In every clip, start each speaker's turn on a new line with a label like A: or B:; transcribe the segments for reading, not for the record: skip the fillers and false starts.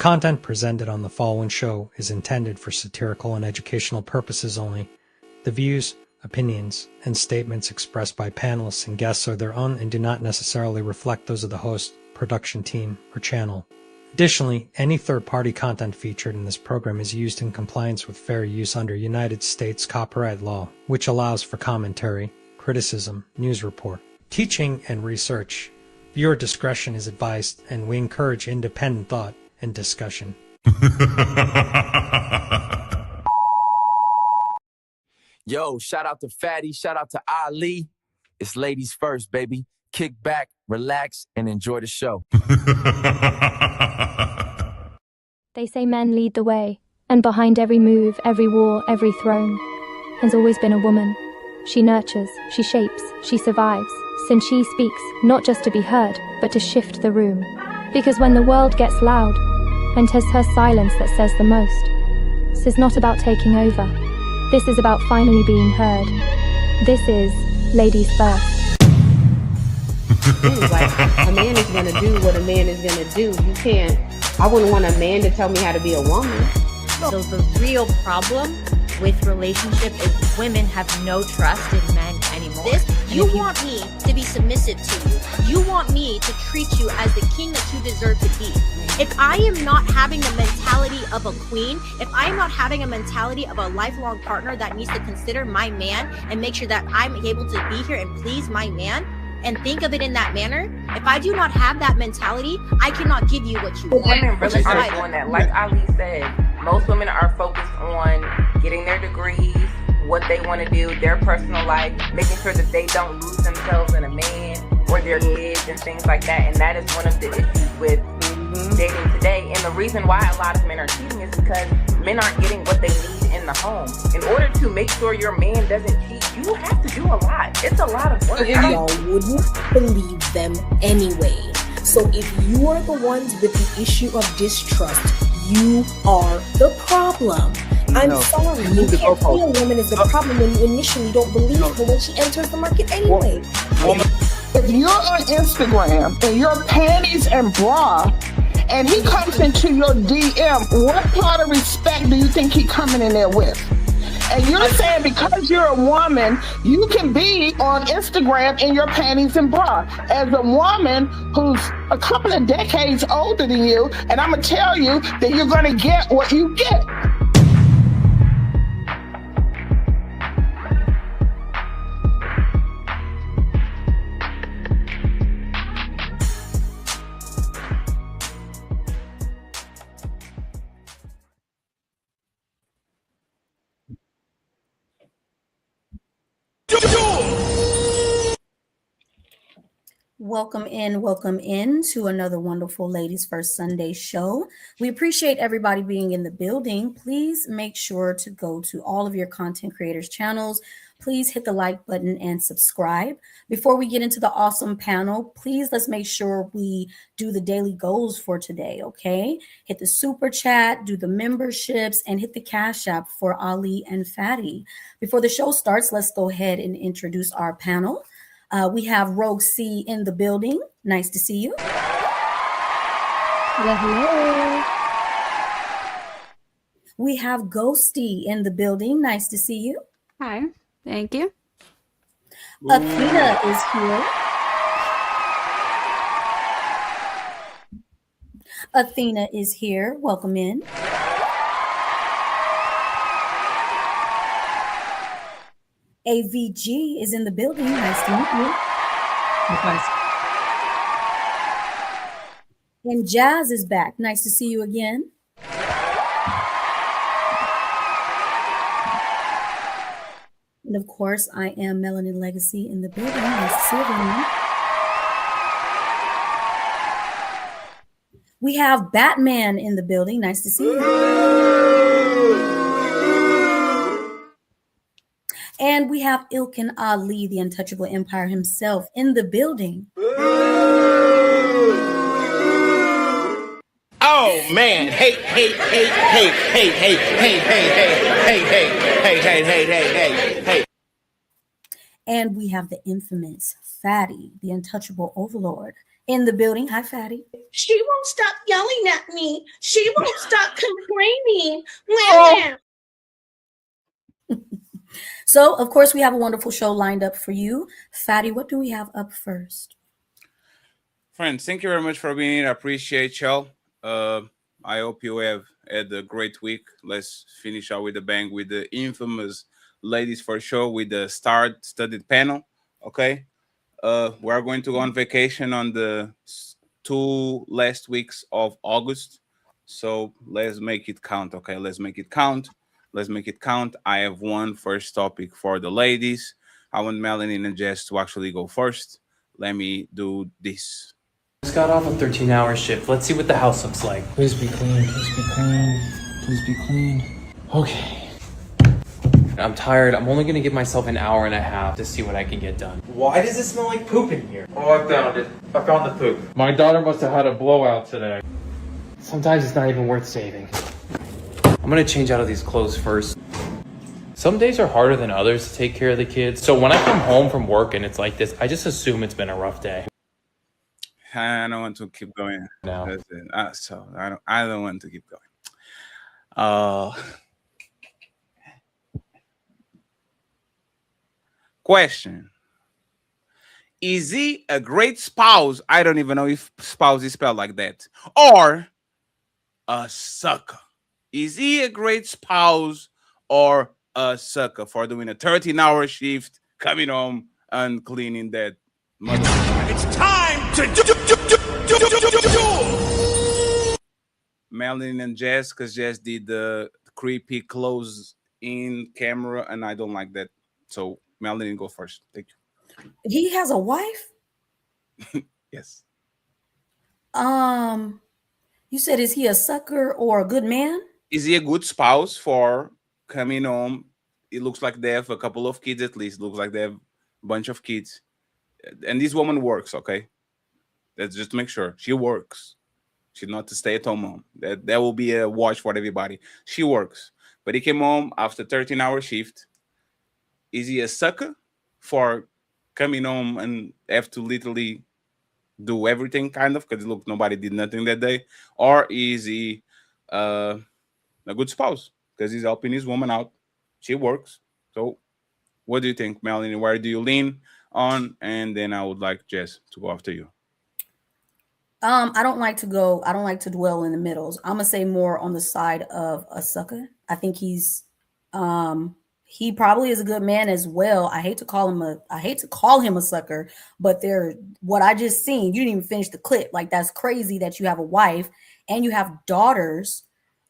A: content presented on the following show is intended for satirical and educational purposes only. The views, opinions, and statements expressed by panelists and guests are their own and do not necessarily reflect those of the host, production team, or channel. Additionally, any third-party content featured in this program is used in compliance with fair use under United States copyright law, which allows for commentary, criticism, news report, teaching, and research. Viewer discretion is advised, and we encourage independent thought and discussion.
B: Yo, shout out to Fatty, shout out to Ali. It's ladies first, baby. Kick back, relax, and enjoy the show.
C: They say men lead the way, and behind every move, every war, every throne, has always been a woman. She nurtures, she shapes, she survives, since she speaks, not just to be heard, but to shift the room. Because when the world gets loud, and 'tis her silence that says the most, this is not about taking over. This is about finally being heard. This is Ladies First.
D: Like, a man is going to do what a man is going to do. You can't, I wouldn't want a man to tell me how to be a woman.
E: So the real problem with relationship is women have no trust in men anymore.
F: You want me to be submissive to you. You want me to treat you as the king that you deserve to be. If I am not having the mentality of a queen, if I am not having a mentality of a lifelong partner that needs to consider my man and make sure that I'm able to be here and please my man and think of it in that manner, if I do not have that mentality, I cannot give you what you want.
G: Women really aren't doing that. Like Ali said, most women are focused on getting their degrees, what they want to do, their personal life, making sure that they don't lose themselves in a man or their kids and things like that. And that is one of the issues with dating today. And the reason why a lot of men are cheating is because men aren't getting what they need in the home. In order to make sure your man doesn't cheat, you have to do a lot. It's a lot of work.
H: Y'all wouldn't believe them anyway. So if you are the ones with the issue of distrust, you are the problem. I'm sorry, you can't see a woman as the problem when you initially don't believe her when she enters the market anyway.
I: If you're on Instagram and your panties and bra, and he comes into your DM, what part of respect do you think he coming in there with? And you're saying because you're a woman, you can be on Instagram in your panties and bra. As a woman who's a couple of decades older than you, and I'm going to tell you that you're going to get what you get.
J: Welcome in to another wonderful Ladies First Sunday show. We appreciate everybody being in the building. Please make sure to go to all of your content creators' channels. Please hit the like button and subscribe. Before we get into the awesome panel, please let's make sure we do the daily goals for today, okay? Hit the super chat, do the memberships, and hit the Cash App for Ali and Fatty. Before the show starts, let's go ahead and introduce our panel. We have Rogue C in the building. Nice to see you.
C: Hello.
J: We have Ghosty in the building. Nice to see you.
K: Hi. Thank you.
J: Athena is here. Athena is here. Welcome in. AVG is in the building. Nice to meet you.
K: Likewise.
J: And Jazz is back. Nice to see you again. And of course, I am Melanin Legacy in the building. Nice to see everyone. We have Batman in the building. Nice to see you. And we have Ilkin Ali, the Untouchable Empire himself, in the building.
L: Oh man! Hey!
J: And we have the infamous Fatty, the Untouchable Overlord, in the building. Hi, Fatty.
H: She won't stop yelling at me. She won't stop complaining.
J: So, of course, we have a wonderful show lined up for you. Fatty, what do we have up first?
L: Friends, thank you very much for being here. I appreciate y'all. I hope you have had a great week. Let's finish out with a bang with the infamous Ladies for Show with the star-studded panel. Okay, we are going to go on vacation on the 2 last weeks of August. So let's make it count. Okay, let's make it count. Let's make it count. I have one first topic for the ladies. I want Melanie and Jess to actually go first. Let me do this.
M: Just got off a 13-hour shift. Let's see what the house looks like. Please be clean. Please be clean. Please be clean. Okay. I'm tired. I'm only gonna give myself an hour and a half to see what I can get done. Why does it smell like poop in here?
N: Oh, I found it. I found the poop. My daughter must have had a blowout today.
M: Sometimes it's not even worth saving. I'm gonna change out of these clothes first. Some days are harder than others to take care of the kids. So when I come home from work and it's like this, I just assume it's been a rough day.
L: I don't want to keep going.
M: No.
L: So I don't want to keep going. Question. Is he a great spouse? I don't even know if spouse is spelled like that. Or a sucker. Is he a great spouse or a sucker for doing a 13-hour shift, coming home and cleaning that mother?
O: It's time to do.
L: Melanie and Jess, because Jess did the creepy close in camera, and I don't like that. So Melanie, go first. Thank you.
J: He has a wife?
L: Yes.
J: You said, is he a sucker or a good man?
L: Is he a good spouse for coming home? It looks like they have a couple of kids at least. Looks like they have a bunch of kids. And this woman works, okay? Let's just make sure. She works. She's not a stay-at-home mom. That will be a watch for everybody. She works. But he came home after 13-hour shift. Is he a sucker for coming home and have to literally do everything, kind of? Because, look, nobody did nothing that day. Or is he a good spouse? Because he's helping his woman out. She works. So what do you think, Melanie? Where do you lean on? And then I would like Jess to go after you.
J: I don't like to dwell in the middles. I'm gonna say more on the side of a sucker. I think he probably is a good man as well. I hate to call him a sucker, but what I just seen, you didn't even finish the clip. Like, that's crazy that you have a wife and you have daughters,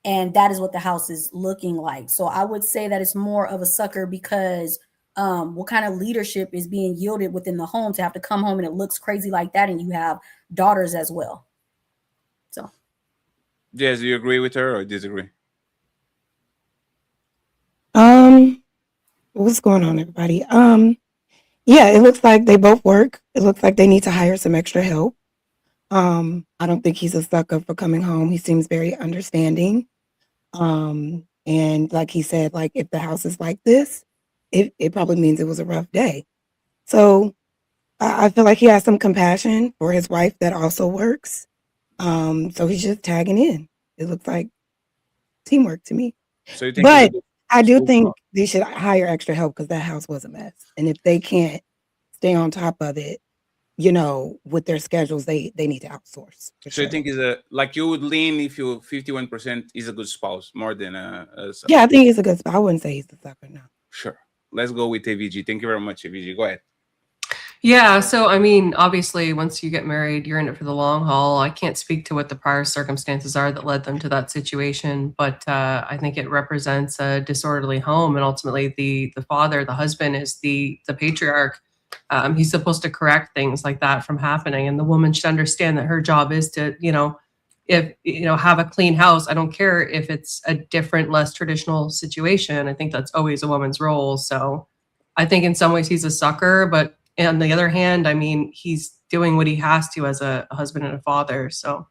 J: and that is what the house is looking like. So I would say that it's more of a sucker because what kind of leadership is being yielded within the home to have to come home and it looks crazy like that, and you have daughters as well. So,
L: Jess, do you agree with her or disagree?
P: What's going on, everybody? Yeah, it looks like they both work. It looks like they need to hire some extra help. I don't think he's a sucker for coming home. He seems very understanding. And like he said, like, if the house is like this, it probably means it was a rough day. So I feel like he has some compassion for his wife that also works. So he's just tagging in. It looks like teamwork to me.
L: So you think
P: But I do think they should hire extra help because that house was a mess. And if they can't stay on top of it, you know, with their schedules, they need to outsource.
L: So you think like you would lean if you 51% is a good spouse more than a sucker?
P: Yeah, I think he's a good spouse. I wouldn't say he's a sucker, no.
L: Sure. Let's go with AVG. Thank you very much, AVG. Go ahead.
Q: Yeah, so I mean, obviously, once you get married, you're in it for the long haul. I can't speak to what the prior circumstances are that led them to that situation, but I think it represents a disorderly home, and ultimately, the father, the husband, is the patriarch. He's supposed to correct things like that from happening, and the woman should understand that her job is to, have a clean house. I don't care if it's a different, less traditional situation. I think that's always a woman's role. So, I think in some ways he's a sucker, but on the other hand, I mean, he's doing what he has to as a husband and a father. So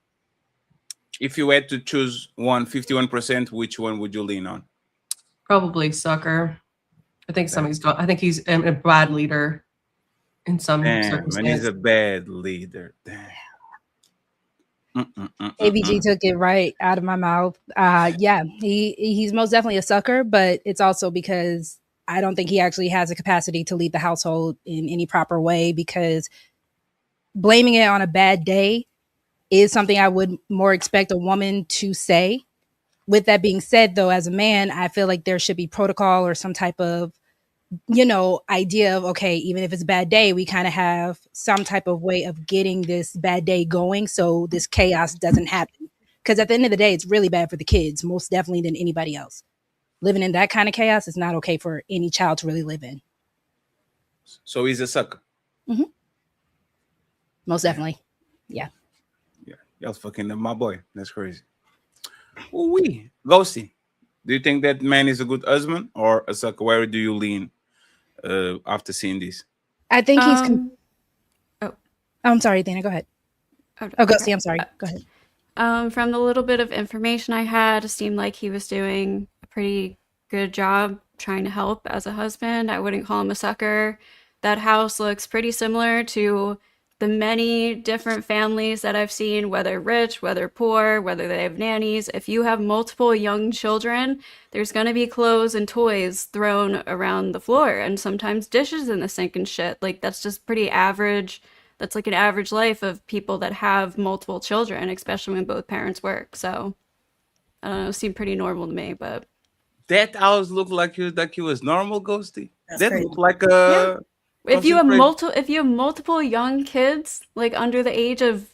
L: if you had to choose 51%, which one would you lean on?
Q: Probably sucker. I think he's a bad leader in some circumstances.
L: And he's a bad leader. Damn.
R: ABG took it right out of my mouth. Yeah, he's most definitely a sucker, but it's also because I don't think he actually has the capacity to lead the household in any proper way, because blaming it on a bad day is something I would more expect a woman to say. With that being said, though, as a man, I feel like there should be protocol or some type of, idea of, okay, even if it's a bad day, we kind of have some type of way of getting this bad day going so this chaos doesn't happen. Because at the end of the day, it's really bad for the kids, most definitely than anybody else. Living in that kind of chaos is not okay for any child to really live in.
L: So he's a sucker.
R: Mm-hmm. Most definitely. Yeah.
L: Yeah. Y'all fucking my boy. That's crazy. Ooh-wee. Ghosty, do you think that man is a good husband or a sucker? Where do you lean after seeing this?
R: I think he's... I'm sorry, Dana, go ahead. Ghosty, I'm sorry. Go ahead.
K: From the little bit of information I had, it seemed like he was doing a pretty good job trying to help as a husband. I wouldn't call him a sucker. That house looks pretty similar to the many different families that I've seen, whether rich, whether poor, whether they have nannies. If you have multiple young children, there's going to be clothes and toys thrown around the floor, and sometimes dishes in the sink and shit. Like, that's just pretty average. That's like an average life of people that have multiple children, especially when both parents work. So, I don't know, it seemed pretty normal to me, but...
L: That house looked like he was normal, Ghosty.
R: That's
L: that
R: crazy.
L: looked like a...
K: If you have multiple young kids, like under the age of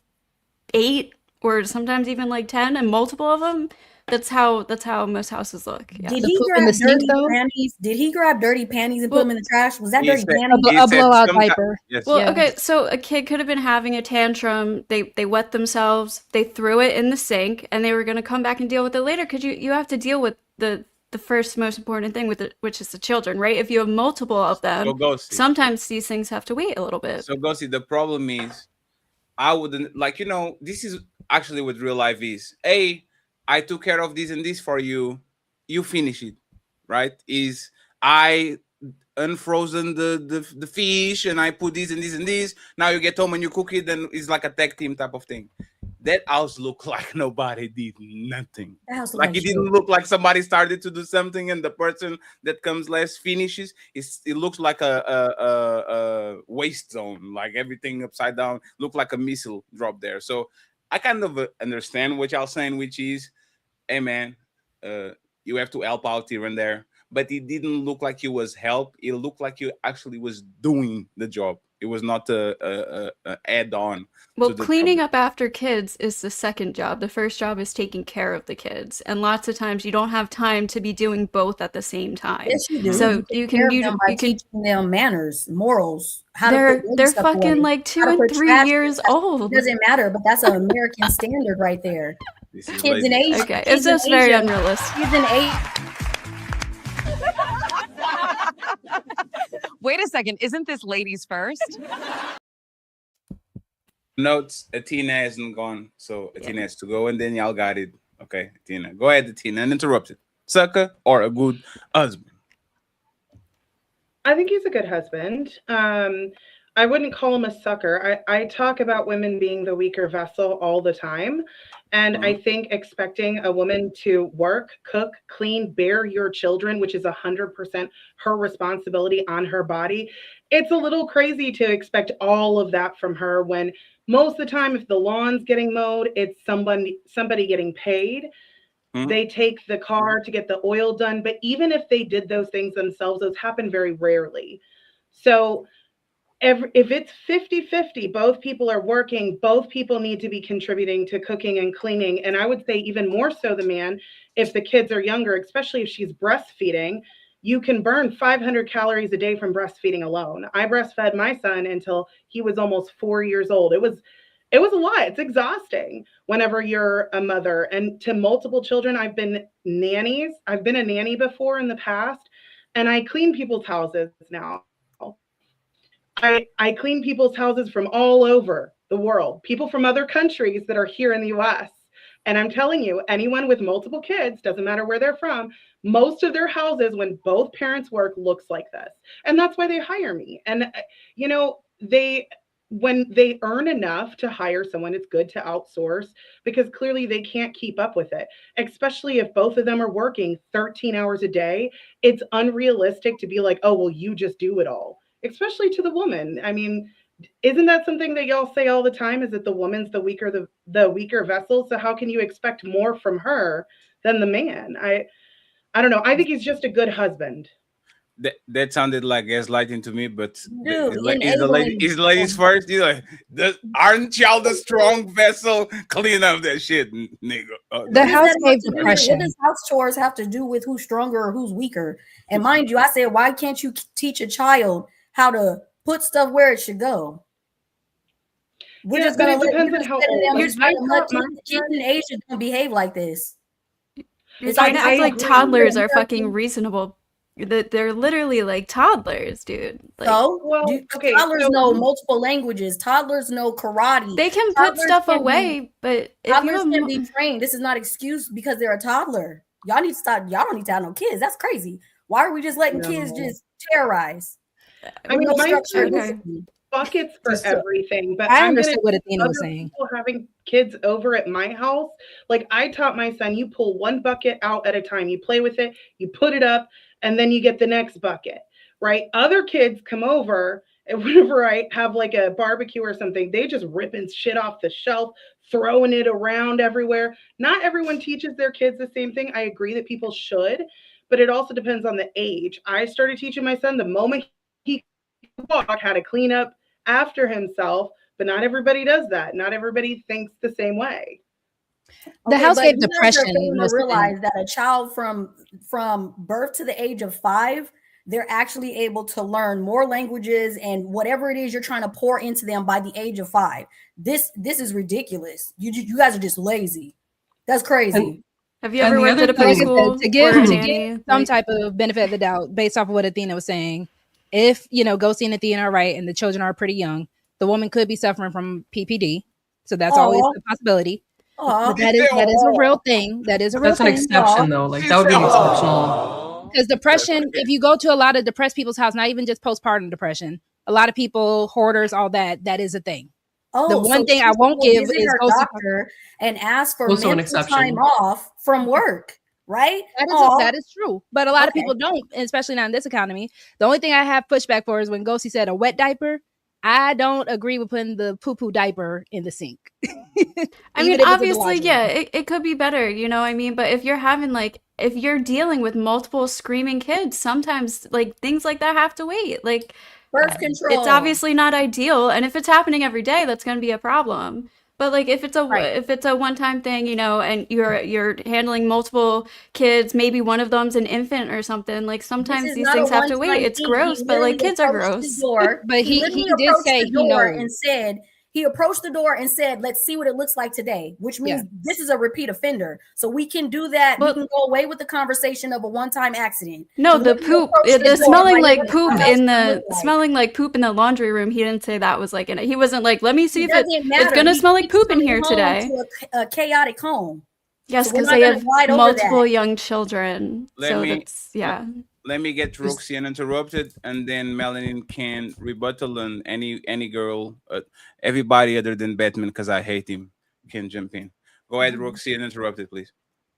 K: 8 or sometimes even like 10, and multiple of them, that's how most houses look. Yeah.
J: Did he grab dirty panties? Did he grab dirty panties and put them in the trash? Was that dirty panties?
R: A blowout diaper.
L: Yes.
K: Well,
R: Yeah.
K: okay, so a kid could have been having a tantrum. They wet themselves. They threw it in the sink, and they were going to come back and deal with it later. Because you have to deal with the first most important thing with it, which is the children, right? If you have multiple of them,
L: So Ghosty.
K: sometimes these things have to wait a little bit.
L: So Ghosty, the problem is, I wouldn't this is actually what real life is. I took care of this and this for you. You finish it, right? Is I unfrozen the fish and I put this and this and this. Now you get home and you cook it, then it's like a tag team type of thing. That house looked like nobody did nothing.
J: That house looked
L: Like
J: like
L: it didn't look like somebody started to do something and the person that comes last finishes. It looks like a waste zone, like everything upside down. Looked like a missile drop there. So I kind of understand what y'all saying, which is, hey man, you have to help out here and there. But it didn't look like you was help. It looked like you actually was doing the job. It was not a add-on.
K: Well, cleaning up after kids is the second job. The first job is taking care of the kids. And lots of times you don't have time to be doing both at the same time.
J: Yes, you do.
K: So you can
J: teaching them manners, morals.
K: They're fucking like 2 and 3 years old.
J: It doesn't matter, but that's an American standard right there. Kids in Asia.
K: Okay, it's just very unrealistic.
J: Kids in Asia.
S: Wait a second, isn't this ladies first?
L: Notes, Athena hasn't gone, so Athena has to go, and then y'all got it. Okay, Athena. Go ahead, Athena, uninterrupted. Sucker or a good husband?
T: I think he's a good husband. I wouldn't call him a sucker. I talk about women being the weaker vessel all the time. And I think expecting a woman to work, cook, clean, bear your children, which is 100% her responsibility on her body, it's a little crazy to expect all of that from her when most of the time, if the lawn's getting mowed, it's somebody getting paid. They take the car to get the oil done. But even if they did those things themselves, those happen very rarely. So if it's 50-50, both people are working, both people need to be contributing to cooking and cleaning. And I would say even more so the man, if the kids are younger, especially if she's breastfeeding, you can burn 500 calories a day from breastfeeding alone. I breastfed my son until he was almost 4 years old. It was a lot. It's exhausting whenever you're a mother. And to multiple children, I've been nannies. I've been a nanny before in the past, and I clean people's houses now. I clean people's houses from all over the world, people from other countries that are here in the US. And I'm telling you, anyone with multiple kids, doesn't matter where they're from, most of their houses, when both parents work, looks like this. And that's why they hire me. And, when they earn enough to hire someone, it's good to outsource because clearly they can't keep up with it, especially if both of them are working 13 hours a day. It's unrealistic to be like, oh, well, you just do it all, especially to the woman. I mean, isn't that something that y'all say all the time, is that the woman's the weaker vessel? So how can you expect more from her than the man? I don't know. I think he's just a good husband.
L: That sounded like gaslighting to me, but
J: Dude,
L: is the ladies first? You know, aren't y'all the strong vessel? Clean up that shit, nigga.
R: The house gave
J: What
R: depression.
J: does house chores have to do with who's stronger or who's weaker? And mind you, I said, why can't you teach a child how to put stuff where it should go? We're
T: Yeah,
J: just
T: but
J: gonna
T: it
J: let
T: depends
J: you
T: on how
J: just
T: old.
J: kids in Asia don't behave like this.
E: You're
J: It's
E: trying
J: like-
E: to act
J: I
E: like
J: agree.
E: toddlers
J: Yeah,
E: are fucking reasonable. They're literally like toddlers, dude. Like,
J: Toddlers know multiple languages. Toddlers know karate.
E: they can put
J: Toddlers
E: stuff
J: can be-
E: away, but if
J: Toddlers
E: you
J: can be trained. This is not excuse because they're a toddler. Y'all need to stop. Y'all don't need to have no kids. That's crazy. Why are we just letting kids just terrorize?
T: I mean,
J: no
T: my
J: structure.
T: son buckets for everything, but
R: I
T: I'm
R: understood
T: gonna
R: what
T: see
R: Athena was
T: other
R: saying.
T: people having kids over at my house. Like I taught my son, you pull one bucket out at a time. You play with it, you put it up, and then you get the next bucket, right? Other kids come over, and whenever I have like a barbecue or something, they just ripping shit off the shelf, throwing it around everywhere. Not everyone teaches their kids the same thing. I agree that people should, but it also depends on the age. I started teaching my son the moment he could walk how to clean up after himself, but not everybody does that. Not everybody thinks the same way.
R: The house
J: but
R: gave
J: you guys are
R: depression
J: failing to
R: most of the
J: realize that a child from birth to the age of 5, they're actually able to learn more languages and whatever it is you're trying to pour into them by the age of 5. This is ridiculous. You guys are just lazy. That's crazy.
E: Have you ever worked at a
R: Like I said,
E: preschool
R: to give,
E: or a
R: to
E: nanny?
R: give some type of benefit of the doubt based off of what Athena was saying? If Ghosty and Athena are right and the children are pretty young, the woman could be suffering from PPD. So that's always a possibility. But that is a real thing. That is a real
Q: That's an
R: thing.
Q: exception, though. Like, that would be an exceptional.
R: Because depression, if you go to a lot of depressed people's house, not even just postpartum depression, a lot of people, hoarders, all that, that is a thing. The one thing I won't give is
J: her
R: Ghosty
J: doctor and ask for
Q: Also an
J: mental
Q: exception.
J: time off from work. Right?
R: That is true. But a lot of people don't, especially not in this economy. The only thing I have pushback for is when Ghosty said a wet diaper. I don't agree with putting the poo-poo diaper in the sink.
E: I mean, obviously, yeah, it could be better, you know what I mean? But if you're having if you're dealing with multiple screaming kids, sometimes things like that have to wait. Like
J: birth control.
E: It's obviously not ideal. And if it's happening every day, that's going to be a problem. But if it's a one-time thing, and you're handling multiple kids, maybe one of them's an infant or something. Like sometimes these things have to wait. It's gross, but kids are gross.
R: But he did say he knows.
J: And said he approached the door and said, "Let's see what it looks like today," which means this is a repeat offender. So we can do that. We can go away with the conversation of a one-time accident.
E: No,
J: So
E: the
J: when he
E: poop,
J: approached the
E: the
J: door,
E: smelling
J: like,
E: like poop
J: what
E: in
J: else
E: the smelling like poop in the laundry room. He didn't say that was in it. He wasn't like, let me see if it's gonna smell like poop in here today.
J: To a chaotic home.
E: Yes,
J: So we're
E: because
J: not
E: they
J: gonna
E: have
J: glide over
E: multiple
J: that.
E: young children.
L: Let me get Roxy uninterrupted, and then Melanie can rebuttal, and any girl, everybody other than Batman, because I hate him, can jump in. Go ahead, Roxy, uninterrupted, please.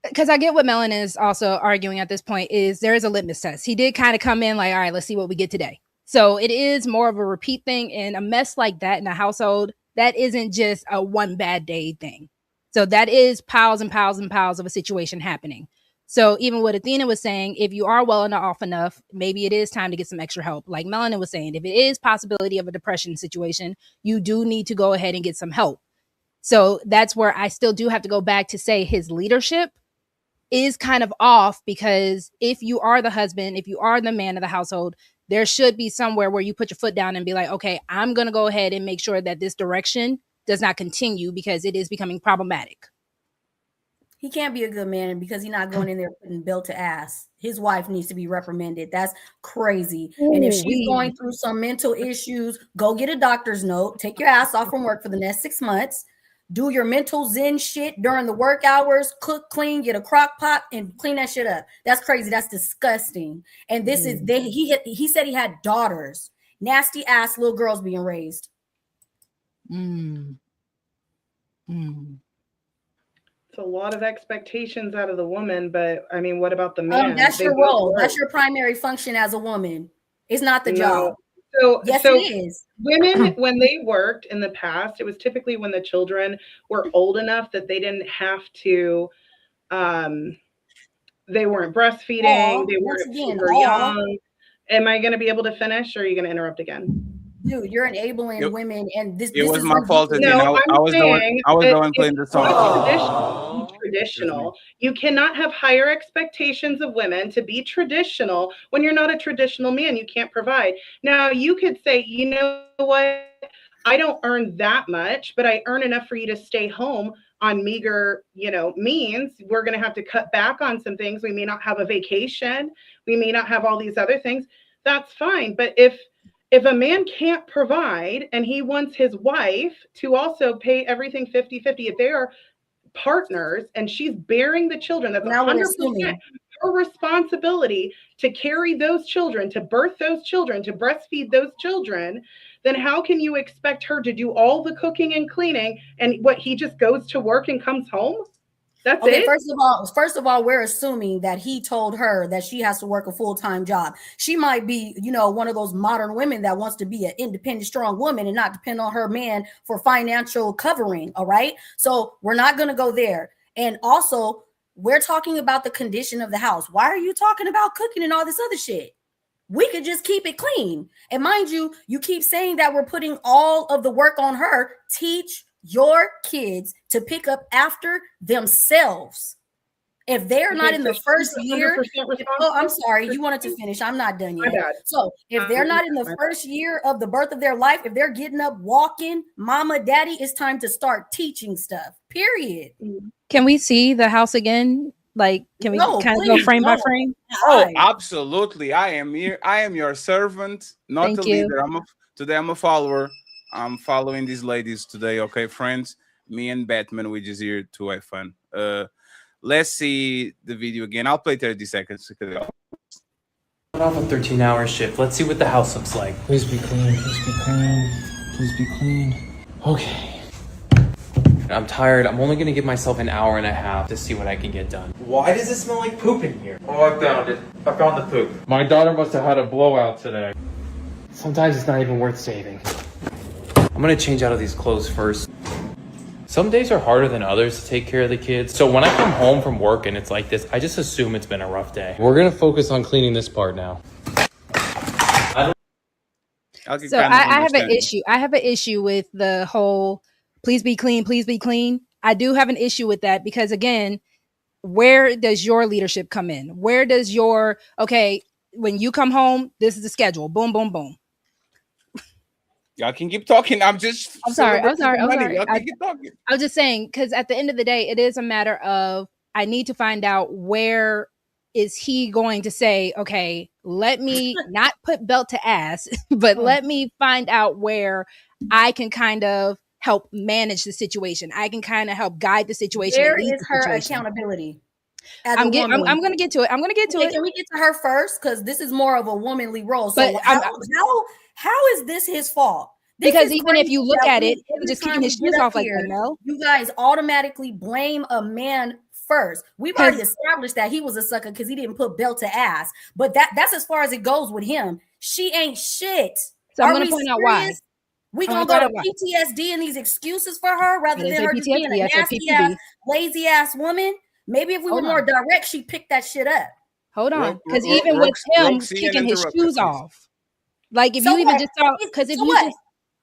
R: Because I get what Melon is also arguing at this point is there is a litmus test. He did kind of come in like, all right, let's see what we get today. So it is more of a repeat thing, and a mess like that in a household, that isn't just a one bad day thing. So that is piles and piles and piles of a situation happening. So even what Athena was saying, if you are well off enough, maybe it is time to get some extra help. Like Melanie was saying, if it is possibility of a depression situation, you do need to go ahead and get some help. So that's where I still do have to go back to say his leadership is kind of off, because if you are the husband, if you are the man of the household, there should be somewhere where you put your foot down and be like, okay, I'm going to go ahead and make sure that this direction does not continue because it is becoming problematic.
J: He can't be a good man because he's not going in there putting belt to ass. His wife needs to be reprimanded. That's crazy. And if she's going through some mental issues, go get a doctor's note. Take your ass off from work for the next 6 months. Do your mental zen shit during the work hours. Cook, clean, get a crock pot, and clean that shit up. That's crazy. That's disgusting. And this is he said he had daughters. Nasty ass little girls being raised.
R: Mm. Mm.
T: It's a lot of expectations out of the woman, but I mean, what about the man?
J: That's
T: They
J: your
T: both
J: role.
T: work.
J: That's your primary function as a woman. It's not the
T: No.
J: job. Yes,
T: So
J: it is.
T: women, when they worked in the past, it was typically when the children were old enough that they didn't have to, they weren't breastfeeding, they
J: Once
T: weren't
J: again,
T: super young. Am I going to be able to finish, or are you going to interrupt again?
J: Dude, you're enabling women, and this
L: It was
J: is
L: my fault again.
T: No,
L: I was the one.
T: saying
L: I was the
T: that
L: one playing the song.
T: traditional. You cannot have higher expectations of women to be traditional when you're not a traditional man. You can't provide. Now, you could say, you know what? I don't earn that much, but I earn enough for you to stay home on meager, means. We're going to have to cut back on some things. We may not have a vacation. We may not have all these other things. That's fine. But if a man can't provide and he wants his wife to also pay everything 50-50, if they are partners and she's bearing the children, that's 100% her responsibility to carry those children, to birth those children, to breastfeed those children, then how can you expect her to do all the cooking and cleaning and what he just goes to work and comes home? That's it.
J: First of all, we're assuming that he told her that she has to work a full-time job. She might be, one of those modern women that wants to be an independent, strong woman and not depend on her man for financial covering. All right. So we're not going to go there. And also, we're talking about the condition of the house. Why are you talking about cooking and all this other shit? We could just keep it clean. And mind you, you keep saying that we're putting all of the work on her. Teach your kids to pick up after themselves. If they're not in the first year, I'm sorry, you wanted to finish. I'm not done yet. So if they're not in the first year of the birth of their life, if they're getting up, walking, mama, daddy, it's time to start teaching stuff, period.
R: Can we see the house again? Like, can we kind of go frame by frame?
L: Oh, absolutely. I am here. I am your servant, not
R: Thank
L: the
R: you.
L: leader. Today I'm a follower. I'm following these ladies today, okay, friends? Me and Batman, we just here to have fun. Let's see the video again. I'll play 30 seconds.
M: Off a 13-hour shift. Let's see what the house looks like. Please be clean. Please be clean. Please be clean. Okay. I'm tired. I'm only gonna give myself an hour and a half to see what I can get done.
N: Why does it smell like poop in here? Oh, I found it. I found the poop. My daughter must have had a blowout today.
M: Sometimes it's not even worth saving. I'm gonna change out of these clothes first. Some days are harder than others to take care of the kids. So when I come home from work and it's like this, I just assume it's been a rough day. We're gonna focus on cleaning this part now.
R: So I have an issue. I have an issue with the whole please be clean, please be clean. I do have an issue with that because again, where does your leadership come in? Where does your, okay, when you come home, this is the schedule. Boom, boom, boom.
L: Y'all can keep talking. I'm sorry.
R: Y'all can
L: keep talking.
R: I was just saying, because at the end of the day, it is a matter of I need to find out where is he going to say, okay, let me not put belt to ass, but let me find out where I can kind of help manage the situation. I can kind of help guide the situation.
J: Where is her accountability?
R: I'm going to get to it. I'm going to get to it.
J: Can we get to her first? Because this is more of a womanly role. So
R: But
J: how is this his fault?
R: Because even if you look at it, just kicking his shoes off like that, no?
J: You guys automatically blame a man first. We've already established that he was a sucker because he didn't put belt to ass. But that's as far as it goes with him. She ain't shit.
R: So I'm going to point out why.
J: We gonna go to PTSD and these excuses for her rather than her just being a nasty ass, lazy ass woman. Maybe if we were more direct, she'd pick that shit up.
R: Hold on, because even with him kicking his shoes off, like if you even just talk, because if you just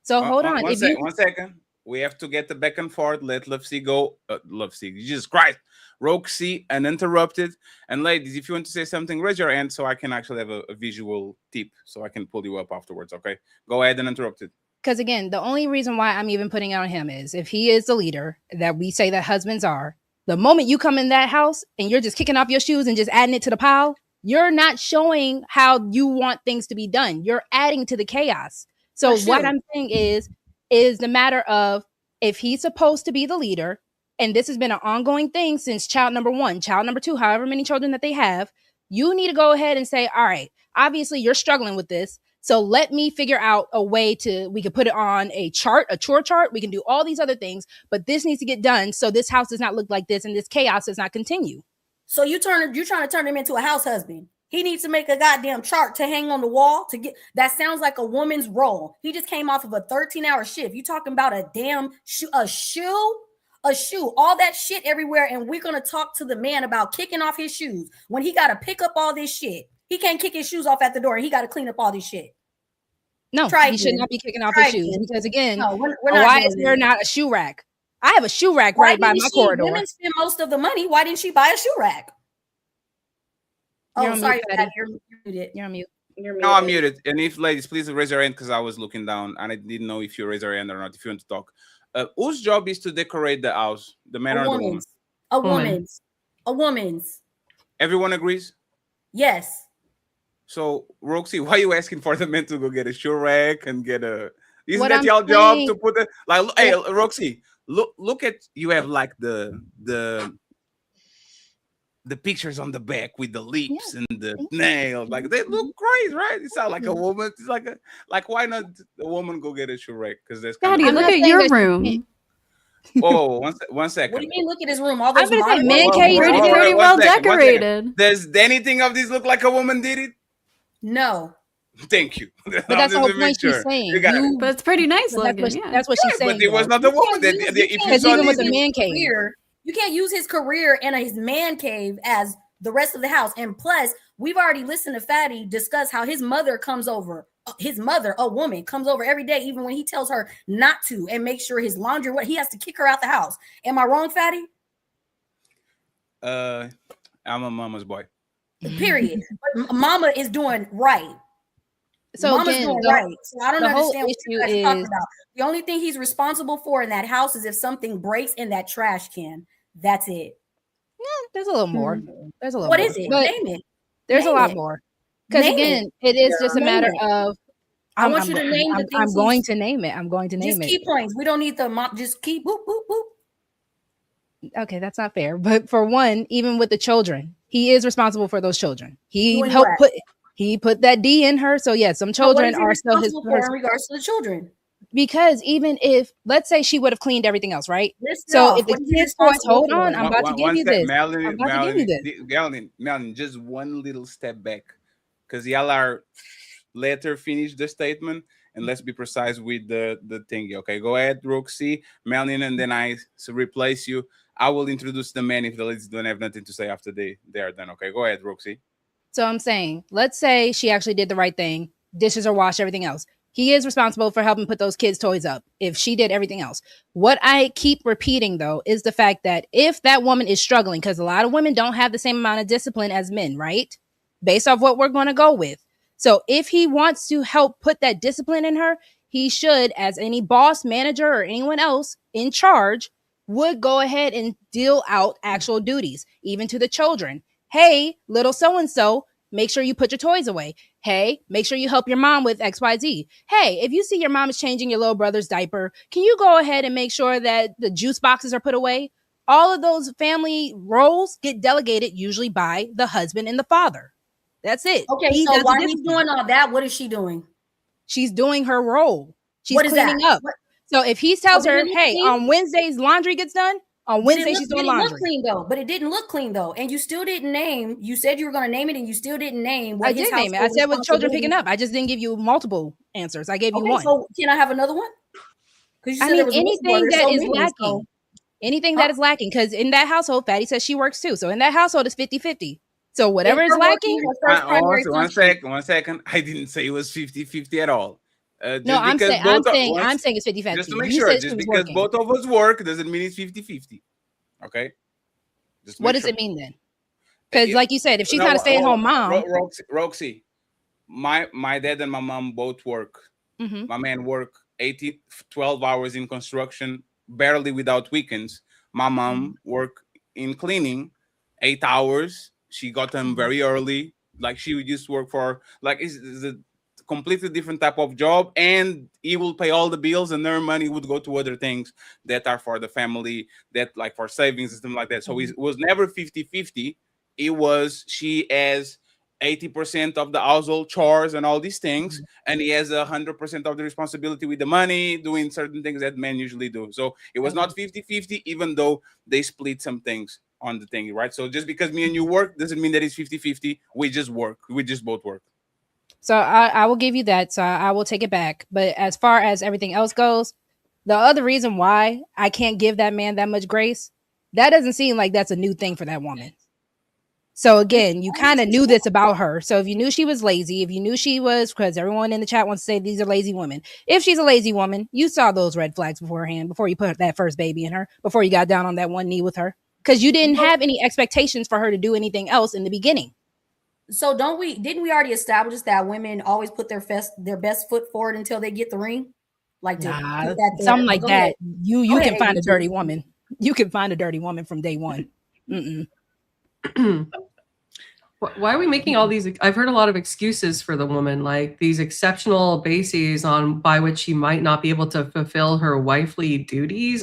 R: hold on,
L: one second. We have to get the back and forth. Let Love C go. Love C, Jesus Christ, Roxy uninterrupted. And ladies, if you want to say something, raise your hand so I can actually have a visual tip so I can pull you up afterwards. Okay, go ahead and interrupt it.
R: Because again, the only reason why I'm even putting it on him is if he is the leader that we say that husbands are, the moment you come in that house and you're just kicking off your shoes and just adding it to the pile, you're not showing how you want things to be done. You're adding to the chaos. So what I'm saying is the matter of if he's supposed to be the leader, and this has been an ongoing thing since child number 1, child number 2, however many children that they have, you need to go ahead and say, all right, obviously you're struggling with this. So let me figure out a way we can put it on a chart, a chore chart. We can do all these other things, but this needs to get done so this house does not look like this and this chaos does not continue.
J: So you're trying to turn him into a house husband. He needs to make a goddamn chart to hang on the wall to get. That sounds like a woman's role. He just came off of a 13-hour shift. You talking about a damn shoe, a shoe, all that shit everywhere, and we're gonna talk to the man about kicking off his shoes when he got to pick up all this shit. He can't kick his shoes off at the door. He got to clean up all this shit.
R: No, he should not be kicking off his shoes because again, why is there not a shoe rack? I have a shoe rack right by my corridor.
J: Women spend most of the money. Why didn't she buy a shoe rack?
R: You're
J: Oh, sorry,
R: Patty.
J: you're muted.
R: You're on mute.
L: No, I'm muted. And if ladies, please raise your hand because I was looking down and I didn't know if you raise your hand or not. If you want to talk, whose job is to decorate the house? The man or the woman?
J: A woman's. A woman's.
L: Everyone agrees.
J: Yes.
L: So, Roxy, why are you asking for the men to go get a shoe rack and get a? Isn't
R: What
L: that
R: I'm
L: your job
R: saying-
L: to put it? Like, hey, Roxy, look at you have like the pictures on the back with the lips and the nails, like they look great, right? It sounds like a woman. It's like why not the woman go get a shoe rack? Because that's
E: Daddy,
L: kind
E: look at your room.
L: Oh, one second.
J: What do you mean? Look at his room. All those
R: I'm gonna say
J: modern-
R: man cave
E: Pretty well decorated.
L: Does anything of this look like a woman did it?
J: No.
L: Thank you.
R: But that's the whole point she's saying.
E: But it's pretty nice
R: But
E: looking.
R: that's
E: Yeah.
R: that's what she's saying.
L: But it was
R: though.
L: not the woman. That if you
R: Because
L: saw
R: even with
L: this,
R: the man cave,
J: You can't use his career and his man cave as the rest of the house. And plus, we've already listened to Fatty discuss how his mother comes over. His mother, a woman, comes over every day, even when he tells her not to, and make sure his laundry. What he has to kick her out the house. Am I wrong, Fatty?
L: I'm a mama's boy.
J: Period. But Mama is doing right.
R: So
J: Mama's
R: again,
J: doing
R: the-
J: right. So I don't
R: the whole
J: understand what you
R: issue
J: guys are talking
R: is-
J: about. The only thing he's responsible for in that house is if something breaks in that trash can. That's it.
R: there's a little more. There's a little.
J: What
R: more.
J: is it?
R: But
J: Name it.
R: There's
J: Name
R: a lot
J: it.
R: more. Because
J: Name
R: again,
J: it.
R: it is just a
J: Name
R: matter
J: it.
R: of.
J: I want you to name the
R: I'm
J: things
R: going
J: he's-
R: to name it. I'm going to name
J: Just
R: it.
J: key points. We don't need the mom. Just keep boop boop boop.
R: Okay, that's not fair. But for one, even with the children, he is responsible for those children. He
J: Doing
R: helped
J: what?
R: put that D in her. So yes, some
J: So what
R: children
J: is he
R: are still his.
J: responsible for in regards to the children.
R: Because even if, let's say, she would have cleaned everything else, right?
J: List it
R: So
J: off.
R: if the
J: What is he
R: kids' toys,
J: responsible
R: hold
J: for?
R: on, I'm about to give you this.
L: Melanie,
R: I'm about to give you this.
L: Melanie, just one little step back, because y'all are let her finish the statement, and let's be precise with the thingy. Okay, go ahead, Roxy, Melanie, and then I replace you. I will introduce the men if the ladies don't have nothing to say after they are done. Okay, go ahead, Roxy.
R: So I'm saying, let's say she actually did the right thing, dishes are washed, everything else. He is responsible for helping put those kids' toys up if she did everything else. What I keep repeating, though, is the fact that if that woman is struggling, because a lot of women don't have the same amount of discipline as men, right? Based off what we're going to go with. So if he wants to help put that discipline in her, he should, as any boss, manager, or anyone else in charge, would go ahead and deal out actual duties, even to the children. Hey, little so-and-so, make sure you put your toys away. Hey, make sure you help your mom with XYZ. Hey, if you see your mom is changing your little brother's diaper, can you go ahead and make sure that the juice boxes are put away? All of those family roles get delegated usually by the husband and the father. That's it.
J: Okay,
R: He
J: so
R: does the
J: while he's
R: discipline.
J: doing all that, what is she doing?
R: She's doing her role. She's
J: What is that?
R: cleaning up.
J: What-
R: So if he tells
J: So
R: her,
J: did it look
R: hey,
J: clean?
R: on Wednesdays laundry gets done, on Wednesday she's doing
J: It didn't look
R: laundry.
J: clean though, but it didn't look clean though, and you still didn't name. You said you were going to name it, and you still didn't name. What
R: I
J: his
R: did name it. I
J: household
R: said with children picking
J: responsibility-
R: up. I just didn't give you multiple answers. I gave you
J: Okay,
R: one.
J: so can I have another one? 'Cause you
R: I
J: said there
R: mean,
J: was a list where
R: anything
J: there's
R: that
J: so
R: is
J: many,
R: lacking.
J: so-
R: Anything that is lacking. Because in that household, Fatty says she works too. So in that household, it's 50-50. So whatever is
J: her working
R: lacking.
J: her first primary
L: Also,
J: function.
L: one second. I didn't say it was 50-50 at all. Just
R: No, I'm
L: because
R: saying
L: both of
R: I'm
L: us-
R: saying it's 50-50.
L: Just to make
R: You
L: sure,
R: said she
L: just
R: was
L: because
R: working.
L: both of us work doesn't mean it's 50-50. Okay? Just
R: What
L: make
R: does
L: sure.
R: it mean then? Because like you said, if she's not a stay-at-home mom,
L: Roxy, my dad and my mom both work.
R: Mhm.
L: My man work 12 hours in construction, barely without weekends. My mom work in cleaning 8 hours. She got them very early. Like she would just work for it's a completely different type of job, and he will pay all the bills, and their money would go to other things that are for the family, that like for savings and stuff like that. So it was never 50-50. It was she as 80% of the household chores and all these things, and he has 100% of the responsibility with the money, doing certain things that men usually do. So it was not 50-50, even though they split some things on the thing, right? So just because me and you work doesn't mean that it's 50-50. We just work. We just both work.
R: So I will give you that. So I will take it back. But as far as everything else goes, the other reason why I can't give that man that much grace, that doesn't seem like that's a new thing for that woman. So again, you kind of knew this about her. So if you knew she was lazy, if you knew she was, because everyone in the chat wants to say these are lazy women. If she's a lazy woman, you saw those red flags beforehand, before you put that first baby in her, before you got down on that one knee with her, because you didn't have any expectations for her to do anything else in the beginning.
J: So didn't we already establish that women always put their best foot forward until they get the ring? Like
R: something like that. You can find a dirty woman. You can find a dirty woman from day one.
Q: Why are we making all these? I've heard a lot of excuses for the woman, like these exceptional bases by which she might not be able to fulfill her wifely duties.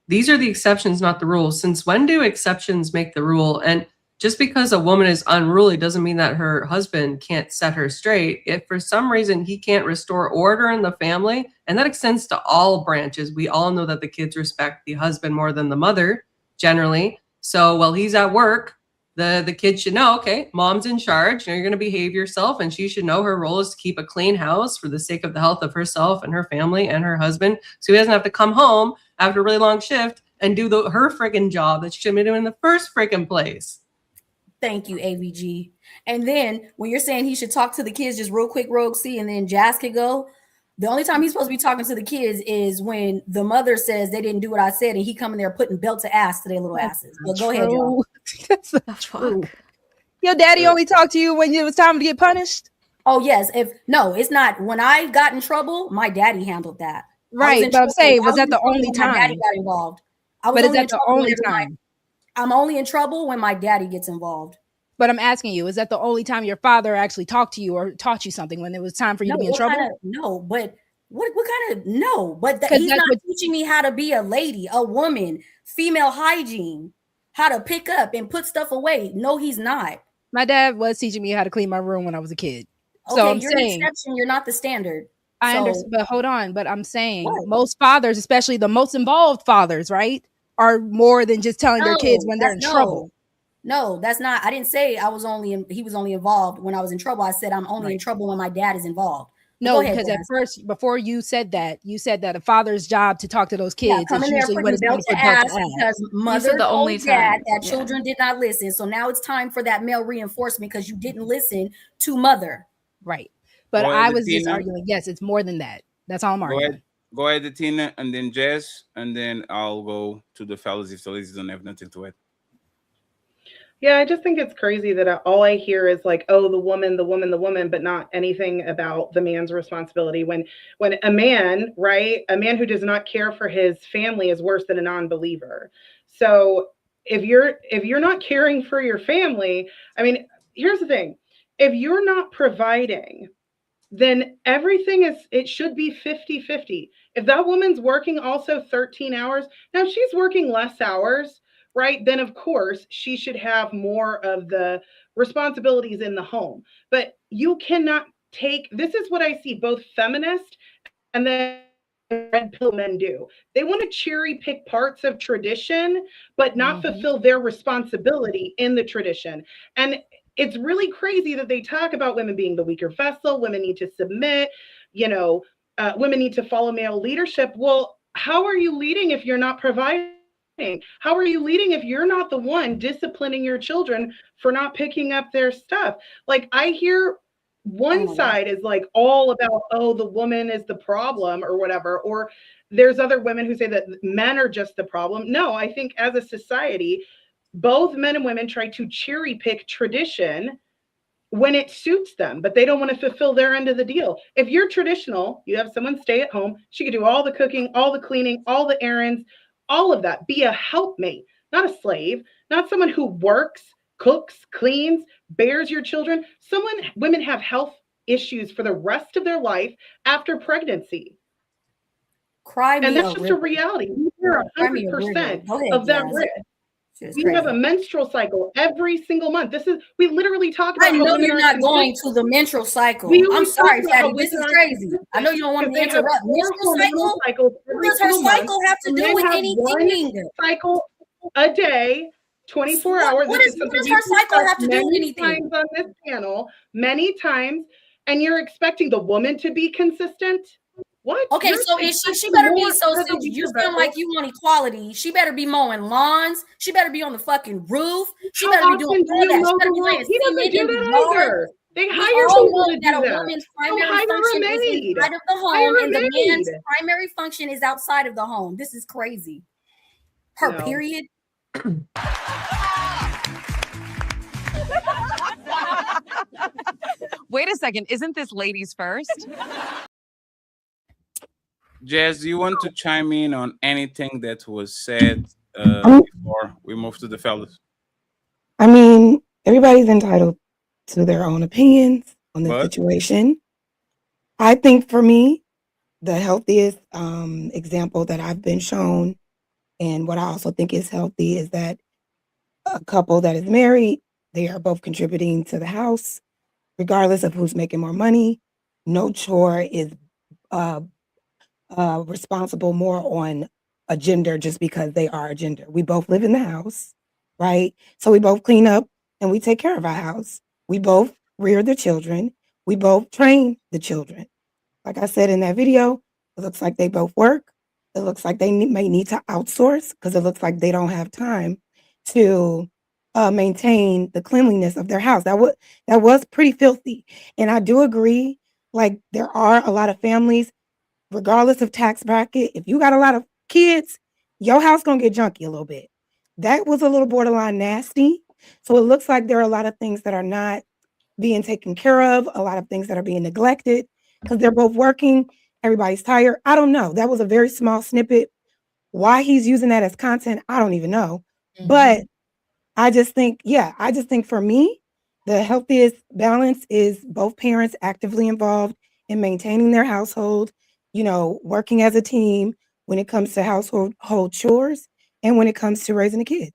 Q: These are the exceptions, not the rules. Since when do exceptions make the rule? And just because a woman is unruly doesn't mean that her husband can't set her straight. If for some reason he can't restore order in the family, and that extends to all branches, we all know that the kids respect the husband more than the mother generally. So while he's at work, the kids should know, okay, mom's in charge. You're going to behave yourself, and she should know her role is to keep a clean house for the sake of the health of herself and her family and her husband. So he doesn't have to come home after a really long shift and do her friggin' job that she should be doing in the first friggin' place.
J: Thank you, AVG. And then when you're saying he should talk to the kids just real quick, Rogue C, and then Jazz could go, the only time he's supposed to be talking to the kids is when the mother says they didn't do what I said, and he coming there putting belt to ass to their little asses. But go ahead, y'all.
R: That's not true. Your daddy only talked to you when it was time to get punished?
J: Oh, yes. It's not. When I got in trouble, my daddy handled that.
R: Right, but I'm saying, was that the only time?
J: My daddy got involved.
R: But is that the only time?
J: I'm only in trouble when my daddy gets involved.
R: But I'm asking you, is that the only time your father actually talked to you or taught you something, when it was time for you to be in trouble?
J: No, but what kind of no? But he's not teaching me how to be a lady, a woman, female hygiene, how to pick up and put stuff away. No, he's not.
R: My dad was teaching me how to clean my room when I was a kid.
J: Okay,
R: so I'm
J: you're
R: saying,
J: the exception. You're not the standard.
R: I understand, but hold on. But I'm saying most fathers, especially the most involved fathers, right, are more than just telling their kids when they're in trouble.
J: No, that's not. I didn't say he was only involved when I was in trouble. I said I'm only in trouble when my dad is involved.
R: No, because at first, before you said that a father's job to talk to those kids is usually what it's belt to ask.
J: Because mother told dad that children did not listen. So now it's time for that male reinforcement because you didn't listen to mother.
R: Right. But I was just arguing, yes, it's more than that. That's all I'm arguing.
L: Go ahead, Tina, and then Jess, and then I'll go to the fellas if the ladies don't have nothing to add.
T: Yeah, I just think it's crazy that all I hear is like, oh, the woman, but not anything about the man's responsibility. When a man, right, a man who does not care for his family is worse than a non-believer. So if you're not caring for your family, I mean, here's the thing. If you're not providing, then it should be 50-50. If that woman's working also 13 hours, now if she's working less hours, right, then of course she should have more of the responsibilities in the home. But you cannot this is what I see both feminist and then red pill men do. They want to cherry pick parts of tradition, but not fulfill their responsibility in the tradition. And it's really crazy that they talk about women being the weaker vessel, women need to submit, women need to follow male leadership. Well, how are you leading if you're not providing? How are you leading if you're not the one disciplining your children for not picking up their stuff? Like I hear one side is like all about, oh, the woman is the problem or whatever, or there's other women who say that men are just the problem. No, I think as a society, both men and women try to cherry pick tradition when it suits them, but they don't want to fulfill their end of the deal. If you're traditional, you have someone stay at home, she could do all the cooking, all the cleaning, all the errands, all of that. Be a helpmate, not a slave, not someone who works, cooks, cleans, bears your children. Women have health issues for the rest of their life after pregnancy. And that's just a reality. We bear 100% of that risk. We have a menstrual cycle every single month. We literally talk about.
J: I know you're not going to the menstrual cycle. I'm sorry, Fatty. This is crazy. I know you don't want me to interrupt. Menstrual cycle? What does her cycle have to do with anything?
T: Cycle a day, 24 hours.
J: What does her cycle have to do with anything?
T: Many times on this panel, many times, and you're expecting the woman to be consistent. What?
J: Okay, so she better be since you feel like you want equality, she better be mowing lawns. She better be on the fucking roof. She better be doing all that. She better be laying cement in the yard.
T: They hire people to do
J: that.
T: that.
J: A woman's primary function is inside of the home, and the man's primary function is outside of the home. This is crazy. Period.
S: Wait a second. Isn't this ladies first?
L: Jazz, do you want to chime in on anything that was said before we move to the fellas?
P: I mean, everybody's entitled to their own opinions on the situation. I think for me, the healthiest example that I've been shown, and what I also think is healthy, is that a couple that is married, they are both contributing to the house, regardless of who's making more money. No chore is responsible more on a gender just because they are a gender. We both live in the house, right? So we both clean up and we take care of our house. We both rear the children. We both train the children. Like I said in that video, it looks like they both work. It looks like they may need to outsource because it looks like they don't have time to maintain the cleanliness of their house. That was pretty filthy. And I do agree, like there are a lot of families, regardless of tax bracket, if you got a lot of kids, your house gonna get junky a little bit. That was a little borderline nasty. So it looks like there are a lot of things that are not being taken care of, a lot of things that are being neglected because they're both working. Everybody's tired. I don't know. That was a very small snippet. Why he's using that as content, I don't even know. But I just think for me, the healthiest balance is both parents actively involved in maintaining their household, working as a team when it comes to household chores and when it comes to raising the kids.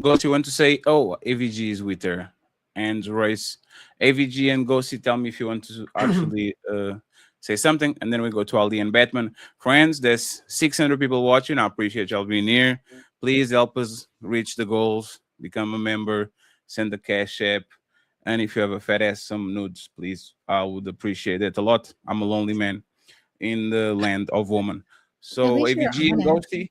L: Ghost, you want to say, AVG is with her. And Royce, AVG and Ghosty, tell me if you want to actually say something. And then we go to Ali and Batman. Friends, there's 600 people watching. I appreciate y'all being here. Please help us reach the goals. Become a member. Send the Cash App. And if you have a fat ass, some nudes, please. I would appreciate it a lot. I'm a lonely man in the land of woman. So AVG and Ghosty,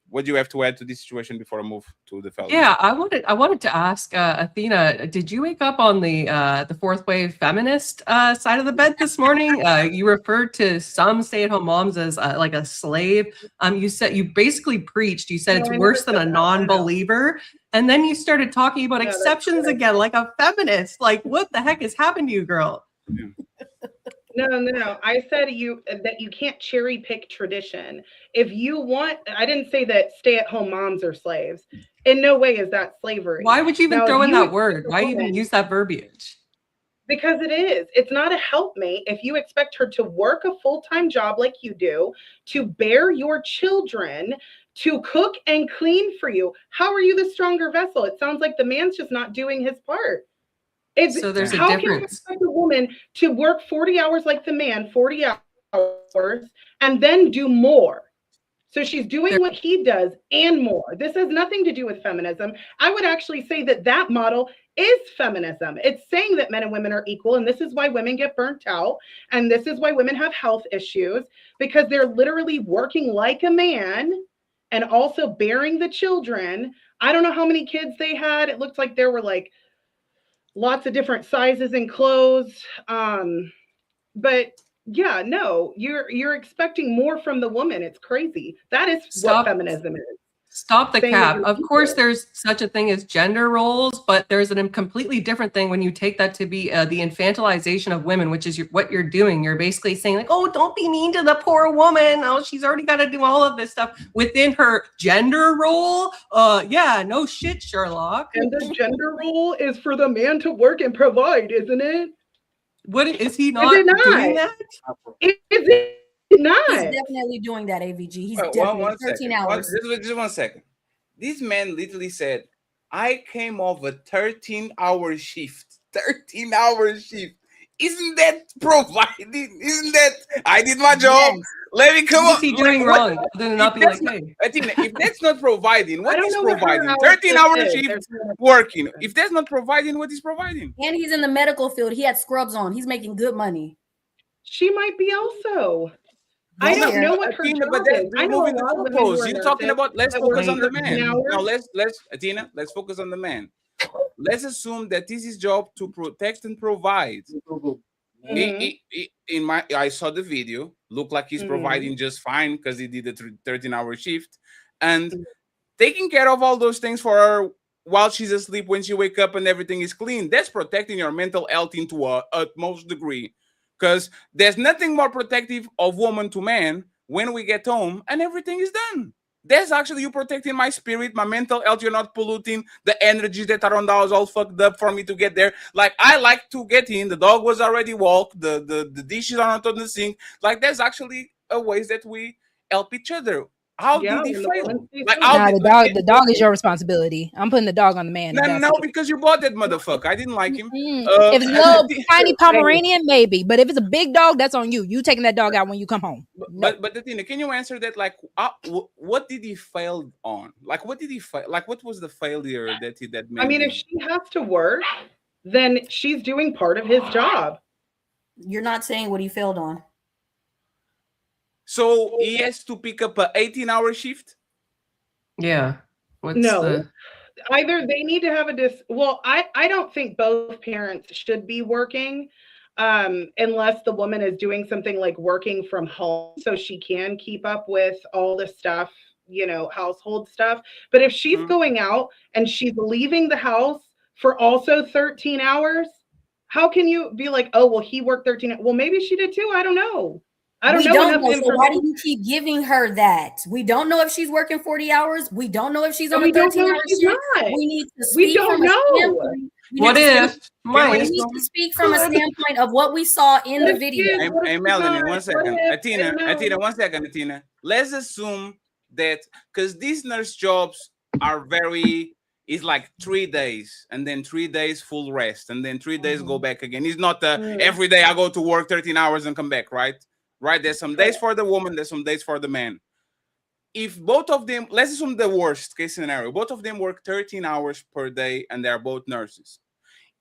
L: what do you have to add to this situation before I move to the fellas?
Q: Yeah, I wanted to ask Athena, did you wake up on the fourth wave feminist side of the bed this morning? You referred to some stay-at-home moms as like a slave. You basically preached. You said it's worse than a non-believer, and then you started talking about exceptions again, like a feminist. Like, what the heck has happened to you, girl?
T: No. I said that you can't cherry pick tradition. If you want, I didn't say that stay-at-home moms are slaves. In no way is that slavery.
Q: Why would you even throw in that word? Why even use that verbiage?
T: Because it is. It's not a helpmate. If you expect her to work a full-time job like you do, to bear your children, to cook and clean for you, how are you the stronger vessel? It sounds like the man's just not doing his part.
Q: So there's a
T: how
Q: difference.
T: Can you expect a woman to work 40 hours like the man, 40 hours, and then do more? So she's doing what he does and more. This has nothing to do with feminism. I would actually say that model is feminism. It's saying that men and women are equal, and this is why women get burnt out, and this is why women have health issues, because they're literally working like a man and also bearing the children. I don't know how many kids they had. It looked like there were like lots of different sizes and clothes. But yeah, no, you're expecting more from the woman. It's crazy. That is what feminism is.
Q: Stop the cap. Of course, there's such a thing as gender roles, but there's a completely different thing when you take that to be the infantilization of women, which is what you're doing. You're basically saying like, oh, don't be mean to the poor woman. Oh, she's already got to do all of this stuff within her gender role. Yeah, no shit, Sherlock.
T: And the gender role is for the man to work and provide, isn't it?
Q: What is he not doing that?
T: Is it Not.
J: He's definitely doing that, AVG. He's
L: Wait,
J: definitely 13 hours.
L: Just 1 second. This man literally said, I came off a 13-hour shift. 13-hour shift. Isn't that providing? Isn't that I did my job?
Q: Yes.
L: Let me come
Q: What's
L: on.
Q: he doing wrong? Other than not be like,
L: Not,
Q: hey.
L: I think if that's not providing, what is
T: know what her
L: providing?
T: hours
L: 13-hour
T: is.
L: shift working. If that's not providing, what is providing?
J: And he's in the medical field. He had scrubs on. He's making good money.
T: She might be also. I don't know what her
L: Athena,
T: job
L: but that's
T: is. I know a
L: moving the
T: lot of women who
L: goalposts.
T: are
L: You're talking
T: nurses
L: about let's
T: that
L: focus
T: work
L: on the
T: 13
L: man.
T: hours.
L: Now let's Athena, let's focus on the man. Let's assume that this is job to protect and provide. I saw the video. Looked like he's providing just fine because he did a 13-hour shift and taking care of all those things for her while she's asleep, when she wake up and everything is clean. That's protecting your mental health into a utmost degree, because there's nothing more protective of woman to man when we get home and everything is done. That's actually you protecting my spirit, my mental health. You're not polluting the energies that are on the house all fucked up for me to get there. Like, I like to get in. The dog was already walked. The dishes are not on the sink. Like, there's actually a ways that we help each other. How did he fail? Like,
R: Nah, the dog is your responsibility. I'm putting the dog on the man.
L: No, because you bought that motherfucker. I didn't like him.
R: If it's a little tiny Pomeranian, maybe. But if it's a big dog, that's on you. You taking that dog out when you come home.
L: But the thing, can you answer that? Like, what did he fail on? Like, what did he fail? Like, what was the failure that he that made?
T: I mean, if she has to work, then she's doing part of his job.
J: You're not saying what he failed on.
L: So he has to pick up an 18-hour shift?
Q: Yeah.
T: Either they need to have I don't think both parents should be working unless the woman is doing something like working from home so she can keep up with all the stuff, household stuff. But if she's going out and she's leaving the house for also 13 hours, how can you be like, oh, well, he worked 13? Well, maybe she did too. I don't know. I don't know enough
J: information. So why do you keep giving her that? We don't know if she's working 40 hours. We don't know if she's on a 13-hour shift. We need to speak.
T: We don't know.
Q: What if?
J: We need to speak from a standpoint of what we saw in the video.
L: Hey, Melanie, 1 second. Athena, 1 second, Athena. Let's assume that, because these nurse jobs are it's like 3 days and then 3 days full rest and then 3 days go back again. It's not every day I go to work 13 hours and come back, right? Right, there's some days for the woman, there's some days for the man. If both of them, let's assume the worst case scenario, both of them work 13 hours per day and they're both nurses.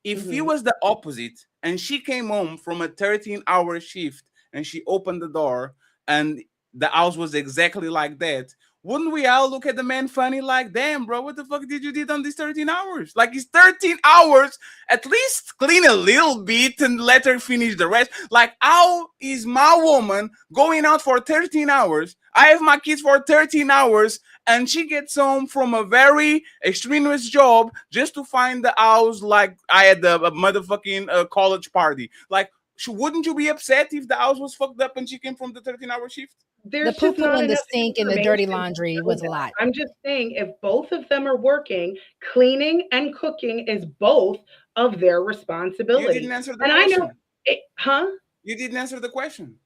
L: If he was the opposite and she came home from a 13-hour shift and she opened the door and the house was exactly like that, wouldn't we all look at the man funny like, damn, bro, what the fuck did you do on these 13 hours? Like, it's 13 hours, at least clean a little bit and let her finish the rest. Like, how is my woman going out for 13 hours? I have my kids for 13 hours and she gets home from a very extraneous job just to find the house like I had a motherfucking college party. Like, wouldn't you be upset if the house was fucked up and she came from the 13-hour shift?
T: There's
R: the poo-poo in the sink and the dirty laundry was a lot.
T: I'm just saying, if both of them are working, cleaning and cooking is both of their responsibility.
L: You didn't answer the question. You didn't answer the question.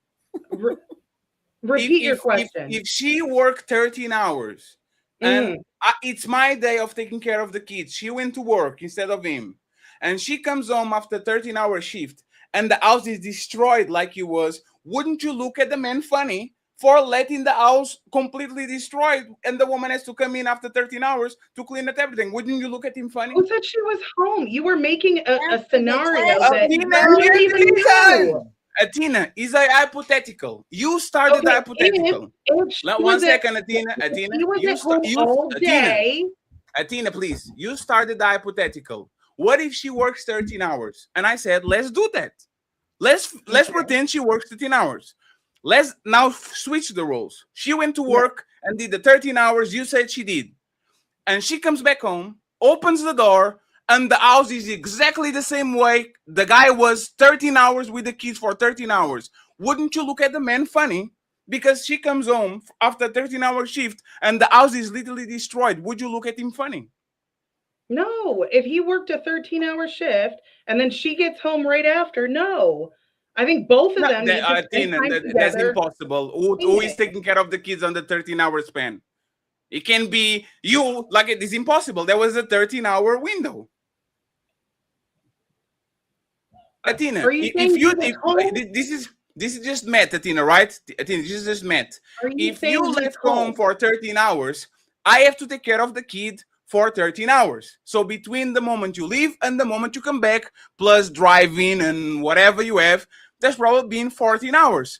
T: Repeat your question.
L: If she worked 13 hours and it's my day of taking care of the kids, she went to work instead of him, and she comes home after 13-hour shift and the house is destroyed like it was, wouldn't you look at the man funny for letting the house completely destroyed and the woman has to come in after 13 hours to clean up everything? Wouldn't you look at him funny?
T: Who said she was home? You were making a scenario that you didn't even know.
L: Athena, is a hypothetical. You started the hypothetical. One second, Athena. Athena, please. You started the hypothetical. What if she works 13 hours? And I said, let's do that. Let's pretend she works 13 hours. Let's now switch the roles. She went to work and did the 13 hours you said she did. And she comes back home, opens the door, and the house is exactly the same way the guy was 13 hours with the kids for 13 hours. Wouldn't you look at the man funny? Because she comes home after 13-hour shift and the house is literally destroyed. Would you look at him funny?
T: No. If he worked a 13-hour shift and then she gets home right after, no. I think both of
L: No,
T: them need to spend
L: Tina,
T: time
L: that's
T: together.
L: impossible. Who is taking care of the kids on the 13-hour span? It can be you. Like, it is impossible. There was a 13-hour window. Athena,
T: Are you
L: if
T: saying
L: you
T: he was home?
L: this is just math, Athena, right? Athena, this is just math.
T: Are you
L: If
T: saying
L: you
T: he was
L: leave home
T: home?
L: for 13 hours, I have to take care of the kid for 13 hours. So between the moment you leave and the moment you come back, plus driving and whatever you have, that's probably been 14 hours.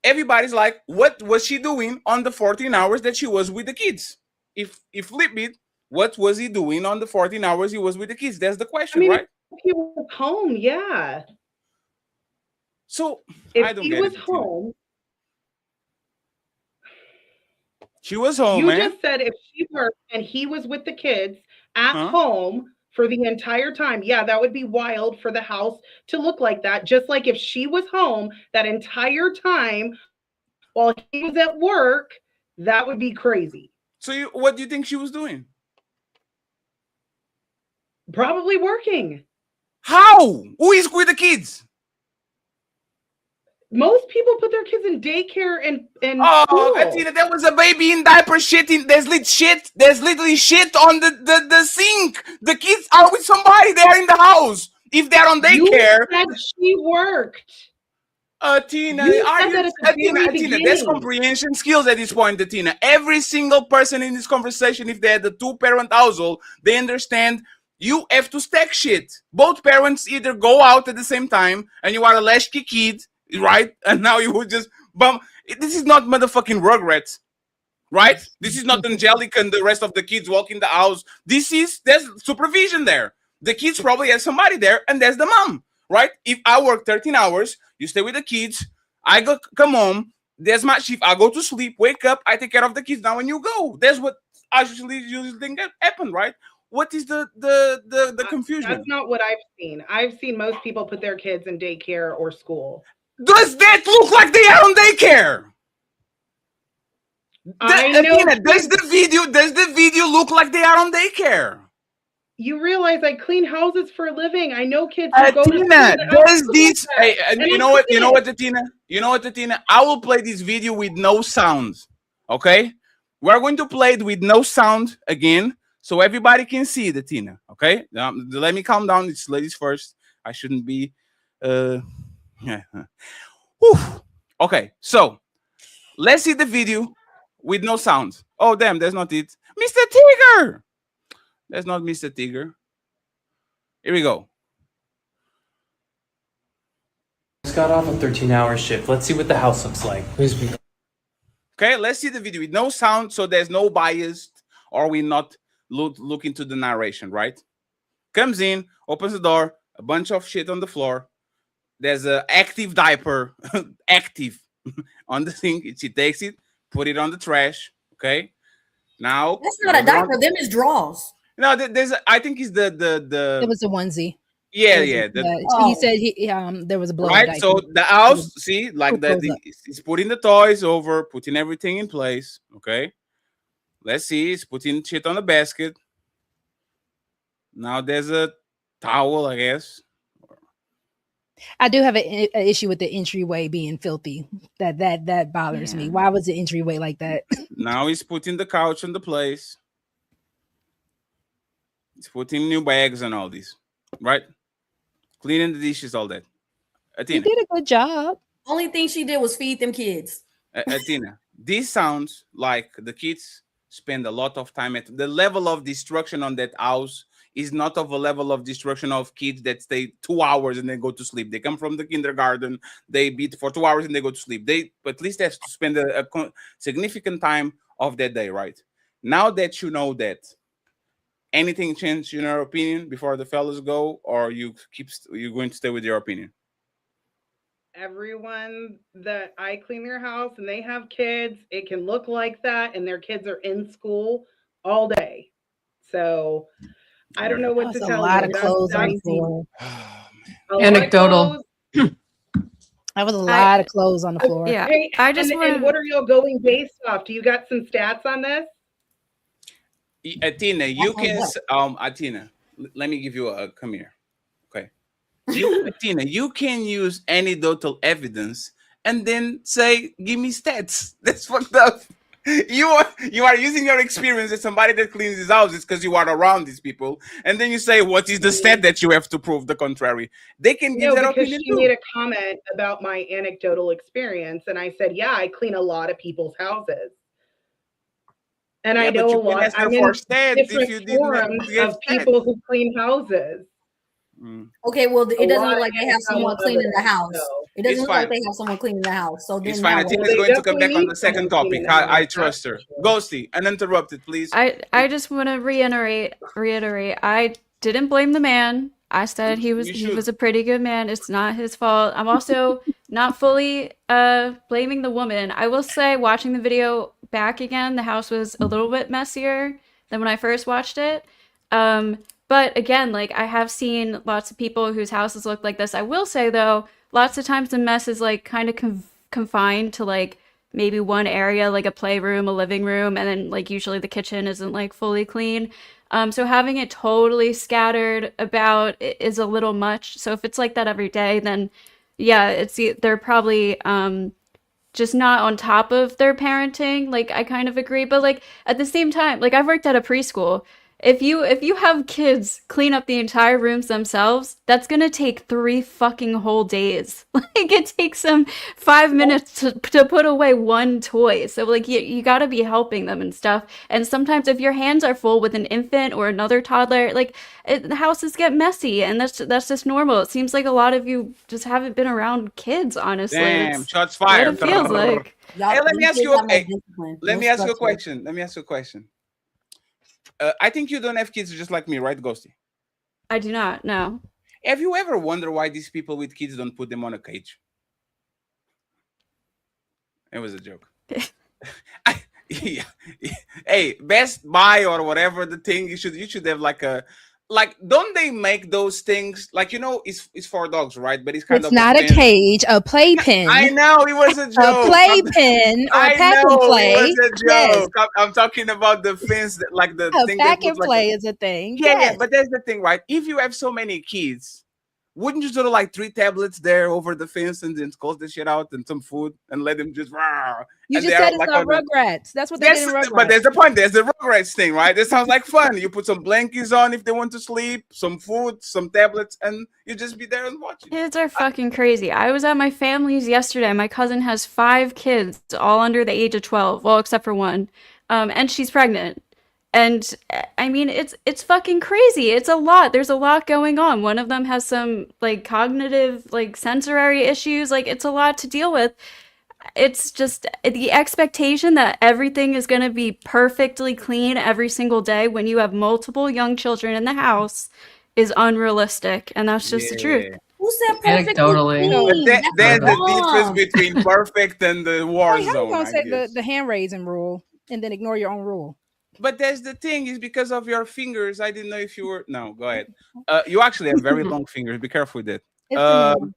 L: Everybody's like, what was she doing on the 14 hours that she was with the kids? If flip it, what was he doing on the 14 hours he was with the kids? That's the question, right?
T: If he was home, yeah.
L: So
T: if
L: I don't
T: he
L: get
T: was
L: it.
T: home,
L: She was home,
T: you
L: man.
T: just said if she worked and he was with the kids at
L: Huh?
T: home for the entire time, yeah, that would be wild for the house to look like that. Just like if she was home that entire time while he was at work, that would be crazy.
L: So what do you think she was doing?
T: Probably working.
L: How? Who is with the kids?
T: Most people put their kids in daycare and
L: Oh,
T: school.
L: Athena, there was a baby in diaper shitting. There's literally shit on the sink. The kids are with somebody. They are in the house. If they're on daycare,
T: You said she worked.
L: Athena,
T: You said that at the
L: Athena,
T: very
L: Athena, that's
T: beginning.
L: comprehension skills at this point, Athena. Every single person in this conversation, if they had a two-parent household, they understand you have to stack shit. Both parents either go out at the same time and you are a latchkey kid, right? And now you would just bump. This is not motherfucking Rugrats, right? This is not Angelica and the rest of the kids walking the house. There's supervision there. The kids probably have somebody there, and there's the mom, right? If I work 13 hours, you stay with the kids, I come home, there's my shift, I go to sleep, wake up, I take care of the kids now, and you go. That's what I usually think happen, right? What is the confusion?
T: That's not what I've seen. I've seen most people put their kids in daycare or school.
L: Does that look like they are on daycare? Athena, does the video look like they are on daycare?
T: You realize I clean houses for a living. I know kids who go to school.
L: Athena, does this?
T: And
L: You know what? You know what, Athena? You know what, Athena? I will play this video with no sound. Okay, we're going to play it with no sound again, so everybody can see it, Athena. Okay, let me calm down. It's ladies first. I shouldn't be. Yeah. Okay, so let's see the video with no sound. Oh damn, that's not it. Mr. Tigger. That's not Mr. Tigger. Here we go.
M: Just got off a 13-hour shift. Let's see what the house looks like.
L: Okay, let's see the video with no sound, so there's no bias, or we not look into the narration, right? Comes in, opens the door, a bunch of shit on the floor. There's a active diaper, active on the sink. She takes it, put it on the trash. Okay, now
J: That's not a diaper. Them is drawers.
L: No, there's. I think it's the.
R: It was a onesie.
L: Yeah,
R: It was
L: yeah.
R: He said there was a blow.
L: Right, so the house, see, like that, he's putting the toys over, putting everything in place. Okay, let's see, he's putting shit on the basket. Now there's a towel, I guess.
R: I do have an issue with the entryway being filthy. That bothers me. Why was the entryway like that?
L: Now he's putting the couch in the place. He's putting new bags and all this, right? Cleaning the dishes, all that. Athena.
R: You did a good job.
J: Only thing she did was feed them kids.
L: Athena, this sounds like the kids spend a lot of time at the level of destruction on that house is not of a level of destruction of kids that stay 2 hours and then go to sleep. They come from the kindergarten, they beat for 2 hours and they go to sleep. They at least have to spend a significant time of that day, right? Now that you know that, anything changed in your opinion before the fellas go, or you're going to stay with your opinion?
T: Everyone that I clean their house and they have kids, it can look like that, and their kids are in school all day. So I don't know what to tell you.
R: A lot of clothes on the floor.
Q: Anecdotal.
R: That was a lot of clothes on the floor.
E: Yeah,
T: Hey,
E: I just
T: and
E: want.
T: what are y'all going based off? Do you got some stats on this?
L: Athena, you can. Athena, let me give you a come here. Okay, Tina, you can use anecdotal evidence and then say, "Give me stats." That's fucked up. You are using your experience as somebody that cleans his houses because you are around these people, and then you say, "What is the stat that you have to prove the contrary?" They can give
T: No,
L: that
T: because
L: opinion
T: she
L: too.
T: made a comment about my anecdotal experience, and I said, "Yeah, I clean a lot of people's houses." And I
L: Yeah, but
T: know
L: you
T: a
L: can
T: lot.
L: ask her
T: I'm
L: for
T: in
L: stats if
T: different
L: you didn't
T: forums
L: give
T: of people who clean houses.
J: Okay, well,
T: A
J: it doesn't
T: lot
J: look like they have
T: is
J: someone
T: somewhat
J: cleaning the
T: evidence,
J: house.
T: though.
J: It doesn't
L: It's
J: look like
L: fine.
J: they have someone cleaning the house. So
L: It's
J: then
L: fine.
J: now
L: I think
J: what?
L: it's
T: They
L: going to come
T: definitely
L: back on
T: need
L: the second
T: someone cleaning
L: topic.
T: the house.
L: I trust her. Ghosty, uninterrupted, please.
K: I just want to reiterate. I didn't blame the man. I said he was a pretty good man. It's not his fault. I'm also not fully blaming the woman. I will say, watching the video back again, the house was a little bit messier than when I first watched it. But again, like, I have seen lots of people whose houses look like this. I will say though, lots of times the mess is like kind of confined to like maybe one area, like a playroom, a living room, and then like usually the kitchen isn't like fully clean. So having it totally scattered about is a little much. So if it's like that every day, then yeah, they're probably just not on top of their parenting. Like, I kind of agree, but like at the same time, like, I've worked at a preschool. If you have kids clean up the entire rooms themselves, that's gonna take 3 fucking whole days. Like, it takes them 5 minutes to put away one toy. So like you gotta be helping them and stuff. And sometimes if your hands are full with an infant or another toddler, like the houses get messy, and that's just normal. It seems like a lot of you just haven't been around kids, honestly.
L: Damn,
K: That's
L: shots
K: what
L: fired.
K: it feels like.
L: Hey, let me ask you.
J: Let
L: me ask you a question. Let me ask you a question. I think you don't have kids just like me, right, Ghosty?
K: I do not. No.
L: Have you ever wondered why these people with kids don't put them on a cage? It was a joke. Yeah. Hey, Best Buy or whatever the thing, you should have like a, like, don't they make those things like, it's for dogs, right? But it's kind
R: It's
L: of
R: not a cage, a playpen.
L: I know it was a joke.
R: A playpen or
L: I
R: a pack and
L: know
R: play.
L: it was a
R: Yes.
L: joke. I'm talking about the fence, like the
R: A
L: thing
R: pack
L: that
R: and
L: looks
R: play
L: like
R: is a thing.
L: yeah,
R: Yes.
L: but that's the thing, right? If you have so many kids, wouldn't you sort of like 3 tablets there over the fence and then close the shit out and some food and let them just
R: You
L: and
R: just
L: they're
R: said it's
L: like
R: not
L: on the-
R: Rugrats. That's what they
L: Yes,
R: did in Rugrats.
L: but there's the point. There's the Rugrats thing, right? That sounds like fun. You put some blankets on if they want to sleep, some food, some tablets, and you just be there and watch it.
K: Kids are fucking crazy. I was at my family's yesterday. My cousin has 5 kids, all under the age of 12. Well, except for one. And she's pregnant. And I mean, it's fucking crazy. It's a lot. There's a lot going on. One of them has some like cognitive, like sensory issues. Like, it's a lot to deal with. It's just the expectation that everything is going to be perfectly clean every single day when you have multiple young children in the house is unrealistic. And that's just the truth.
J: Who said perfectly
Q: Anecdotally.
J: clean?
L: But there's the difference
J: wrong.
L: between perfect and the war
R: Like, how you
L: zone.
R: gonna
L: I
R: say
L: guess.
R: the hand raising rule and then ignore your own rule?
L: But that's the thing, is because of your fingers. I didn't know if you were. No, go ahead. You actually have very long fingers. Be careful with that.
R: It's annoying.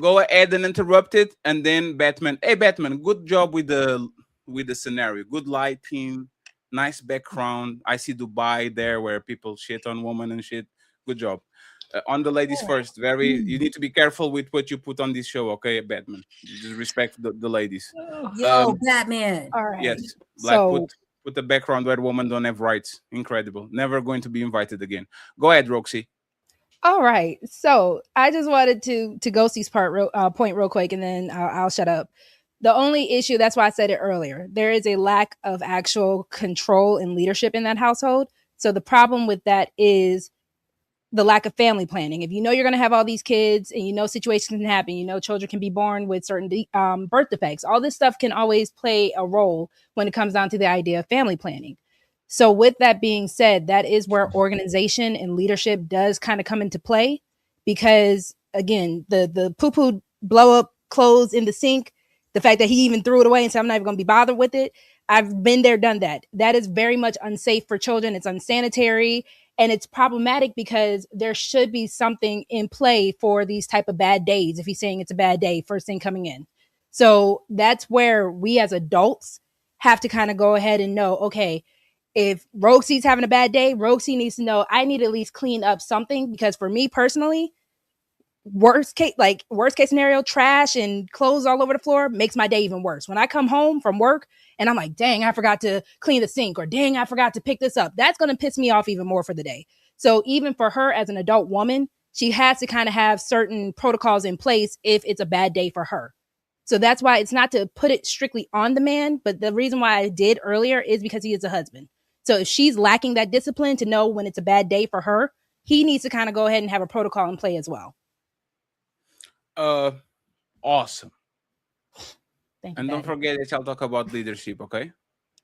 L: Go ahead and interrupt it, and then Batman. Hey, Batman, good job with the scenario. Good lighting, nice background. I see Dubai there where people shit on women and shit. Good job. On the ladies first. You need to be careful with what you put on this show, okay, Batman? You just respect the ladies.
J: Yo, Batman.
R: All right.
L: Yes, like
R: So
L: put the background where women don't have rights. Incredible. Never going to be invited again. Go ahead, Roxy.
R: all right. So I just wanted to Ghosty's point real quick, and then I'll shut up. The only issue, that's why I said it earlier, there is a lack of actual control and leadership in that household. So the problem with that is the lack of family planning. If you know you're going to have all these kids and you know situations can happen, you know children can be born with certain birth defects, all this stuff can always play a role when it comes down to the idea of family planning. So with that being said, that is where organization and leadership does kind of come into play, because again, the poo-poo blow up clothes in the sink, the fact that he even threw it away and said, I'm not even going to be bothered with it. I've been there, done that. That is very much unsafe for children. It's unsanitary. And it's problematic because there should be something in play for these type of bad days. If he's saying it's a bad day, first thing coming in. So that's where we as adults have to kind of go ahead and know, okay, if Roxy's having a bad day, Roxy needs to know I need to at least clean up something, because for me personally, worst case scenario, trash and clothes all over the floor makes my day even worse. When I come home from work and I'm like, dang, I forgot to clean the sink, or dang, I forgot to pick this up, that's going to piss me off even more for the day. So even for her as an adult woman, she has to kind of have certain protocols in place if it's a bad day for her. So that's why it's not to put it strictly on the man, but the reason why I did earlier is because he is a husband. So if she's lacking that discipline to know when it's a bad day for her, he needs to kind of go ahead and have a protocol in play as well.
L: Awesome.
R: Thank
L: and
R: you,
L: don't
R: Daddy.
L: forget that I'll talk about leadership, okay?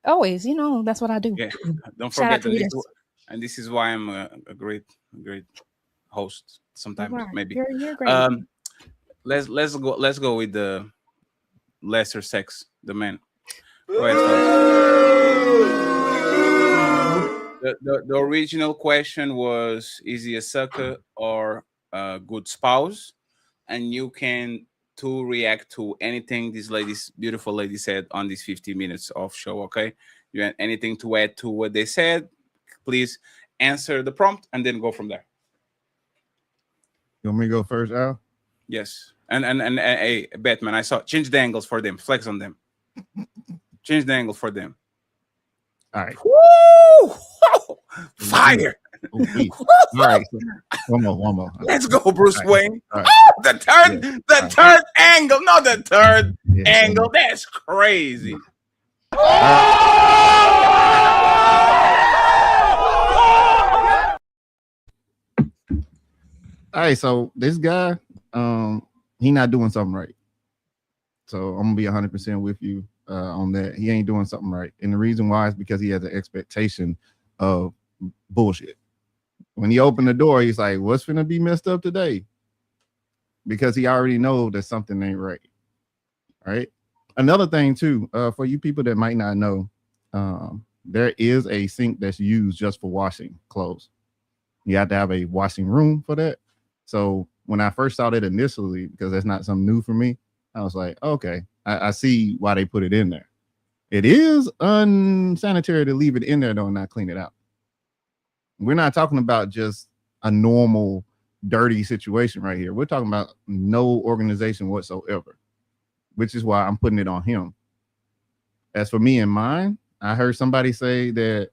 R: Always, that's what I do.
L: Yeah. Don't
R: Shout out
L: forget
R: to
L: that.
R: leaders.
L: And this is why I'm a great host. Sometimes
R: You are.
L: maybe.
R: You're great.
L: Let's go with the lesser sex, the men. Go ahead, fellas. The original question was, is he a sucker or a good spouse? And you can react to anything this beautiful lady said on these 50 minutes of show, okay? You have anything to add to what they said, please answer the prompt and then go from there.
U: You want me to go first, Al?
L: Yes. And hey, Batman, I saw change the angles for them, flex on them. Change the angle for them.
U: All right.
L: Woo! Fire!
U: All right. So, one more.
L: Let's go, Bruce
U: All
L: Wayne.
U: All right.
L: Oh, the third angle. No, the third angle. That's crazy.
U: All right, so this guy, he not doing something right. So I'm gonna be 100% with you on that. He ain't doing something right, and the reason why is because he has an expectation of bullshit. When he opened the door, he's like, "What's gonna be messed up today?" Because he already knows that something ain't right. Right. Another thing too, for you people that might not know, there is a sink that's used just for washing clothes. You have to have a washing room for that. So when I first saw that initially, because that's not something new for me, I was like, okay, I see why they put it in there. It is unsanitary to leave it in there though and not clean it out. We're not talking about just a normal dirty situation right here. We're talking about no organization whatsoever, which is why I'm putting it on him. As for me and mine, I heard somebody say that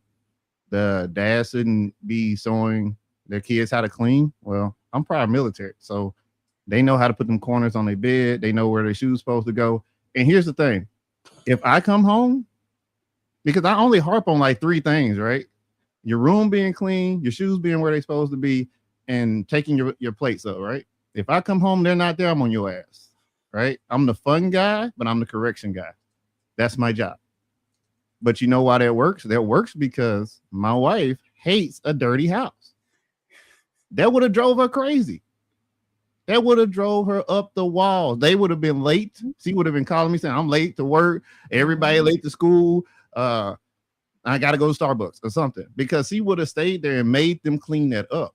U: the dad shouldn't be showing their kids how to clean. Well, I'm prior military, so they know how to put them corners on their bed. They know where their shoes supposed to go. And here's the thing. If I come home, because I only harp on like 3 things, right? Your room being clean, your shoes being where they're supposed to be, and taking your plates up, right? If I come home, they're not there, I'm on your ass, right? I'm the fun guy, but I'm the correction guy. That's my job. But you know why that works? That works because my wife hates a dirty house. That would have drove her crazy. That would have drove her up the wall. They would have been late. She would have been calling me saying, I'm late to work. Everybody late to school. I got to go to Starbucks or something, because she would have stayed there and made them clean that up.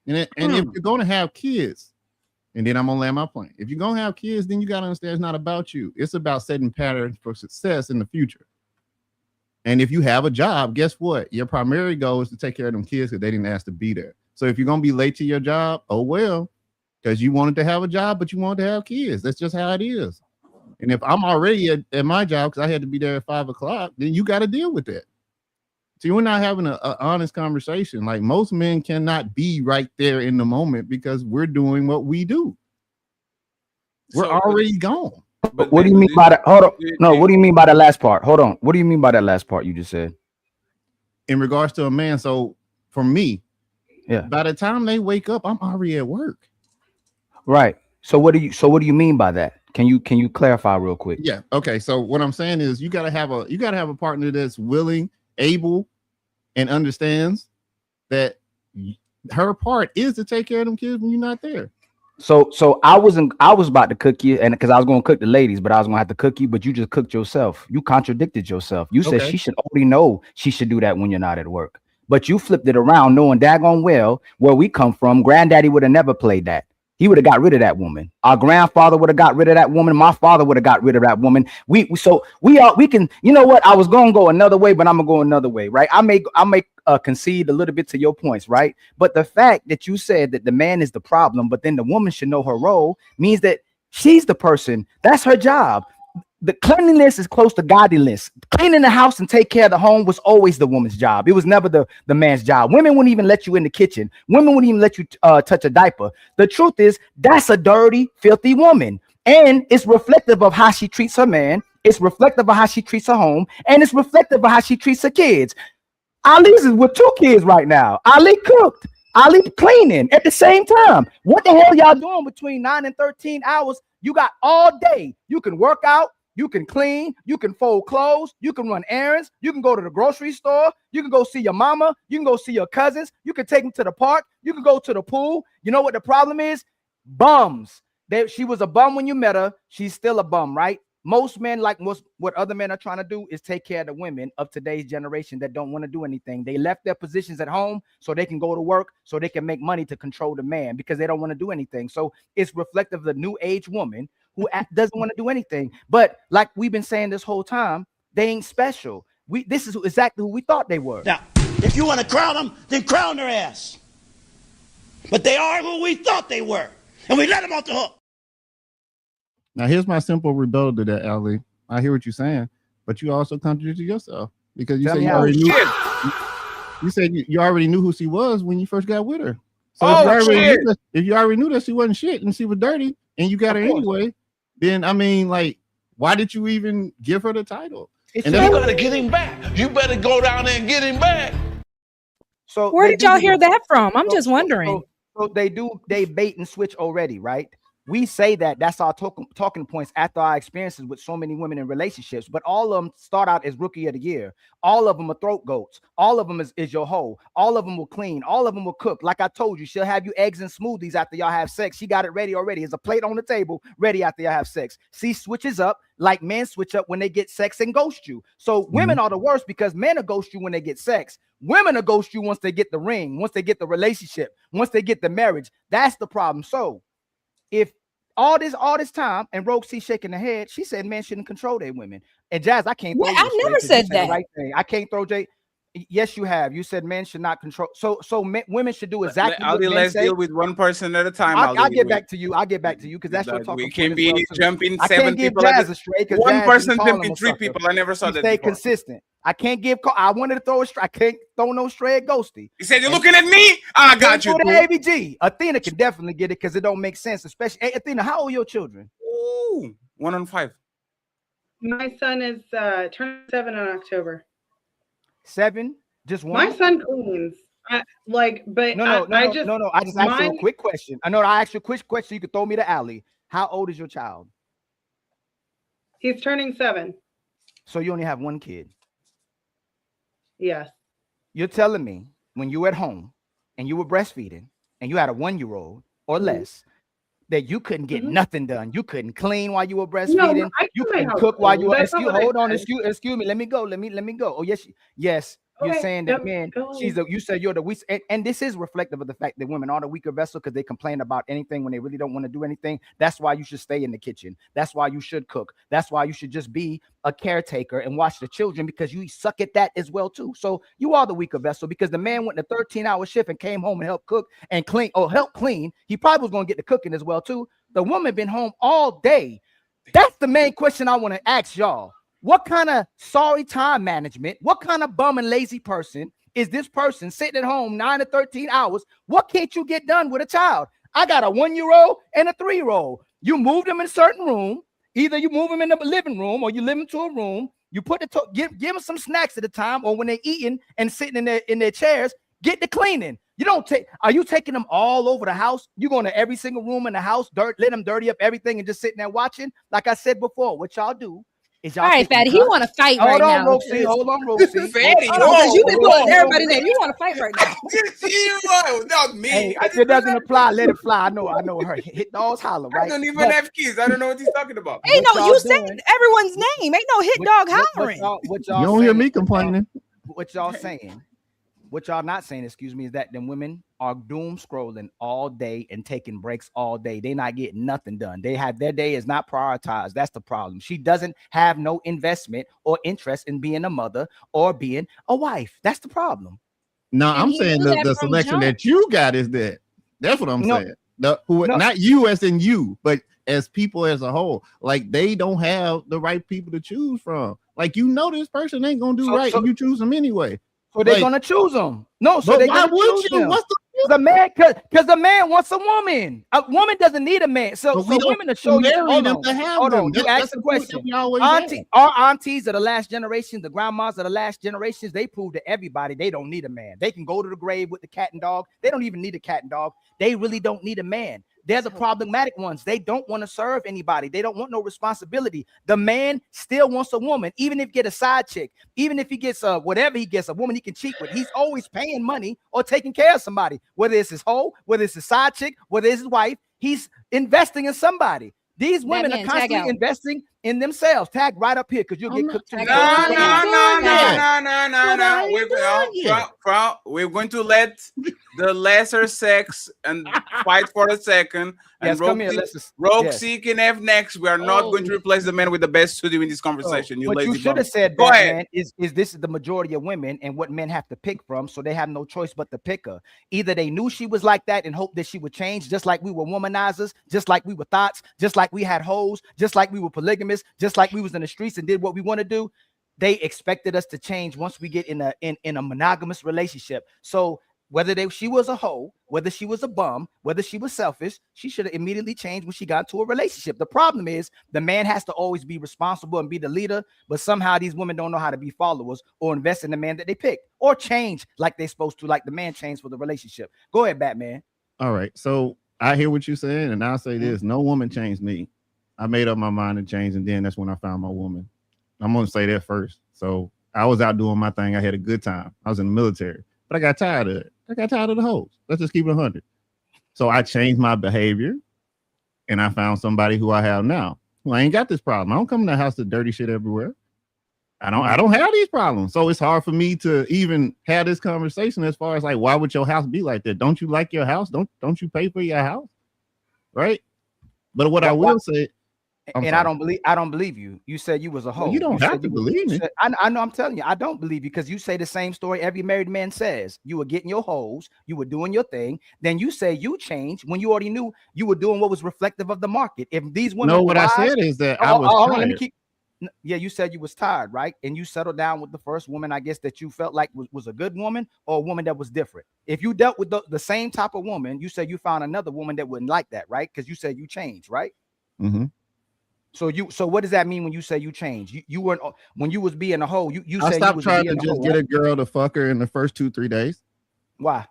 U: And if you're going to have kids, and then I'm going to land my plane. If you're going to have kids, then you got to understand it's not about you. It's about setting patterns for success in the future. And if you have a job, guess what? Your primary goal is to take care of them kids because they didn't ask to be there. So if you're going to be late to your job, oh, well, because you wanted to have a job, but you wanted to have kids. That's just how it is. And if I'm already at my job because I had to be there at 5 o'clock, then you got to deal with that. See, we're not having an honest conversation. Like, most men cannot be right there in the moment because we're doing what we do. We're already gone.
V: But what do you mean by that? Hold on. No, what do you mean by that last part? Hold on. What do you mean by that last part you just said?
U: In regards to a man, so for me,
V: yeah,
U: by the time they wake up, I'm already at work.
V: Right. So what do you mean by that? Can you clarify real quick?
U: Yeah. Okay. So what I'm saying is you gotta have a partner that's willing, able, and understands that her part is to take care of them kids when you're not there.
V: So I was about to cook you, and because I was going to cook the ladies, but I was going to have to cook you, but you just cooked yourself. You contradicted yourself. You said she should already know she should do that when you're not at work, but you flipped it around, knowing daggone well where we come from. Granddaddy would have never played that. He would have got rid of that woman. Our grandfather would have got rid of that woman. My father would have got rid of that woman. We can, you know what? I was going to go another way, but I'm going to go another way, right? I may concede a little bit to your points, right? But the fact that you said that the man is the problem, but then the woman should know her role means that she's the person. That's her job. The cleanliness is close to godliness. Cleaning the house and take care of the home was always the woman's job. It was never the man's job. Women wouldn't even let you in the kitchen. Women wouldn't even let you touch a diaper. The truth is, that's a dirty, filthy woman. And it's reflective of how she treats her man. It's reflective of how she treats her home. And it's reflective of how she treats her kids. Ali's is with 2 kids right now. Ali cooked. Ali cleaning at the same time. What the hell y'all doing between 9 and 13 hours? You got all day. You can work out. You can clean, you can fold clothes, you can run errands, you can go to the grocery store, you can go see your mama, you can go see your cousins, you can take them to the park, you can go to the pool. You know what the problem is? Bums. She was a bum when you met her. She's still a bum, right? Most men, like what other men are trying to do, is take care of the women of today's generation that don't want to do anything. They left their positions at home so they can go to work, so they can make money to control the man because they don't want to do anything. So it's reflective of the new age woman who doesn't want to do anything. But like we've been saying this whole time, they ain't special. This is exactly who we thought they were.
O: Now, if you want to crown them, then crown their ass. But they are who we thought they were, and we let them off the hook.
U: Now, here's my simple rebuttal to that, Ali. I hear what you're saying, but you also contradicted yourself because you said you already knew. You said you already knew who she was when you first got with her. So if you already knew that she wasn't shit and she was dirty, and you got her anyway, then I mean, like, why did you even give her the title?
O: And you gotta get him back. You better go down there and get him back.
V: So
R: where did y'all hear that from? I'm just wondering.
V: So they bait and switch already, right? We say that's our talking points after our experiences with so many women in relationships, but all of them start out as rookie of the year. All of them are throat goats. All of them is your hoe. All of them will clean. All of them will cook. Like I told you, she'll have you eggs and smoothies after y'all have sex. She got it ready already. There's a plate on the table ready after y'all have sex. She switches up like men switch up when they get sex and ghost you. So women are the worst because men will ghost you when they get sex. Women will ghost you once they get the ring, once they get the relationship, once they get the marriage. That's the problem. So if all this time, and Rogue C shaking her head, she said men shouldn't control their women. And Jazz, I can't throw
R: I never said that.
V: Right thing. I can't throw Jay. Yes, you have. You said men should not control. So women should do exactly what men
L: let's
V: say.
L: deal with one person at a time.
V: I'll get back to you. I'll get back to you because that's your talking.
L: We can be jumping 7 people.
V: Jazz a straight,
L: one person jumping 3 people. I never saw that.
V: Stay consistent. I can't give. I wanted to throw a straight. I can't throw no straight ghosty.
L: He said, "You're looking at me." I got you.
V: The ABG. Athena can definitely get it because it don't make sense. Especially Athena. How old are your children?
L: Ooh, 1 on 5.
T: My son is turning 7 in October.
V: 7. Just one.
T: My son cleans. I
V: just asked you a quick question. I know I asked you a quick question. You could throw me to Ali. How old is your child?
T: He's turning 7.
V: So you only have 1 kid.
T: Yes.
V: You're telling me when you were at home and you were breastfeeding and you had a 1-year-old or less that you couldn't get nothing done. You couldn't clean while you were breastfeeding. No, you couldn't cook while you were. Excuse me. Let me go. Let me go. Oh yes. You're saying that, man, you said you're the weak, and this is reflective of the fact that women are the weaker vessel because they complain about anything when they really don't want to do anything. That's why you should stay in the kitchen. That's why you should cook. That's why you should just be a caretaker and watch the children because you suck at that as well too. So you are the weaker vessel because the man went a 13-hour shift and came home and helped cook and clean or help clean. He probably was going to get the cooking as well too. The woman been home all day. That's the main question I want to ask y'all. What kind of sorry time management, what kind of bum and lazy person is this person sitting at home 9 to 13 hours? What can't you get done with a child? I got a 1-year-old and a 3-year-old. You move them in a certain room. Either you move them in the living room or you live into a room. You put give them some snacks at a time, or when they're eating and sitting in their chairs, get the cleaning. Are you taking them all over the house? You going to every single room in the house, let them dirty up everything and just sitting there watching? Like I said before, what y'all do.
R: All right, Fatty, he want to fight right now.
V: Hold on, Roxy.
L: Fatty,
R: you've been doing everybody there. You want to fight right now.
L: Not me.
V: Hey, if it doesn't apply, let it fly. I know her. Hit dogs holler, right?
L: I don't even have kids. I don't know what he's talking about.
R: Ain't no, you said everyone's name. Ain't no hit dog hollering.
U: You don't hear me complaining.
V: What y'all saying What y'all not saying, excuse me, is that them women are doom scrolling all day and taking breaks all day. They not getting nothing done. They have their day is not prioritized. That's the problem. She doesn't have no investment or interest in being a mother or being a wife. That's the problem.
U: No,
V: And
U: I'm
V: he
U: saying
V: knew that
U: the
V: from
U: selection
V: jump.
U: that you got is that. That's what I'm
V: No.
U: saying. Not you as in you, but as people as a whole. Like they don't have the right people to choose from. Like you know this person ain't gonna do right, and you choose them anyway.
V: So they're
U: Like,
V: gonna choose them. No, so
U: but
V: they're
U: why
V: gonna
U: would
V: choose
U: you?
V: them.
U: What's
V: the man? Because the man wants a woman. A woman doesn't need a man. So,
U: But we
V: so
U: don't
V: women to show you.
U: marry
V: Hold
U: them
V: on,
U: to have
V: hold
U: them.
V: on. You
U: That's
V: asked the
U: the point that
V: question.
U: we always
V: Our aunties of the last generation, the grandmas of the last generations, they proved to everybody they don't need a man. They can go to the grave with the cat and dog. They don't even need a cat and dog. They really don't need a man. They're the problematic ones. They don't want to serve anybody. They don't want no responsibility. The man still wants a woman, even if he get a side chick, even if he gets whatever he gets, a woman he can cheat with. He's always paying money or taking care of somebody, whether it's his hoe, whether it's his side chick, whether it's his wife. He's investing in somebody. These women are
R: Batman, tag
V: constantly
R: out.
V: investing in themselves. Tag right up here because you'll get cooked too.
L: No. We're going to let the lesser sex and fight for a second. And
V: Yes, come here, let's
L: Roxy can have next. We are not going to replace the man with the best studio in this conversation. You
V: What
L: lazy
V: you should
L: bum.
V: have said,
L: Go
V: Batman,
L: ahead.
V: is this is the majority of women and what men have to pick from, so they have no choice but to pick her. Either they knew she was like that and hoped that she would change, just like we were womanizers, just like we were thoughts, just like we had hoes, just like we were polygamous, just like we was in the streets and did what we want to do. They expected us to change once we get in a monogamous relationship. So whether she was a hoe, whether she was a bum, whether she was selfish, she should have immediately changed when she got into a relationship. The problem is the man has to always be responsible and be the leader, but somehow these women don't know how to be followers or invest in the man that they pick or change like they're supposed to, like the man changed for the relationship. Go ahead, Batman.
U: All right. So I hear what you're saying, and I'll say this: no woman changed me. I made up my mind to change, and then that's when I found my woman. I'm gonna say that first. So I was out doing my thing. I had a good time. I was in the military, but I got tired of it. I got tired of the hoes. Let's just keep it 100. So I changed my behavior, and I found somebody who I have now. Who I ain't got this problem. I don't come in the house to dirty shit everywhere. I don't have these problems. So it's hard for me to even have this conversation as far as like, why would your house be like that? Don't you like your house? Don't you pay for your house? Right? But what I will say,
V: I don't believe you. You said you was a hoe.
U: Well, you don't have to believe me.
V: I know. I'm telling you, I don't believe you because you say the same story every married man says. You were getting your hoes, you were doing your thing. Then you say you changed when you already knew you were doing what was reflective of the market. If these women,
U: no, what I said is that I was
V: hold on,
U: tired.
V: let me keep. Yeah, you said you was tired, right? And you settled down with the first woman, I guess, that you felt like was a good woman or a woman that was different. If you dealt with the same type of woman, you said you found another woman that wouldn't like that, right? Because you said you changed, right?
U: Mm-hmm.
V: So what does that mean when you say you changed? You weren't when you was being a hoe. You
U: I
V: said
U: stopped
V: you was
U: trying
V: being
U: to
V: a
U: just
V: hoe,
U: get
V: right?
U: a girl to fuck her in the first 2-3 days.
V: Why?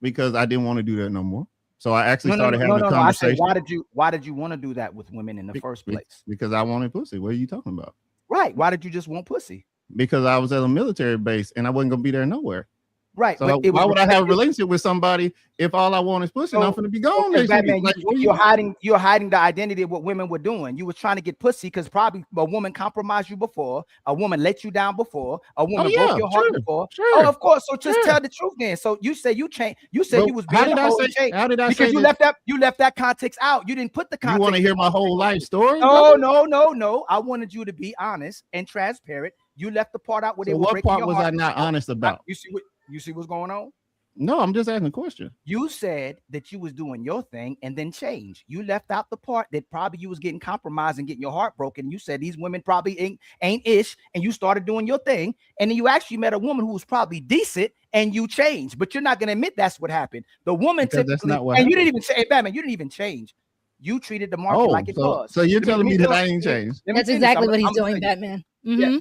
U: Because I didn't want to do that no more. So I actually
V: No,
U: started having a
V: I
U: conversation.
V: said, why did you want to do that with women in the first place?
U: Because I wanted pussy. What are you talking about?
V: Right. Why did you just want pussy?
U: Because I was at a military base and I wasn't gonna be there nowhere.
V: Right.
U: So why would I have a relationship with somebody if all I want is pussy and I'm gonna be gone?
V: Okay, Batman,
U: Like,
V: you're hiding the identity of what women were doing. You were trying to get pussy because probably a woman compromised you before, a woman let you down before, a woman broke your heart before. Oh, of course. So just tell the truth then. So you say you changed. You said you was being a hoe and changed.
U: How did I
V: because
U: say
V: you
U: that?
V: left that context out. You didn't put the context.
U: You want to hear my whole life story?
V: No, no. I wanted you to be honest and transparent. You left the part out where they
U: So
V: were
U: what
V: breaking
U: part
V: your
U: was
V: heart
U: I not
V: before.
U: honest about?
V: You see what's going on?
U: No, I'm just asking a question.
V: You said that you was doing your thing and then changed. You left out the part that probably you was getting compromised and getting your heart broken. You said these women probably ain't ish, and you started doing your thing. And then you actually met a woman who was probably decent and you changed, but you're not going to admit that's what happened. The woman
U: Because that's not what
V: and you
U: happened.
V: didn't even say, hey, Batman, you didn't even change. You treated the market like it was.
U: So you're telling me that I ain't changed?
R: That's exactly what he's doing, Batman.
V: Yeah,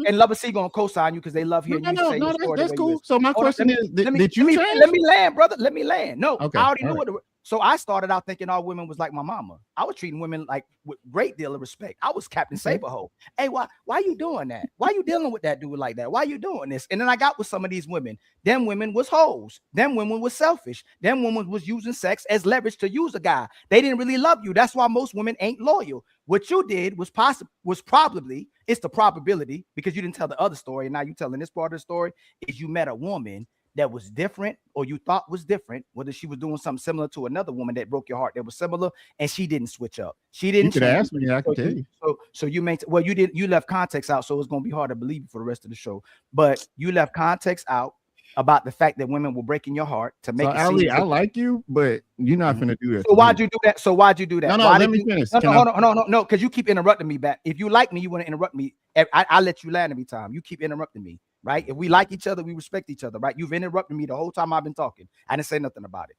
V: and Lover C gonna co-sign you because they love hearing you say your story.
U: That's
V: the way
U: cool.
V: you is.
U: So my
V: Hold on,
U: question is, did you change?
V: Let me land, brother. Let me land. No,
U: Okay,
V: I already knew
U: all
V: what. So I started out thinking all women was like my mama. I was treating women like with great deal of respect. I was Captain Saberho. Hey, why you doing that? Why you dealing with that dude like that? Why you doing this? And then I got with some of these women. Them women was hoes. Them women was selfish. Them women was using sex as leverage to use a guy. They didn't really love you. That's why most women ain't loyal. What you did was probably, it's the probability, because you didn't tell the other story, and now you telling this part of the story, is you met a woman that was different or you thought was different, whether she was doing something similar to another woman that broke your heart that was similar, and she didn't switch up. She didn't.
U: You could ask me, I could tell you.
V: So you made, well, you left context out, so it's going to be hard to believe you for the rest of the show. But you left context out about the fact that women were breaking your heart to make
U: So
V: it
U: Ali,
V: seem
U: I like you, but you're not finna do that.
V: So why'd you do that? So why'd you do that?
U: No,
V: Why
U: let
V: did
U: me
V: you-
U: finish.
V: No,
U: Can
V: no, because you keep interrupting me back. If you like me, you want to interrupt me. I let you land every time. You keep interrupting me, right? If we like each other, we respect each other, right? You've interrupted me the whole time I've been talking. I didn't say nothing about it.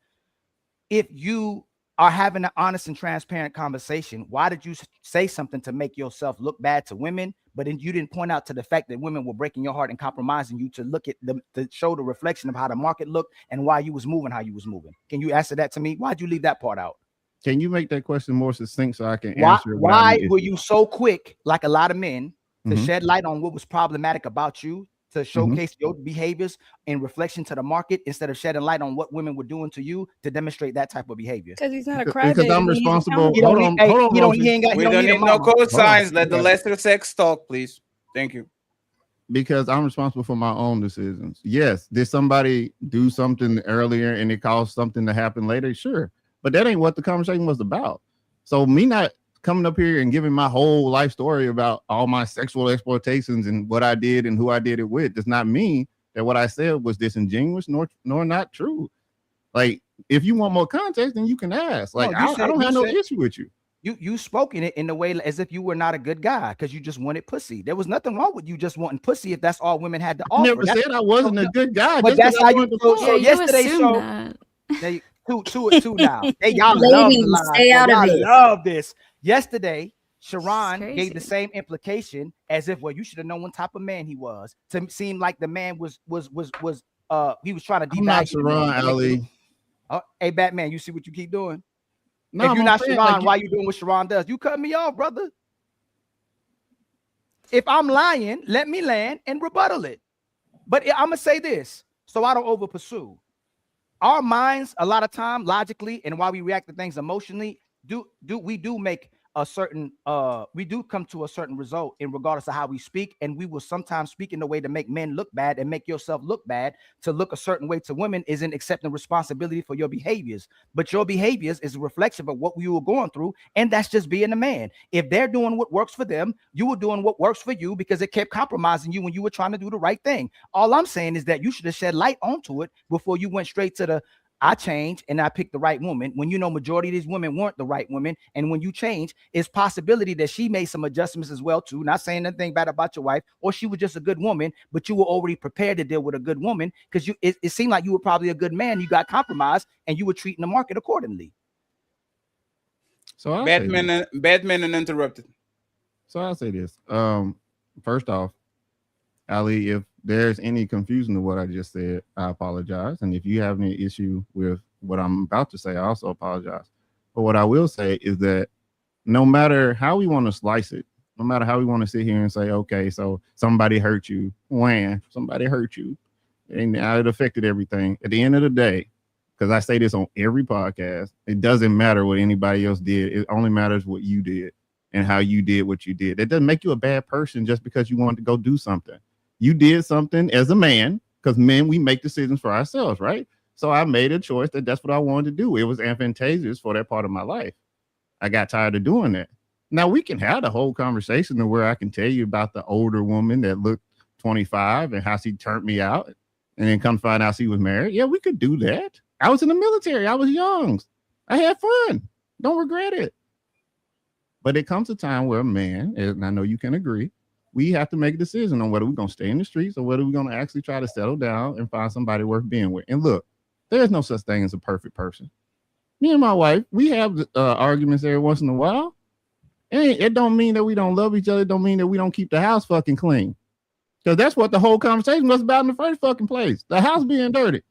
V: If you are having an honest and transparent conversation, why did you say something to make yourself look bad to women, but then you didn't point out to the fact that women were breaking your heart and compromising you to look at them, to show the reflection of how the market looked and why you was moving how you was moving? Can you answer that to me? Why'd you leave that part out?
U: Can you make that question more succinct so I can
V: Why,
U: answer it?
V: why were you so quick, like a lot of men, to
U: Mhm.
V: shed light on what was problematic about you, to showcase your behaviors in reflection to the market instead of shedding light on what women were doing to you to demonstrate that type of behavior?
R: Because he's not a
U: Because
R: crybaby.
U: I'm
R: he's
U: responsible.
V: He don't
U: Hold
V: need-
U: on,
V: hey,
U: hold on,
V: he don't-
U: Rosie.
V: he ain't got-
L: We
V: he
L: don't
V: need a
L: need no
V: mama.
L: cosigns. Let the
U: Yeah.
L: lesser sex talk, please. Thank you.
U: Because I'm responsible for my own decisions. Yes, did somebody do something earlier and it caused something to happen later? Sure, but that ain't what the conversation was about. So me not coming up here and giving my whole life story about all my sexual exploitations and what I did and who I did it with does not mean that what I said was disingenuous nor not true. Like, if you want more context, then you can ask. Like,
V: No, you
U: I
V: said-
U: don't
V: you
U: have no
V: said-
U: issue with you.
V: You spoke in it in a way as if you were not a good guy because you just wanted pussy. There was nothing wrong with you just wanting pussy if that's all women had to
U: I
V: offer.
U: never said I wasn't a good guy.
V: But
U: just
V: that's
U: 'cause I
V: how you
U: wanted to
V: so,
U: fuck.
V: so yesterday's
E: assume
V: show.
E: that.
V: They two now. They y'all love the
J: Ladies,
V: line.
J: stay out of
V: Y'all
J: it.
V: love this. Yesterday, Sharon
E: crazy.
V: gave the same implication as if, well, you should have known what type of man he was. To seem like the man was he was trying to
U: I'm not
V: devalue the man.
U: Sharon, Ali.
V: Oh, hey, Batman, you see what you keep doing?
U: No,
V: if you're
U: I'm
V: not
U: saying,
V: Sharon,
U: like,
V: why you doing what Sharon does? You cut me off, brother. If I'm lying, let me land and rebuttal it. But I'm gonna say this so I don't over pursue. Our minds, a lot of time, logically, and why we react to things emotionally, we do make a certain we do come to a certain result in regardless of how we speak, and we will sometimes speak in a way to make men look bad and make yourself look bad. To look a certain way to women isn't accepting responsibility for your behaviors, but your behaviors is a reflection of what you were going through, and that's just being a man. If they're doing what works for them, you were doing what works for you because it kept compromising you when you were trying to do the right thing. All I'm saying is that you should have shed light onto it before you went straight to the I changed and I picked the right woman, when you know majority of these women weren't the right women. And when you change, it's possibility that she made some adjustments as well too. Not saying anything bad about your wife, or she was just a good woman, but you were already prepared to deal with a good woman because it seemed like you were probably a good man. You got compromised and you were treating the market accordingly.
U: So
L: Batman and interrupted.
U: So I'll say this. First off, Ali, if there's any confusion to what I just said, I apologize. And if you have any issue with what I'm about to say, I also apologize. But what I will say is that no matter how we want to slice it, no matter how we want to sit here and say, okay, so somebody hurt you, when somebody hurt you, and now it affected everything. At the end of the day, because I say this on every podcast, it doesn't matter what anybody else did. It only matters what you did and how you did what you did. That doesn't make you a bad person just because you wanted to go do something. You did something as a man, because men, we make decisions for ourselves, right? So I made a choice that's what I wanted to do. It was advantageous for that part of my life. I got tired of doing that. Now we can have the whole conversation to where I can tell you about the older woman that looked 25 and how she turned me out and then come find out she was married. Yeah, we could do that. I was in the military. I was young. I had fun. Don't regret it. But it comes a time where a man, and I know you can agree, we have to make a decision on whether we're going to stay in the streets or whether we're going to actually try to settle down and find somebody worth being with. And look, there's no such thing as a perfect person. Me and my wife, we have arguments every once in a while. And it don't mean that we don't love each other. It don't mean that we don't keep the house fucking clean. Because that's what the whole conversation was about in the first fucking place. The house being dirty.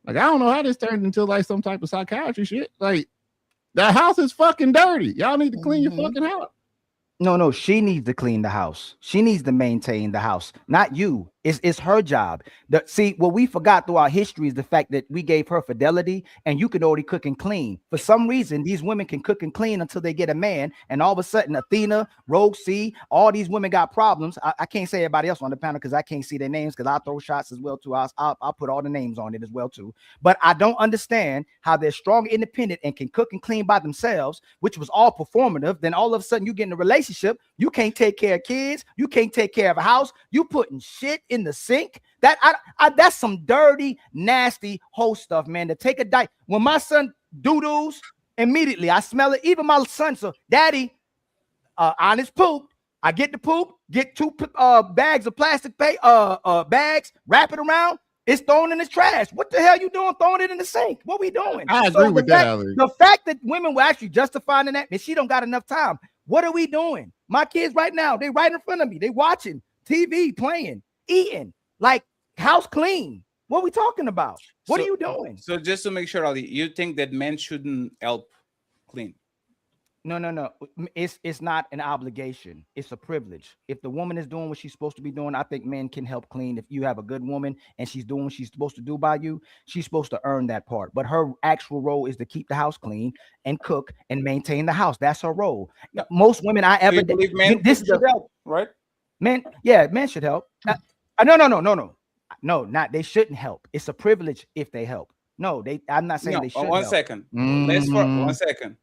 U: Like, I don't know how this turned into like some type of psychiatry shit. Like, the house is fucking dirty. Y'all need to clean your fucking house.
V: No, she needs to clean the house. She needs to maintain the house, not you. It's her job. See, what we forgot through our history is the fact that we gave her fidelity, and you can already cook and clean. For some reason, these women can cook and clean until they get a man, and all of a sudden, Athena, Rogue C, all these women got problems. I can't say everybody else on the panel because I can't see their names because I throw shots as well too. I'll put all the names on it as well too. But I don't understand how they're strong, independent, and can cook and clean by themselves, which was all performative. Then all of a sudden, you get in a relationship, you can't take care of kids, you can't take care of a house, you putting shit in the sink. That's some dirty, nasty whole stuff, man. To take a dive. When my son doo-doos, immediately I smell it. Even my son, so daddy, on his poop, I get the poop, get 2 bags of plastic bags, wrap it around, it's thrown in the trash. What the hell you doing throwing it in the sink? What we doing?
U: I agree with that, Ali.
V: The fact that women were actually justifying that, and she don't got enough time. What are we doing? My kids right now, they right in front of me. They watching TV, playing, eating, like house clean. What are we talking about? What are you doing?
L: So just to make sure, Ali, you think that men shouldn't help clean?
V: No. It's not an obligation. It's a privilege. If the woman is doing what she's supposed to be doing, I think men can help clean. If you have a good woman and she's doing what she's supposed to do by you, she's supposed to earn that part. But her actual role is to keep the house clean and cook and maintain the house. That's her role. Most women I ever
L: believe men should help, right?
V: Men should help. No, not they shouldn't help. It's a privilege if they help. No, I'm not saying they should.
L: One
V: help.
L: second. Let's for 1 second.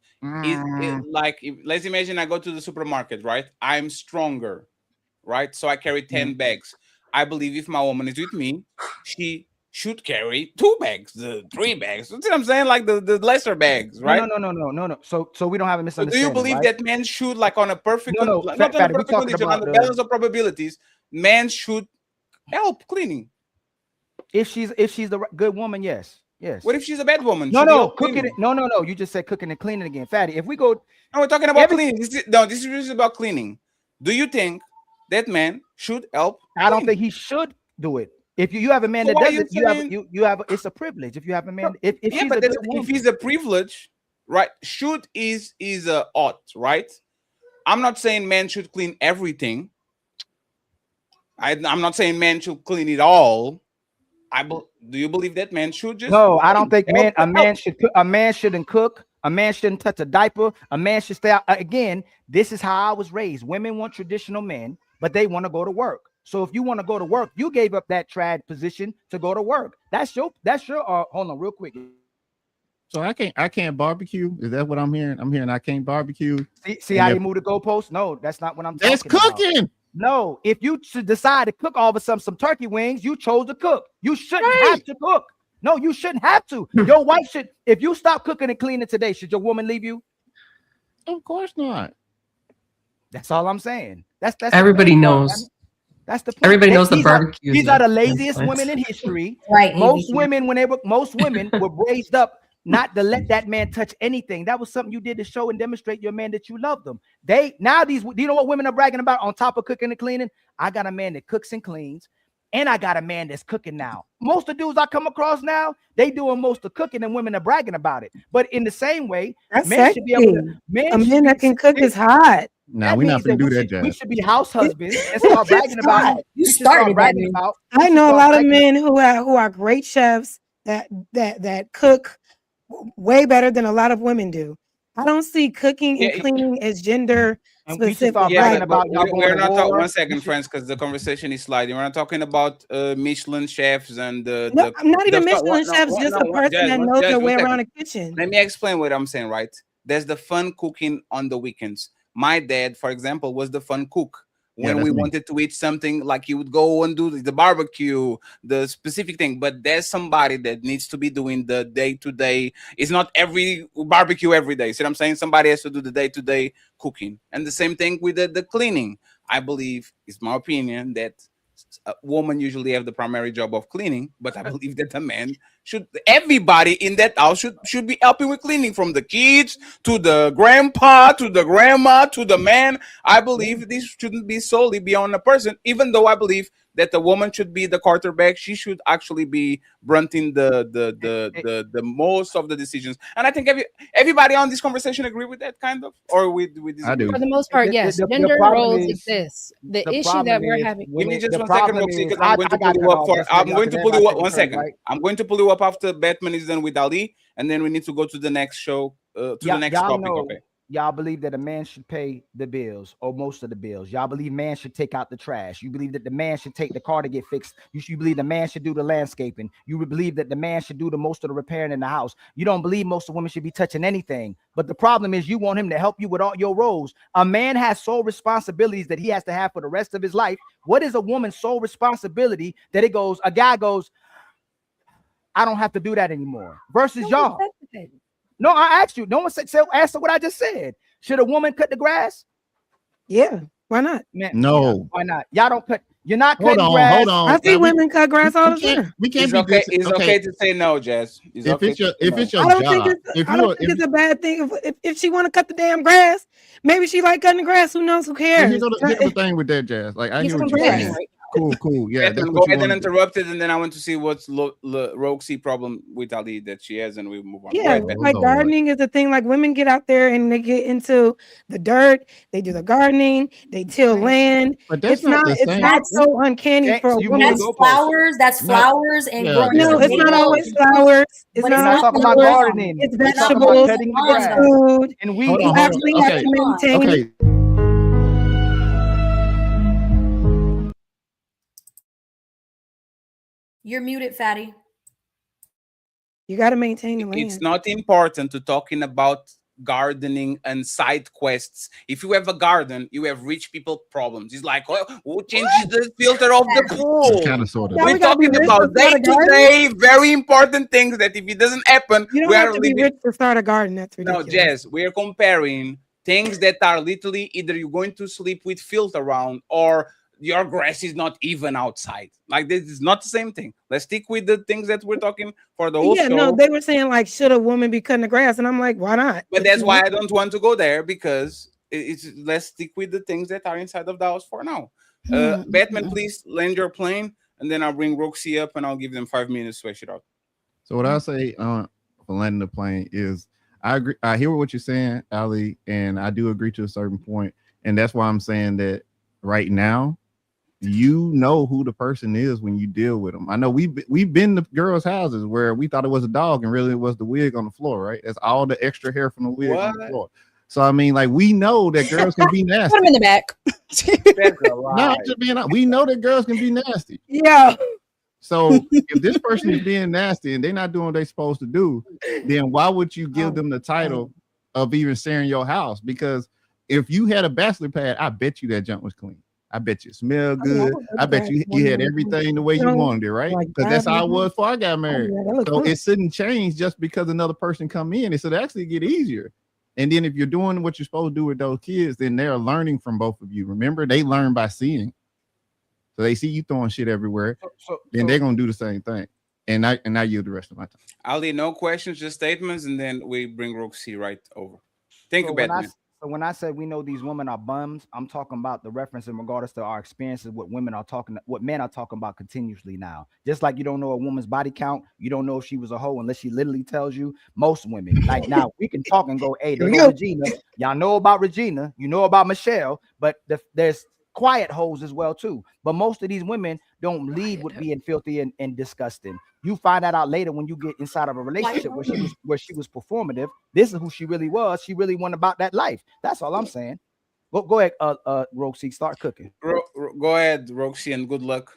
L: Let's imagine I go to the supermarket, right? I'm stronger, right? So I carry 10 bags. I believe if my woman is with me, she should carry 2 bags, 3 bags. You see what I'm saying? Like the lesser bags, right?
V: No. So we don't have a misunderstanding.
L: So do you believe
V: right?
L: that men should, like on a perfect,
V: not on a perfect condition,
L: on the balance of probabilities, men should help cleaning?
V: If she's the good woman, yes.
L: What if she's a bad woman?
V: No, cooking it. No. You just said cooking and cleaning again, Fatty. If we go,
L: no, we're talking about cleaning. This is just about cleaning. Do you think that man should help?
V: I don't think he should do it. If you have a man that does it, you have it's a privilege. If you have a man, if
L: he's a privilege, right? Should is a ought, right? I'm not saying men should clean everything. I'm not saying men should clean it all. Do you believe that men should just?
V: No, I don't think a man shouldn't cook. A man shouldn't touch a diaper. A man should stay out. Again, this is how I was raised. Women want traditional men, but they want to go to work. So if you want to go to work, you gave up that trad position to go to work. That's your hold on real quick.
U: So I can't barbecue. Is that what I'm hearing? I'm hearing I can't barbecue.
V: See how you move the goalposts? No, that's not what I'm talking
U: about. That's cooking.
V: No, if you should decide to cook all of a sudden some turkey wings, you chose to cook. You shouldn't have to cook. No, you shouldn't have to. Your wife should. If you stop cooking and cleaning today, should your woman leave you?
U: Of course not.
V: That's all I'm saying. That's
Q: everybody knows.
V: That's the point.
Q: Everybody knows the barbecue.
V: These are the laziest women in history.
J: Right.
V: Most women were raised up not to let that man touch anything. That was something you did to show and demonstrate your man that you love them. Do you know what women are bragging about on top of cooking and cleaning? I got a man that cooks and cleans, and I got a man that's cooking now. Most of the dudes I come across now, they doing most of the cooking, and women are bragging about it. But in the same way, men should be able to.
P: A man that can cook is hot.
U: No, we're not gonna do that, Jazz.
V: We should be house husbands and start bragging about it.
J: You started bragging about.
P: I know a lot of men who are great chefs that cook way better than a lot of women do. I don't see cooking and cleaning as gender specific.
L: We're not talking 1 second, friends, because the conversation is sliding. We're not talking about Michelin chefs and
P: I'm not even Michelin chefs, just a person that knows their way around a kitchen.
L: Let me explain what I'm saying, right? There's the fun cooking on the weekends. My dad, for example, was the fun cook. When we wanted to eat something, like he would go and do the barbecue, the specific thing. But there's somebody that needs to be doing the day-to-day. It's not every barbecue every day. See what I'm saying? Somebody has to do the day-to-day cooking. And the same thing with the cleaning. I believe, it's my opinion, that a woman usually have the primary job of cleaning, but I believe that a man everybody in that house should be helping with cleaning, from the kids to the grandpa to the grandma to the man. I believe this shouldn't be solely beyond a person, even though I believe that the woman should be the quarterback. She should actually be brunting the most of the decisions. And I think everybody on this conversation agree with that, kind of, or we disagree?
U: I do.
R: For the most part, yes. Gender roles exist. The issue that we're having.
L: Give me just 1 second, Roxy, because I'm going to pull you up. I'm going to pull you up 1 second. I'm going to pull you up after Batman is done with Ali, and then we need to go to the next show, to the next topic. Okay.
V: Y'all believe that a man should pay the bills or most of the bills. Y'all believe man should take out the trash. You believe that the man should take the car to get fixed. You believe the man should do the landscaping. You would believe that the man should do the most of the repairing in the house. You don't believe most of the women should be touching anything. But the problem is you want him to help you with all your roles. A man has sole responsibilities that he has to have for the rest of his life. What is a woman's sole responsibility that a guy goes, I don't have to do that anymore, versus y'all? No, I asked you. No one said, answer what I just said. Should a woman cut the grass?
P: Yeah, why not?
U: Man, no,
V: why not? Y'all don't cut. You're not cutting grass.
P: Hold on. I see women cut grass all the time.
U: We can't
L: It's okay. It's okay to say no, Jazz.
U: If it's your
P: I don't think it's a bad thing if she want to cut the damn grass. Maybe she like cutting the grass. Who knows? Who cares?
U: Here's the thing with that, Jazz. Like, I hear what you're saying. Cool. Yeah,
L: that's go ahead and interrupt it, and then I want to see what's Roxy problem with Ali that she has, and we move on.
P: Yeah, like gardening is a thing. Like women get out there and they get into the dirt. They do the gardening. They till land.
U: But that's
P: it's not so uncanny for a woman.
J: That's flowers. That's flowers and growing.
P: No, it's not always flowers. It's not
V: talking about gardening.
P: It's vegetables. It's food.
V: And we
P: actually have to maintain.
U: Okay.
J: You're muted, Fatty.
P: You got to maintain the land.
L: It's not important to talking about gardening and side quests. If you have a garden, you have rich people problems. It's like, who changes the filter of the pool?
U: Kind of, sort of.
L: We're talking about day-to-day, very important things that if it doesn't happen,
P: you don't have to be rich to start a garden. That's ridiculous.
L: No, Jess, we're comparing things that are literally either you're going to sleep with filth around or your grass is not even outside. Like, this is not the same thing. Let's stick with the things that we're talking for the whole show.
P: No, they were saying like, should a woman be cutting the grass? And I'm like, why not?
L: But that's why I don't want to go there, because let's stick with the things that are inside of the house for now. Batman, please land your plane, and then I'll bring Roxy up and I'll give them 5 minutes to swish it out.
U: So what I say for landing the plane is I agree. I hear what you're saying, Ali, and I do agree to a certain point. And that's why I'm saying that right now, you know who the person is when you deal with them. I know we've been to girls' houses where we thought it was a dog and really it was the wig on the floor, right? That's all the extra hair from the wig on the floor. So I mean, like, we know that girls can be nasty.
R: Put them in the back.
U: No, just being honest. We know that girls can be nasty.
P: Yeah.
U: So if this person is being nasty and they're not doing what they're supposed to do, then why would you give them the title of even sharing your house? Because if you had a bachelor pad, I bet you that junk was clean. I bet you it smelled good. I bet you had everything the way you wanted it, right? Because that's how it was before I got married. So it shouldn't change just because another person come in. It should actually get easier. And then if you're doing what you're supposed to do with those kids, then they're learning from both of you. Remember, they learn by seeing. So they see you throwing shit everywhere, then they're gonna do the same thing. And I yield the rest of my time.
L: Ali, no questions, just statements, and then we bring Roxy right over. Think about it.
V: So when I said we know these women are bums, I'm talking about the reference in regards to our experiences, what men are talking about continuously now. Just like you don't know a woman's body count, you don't know if she was a hoe unless she literally tells you. Most women, like, now we can talk and go, hey, they go Regina. Y'all know about Regina, you know about Michelle, but there's quiet hoes as well too. But most of these women don't lead with being filthy and disgusting. You find that out later when you get inside of a relationship where she was performative. This is who she really was. She really went about that life. That's all I'm saying. Go ahead, Roxy, start cooking.
L: Go ahead, Roxy, and good luck.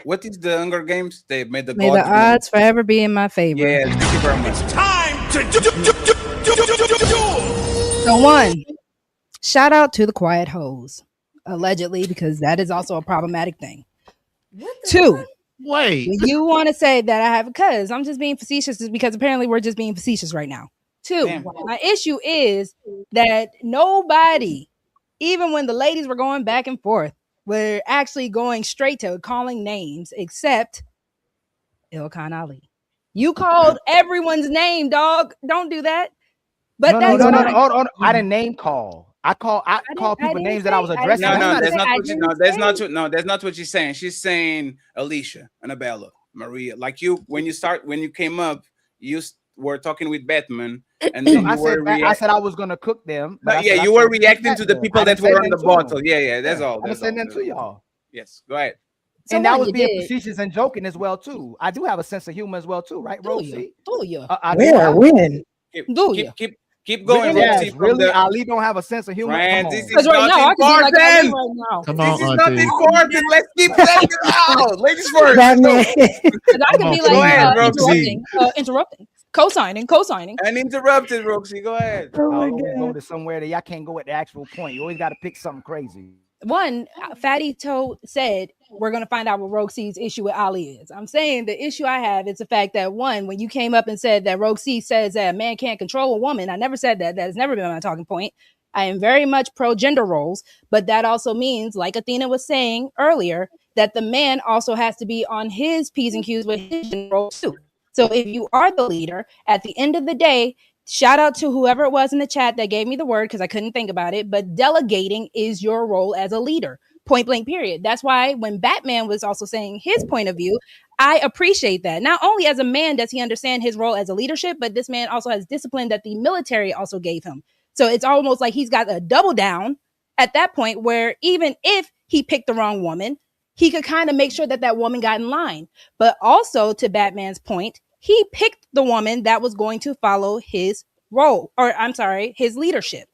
L: What is the Hunger Games? They made the
R: odds forever be in my favor.
L: Yeah, thank you very much.
O: It's time to do.
R: So 1, shout out to the quiet hoes, allegedly, because that is also a problematic thing. 2.
U: Wait,
R: you want to say that I have, because I'm just being facetious, is because apparently we're just being facetious right now. 2, my issue is that nobody, even when the ladies were going back and forth, were actually going straight to calling names except Ilkan Ali. You called everyone's name, dog. Don't do that. But
V: no,
R: that's
V: no, no,
R: fine.
V: no, hold on. I didn't name call. I called people names that I was addressing.
L: That's not what she's saying. She's saying Alicia, Annabella, Maria. Like you, when you came up, you were talking with Batman, and then
V: I said I was gonna cook them.
L: But you were reacting to the people that were on the bottle. Yeah, that's all.
V: I'm sending them to y'all.
L: Yes, go ahead.
V: And that was being facetious and joking as well too. I do have a sense of humor as well too, right, Rosie?
R: Do you?
P: Where? When?
L: Keep going,
V: Rosie. Really, Ali don't have a sense of humor.
L: Because right now, I can be like Ali right now. Come on, this is not important. Let's keep letting it out. Ladies first.
R: I can be like interrupting, co-signing,
L: and interrupted. Roxy, go ahead.
V: Go to somewhere that y'all can't go at the actual point. You always got to pick something crazy.
R: One, Fatty Toe said we're going to find out what Rogue C's issue with Ali is. I'm saying the issue I have is the fact that, one, when you came up and said that Rogue C says that a man can't control a woman, I never said that. That has never been my talking point. I am very much pro gender roles, but that also means, like Athena was saying earlier, that the man also has to be on his P's and Q's with his gender role too. So if you are the leader, at the end of the day, shout out to whoever it was in the chat that gave me the word because I couldn't think about it. But delegating is your role as a leader, point blank, period. That's why when Batman was also saying his point of view, I appreciate that. Not only as a man does he understand his role as a leadership, but this man also has discipline that the military also gave him. So it's almost like he's got a double down at that point where even if he picked the wrong woman, he could kind of make sure that that woman got in line. But also to Batman's point, he picked the woman that was going to follow his role, or I'm sorry, his leadership.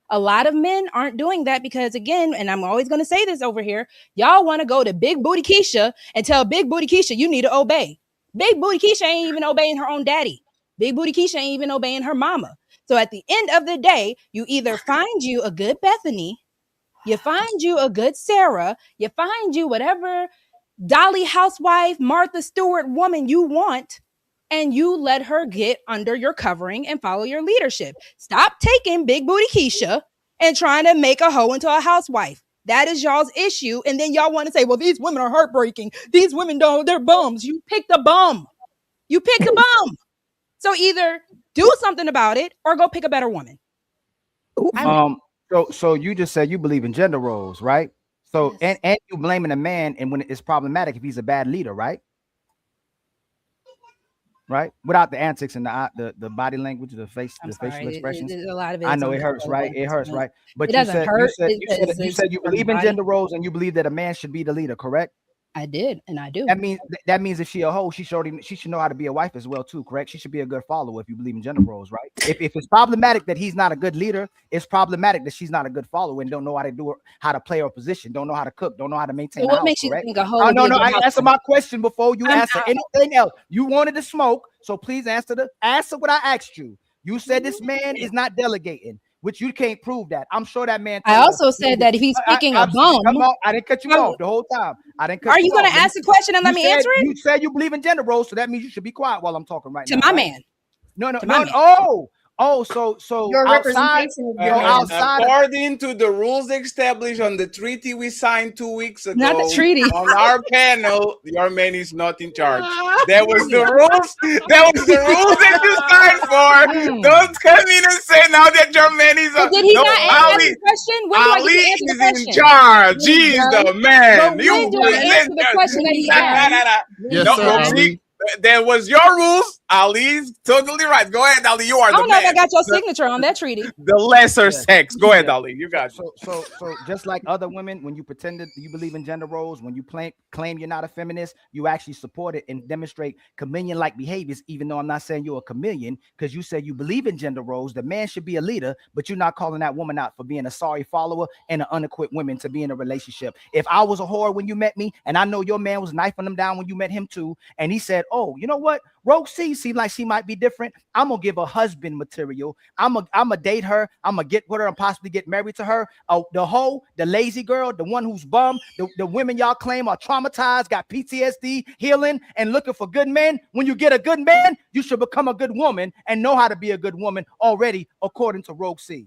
R: A lot of men aren't doing that because, again, and I'm always going to say this over here, y'all want to go to Big Booty Keisha and tell Big Booty Keisha you need to obey. Big Booty Keisha ain't even obeying her own daddy. Big Booty Keisha ain't even obeying her mama. So at the end of the day, you either find you a good Bethany, you find you a good Sarah, you find you whatever Dolly housewife, Martha Stewart woman you want, and you let her get under your covering and follow your leadership. Stop taking Big Booty Keisha and trying to make a hoe into a housewife. That is y'all's issue. And then y'all want to say, well, these women are heartbreaking. These women they're bums. You picked a bum. You picked a bum. So either do something about it or go pick a better woman.
V: So you just said you believe in gender roles, right? So yes. and you blaming a man and when it's problematic if he's a bad leader, right? Right, without the antics and the body language, the facial expressions.
R: A lot of it.
V: I know it hurts, right? It hurts, right? But
R: you
V: said you believe in gender roles and you believe that a man should be the leader, correct?
R: I did, and I do.
V: That means if she a hoe, she should know how to be a wife as well too, correct? She should be a good follower if you believe in gender roles, right? If it's problematic that he's not a good leader, it's problematic that she's not a good follower and don't know how to play her position, don't know how to cook, don't know how to maintain.
R: So what makes you think a hoe?
V: I answer my question before you answer anything else. You wanted to smoke, so please answer what I asked you. You said this man is not delegating, which you can't prove that. I'm sure that man.
R: I also said that if he's picking a bum.
V: Come on, I didn't cut you off the whole time. I didn't cut you off.
R: Are you going to ask the question and let me answer it?
V: You said you believe in gender roles, so that means you should be quiet while I'm talking right now.
R: To my man.
V: No. So
D: your representation of your
V: outside
L: according to the rules established on the treaty we signed 2 weeks ago.
R: Not the treaty.
L: On our panel, your man is not in charge. That was the rules. That was the rules that you signed for. Don't come in and say now that your man is.
R: Did he not answer the question? When do I get to answer the question?
L: In charge. He's the man.
R: When do I answer the question that he asked?
L: Yes, sir. That was your rules. Ali's totally right. Go ahead, Ali. You are the man.
R: I don't know if I got your signature on that treaty.
L: The lesser sex. Go ahead, Ali. You got it.
V: So just like other women, when you pretended you believe in gender roles, when you claim you're not a feminist, you actually support it and demonstrate chameleon-like behaviors, even though I'm not saying you're a chameleon, because you said you believe in gender roles. The man should be a leader, but you're not calling that woman out for being a sorry follower and an unequipped woman to be in a relationship. If I was a whore when you met me, and I know your man was knifing them down when you met him too, and he said, oh, you know what? Rogue C seems like she might be different. I'm gonna give her husband material. I'm gonna date her. I'm gonna get with her and possibly get married to her. The hoe, the lazy girl, the one who's bummed, the women y'all claim are traumatized, got PTSD, healing, and looking for good men. When you get a good man, you should become a good woman and know how to be a good woman already, according to Rogue C.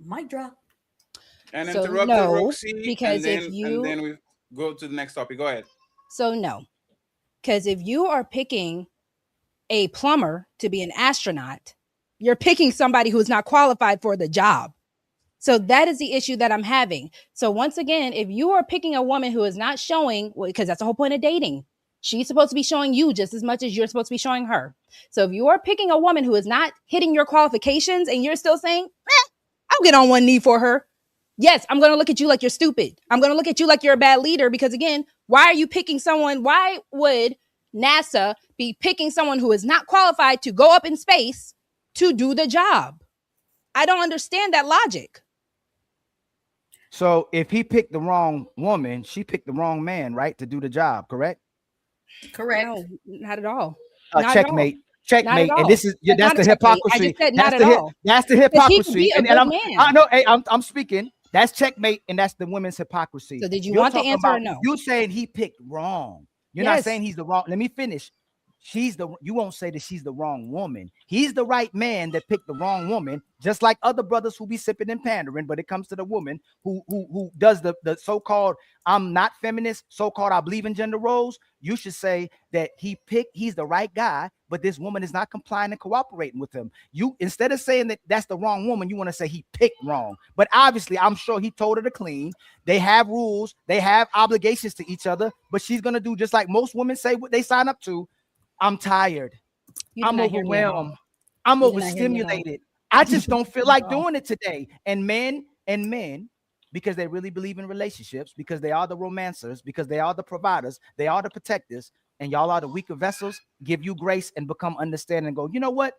J: Mic drop.
L: And interrupt Rogue C,
R: because
L: and then we go to the next topic. Go ahead.
R: So no. Because if you are picking a plumber to be an astronaut, you're picking somebody who is not qualified for the job. So that is the issue that I'm having. So once again, if you are picking a woman who is not showing, because that's the whole point of dating, she's supposed to be showing you just as much as you're supposed to be showing her. So if you are picking a woman who is not hitting your qualifications and you're still saying, I'll get on one knee for her. Yes, I'm going to look at you like you're stupid. I'm going to look at you like you're a bad leader, because again, why are you picking someone? Why would NASA be picking someone who is not qualified to go up in space to do the job? I don't understand that logic.
V: So if he picked the wrong woman, she picked the wrong man, right, to do the job, correct?
R: Correct. No, not at all.
V: Checkmate. Checkmate.
R: Not at
V: And this is
R: all.
V: that's
R: Not
V: the
R: a checkmate.
V: hypocrisy.
R: I just said
V: That's
R: not
V: the
R: at all.
V: That's the
R: Because he could
V: hypocrisy.
R: be a
V: And
R: good
V: I'm
R: man.
V: I know, hey, I'm speaking. That's checkmate, and that's the women's hypocrisy.
R: So did you
V: You're
R: want the
V: talking
R: answer or
V: about-
R: no?
V: You saying he picked wrong. You're not
R: Yes.
V: saying he's the wrong. Let me finish. You won't say that she's the wrong woman. He's the right man that picked the wrong woman, just like other brothers who be sipping and pandering. But it comes to the woman who does the so-called I'm not feminist, so-called I believe in gender roles. You should say that he's the right guy, but this woman is not complying and cooperating with him. You, instead of saying that that's the wrong woman, you want to say he picked wrong. But obviously, I'm sure he told her to clean. They have rules, they have obligations to each other, but she's gonna do just like most women say what they sign up to. I'm tired.
R: You did
V: I'm
R: not hear me at all.
V: overwhelmed. I'm
R: You did not hear me at all.
V: overstimulated. I just don't feel like
R: At all.
V: doing it today. And men, because they really believe in relationships, because they are the romancers, because they are the providers, they are the protectors, and y'all are the weaker vessels, give you grace and become understanding and go, you know what?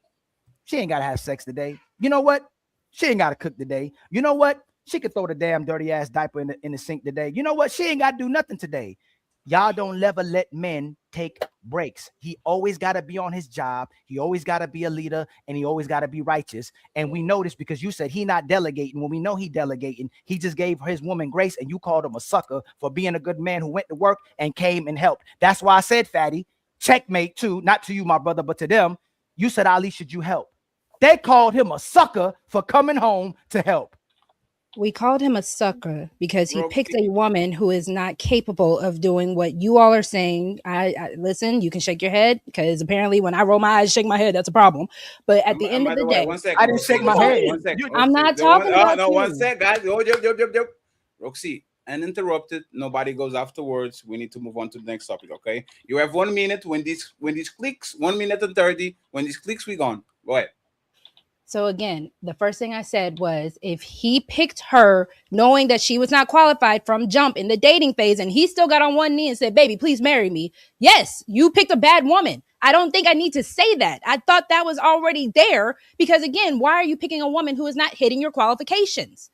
V: She ain't got to have sex today. You know what? She ain't got to cook today. You know what? She could throw the damn dirty ass diaper in the sink today. You know what? She ain't got to do nothing today. Y'all don't never let men take breaks. He always got to be on his job. He always got to be a leader, and he always got to be righteous. And we know this because you said he not delegating. When we know he delegating, he just gave his woman grace, and you called him a sucker for being a good man who went to work and came and helped. That's why I said, Fatty, checkmate too, not to you, my brother, but to them. You said, Ali, should you help? They called him a sucker for coming home to help.
R: We called him a sucker because he picked a woman who is not capable of doing what you all are saying. I listen, you can shake your head because apparently when I roll my eyes, shake my head, that's a problem. But at the end of the day,
V: I didn't shake my head.
R: I'm not talking about you.
L: 1 sec, guys. Roxy, uninterrupted. Nobody goes afterwards. We need to move on to the next topic. Okay. You have 1 minute. When this clicks, 1 minute and 30. When this clicks, we gone. Go ahead.
R: So again, the first thing I said was if he picked her knowing that she was not qualified from jump in the dating phase and he still got on one knee and said, baby, please marry me. Yes, you picked a bad woman. I don't think I need to say that. I thought that was already there because again, why are you picking a woman who is not hitting your qualifications?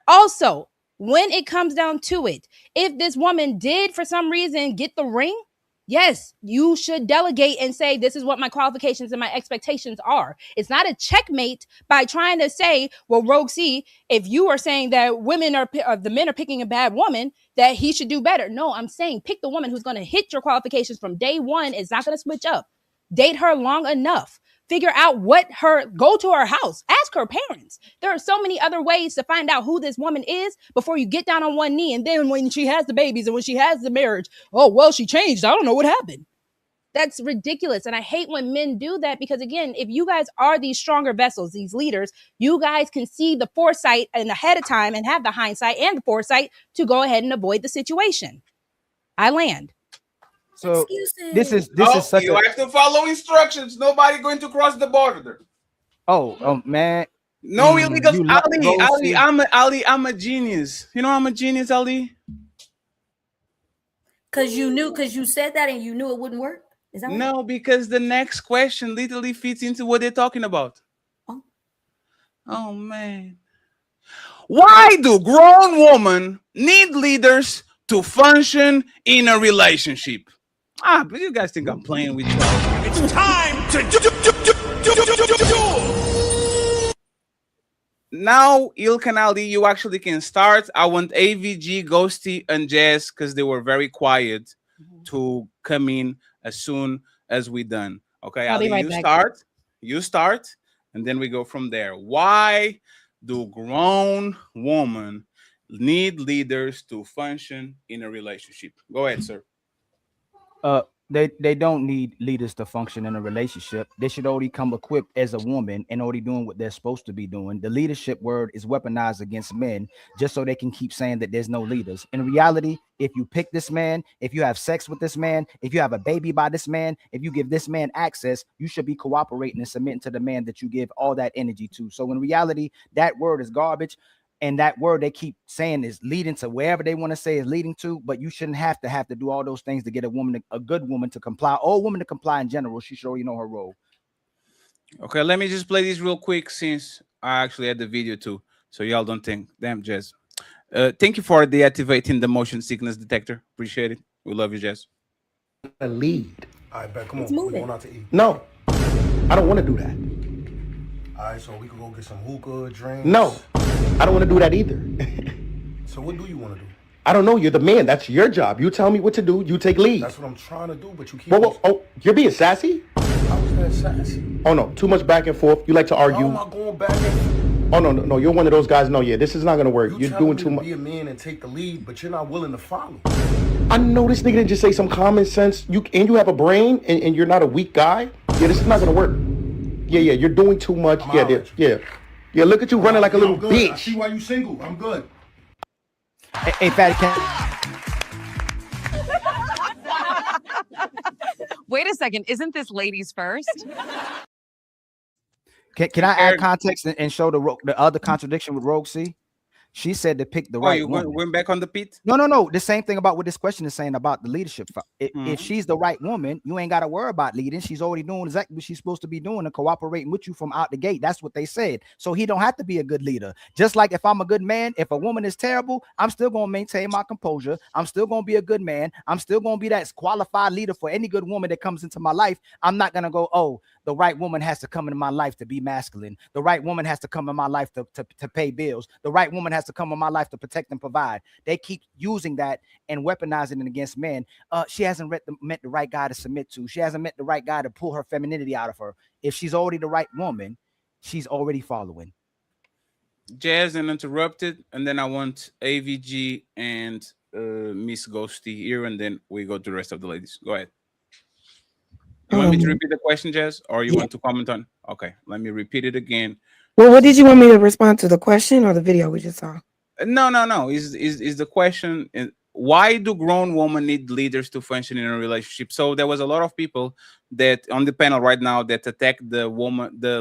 R: Also, when it comes down to it, if this woman did for some reason get the ring, yes, you should delegate and say, this is what my qualifications and my expectations are. It's not a checkmate by trying to say, well, Rogue C, if you are saying that the men are picking a bad woman, that he should do better. No, I'm saying pick the woman who's going to hit your qualifications from day one. It's not going to switch up. Date her long enough. Figure out go to her house, ask her parents. There are so many other ways to find out who this woman is before you get down on one knee. And then when she has the babies and when she has the marriage, oh, well, she changed. I don't know what happened. That's ridiculous. And I hate when men do that because again, if you guys are these stronger vessels, these leaders, you guys can see the foresight and ahead of time and have the hindsight and the foresight to go ahead and avoid the situation. I land.
V: So this is such
L: you have to follow instructions. Nobody going to cross the border.
V: Oh man.
L: No illegals. Ali, I'm a genius. You know I'm a genius, Ali.
J: Because you said that and you knew it wouldn't work. Is that
L: No, because the next question literally fits into what they're talking about. Oh man. Why do grown women need leaders to function in a relationship? But you guys think I'm playing with you.
O: It's time to do.
L: Now, Ilk and Ali, you actually can start. I want AVG, Ghosty, and Jazz, because they were very quiet, to come in as soon as we're done. Okay,
R: I'll be
L: Ali,
R: right back.
L: you start, and then we go from there. Why do grown women need leaders to function in a relationship? Go ahead, sir.
V: They don't need leaders to function in a relationship. They should already come equipped as a woman and already doing what they're supposed to be doing. The leadership word is weaponized against men just so they can keep saying that there's no leaders. In reality, if you pick this man, if you have sex with this man, if you have a baby by this man, if you give this man access, you should be cooperating and submitting to the man that you give all that energy to. So in reality, that word is garbage. And that word they keep saying is leading to wherever they want to say is leading to, but you shouldn't have to do all those things to get a woman, a good woman to comply, or a woman to comply in general. She should already know her role.
L: Okay, let me just play this real quick since I actually had the video too, so y'all don't think, damn, Jazz. Thank you for deactivating the motion sickness detector. Appreciate it. We love you, Jazz.
A: A lead.
B: All right, bet. Come
A: It's
B: on.
A: moving.
B: We're going out to eat.
A: No, I don't want to do that.
B: All right, so we can go get some hookah, drinks.
A: No, I don't want to do that either.
B: So what do you want to do?
A: I don't know. You're the man. That's your job. You tell me what to do. You take lead.
B: That's what I'm trying to do, but you keep.
A: Whoa, oh, you're being sassy?
B: I was being sassy.
A: Oh no, too much back and forth. You like to argue.
B: How am I going back and
A: Oh no, you're one of those guys. No, yeah, this is not gonna work. You're doing too much.
B: Be a man and take the lead, but you're not willing to follow.
A: I know this nigga didn't just say some common sense. You have a brain and you're not a weak guy. Yeah, this is not gonna work. Yeah, you're doing too much. Yeah. Look at you running like a little bitch.
B: I see why you single. I'm good.
V: Hey, Fatty,
S: Wait a second. Isn't this ladies first?
V: can I add context and show the other contradiction with Rogue C? She said to pick the right woman.
L: Went back on the pit?
V: No. The same thing about what this question is saying about the leadership. If she's the right woman, you ain't got to worry about leading. She's already doing exactly what she's supposed to be doing and cooperating with you from out the gate. That's what they said. So he don't have to be a good leader. Just like if I'm a good man, if a woman is terrible, I'm still going to maintain my composure. I'm still going to be a good man. I'm still going to be that qualified leader for any good woman that comes into my life. I'm not going to go, oh, the right woman has to come into my life to be masculine. The right woman has to come in my life to pay bills. The right woman has to come in my life to protect and provide. They keep using that and weaponizing it against men. She hasn't met the right guy to submit to. She hasn't met the right guy to pull her femininity out of her. If she's already the right woman, she's already following.
L: Jazz and Interrupted, and then I want AVG and Miss Ghosty here, and then we go to the rest of the ladies. Go ahead. You want me to repeat the question, Jazz, or you want to comment on? Okay, let me repeat it again.
P: Well, what did you want me to respond to, the question or the video we just saw?
L: No. Is the question, why do grown women need leaders to function in a relationship? So there was a lot of people that on the panel right now that attacked the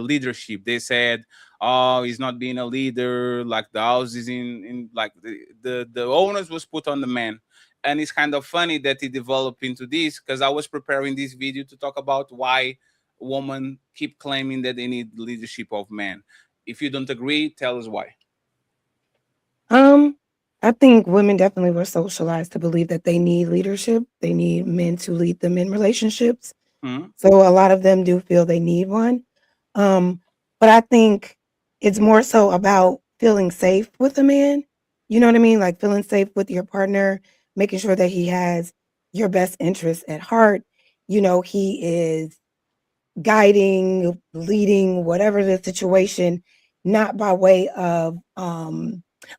L: leadership. They said, oh, he's not being a leader, like the house is in like the owners was put on the man. And it's kind of funny that it developed into this, because I was preparing this video to talk about why women keep claiming that they need leadership of men. If you don't agree, tell us why.
P: I think women definitely were socialized to believe that they need leadership. They need men to lead them in relationships. So a lot of them do feel they need one. But I think it's more so about feeling safe with a man. You know what I mean? Like feeling safe with your partner, making sure that he has your best interests at heart. You know, he is guiding, leading, whatever the situation, not by way of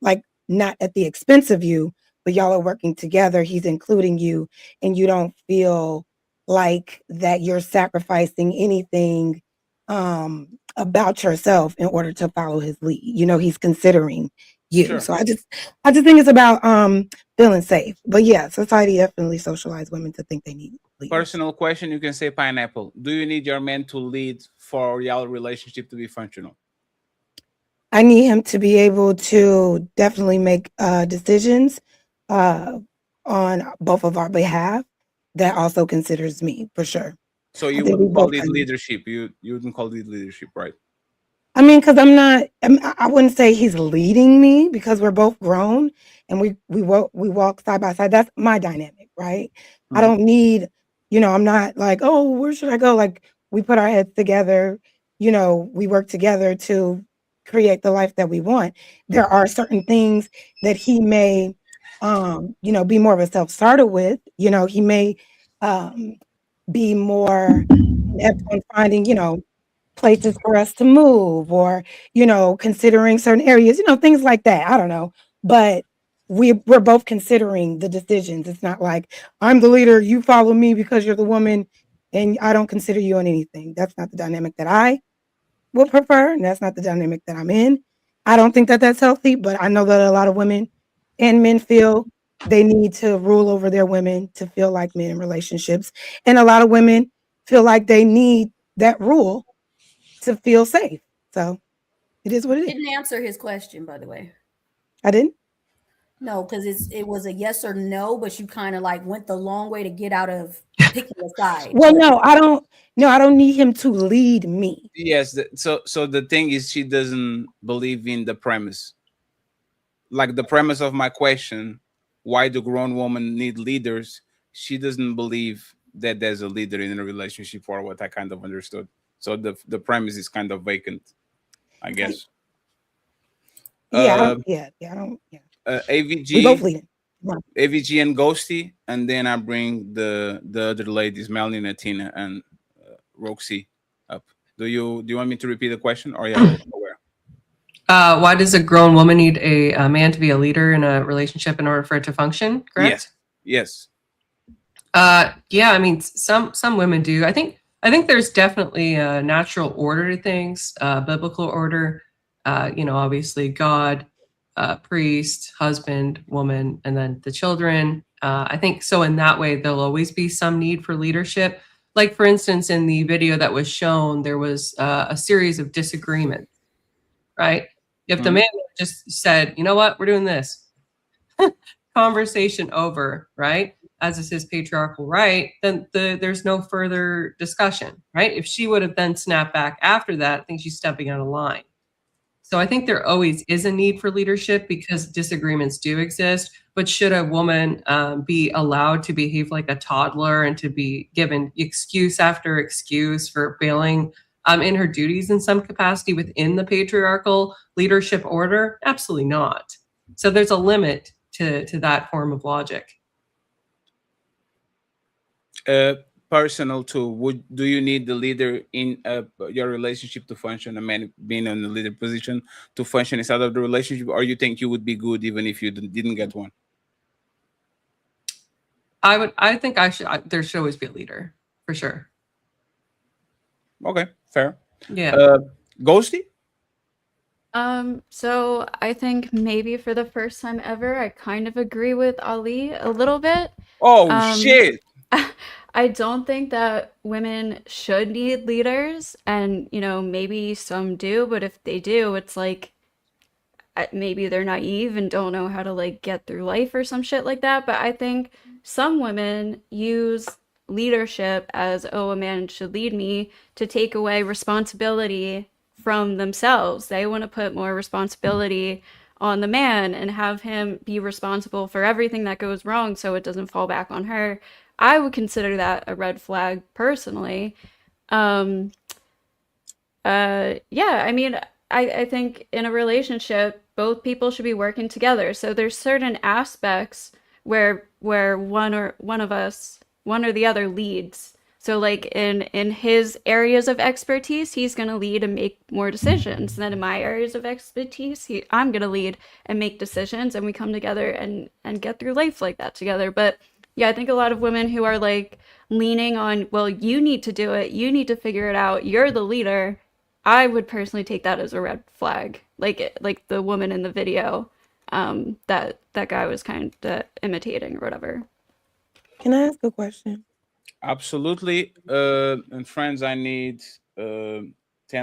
P: like not at the expense of you, but y'all are working together. He's including you, and you don't feel like that you're sacrificing anything about yourself in order to follow his lead. You know, he's considering you.
L: Sure.
P: So I just think it's about feeling safe. But yeah, society definitely socialized women to think they need leaders.
L: Personal question, you can say Pineapple. Do you need your man to lead for your relationship to be functional?
P: I need him to be able to definitely make decisions on both of our behalf that also considers me, for sure.
L: So you wouldn't call it leadership. You wouldn't call it leadership, right?
P: I mean, because I wouldn't say he's leading me, because we're both grown and we walk side by side. That's my dynamic, right? I don't need, you know, I'm not like, oh, where should I go? Like, we put our heads together, you know, we work together to create the life that we want. There are certain things that he may, you know, be more of a self-starter with. You know, he may be more apt on finding, you know, places for us to move, or, you know, considering certain areas, you know, things like that. I don't know. But we're both considering the decisions. It's not like I'm the leader, you follow me because you're the woman, and I don't consider you on anything. That's not the dynamic that I would prefer, and that's not the dynamic that I'm in. I don't think that that's healthy, but I know that a lot of women and men feel they need to rule over their women to feel like men in relationships, and a lot of women feel like they need that rule to feel safe. So it is what it is.
J: Didn't answer his question, by the way.
P: I didn't.
J: No, because it was a yes or no, but you kind of like went the long way to get out of picking a side.
P: Well, no, I don't need him to lead me.
L: Yes. So the thing is, she doesn't believe in the premise. Like the premise of my question, why do grown women need leaders? She doesn't believe that there's a leader in a relationship, or what I kind of understood. So the premise is kind of vacant, I guess.
P: I don't.
L: AVG,
P: We both leading.
L: AVG and Ghosty, and then I bring the other ladies, Melanie, Tina, and Roxy up. Do you want me to repeat the question, or yeah, aware?
Q: Why does a grown woman need a man to be a leader in a relationship in order for it to function? Correct.
L: Yes.
Q: Yeah, I mean, some women do. I think there's definitely a natural order to things, biblical order. Obviously God, priest, husband, woman, and then the children. I think so. In that way, there'll always be some need for leadership. Like, for instance, in the video that was shown, there was a series of disagreements, right? If the man just said, you know what, we're doing this, conversation over, right? As is his patriarchal right, then there's no further discussion, right? If she would have then snapped back after that, I think she's stepping out of line. So I think there always is a need for leadership because disagreements do exist. But should a woman be allowed to behave like a toddler and to be given excuse after excuse for failing in her duties in some capacity within the patriarchal leadership order? Absolutely not. So there's a limit to that form of logic.
L: Personal too. Do you need the leader in your relationship to function? A man being in the leader position to function inside of the relationship, or you think you would be good even if you didn't get one?
Q: I think there should always be a leader for sure.
L: Okay, fair.
Q: Yeah.
L: Ghosty?
K: So I think maybe for the first time ever, I kind of agree with Ali a little bit.
L: Oh, shit.
K: I don't think that women should need leaders, and maybe some do, but if they do, it's like maybe they're naive and don't know how to like get through life or some shit like that. But I think some women use leadership as, oh, a man should lead me, to take away responsibility from themselves. They want to put more responsibility on the man and have him be responsible for everything that goes wrong so it doesn't fall back on her. I would consider that a red flag personally. I mean, I think in a relationship, both people should be working together. So there's certain aspects where one or the other leads. So like in his areas of expertise, he's going to lead and make more decisions. And then in my areas of expertise, I'm going to lead and make decisions, and we come together and get through life like that together. But yeah, I think a lot of women who are like leaning on, well, you need to do it, you need to figure it out, you're the leader. I would personally take that as a red flag. Like the woman in the video that guy was kind of imitating or whatever.
P: Can I ask a question?
L: Absolutely. And friends, I need 10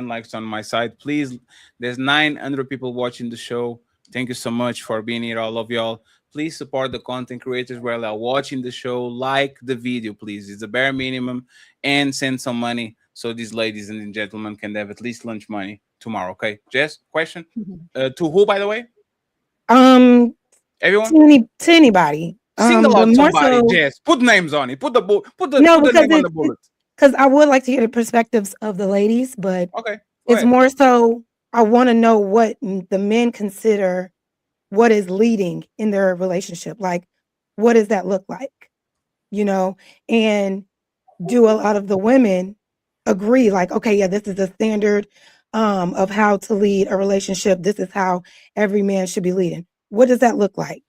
L: likes on my side. Please, there's 900 people watching the show. Thank you so much for being here, all of y'all. Please support the content creators while they're watching the show. Like the video, please. It's a bare minimum. And send some money so these ladies and gentlemen can have at least lunch money tomorrow. Okay, Jess, question? To who, by the way? Everyone?
P: To anybody.
L: Single out somebody, Jess. Put names on it. Put the name on the bullet.
P: Because I would like to hear the perspectives of the ladies, but
L: okay,
P: it's more so I want to know what the men consider what is leading in their relationship. Like, what does that look like? And do a lot of the women agree, like, okay, yeah, this is the standard of how to lead a relationship. This is how every man should be leading. What does that look like?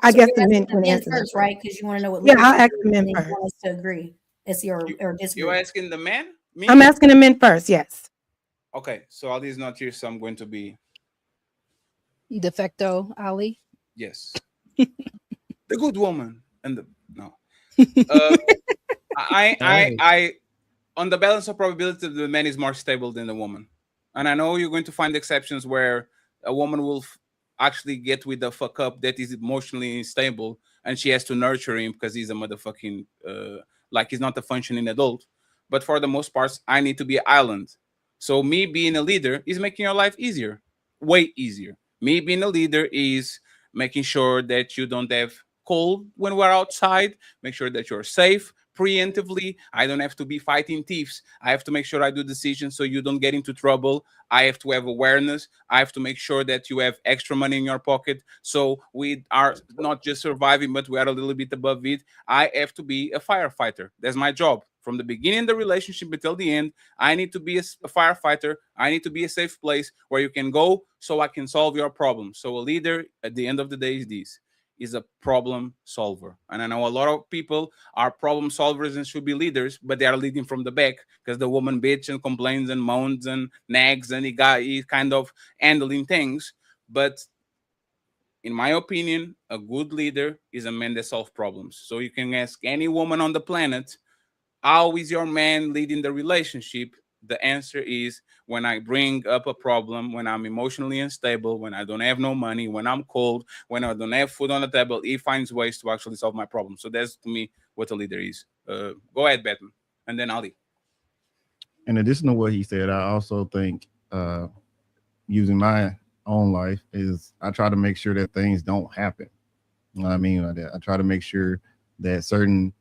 P: I
J: So
P: guess
J: you're
P: the men
J: asking the
P: can
J: men
P: answer that
J: first,
P: first.
J: right? Because you want to know what
P: Yeah,
J: leadership
P: I'll ask
J: is,
P: the men
J: and then you
P: first.
J: want us to agree. It's your or disagree.
L: You're asking the man? Me?
P: I'm asking the men first. Yes.
L: Okay, so Ali is not here, so I'm going to be
R: De facto, Ali.
L: yes. The good woman and the no. I on the balance of probability, the man is more stable than the woman, and I know you're going to find exceptions where a woman will actually get with the fuck up that is emotionally unstable, and she has to nurture him because he's a motherfucking like he's not a functioning adult. But for the most part, I need to be an island. So me being a leader is making your life easier, way easier. Me being a leader is making sure that you don't have cold when we're outside, make sure that you're safe preemptively. I don't have to be fighting thieves. I have to make sure I do decisions so you don't get into trouble. I have to have awareness. I have to make sure that you have extra money in your pocket. So we are not just surviving, but we are a little bit above it. I have to be a firefighter. That's my job. From the beginning of the relationship until the end, I need to be a firefighter. I need to be a safe place where you can go so I can solve your problems. So a leader, at the end of the day, is this. Is a problem solver. And I know a lot of people are problem solvers and should be leaders, but they are leading from the back because the woman bitch and complains and moans and nags and he's kind of handling things. But in my opinion, a good leader is a man that solves problems. So you can ask any woman on the planet, how is your man leading the relationship? The answer is when I bring up a problem, when I'm emotionally unstable, when I don't have no money, when I'm cold, when I don't have food on the table, he finds ways to actually solve my problem. So that's to me what a leader is. Go ahead, Batman, and then Ali.
U: In addition to what he said, I also think using my own life is I try to make sure that things don't happen. You know what I mean by that? I try to make sure that certain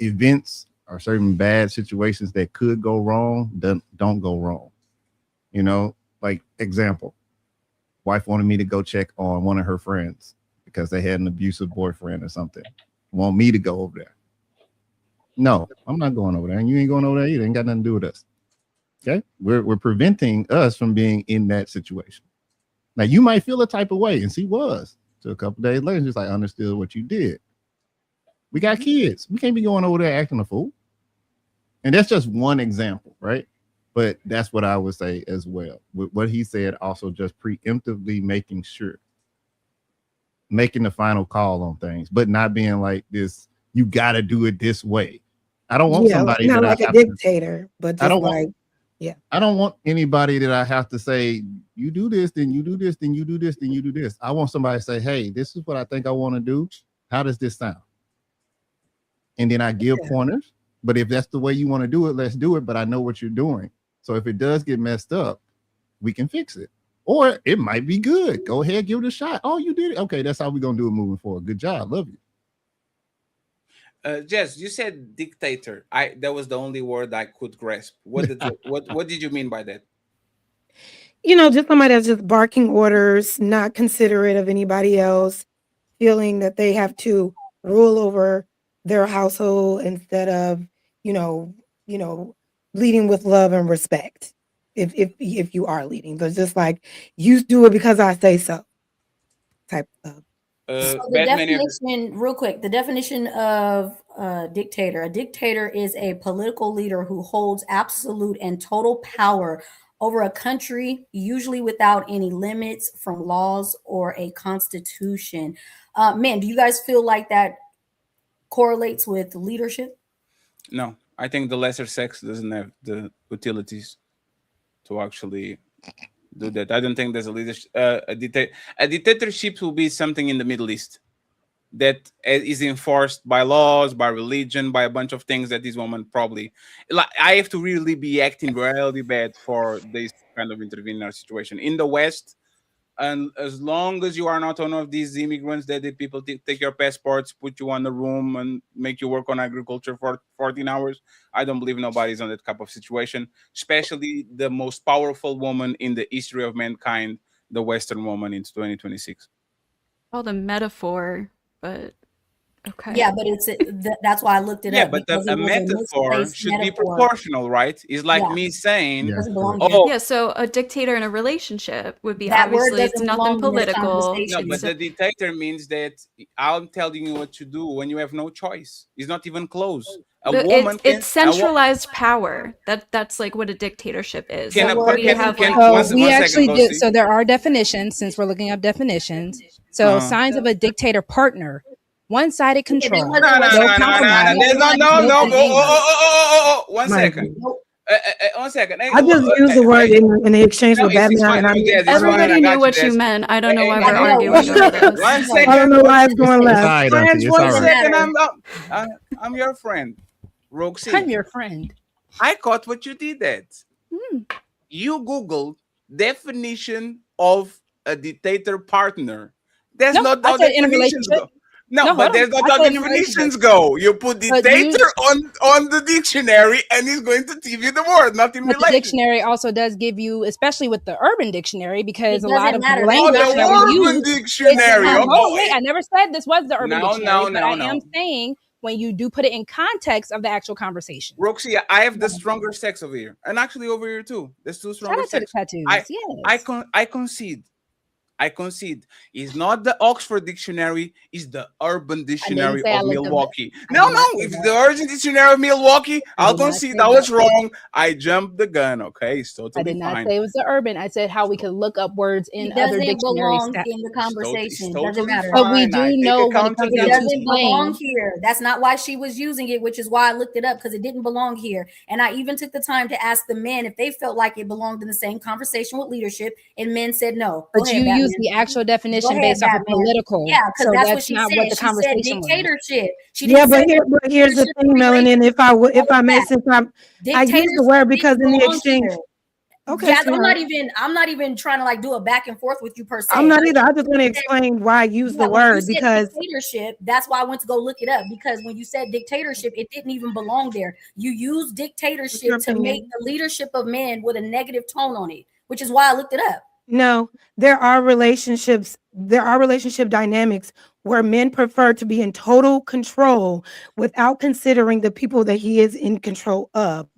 U: events or certain bad situations that could go wrong don't go wrong. You know, like example, wife wanted me to go check on one of her friends because they had an abusive boyfriend or something. Want me to go over there. No, I'm not going over there, and you ain't going over there either. Ain't got nothing to do with us. Okay, we're preventing us from being in that situation. Now you might feel a type of way, and she was. So a couple days later, just like understood what you did. We got kids. We can't be going over there acting a fool. And that's just one example, right? But that's what I would say as well. With what he said, also just preemptively making sure, making the final call on things, but not being like this, you got to do it this way. I don't want somebody
P: not
U: that
P: like
U: I
P: a
U: have
P: dictator, but
U: I
P: just
U: don't
P: like,
U: want,
P: yeah.
U: I don't want anybody that I have to say, you do this, then you do this, then you do this, then you do this. I want somebody to say, hey, this is what I think I want to do. How does this sound? And then I give pointers. But if that's the way you want to do it, let's do it. But I know what you're doing. So if it does get messed up, we can fix it. Or it might be good. Go ahead, give it a shot. Oh, you did it. Okay, that's how we're going to do it moving forward. Good job. Love you.
L: Jess, you said dictator. That was the only word I could grasp. What did you mean by that?
P: You know, just somebody that's just barking orders, not considerate of anybody else, feeling that they have to rule over their household instead of, you know, leading with love and respect. If you are leading, but just like you do it because I say so, type of.
J: So the definition, real quick, the definition of dictator. A dictator is a political leader who holds absolute and total power over a country, usually without any limits from laws or a constitution. Man, do you guys feel like that correlates with leadership?
L: No, I think the lesser sex doesn't have the utilities to actually do that. I don't think there's a leadership. A dictatorship will be something in the Middle East that is enforced by laws, by religion, by a bunch of things that this woman probably. Like, I have to really be acting really bad for this kind of intervene in our situation. In the West, and as long as you are not one of these immigrants that the people take your passports, put you on the room and make you work on agriculture for 14 hours, I don't believe nobody's on that type of situation, especially the most powerful woman in the history of mankind, the Western woman in 2026.
K: Called a metaphor, but
E: Okay.
J: Yeah, but that's why I looked it
L: Yeah,
J: up,
L: but
J: because
L: a
J: it was a
L: metaphor
J: misplaced
L: should be
J: metaphor.
L: proportional, right? It's like
J: Yeah.
L: me saying,
J: Doesn't belong here.
L: "Oh,
E: Yeah, so a dictator in a relationship would be
J: That word
E: obviously it's
J: doesn't
E: nothing
J: belong in this
E: political.
L: no,
J: conversation.
L: but the dictator means that I'm telling you what to do when you have no choice. It's not even close. A
E: But
L: woman can.
E: it's centralized power. That's like what a dictatorship is.
L: Can
E: So
L: a
E: we
L: can
E: have
L: can
E: like
R: So
L: one
R: we
L: second,
R: actually do.
L: Ghosty.
R: So there are definitions. Since we're looking up definitions, so
L: Uh-huh.
R: signs of a dictator partner: one-sided control,
L: No, no, no, no,
R: compromise,
L: no, no,
R: no
L: no.
R: anger.
L: One
P: Might
L: second.
P: be.
L: 1 second.
P: I just used the word in the exchange
L: No,
P: with
L: it's
P: Batman,
L: fine.
P: and
L: No,
P: I
L: Des, it's fine. I
E: everybody knew
L: got you,
E: what you
L: Des.
E: meant. I don't know why
L: No,
E: we're
L: no,
E: arguing over this.
L: 1
P: I don't
L: second.
P: know why it's going
U: It's
P: left.
U: all right,
L: Friends,
U: Auntie. It's
L: 1
U: all right.
L: second. I'm your friend, Roxy.
R: I'm your friend.
L: I caught what you did. That you Googled definition of a dictator partner. There's
R: No,
L: not
R: I
L: how
R: said in a
L: definitions
R: relationship.
L: go. No,
R: No,
L: but
R: hold on.
L: there's not
R: I
L: how
R: said in a
L: definitions
R: relationship.
L: go. You put
R: But
L: dictator on the dictionary, and it's going to give you the word, not in
R: But the
L: relation.
R: dictionary also does give you, especially with the Urban Dictionary, because
J: It
R: a lot
J: doesn't
R: of
J: matter.
R: the
J: That's
L: Oh,
R: language
L: the
R: that we
L: Urban
R: use.
L: Dictionary.
R: Hold
L: Oh,
R: on, wait. I never said this was the Urban
L: no,
R: Dictionary, but I
L: no.
R: am saying when you do put it in context of the actual conversation.
L: Roxy, I have the stronger sex over here, and actually over here too. There's two
R: Shout
L: stronger
R: out to the
L: sex.
R: tattoos.
L: I
R: Yes.
L: I concede. I concede. It's not the Oxford Dictionary, it's the Urban
R: I didn't
L: Dictionary
R: say I
L: of
R: looked up the.
L: Milwaukee.
R: I
L: No,
R: did
L: no,
R: not say
L: if
R: that.
L: the Urban Dictionary of Milwaukee,
R: I
L: I'll
R: did not
L: concede
R: say
L: I was
R: that.
L: wrong. I jumped the gun, okay? It's
R: I
L: totally
R: did not
L: fine.
R: say it was the Urban. I said how we could look up words in
J: It
R: other
J: doesn't
R: dictionary
J: belong
R: stats.
J: in the
L: It's
J: conversation. Doesn't
L: totally
J: matter.
R: But we
L: fine. I
R: do
L: take
R: know when it comes
J: It
R: down
L: accountability.
R: to
J: doesn't belong
R: slang.
J: here. That's not why she was using it, which is why I looked it up, because it didn't belong here. And I even took the time to ask the men if they felt like it belonged in the same conversation with leadership, and men said no. Go
R: But
J: ahead,
R: you use
J: Batman.
R: the actual
J: Go
R: definition
J: ahead,
R: based off of
J: Batman.
R: political.
J: Yeah, because
R: So
J: that's what
R: that's
J: she
R: not
J: said.
R: what the
J: She said
R: conversation was.
J: dictatorship. She
P: Yeah,
J: didn't say
P: but here's the
J: leadership
P: thing,
J: or
P: Melanin.
J: relationship.
P: If I may, since I use the
J: Dictatorship
P: word because
J: didn't
P: in the
J: belong
P: exchange.
J: here.
P: Okay,
J: Yeah,
P: sweetheart.
J: I'm not even trying to like do a back and forth with you per se.
P: I'm not either. I just want to
J: Said-
P: explain why I use the
J: Yeah, when you
P: word
J: said
P: because
J: dictatorship, that's why I went to go look it up, because when you said dictatorship, it didn't even belong there. You use dictatorship to make the leadership of men with a negative tone on it, which is why I looked it up.
P: no, there are relationship dynamics where men prefer to be in total control without considering the people that he is in control of.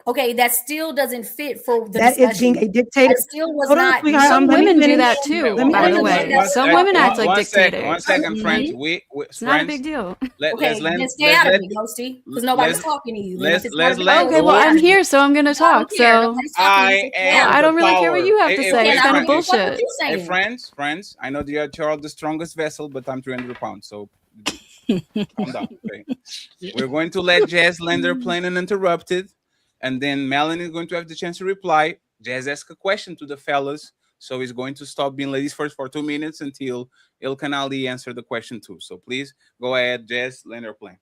J: Okay, that still doesn't fit for the
P: That is being
J: discussion.
P: a dictator.
J: That still was
P: Hold on,
J: not.
P: sweetheart.
E: Some
P: Let me
E: women do
P: finish.
E: that too,
P: Let me
E: by the
P: finish.
E: way. Some women act like dictators.
L: 1 second, friends.
E: It's not a big deal.
J: Okay, then stay out of it, Ghosty, because nobody's talking to you. Then if it's not a big deal,
E: Okay, well,
J: stay out
E: I'm
J: of it.
E: here, so I'm gonna
J: I don't
E: talk.
J: care.
E: So
J: Nobody's talking to you, so stay out of
E: I
J: it.
E: don't really care what you have to say. It's kind of bullshit.
L: Hey, friends, I know you're the strongest vessel, but I'm 300 pounds, so calm down. Okay, we're going to let Jazz land her plane uninterrupted, and then Melanie is going to have the chance to reply. Jazz ask a question to the fellas, so he's going to stop being ladies first for 2 minutes until Ilkan Ali answer the question too. So please go ahead, Jazz, land her plane.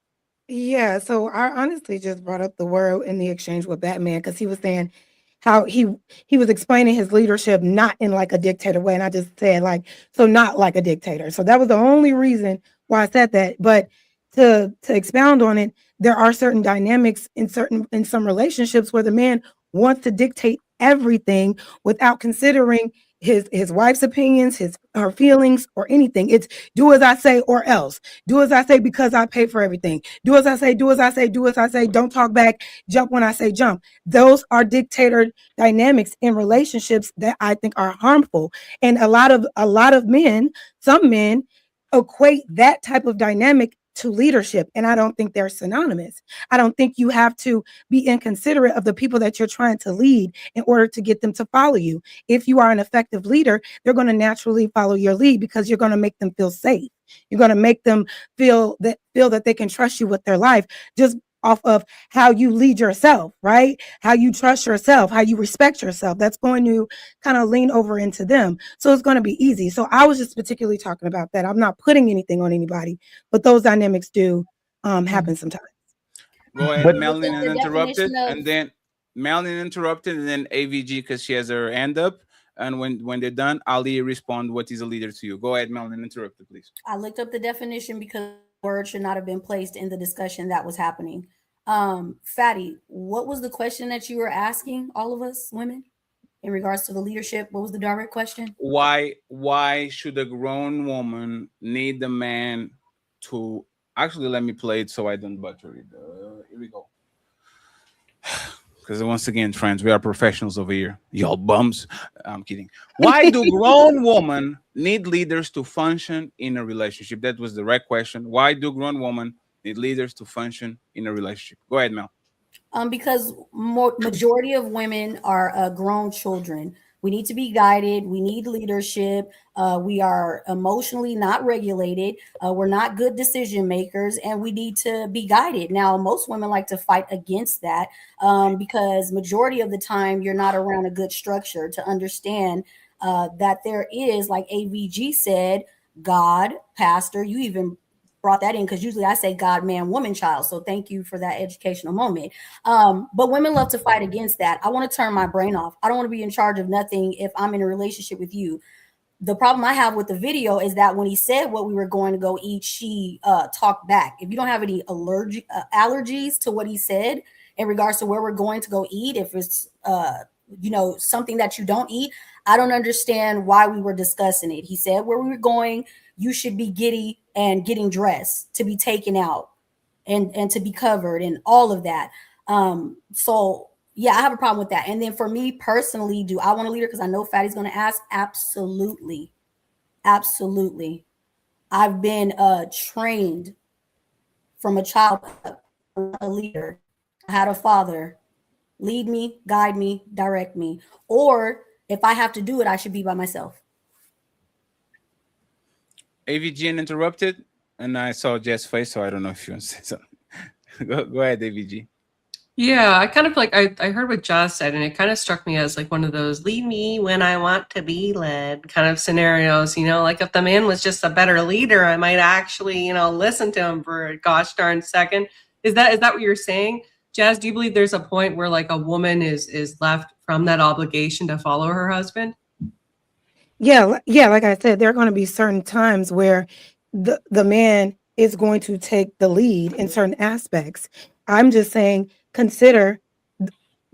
P: Yeah, so I honestly just brought up the word in the exchange with Batman because he was saying how he was explaining his leadership not in like a dictator way, and I just said like so not like a dictator. So that was the only reason why I said that. But to expound on it, there are certain dynamics in some relationships where the man wants to dictate everything without considering his wife's opinions, her feelings, or anything. It's do as I say or else. Do as I say because I pay for everything. Do as I say, do as I say, do as I say. Don't talk back. Jump when I say jump. Those are dictator dynamics in relationships that I think are harmful. And a lot of men, some men, equate that type of dynamic to leadership, and I don't think they're synonymous. I don't think you have to be inconsiderate of the people that you're trying to lead in order to get them to follow you. If you are an effective leader, they're going to naturally follow your lead because you're going to make them feel safe. You're going to make them feel that they can trust you with their life just off of how you lead yourself, right? How you trust yourself, how you respect yourself. That's going to kind of lean over into them. So it's going to be easy. So I was just particularly talking about that. I'm not putting anything on anybody, but those dynamics do happen sometimes.
L: Go ahead,
J: But
L: Melanie
J: the
L: uninterrupted,
J: definition of-
L: and then Melanie interrupted, and then AVG because she has her hand up. And when they're done, Ali respond what is a leader to you. Go ahead, Melanie interrupted, please.
J: I looked up the definition because the word should not have been placed in the discussion that was happening. Fatty, what was the question that you were asking all of us women in regards to the leadership? What was the direct question?
L: Why should a grown woman need a man to Actually, let me play it so I don't butcher it. Here we go. Because once again, friends, we are professionals over here. Y'all bums. I'm kidding. Why do grown women need leaders to function in a relationship? That was the right question. Why do grown women need leaders to function in a relationship? Go ahead, Mel.
J: Because majority of women are grown children. We need to be guided. We need leadership. We are emotionally not regulated. We're not good decision makers, and we need to be guided. Now, most women like to fight against that because majority of the time you're not around a good structure to understand that there is, like AVG said, God, pastor. You even brought that in because usually I say God, man, woman, child. So thank you for that educational moment. But women love to fight against that. I want to turn my brain off. I don't want to be in charge of nothing if I'm in a relationship with you. The problem I have with the video is that when he said what we were going to go eat, she talked back. If you don't have any allergies to what he said in regards to where we're going to go eat, if it's something that you don't eat, I don't understand why we were discussing it. He said where we were going, you should be giddy and getting dressed to be taken out and to be covered and all of that. So yeah, I have a problem with that. And then for me personally, do I want a leader? Because I know Fatty's going to ask. Absolutely. Absolutely. I've been trained from a child, a leader. I had a father. Lead me, guide me, direct me. Or if I have to do it, I should be by myself.
L: AVG interrupted, and I saw Jess' face, so I don't know if you want to say something. Go ahead, AVG.
Q: Yeah, I kind of I heard what Josh said, and it kind of struck me as like one of those lead me when I want to be led kind of scenarios, like if the man was just a better leader, I might actually, listen to him for a gosh darn second. Is that what you're saying? Jazz, do you believe there's a point where like a woman is left from that obligation to follow her husband?
P: Yeah, like I said, there are going to be certain times where the man is going to take the lead in certain aspects. I'm just saying, consider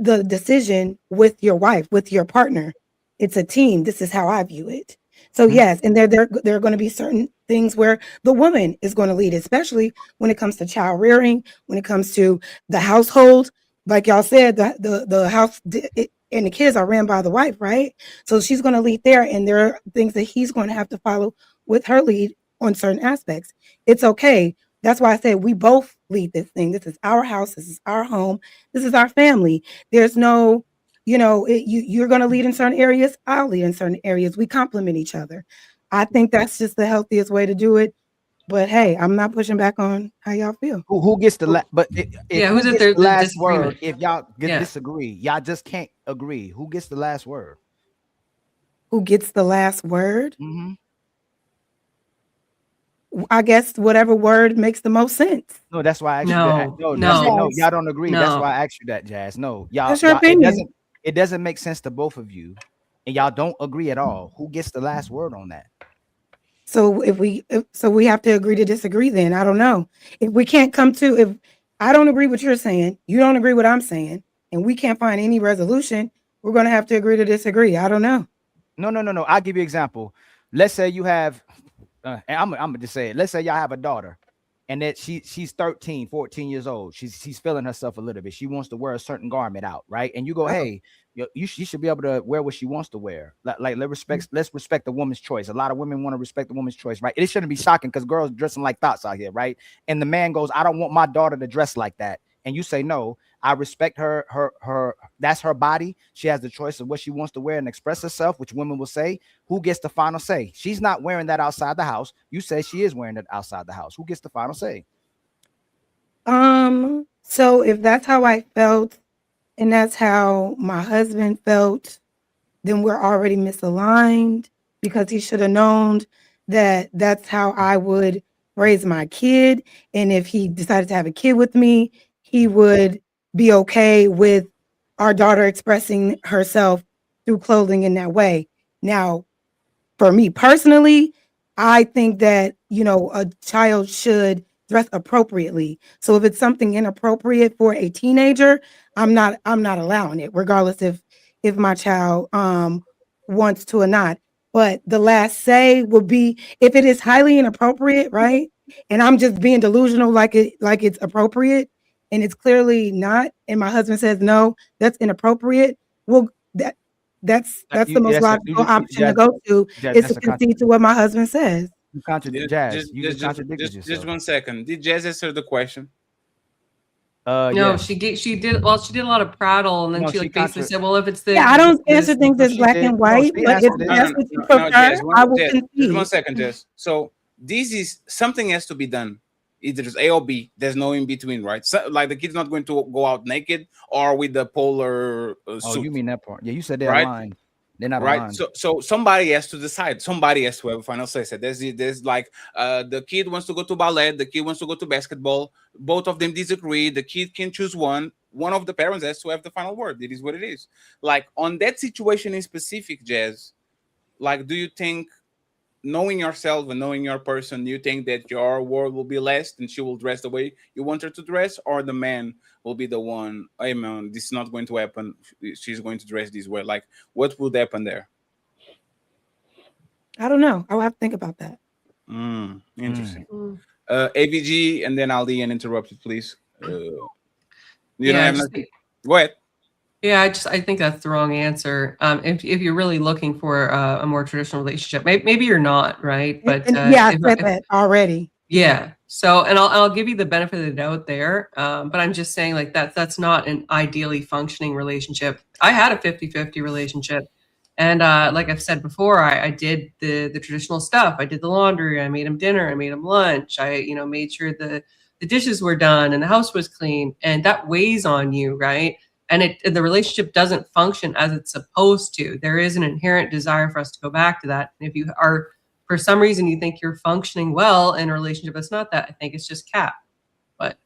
P: the decision with your wife, with your partner. It's a team. This is how I view it. So yes, and there are going to be certain things where the woman is going to lead, especially when it comes to child rearing, when it comes to the household. Like y'all said, the house and the kids are ran by the wife, right? So she's going to lead there, and there are things that he's going to have to follow with her lead on certain aspects. It's okay. That's why I said we both lead this thing. This is our house. This is our home. This is our family. There's no, you're going to lead in certain areas. I'll lead in certain areas. We complement each other. I think that's just the healthiest way to do it. But hey, I'm not pushing back on how y'all feel.
V: Who gets the last? But who's the last word? If y'all disagree, y'all just can't agree. Who gets the last word?
P: Who gets the last word?
V: Mm-hmm.
P: I guess whatever word makes the most sense.
V: No, that's why I asked you that. No, y'all don't agree.
P: No.
V: That's why I asked you that, Jazz. No, y'all.
P: That's your opinion.
V: It doesn't make sense to both of you, and y'all don't agree at all. Who gets the last word on that?
P: So if we have to agree to disagree, then I don't know. If we can't if I don't agree with what you're saying, you don't agree with what I'm saying, and we can't find any resolution, we're going to have to agree to disagree. I don't know.
V: No. I'll give you an example. Let's say you have, and I'm gonna just say it. Let's say y'all have a daughter, and that she's 13, 14 years old. She's feeling herself a little bit. She wants to wear a certain garment out, right? And you go, hey, she should be able to wear what she wants to wear. Like let's respect the woman's choice. A lot of women want to respect the woman's choice, right? It shouldn't be shocking because girls dressing like thoughts out here, right? And the man goes, I don't want my daughter to dress like that. And you say, no, I respect her that's her body. She has the choice of what she wants to wear and express herself, which women will say. Who gets the final say? She's not wearing that outside the house. You say she is wearing it outside the house. Who gets the final say?
P: So if that's how I felt and that's how my husband felt, then we're already misaligned, because he should have known that that's how I would raise my kid. And if he decided to have a kid with me, he would be okay with our daughter expressing herself through clothing in that way. Now, for me personally, I think that, a child should dress appropriately. So if it's something inappropriate for a teenager, I'm not allowing it, regardless if my child wants to or not. But the last say will be, if it is highly inappropriate, right? and I'm just being delusional like it's appropriate, and it's clearly not, and my husband says no, that's inappropriate. Well, that's the most logical option to go to is to concede to what my husband says.
V: You contradict Jazz. You just contradicted yourself.
L: Just 1 second. Did Jazz answer the question?
Q: No,
V: Yeah.
Q: she did. Well, she did a lot of prattle, and then
V: No,
Q: she
V: she
Q: like basically said, "Well, if it's the
P: Yeah, I don't answer things as
V: she
P: black
V: did.
P: and
V: No,
P: white,
V: she
P: but if
V: answered it.
P: that's what you
L: No,
P: prefer,
L: Jazz,
P: I will
L: Jazz, just 1
P: concede.
L: second, Jess. So this is something has to be done. Either it's A or B. There's no in between, right? So, like the kid's not going to go out naked or with the polar
V: Oh,
L: suit,
V: you mean that part? Yeah, you said they're
L: right?
V: aligned. They're not
L: Right.
V: aligned.
L: So somebody has to decide. Somebody has to have a final say. So there's like the kid wants to go to ballet, the kid wants to go to basketball. Both of them disagree. The kid can choose one. One of the parents has to have the final word. It is what it is. Like on that situation in specific, Jazz, like do you think, knowing yourself and knowing your person, do you think that your word will be less and she will dress the way you want her to dress, or the man will be the one, hey man, this is not going to happen, she's going to dress this way? Like what would happen there?
P: I don't know. I will have to think about that.
L: Interesting. AVG, and then I'll interrupt it, please. You don't have nothing? Go ahead.
Q: Yeah, I think that's the wrong answer. If you're really looking for a more traditional relationship, maybe you're not, right? But
P: Yeah, I said that already.
Q: Yeah. So, and I'll give you the benefit of the doubt there. But I'm just saying, like, that's not an ideally functioning relationship. I had a 50-50 relationship. And like I've said before, I did the traditional stuff. I did the laundry. I made him dinner. I made him lunch. I, made sure the dishes were done and the house was clean. And that weighs on you, right? And the relationship doesn't function as it's supposed to. There is an inherent desire for us to go back to that. And if you are, for some reason, you think you're functioning well in a relationship that's not that, I think it's just cap. But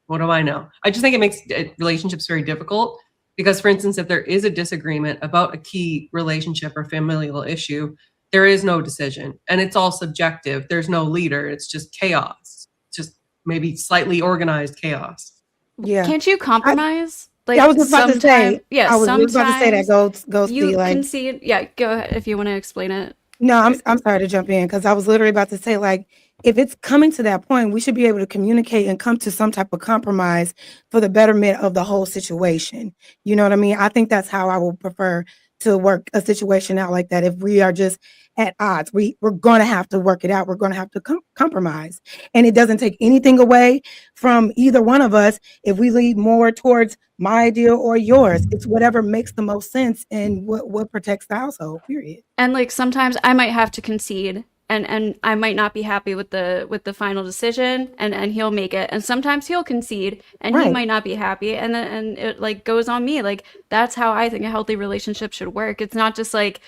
Q: what do I know? I just think it makes relationships very difficult because, for instance, if there is a disagreement about a key relationship or familial issue, there is no decision and it's all subjective. There's no leader. It's just chaos, just maybe slightly organized chaos.
P: Yeah.
E: Can't you compromise?
P: I was just about to say.
E: Yeah,
P: I was just about to say that. Go
E: you
P: see, like,
E: concede. Yeah, go ahead if you want to explain it.
P: No, I'm sorry to jump in because I was literally about to say, like, if it's coming to that point, we should be able to communicate and come to some type of compromise for the betterment of the whole situation. You know what I mean? I think that's how I would prefer to work a situation out like that. If we are just at odds, we're going to have to work it out. We're going to have to compromise. And it doesn't take anything away from either one of us if we lead more towards my idea or yours. It's whatever makes the most sense and what protects the household, period.
E: And like sometimes I might have to concede and I might not be happy with the final decision and he'll make it. And sometimes he'll concede and he
P: Right.
E: might not be happy and it like goes on me. Like that's how I think a healthy relationship should work. It's not just like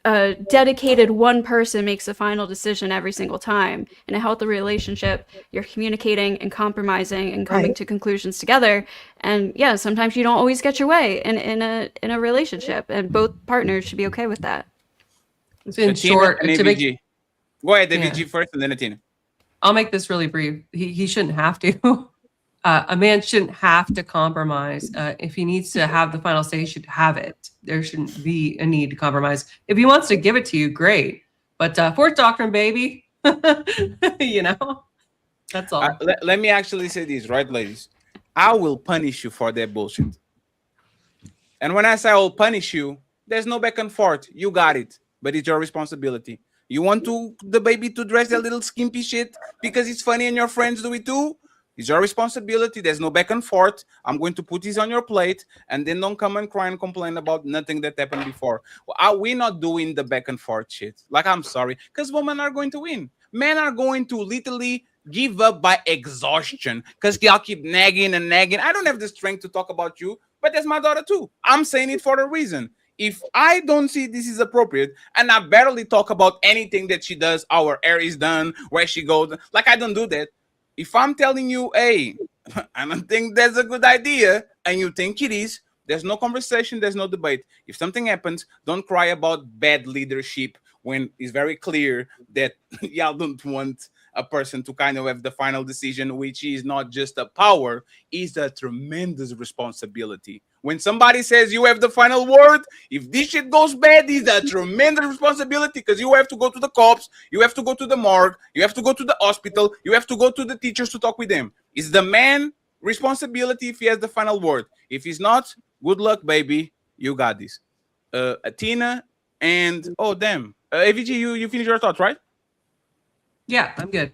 E: a dedicated one person makes the final decision every single time. In a healthy relationship, you're communicating and compromising and coming
P: Right.
E: to conclusions together. And yeah, sometimes you don't always get your way in a relationship, and both partners should be okay with that.
Q: In
L: Athena
Q: short,
L: and
Q: to make,
L: AVG. Go ahead,
Q: Yeah.
L: AVG first, and then Athena.
Q: I'll make this really brief. He shouldn't have to. A man shouldn't have to compromise. If he needs to have the final say, he should have it. There shouldn't be a need to compromise. If he wants to give it to you, great. But fourth doctrine, baby. That's all.
L: Let me actually say this, right, ladies? I will punish you for that bullshit. And when I say I will punish you, there's no back and forth. You got it, but it's your responsibility. You want the baby to dress that little skimpy shit because it's funny and your friends do it too? It's your responsibility. There's no back and forth. I'm going to put this on your plate, and then don't come and cry and complain about nothing that happened before. We're not doing the back and forth shit. Like, I'm sorry, because women are going to win. Men are going to literally give up by exhaustion because y'all keep nagging and nagging. I don't have the strength to talk about you, but that's my daughter too. I'm saying it for a reason. If I don't see this is appropriate, and I barely talk about anything that she does, our hair is done, where she goes, like I don't do that. If I'm telling you, hey, I don't think that's a good idea, and you think it is, there's no conversation, there's no debate. If something happens, don't cry about bad leadership when it's very clear that y'all don't want a person to kind of have the final decision, which is not just a power, is a tremendous responsibility. When somebody says you have the final word, if this shit goes bad, it's a tremendous responsibility, because you have to go to the cops, you have to go to the morgue, you have to go to the hospital, you have to go to the teachers to talk with them. It's the man responsibility if he has the final word. If he's not, good luck, baby. You got this. Tina and AVG, you finished your thoughts, right?
Q: Yeah, I'm good.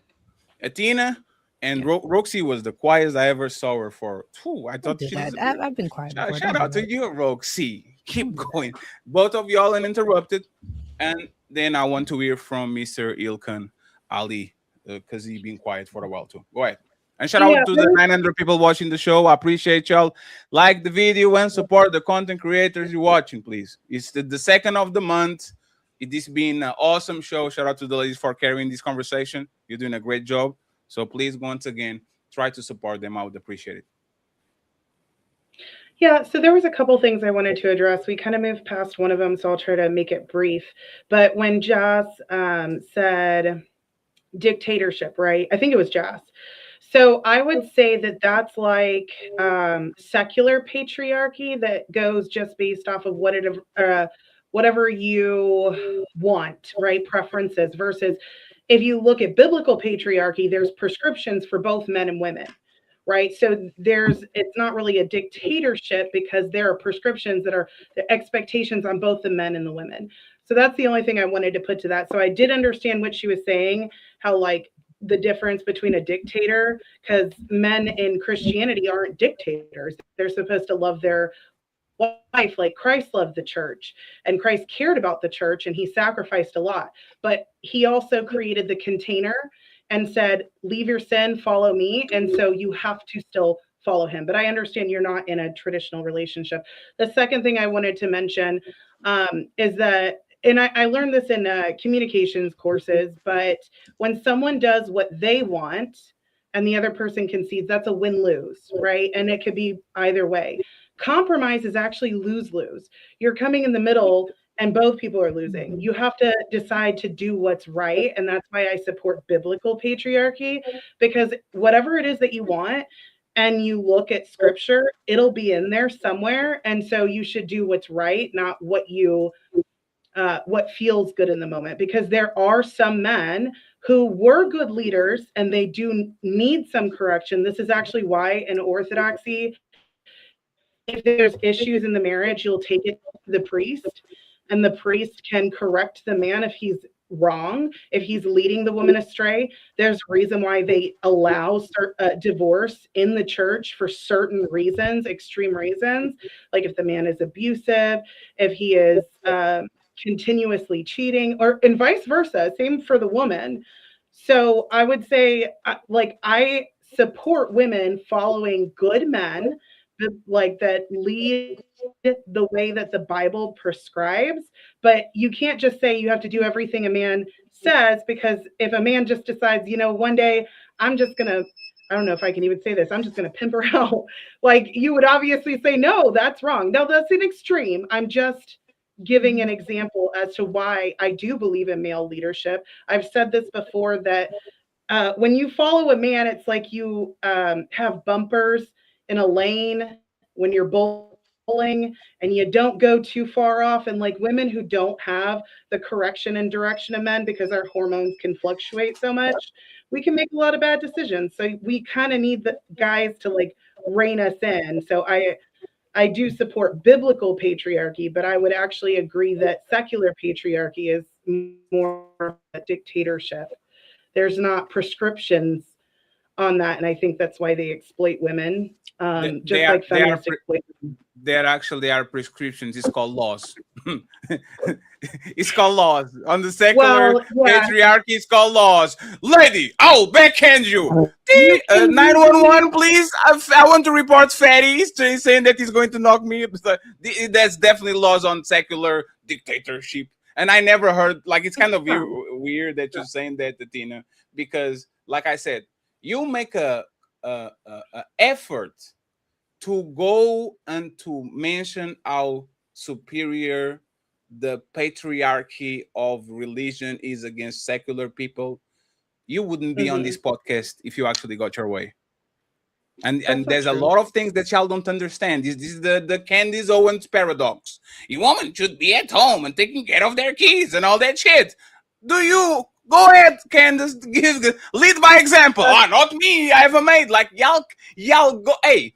L: Tina and Roxy was the quietest I ever saw her for. I thought she was.
R: I've been quiet.
L: Shout out to you, Roxy. Keep going. Both of y'all uninterrupted. And then I want to hear from Mr. Ilkan Ali, because he's been quiet for a while too. Go ahead. And shout out to the 900 people watching the show. I appreciate y'all. Like the video and support the content creators you're watching, please. It's the second of the month. It has been an awesome show. Shout out to the ladies for carrying this conversation. You're doing a great job. So please, once again, try to support them. I would appreciate it.
T: Yeah, so there was a couple things I wanted to address. We kind of moved past one of them, so I'll try to make it brief. But when Jas said dictatorship, right? I think it was Jas. So I would say that that's like secular patriarchy that goes just based off of whatever you want, right? Preferences, versus if you look at biblical patriarchy, there's prescriptions for both men and women, right? So it's not really a dictatorship because there are prescriptions that are the expectations on both the men and the women. So that's the only thing I wanted to put to that. So I did understand what she was saying, how like the difference between a dictator, because men in Christianity aren't dictators. They're supposed to love their wife like Christ loved the church, and Christ cared about the church and he sacrificed a lot. But he also created the container and said, leave your sin, follow me. And so you have to still follow him. But I understand you're not in a traditional relationship. The second thing I wanted to mention is that, and I learned this in communications courses, but when someone does what they want and the other person concedes, that's a win-lose, right? And it could be either way. Compromise is actually lose-lose. You're coming in the middle and both people are losing. You have to decide to do what's right. And that's why I support biblical patriarchy, because whatever it is that you want and you look at scripture, it'll be in there somewhere. And so you should do what's right, not what feels good in the moment, because there are some men who were good leaders and they do need some correction. This is actually why in Orthodoxy, if there's issues in the marriage, you'll take it to the priest, and the priest can correct the man if he's wrong, if he's leading the woman astray. There's a reason why they allow divorce in the church for certain reasons, extreme reasons, like if the man is abusive, if he is continuously cheating, and vice versa, same for the woman. So I would say, like, I support women following good men that lead the way that the Bible prescribes, but you can't just say you have to do everything a man says, because if a man just decides, one day I'm just gonna, I don't know if I can even say this, I'm just gonna pimp her out, like, you would obviously say, no, that's wrong. No, that's an extreme. I'm just giving an example as to why I do believe in male leadership. I've said this before, that when you follow a man, it's like you have bumpers in a lane when you're bowling and you don't go too far off. And like women who don't have the correction and direction of men, because our hormones can fluctuate so much, we can make a lot of bad decisions. So we kind of need the guys to like rein us in. So I do support biblical patriarchy, but I would actually agree that secular patriarchy is more a dictatorship. There's not prescriptions on that, and I think that's why they exploit women.
L: There actually are prescriptions. It's called laws. It's called laws. On the secular patriarchy, it's called laws. Lady, I'll backhand you. 911, please. I want to report Fatty saying that he's going to knock me. That's definitely laws on secular dictatorship. And I never heard, like, it's kind of weird that you're saying that, Tina, because, like I said, you make a effort to go and to mention how superior the patriarchy of religion is against secular people. you wouldn't be on this podcast if you actually got your way. And
T: That's so
L: there's a
T: true.
L: lot of things that y'all don't understand. This is the Candace Owens paradox. A woman should be at home and taking care of their kids and all that shit. Do you go ahead, Candace? Lead by example. Not me. I have a maid. Like y'all go. Hey,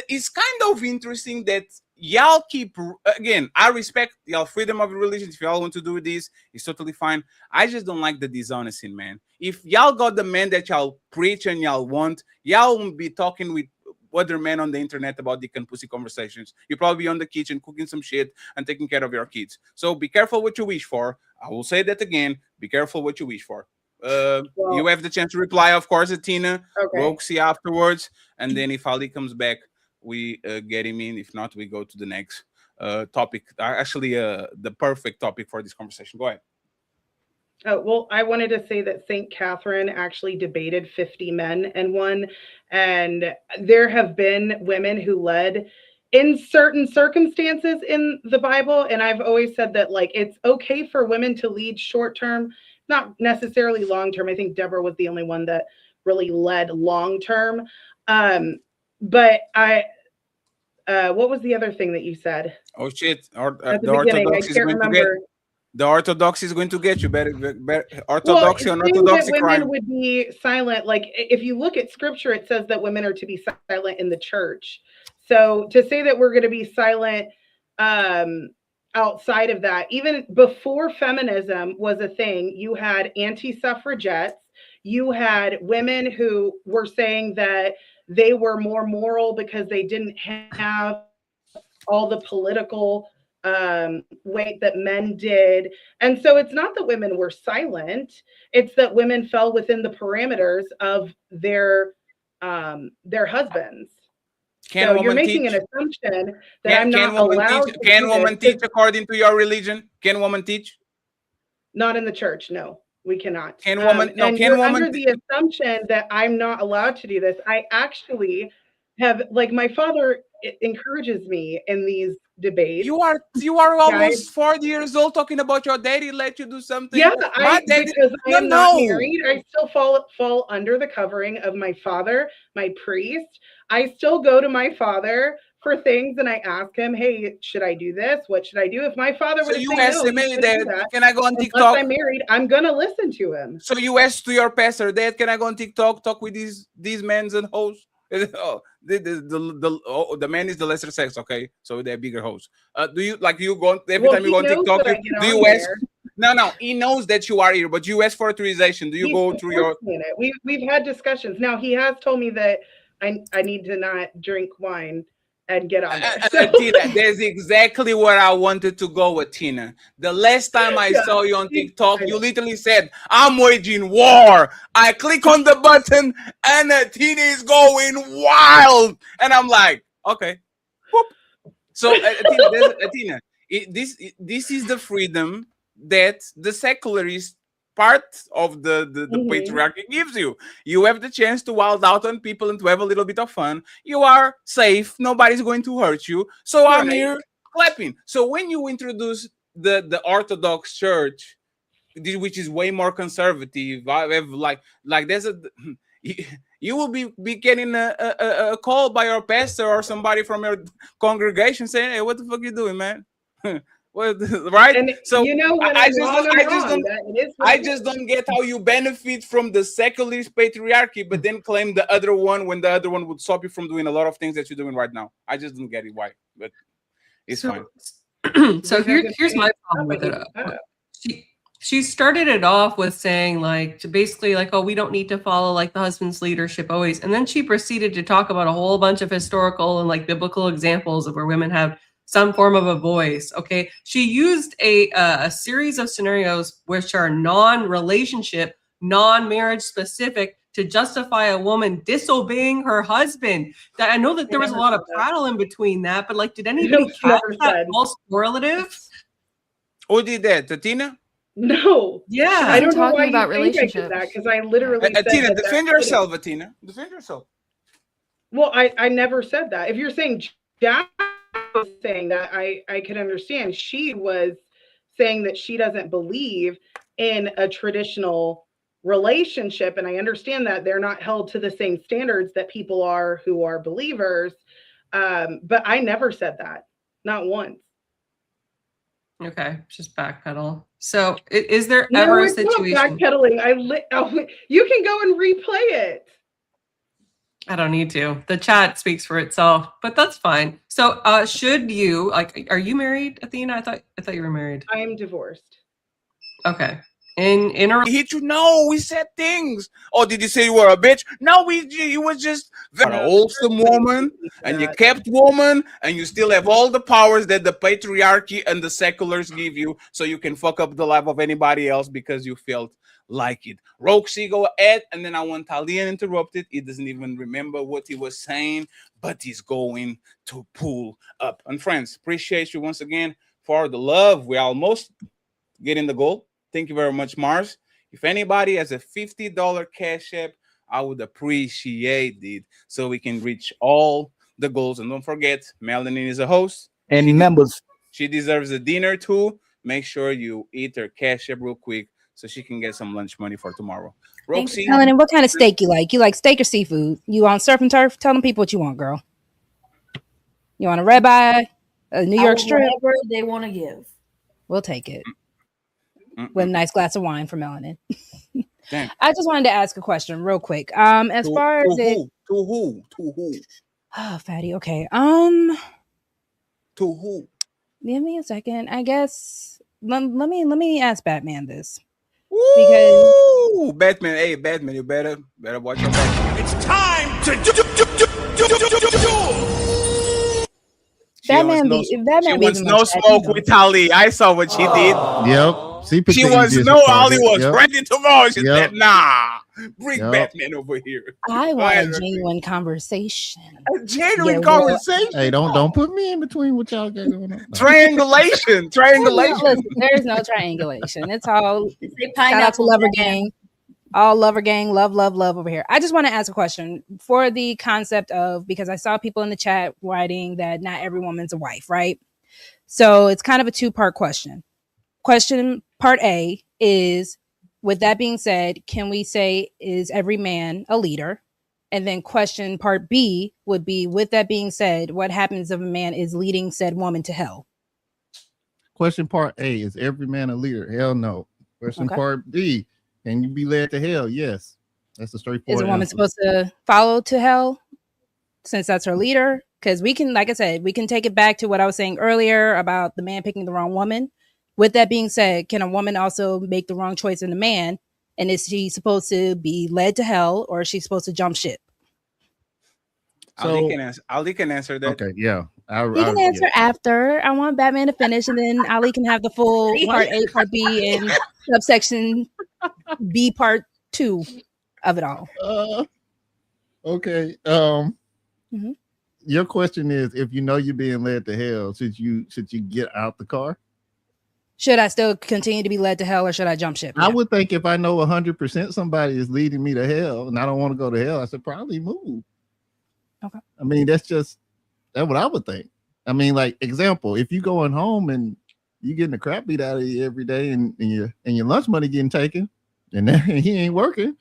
L: it's kind of interesting that y'all keep. Again, I respect y'all freedom of religion. If y'all want to do this, it's totally fine. I just don't like the dishonesty, man. If y'all got the man that y'all preach and y'all want, y'all won't be talking with other men on the internet about dick and pussy conversations. You'll probably be on the kitchen cooking some shit and taking care of your kids. So be careful what you wish for. I will say that again. Be careful what you wish for. You have the chance to reply, of course, at Tina.
T: Okay.
L: Roxy afterwards. And then if Ali comes back, we get him in. If not, we go to the next topic. Actually, the perfect topic for this conversation. Go ahead.
T: Oh, well, I wanted to say that St. Catherine actually debated 50 men and won. And there have been women who led in certain circumstances in the Bible. And I've always said that, like, it's okay for women to lead short term, not necessarily long term. I think Deborah was the only one that really led long term. But what was the other thing that you said?
L: Oh, shit.
T: At the
L: The
T: beginning, I
L: Orthodox is
T: can't
L: going to get.
T: remember.
L: The Orthodox is going to get you. Better
T: Saying
L: orthodoxy
T: that
L: and orthodoxy
T: women
L: crime.
T: would be silent, like if you look at scripture, it says that women are to be silent in the church. So to say that we're going to be silent outside of that, even before feminism was a thing, you had anti-suffragettes, you had women who were saying that they were more moral because they didn't have all the political weight that men did. And so it's not that women were silent, it's that women fell within the parameters of their husbands. So you're making an assumption that I'm not allowed to
L: Can
T: do
L: women
T: this.
L: teach according to your religion? Can women teach?
T: Not in the church, no. We cannot.
L: Can woman? No,
T: and
L: can
T: you're
L: woman?
T: under the assumption that I'm not allowed to do this. I actually have, like, my father encourages me in these debates.
L: You are almost 40 years old talking about your daddy let you do something.
T: Yeah,
L: My daddy,
T: because I am not
L: no.
T: married. I still fall under the covering of my father, my priest. I still go to my father for things and I ask him, hey, should I do this? What should I do? If my father
L: So
T: would
L: you
T: say
L: asked
T: no,
L: him,
T: you
L: hey,
T: shouldn't do
L: Dad,
T: that.
L: can I go on
T: Unless
L: TikTok?
T: I'm married, I'm gonna listen to him.
L: So you asked to your pastor, Dad, can I go on TikTok, talk with these men's and hoes? Oh, the man is the lesser sex, okay? So they're bigger hoes. Do you go every time you go on TikTok? Do you ask? No, he knows that you are here, but you ask for authorization. Do you go through your?
T: We've had discussions. Now he has told me that I need to not drink wine and get on there.
L: Tina, that's exactly where I wanted to go with Tina. The last time I saw you on TikTok, you literally said, I'm waging war. I click on the button and Tina is going wild. And I'm like, okay. Whoop. So Tina, this is the freedom that the secularist part of the patriarchy gives you. You have the chance to wild out on people and to have a little bit of fun. You are safe. Nobody's going to hurt you. So I'm here clapping. So when you introduce the Orthodox Church, which is way more conservative, I have like there's a you will be getting a call by your pastor or somebody from your congregation saying, hey, what the fuck you doing, man? Well, right?
T: And
L: so
T: you know, when
L: I just don't get how you benefit from the secularist patriarchy, but then claim the other one when the other one would stop you from doing a lot of things that you're doing right now. I just don't get it why, but it's fine.
Q: So here's my problem with it. She started it off with saying basically oh, we don't need to follow like the husband's leadership always, and then she proceeded to talk about a whole bunch of historical and like biblical examples of where women have some form of a voice. Okay, she used a series of scenarios which are non-relationship, non-marriage specific to justify a woman disobeying her husband. That I know that there was a lot of prattle in between that, but like, did anybody catch that false correlative?
L: Who did that, Tatina?
T: No.
Q: Yeah,
T: I don't know
E: talking
T: why
E: about
T: you think I did
E: relationships.
T: that, because I literally said
L: Atina,
T: that
L: defend yourself, Atina. Defend yourself.
T: Well, I never said that. If you're saying Jack was saying that, I could understand. She was saying that she doesn't believe in a traditional relationship, and I understand that they're not held to the same standards that people are who are believers. But I never said that, not once.
Q: Okay, just backpedal. So is there
T: No,
Q: ever a
T: it's not
Q: situation?
T: backpedaling. You can go and replay it.
Q: I don't need to. The chat speaks for itself, but that's fine. So should you, like, are you married, Athena? I thought you were married.
T: I am divorced.
Q: Okay. In a
L: He hit you? No, we said things. Oh, did you say you were a bitch? No, you was just an wholesome woman, and you kept woman, and you still have all the powers that the patriarchy and the seculars give you, so you can fuck up the life of anybody else because you felt like it. Roxy, go ahead, and then I want Talian interrupted. He doesn't even remember what he was saying, but he's going to pull up. And friends, appreciate you once again for the love. We almost getting the goal. Thank you very much, Mars. If anybody has a $50 cash app, I would appreciate it so we can reach all the goals. And don't forget, Melanie is a host.
V: Any members?
L: She deserves a dinner too. Make sure you eat her cash app real quick so she can get some lunch money for tomorrow. Roxy,
R: Helen, and what kind of steak you like? You like steak or seafood? You on surf and turf? Tell them people what you want, girl. You want a ribeye, a New York strip?
J: Whatever they want to give.
R: We'll take it. With a nice glass of wine for Melanin.
L: Damn.
R: I just wanted to ask a question real quick. As far as
L: to who?
R: Oh, fatty. Okay.
L: To who?
R: Give me a second. I guess let me ask Batman this. Because
L: Ooh, Batman, hey Batman, you better watch your back.
O: It's time to do.
R: Batman
L: She wants no smoke with Ali. I saw what she did.
U: Yep.
L: She was Ali was ready to go. She said, nah, bring
U: Yep.
L: Batman over here.
R: I want a genuine conversation.
L: A genuine
R: Yeah,
L: conversation.
U: Hey, don't put me in between what y'all got going on.
L: Triangulation.
R: Listen, there's no triangulation. It's all shout out to Lover Gang. All Lover Gang, love over here. I just want to ask a question for the concept of, because I saw people in the chat writing that not every woman's a wife, right? So it's kind of a two-part question. Question part A is, with that being said, can we say, is every man a leader? And then question part B would be, with that being said, what happens if a man is leading said woman to hell?
U: Question part A, is every man a leader? Hell no. Question
R: Okay.
U: part B, can you be led to hell? Yes. That's a straightforward
R: Is a woman
U: answer.
R: supposed to follow to hell since that's her leader? Because we can, like I said, we can take it back to what I was saying earlier about the man picking the wrong woman. With that being said, can a woman also make the wrong choice in the man? And is she supposed to be led to hell, or is she supposed to jump ship?
L: Ali can answer that.
U: Okay, yeah.
R: He can answer after. I want Batman to finish, and then Ali can have the full part A, part B, and subsection B, part 2 of it all.
U: Okay.
R: Mhm.
U: Your question is, if you know you're being led to hell, should you get out the car?
R: Should I still continue to be led to hell, or should I jump ship?
U: I would think if I know 100% somebody is leading me to hell and I don't want to go to hell, I should probably move.
R: Okay.
U: I mean, that's what I would think. I mean, like, example, if you going home and you getting the crap beat out of you every day and your lunch money getting taken and then he ain't working,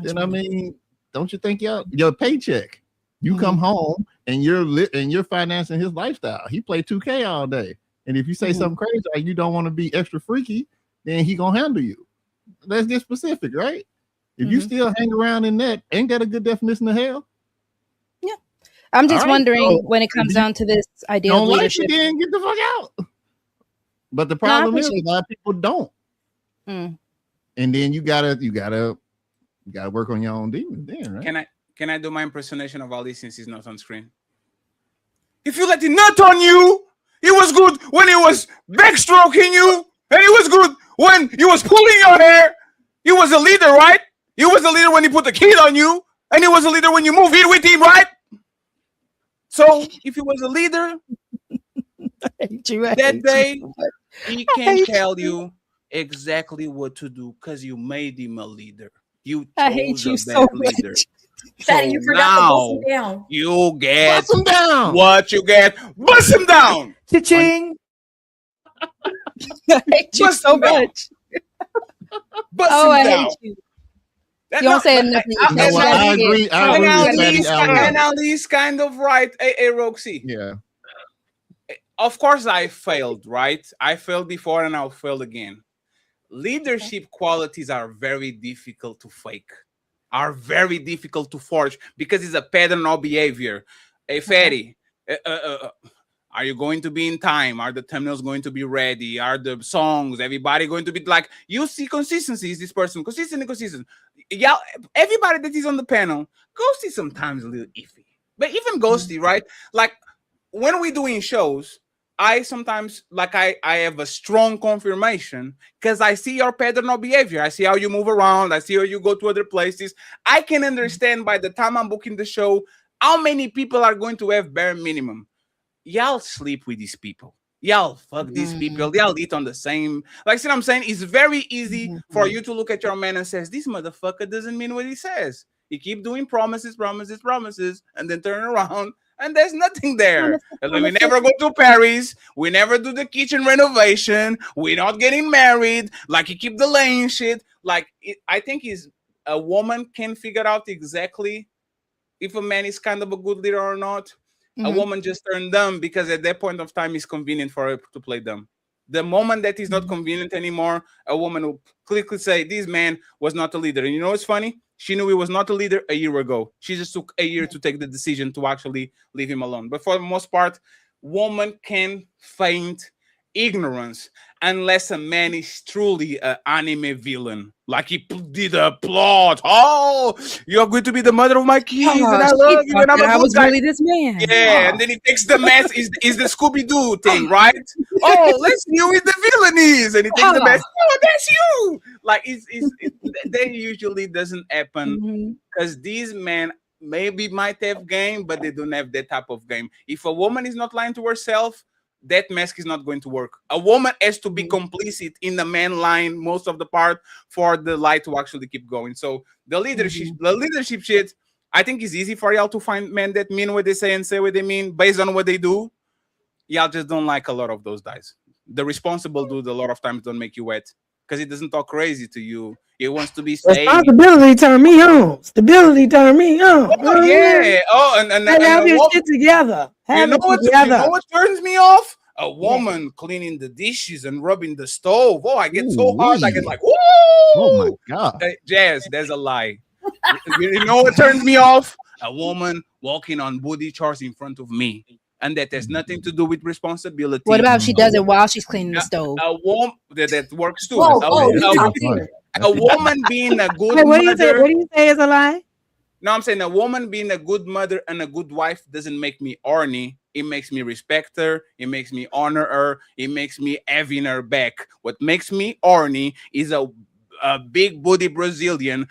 U: then I mean, don't you think your paycheck? You come home and you're financing his lifestyle. He play 2K all day. And if you say something crazy like you don't want to be extra freaky, then he gonna handle you. Let's get specific, right? If you still hang around in that, ain't that a good definition of hell?
R: Yeah. I'm just
U: All right,
R: wondering
U: so
R: when it comes down to this idea of
U: don't like
R: leadership.
U: it, then get the fuck out. But the problem is a lot of people don't.
R: Mm.
U: And then you gotta work on your own demons then, right?
L: Can I do my impersonation of Ali since he's not on screen? If you let it nut on you, he was good when he was backstroking you, and he was good when he was pulling your hair. He was a leader, right? He was a leader when he put the kid on you, and he was a leader when you move in with him, right? So if he was a leader, that day he can tell you exactly what to do because you made him a leader. You
R: I hate
L: chose
R: you
L: a
R: so
L: bad leader.
J: Fatty, you forgot to bust him down.
L: You get
U: Bust him down.
L: what you get. Bust him down.
U: Cha-ching.
R: I hate you so much.
L: Bust
R: Oh,
L: him
R: I
L: down.
R: hate you.
L: That-
R: You don't say
L: but
R: nothing.
U: You know what? I agree. I agree with Fatty Allen.
L: And Ali's kind of right. Hey, Roxy.
U: Yeah.
L: Of course, I failed, right? I failed before and I'll fail again. Leadership qualities are very difficult to fake, are very difficult to forge because it's a pattern of behavior. Hey, Fatty, are you going to be in time? Are the thumbnails going to be ready? Are the songs, everybody going to be like, you see consistency, is this person consistent? Yeah, everybody that is on the panel, Ghosty sometimes a little iffy. But even Ghosty, right? Like when we're doing shows, I sometimes like I have a strong confirmation because I see your pattern of behavior. I see how you move around. I see how you go to other places. I can understand by the time I'm booking the show how many people are going to have bare minimum. Y'all sleep with these people. Y'all fuck these people. Y'all eat on the same. Like, see what I'm saying? It's very easy for you to look at your man and says, this motherfucker doesn't mean what he says. He keep doing promises, and then turn around and there's nothing there. And then we never go to Paris. We never do the kitchen renovation. We're not getting married. Like, you keep delaying shit. Like, I think a woman can figure out exactly if a man is kind of a good leader or not. A woman just turned dumb because at that point of time it's convenient for her to play dumb. The moment that is not convenient anymore, a woman will quickly say, this man was not a leader. And you know what's funny? She knew he was not a leader a year ago. She just took a year to take the decision to actually leave him alone. But for the most part, woman can feign ignorance unless a man is truly an anime villain. Like he did a plot. Oh, you're going to be the mother of my kids, and I love you, and I'm a
R: I
L: good
R: was
L: guy.
R: really this man.
L: Yeah, and then he takes the mess. Is the Scooby-Doo thing, right? Oh, let's see who the villain is, and he takes the mess. Oh, that's you. Like that usually doesn't happen because these men maybe might have game, but they don't have that type of game. If a woman is not lying to herself, that mask is not going to work. A woman has to be complicit in the man line most of the part for the lie to actually keep going. So the leadership shit, I think is easy for y'all to find men that mean what they say and say what they mean based on what they do. Y'all just don't like a lot of those guys. The responsible dude a lot of times don't make you wet because he doesn't talk crazy to you. He wants to be safe.
P: Responsibility turn me on. Stability turn me on.
L: Oh, yeah. Oh, and
P: have your shit together.
L: You know what turns me off? A woman cleaning the dishes and rubbing the stove. Oh, I get so hard. I get like, whoa!
U: Oh my God.
L: Jazz, there's a lie. You know what turns me off? A woman walking on booty chores in front of me. And that has nothing to do with responsibility.
R: What about if she does it while she's cleaning the stove?
L: A woman that works too.
R: Whoa,
L: a woman being a good
P: Wait, what
L: mother.
P: do you say is a lie?
L: No, I'm saying a woman being a good mother and a good wife doesn't make me horny. It makes me respect her. It makes me honor her. It makes me having her back. What makes me horny is a big booty Brazilian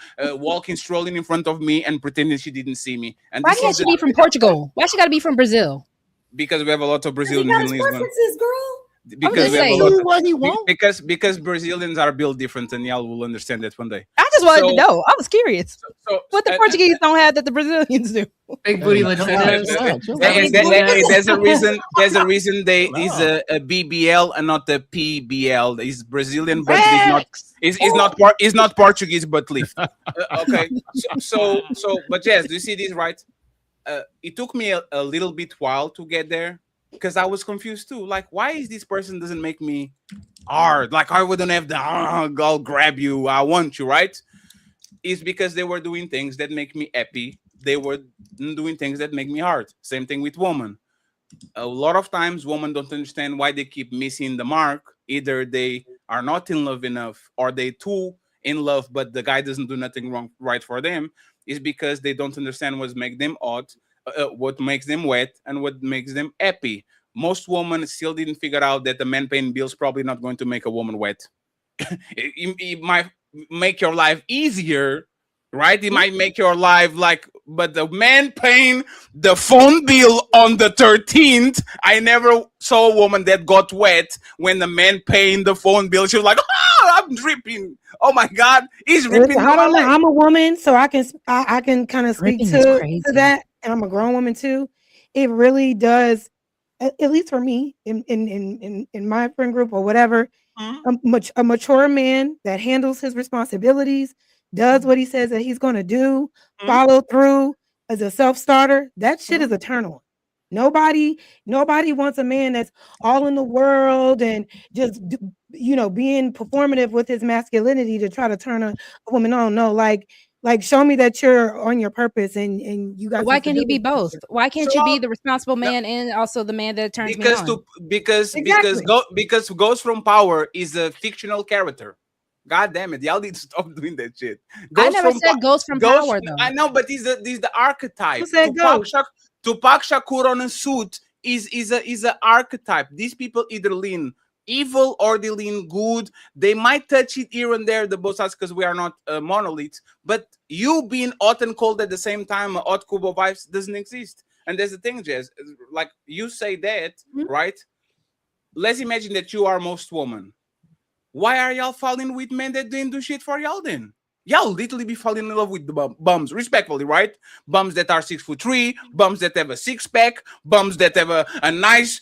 L: strolling in front of me and pretending she didn't see me. And
R: Why can't she be from Portugal? Why she got to be from Brazil?
L: Because we have a lot of Brazilians in Lisbon.
J: Preferences, girl.
L: Because we have a lot because Brazilians are built different, and y'all will understand that one day.
R: I just wanted to know. I was curious. What the Portuguese don't have that the Brazilians do.
Q: Big booty Latinos.
L: There's a reason. There's a reason they is a BBL and not a PBL. It's Brazilian, but it's not Portuguese, but lift. Okay. So, but yes, do you see this right? It took me a little bit while to get there. Because I was confused too. Like, why is this person doesn't make me hard? Like, I wouldn't have the I'll grab you, I want you, right? It's because they were doing things that make me happy. They were doing things that make me hard. Same thing with women. A lot of times, women don't understand why they keep missing the mark. Either they are not in love enough, or they too in love, but the guy doesn't do nothing wrong right for them. Is because they don't understand what makes them odd. What makes them wet and what makes them happy. Most women still didn't figure out that the man paying bills probably not going to make a woman wet. it might make your life easier, right? It might make your life but the man paying the phone bill on the 13th, I never saw a woman that got wet when the man paying the phone bill. She was like, I'm dripping. Oh my God, he's dripping.
P: I don't know. I'm a woman, so I can kind of speak to that. And I'm a grown woman too. It really does, at least for me, in my friend group or whatever, a mature man that handles his responsibilities does what he says that he's going to do,
L: Mhm.
P: follow through as a self-starter, that shit is a turn on. Nobody wants a man that's all in the world and just being performative with his masculinity to try to turn a woman on. No, like show me that you're on your purpose and you got.
R: Why can't he be
P: stability.
R: both? Why can't
L: So
R: you be the responsible man and also the man that turns me on?
L: Because Ghost from Power is a fictional character. God damn it, y'all need to stop doing that shit.
R: I never said Ghost from Power though.
L: I know, but he's the archetype.
P: Who said Ghost?
L: Tupac Shakur on a suit is a archetype. These people either lean evil or they lean good. They might touch it here and there, the both sides, because we are not monoliths. But you being hot and cold at the same time, hot Kubo vibes doesn't exist. And there's the thing, Jazz. Like you say that, right? Let's imagine that you are most woman. Why are y'all falling with men that didn't do shit for y'all then? Y'all literally be falling in love with the bums, respectfully, right? Bums that are 6'3", bums that have a six-pack, bums that have a nice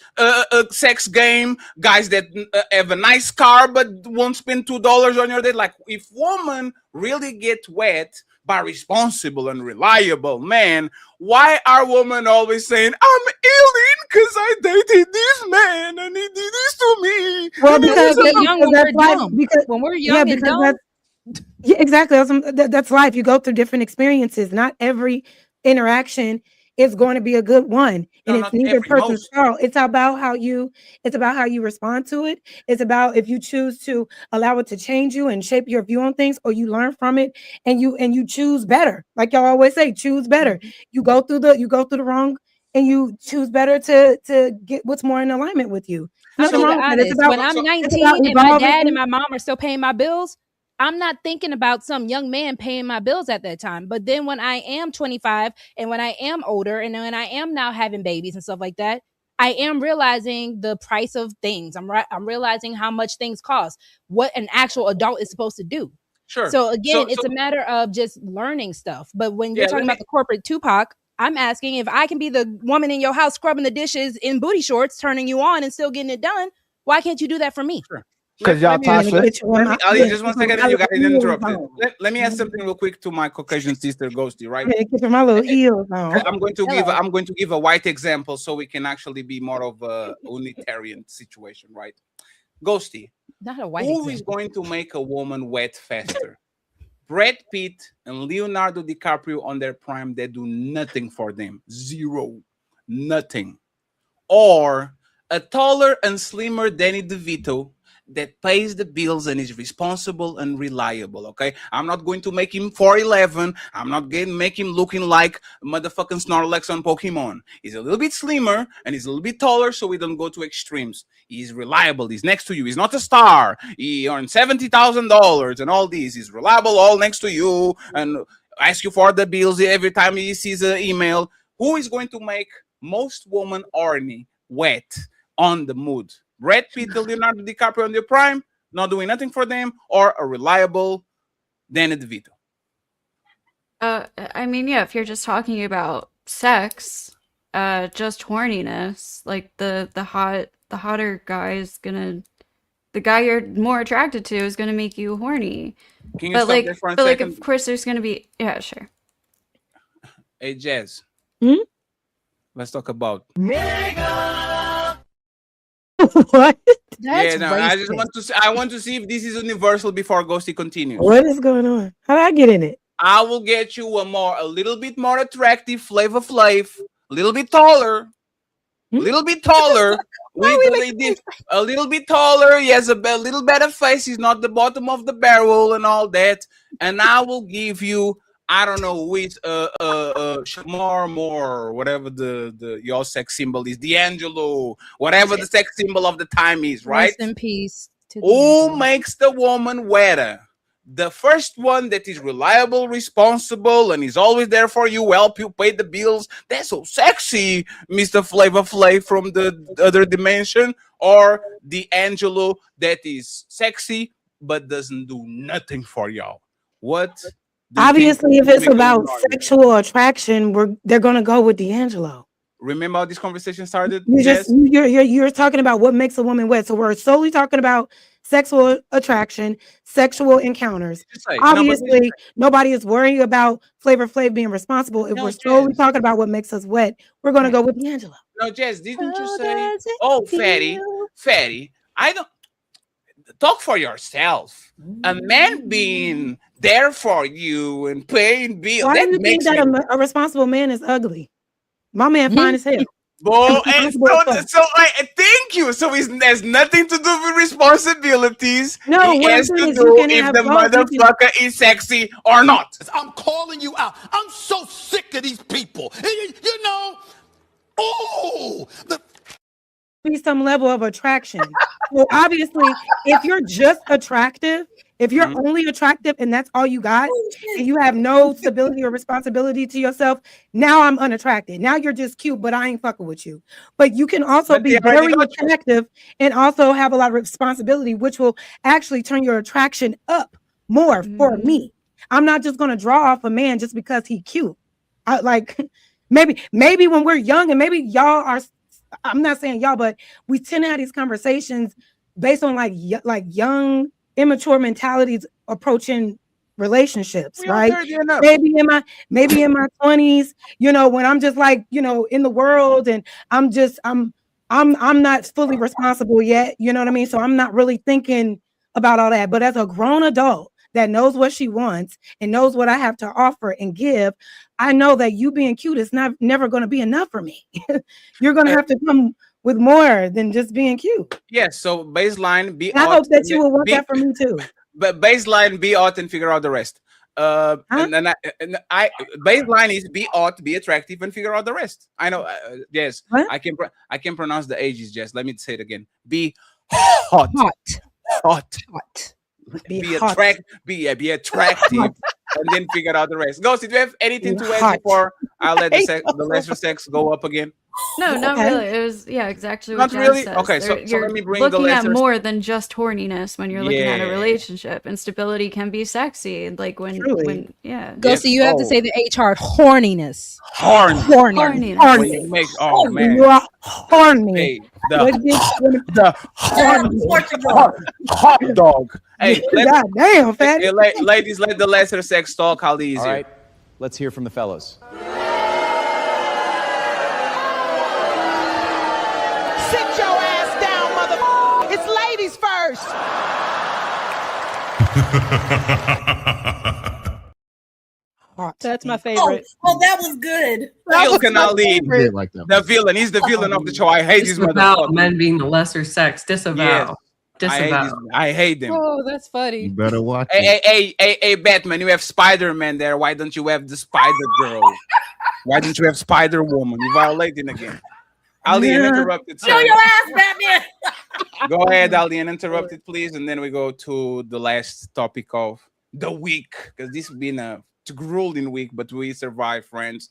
L: sex game, guys that have a nice car but won't spend $2 on your date. Like, if women really get wet by responsible and reliable men, why are women always saying, I'm alien because I dated this man and he did this to me?
P: Well, because
R: when we're young and dumb.
P: Yeah, exactly. That's life. You go through different experiences. Not every interaction is going to be a good one, and it's neither person's fault. It's about how you respond to it. It's about if you choose to allow it to change you and shape your view on things, or you learn from it and you choose better. Like y'all always say, choose better. You go through the wrong and you choose better to get what's more in alignment with you. Nothing wrong with it. It's about,
R: when I'm 19 and my dad and my mom are still paying my bills, I'm not thinking about some young man paying my bills at that time. But then when I am 25 and when I am older and when I am now having babies and stuff like that, I am realizing the price of things. I'm realizing how much things cost, what an actual adult is supposed to do.
L: Sure.
R: So again, it's a matter of just learning stuff. But when you're talking about the corporate Tupac, I'm asking if I can be the woman in your house scrubbing the dishes in booty shorts, turning you on and still getting it done. Why can't you do that for me?
L: Sure.
V: Because y'all
L: Ali, just 1 second, you got interrupted. Let me ask something real quick to my Caucasian sister Ghosty, right?
P: My little heels on.
L: I'm going to give a white example so we can actually be more of a unitarian situation, right? Ghosty,
R: not a white
L: who is going to make a woman wet faster? Brad Pitt and Leonardo DiCaprio on their prime, they do nothing for them. Zero. Nothing. Or a taller and slimmer Danny DeVito that pays the bills and is responsible and reliable, okay? I'm not going to make him 4'11". I'm not going to make him looking like motherfucking Snorlax on Pokemon. He's a little bit slimmer and he's a little bit taller, so we don't go to extremes. He's reliable. He's next to you. He's not a star. He earned $70,000 and all these. He's reliable, all next to you, and ask you for the bills every time he sees an email. Who is going to make most women horny, wet, on the mood? Brad Pitt, Leonardo DiCaprio on their prime, not doing nothing for them, or a reliable Danny DeVito?
K: I mean, yeah, if you're just talking about sex, just horniness, like the hotter guy is gonna, the guy you're more attracted to is gonna make you horny.
L: Can you
K: But
L: stop
K: like,
L: there for a
K: but like,
L: second?
K: of course, there's gonna be, yeah, sure.
L: Hey, Jazz. Let's talk about.
P: What?
L: Yeah, no, I want to see if this is universal before Ghosty continues.
P: What is going on? How did I get in it?
L: I will get you a little bit more attractive Flavor Flav, a little bit taller, a little bit taller. A little bit taller. He has a little better face. He's not the bottom of the barrel and all that. And I will give you, I don't know, with more, whatever your sex symbol is, D'Angelo, whatever the sex symbol of the time is, right?
R: Rest in peace.
L: Who makes the woman wetter? The first one that is reliable, responsible, and is always there for you, help you pay the bills. That's so sexy, Mr. Flavor Flav from the other dimension, or D'Angelo that is sexy but doesn't do nothing for y'all. What?
P: Obviously, if it's about sexual attraction, they're gonna go with D'Angelo.
L: Remember how this conversation started?
P: You're talking about what makes a woman wet. So we're solely talking about sexual attraction, sexual encounters.
L: Say,
P: Obviously, nobody is worrying about Flavor Flav being responsible. If
L: No,
P: we're solely
L: Jazz.
P: talking about what makes us wet, we're gonna go with D'Angelo.
L: No, Jess, didn't you say? Oh, fatty. I don't talk for yourself. A man being there for you and paying bills.
P: Why
L: That
P: do you think
L: makes
P: that
L: me.
P: a responsible man is ugly? My man fine as hell.
L: Well, and
P: Responsible as
L: so,
P: fuck.
L: thank you. So it has nothing to do with responsibilities.
P: No,
L: It
P: what I'm
L: has
P: saying
L: to
P: is you
L: do
P: can
L: if
P: have
L: the
P: both. You can-
L: motherfucker is sexy or not.
O: I'm calling you out. I'm so sick of these people. You know, oh,
P: be some level of attraction. So obviously, if you're just attractive, if you're only attractive and that's all you got, and you have no stability or responsibility to yourself, now I'm unattracted. Now you're just cute, but I ain't fucking with you. But you can also
L: But
P: be
L: they already
P: very
L: got you.
P: attractive and also have a lot of responsibility, which will actually turn your attraction up more for me. I'm not just gonna draw off a man just because he cute. Maybe when we're young and maybe y'all are. I'm not saying y'all, but we tend to have these conversations based on like young, immature mentalities approaching relationships,
L: We all
P: right?
L: 30 and up.
P: Maybe in my 20s, you know, when I'm just like, you know, in the world and I'm not fully responsible yet, you know what I mean? So I'm not really thinking about all that. But as a grown adult that knows what she wants and knows what I have to offer and give, I know that you being cute is never going to be enough for me. You're going to have to come with more than just being cute.
L: Yes. So baseline, be.
P: And I hope that you will want that for me too.
L: But baseline, be out and figure out the rest. And I baseline is be out, be attractive, and figure out the rest. I know. Yes, I can pronounce the ages. Just let me say it again. Be hot. Be
P: hot.
L: attractive, and then figure out the rest. Ghost, do you have anything to add before I let the lesser sex go up again?
K: No, not
P: Okay.
K: really. It was exactly
L: Not
K: what Jazz
L: really?
K: says.
L: Okay, so
K: You're
L: let me bring the
K: looking at
L: lesser-
K: more than just horniness when you're looking at a
L: Yeah.
K: relationship, and stability can be sexy. Like when yeah.
R: Ghosty, you have to say the H hard, horniness.
K: Horniness.
L: When you make, oh man,
P: You are horny.
L: hey,
P: the
L: hot dog. Hey,
P: God damn, fatty.
L: ladies, let the lesser sex talk. How easy.
F: All right, let's hear from the fellows.
I: Sit your ass down, mother. It's ladies first.
R: That's my favorite.
J: Oh, that was good.
L: Phil cannot lead.
U: Did like that.
L: The villain. He's the villain of the show. I hate these
Q: Disavow
L: motherfuckers.
Q: men being the lesser sex. Disavow. Disavow.
L: I hate them.
R: Oh, that's funny.
U: You better watch it.
L: Hey, Batman, you have Spider-Man there. Why don't you have the Spider-Girl? Why don't you have Spider-Woman? You're violating again. Ali, an interrupted.
J: Show your ass, Batman.
L: Go ahead, Ali, and interrupt it, please. And then we go to the last topic of the week. Because this has been a grueling week, but we survived, friends.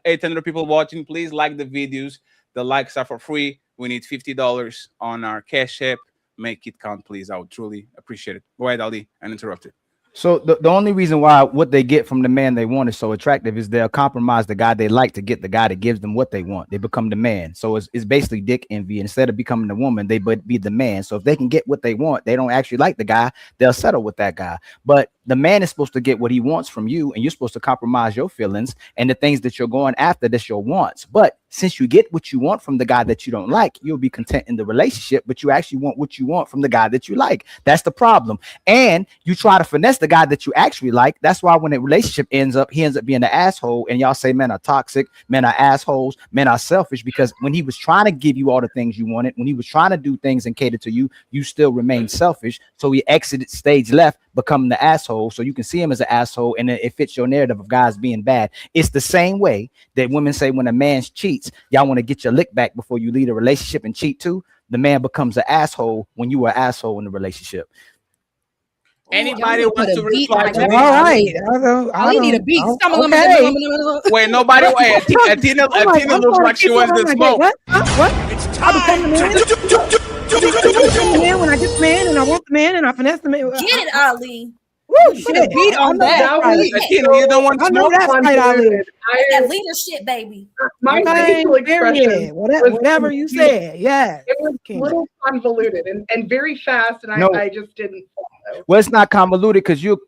L: 800 people watching. Please like the videos. The likes are for free. We need $50 on our Cash App. Make it count, please. I would truly appreciate it. Go ahead, Ali, and interrupt it.
V: So the only reason why what they get from the man they want is so attractive is they'll compromise the guy they like to get the guy that gives them what they want. They become the man. So it's basically dick envy. Instead of becoming the woman, they be the man. So if they can get what they want, they don't actually like the guy, they'll settle with that guy. But the man is supposed to get what he wants from you, and you're supposed to compromise your feelings and the things that you're going after, that's your wants. But since you get what you want from the guy that you don't like, you'll be content in the relationship, but you actually want what you want from the guy that you like. That's the problem. And you try to finesse the guy that you actually like. That's why when a relationship ends up, he ends up being an asshole. And y'all say men are toxic, men are assholes, men are selfish, because when he was trying to give you all the things you wanted, when he was trying to do things and cater to you, you still remain selfish. So he exited stage left, becoming the asshole. So you can see him as an asshole, and it fits your narrative of guys being bad. It's the same way that women say when a man cheats, y'all want to get your lick back before you leave a relationship and cheat too. The man becomes an asshole when you were an asshole in the relationship.
L: Anybody wants to reply to
P: All
L: this?
P: right.
R: I need a beat.
P: Okay.
L: Wait, nobody. Wait, Athena looks like she wants to smoke.
P: What? I become the man. I become the man when I get the man and I want the man and I finesse the man.
J: Get it, Ali.
P: Woo! Woo,
R: Put a beat
P: I
R: on
P: know
R: that.
P: that's right.
L: Tina, you don't want
P: I know
L: smoke?
P: that's right, Ali.
J: That leadership, baby.
T: My
P: Okay,
T: facial expression
P: period. Whatever you said, yeah.
T: It was a little convoluted and very fast, and
V: No.
T: I just didn't follow.
V: Well, it's not convoluted because you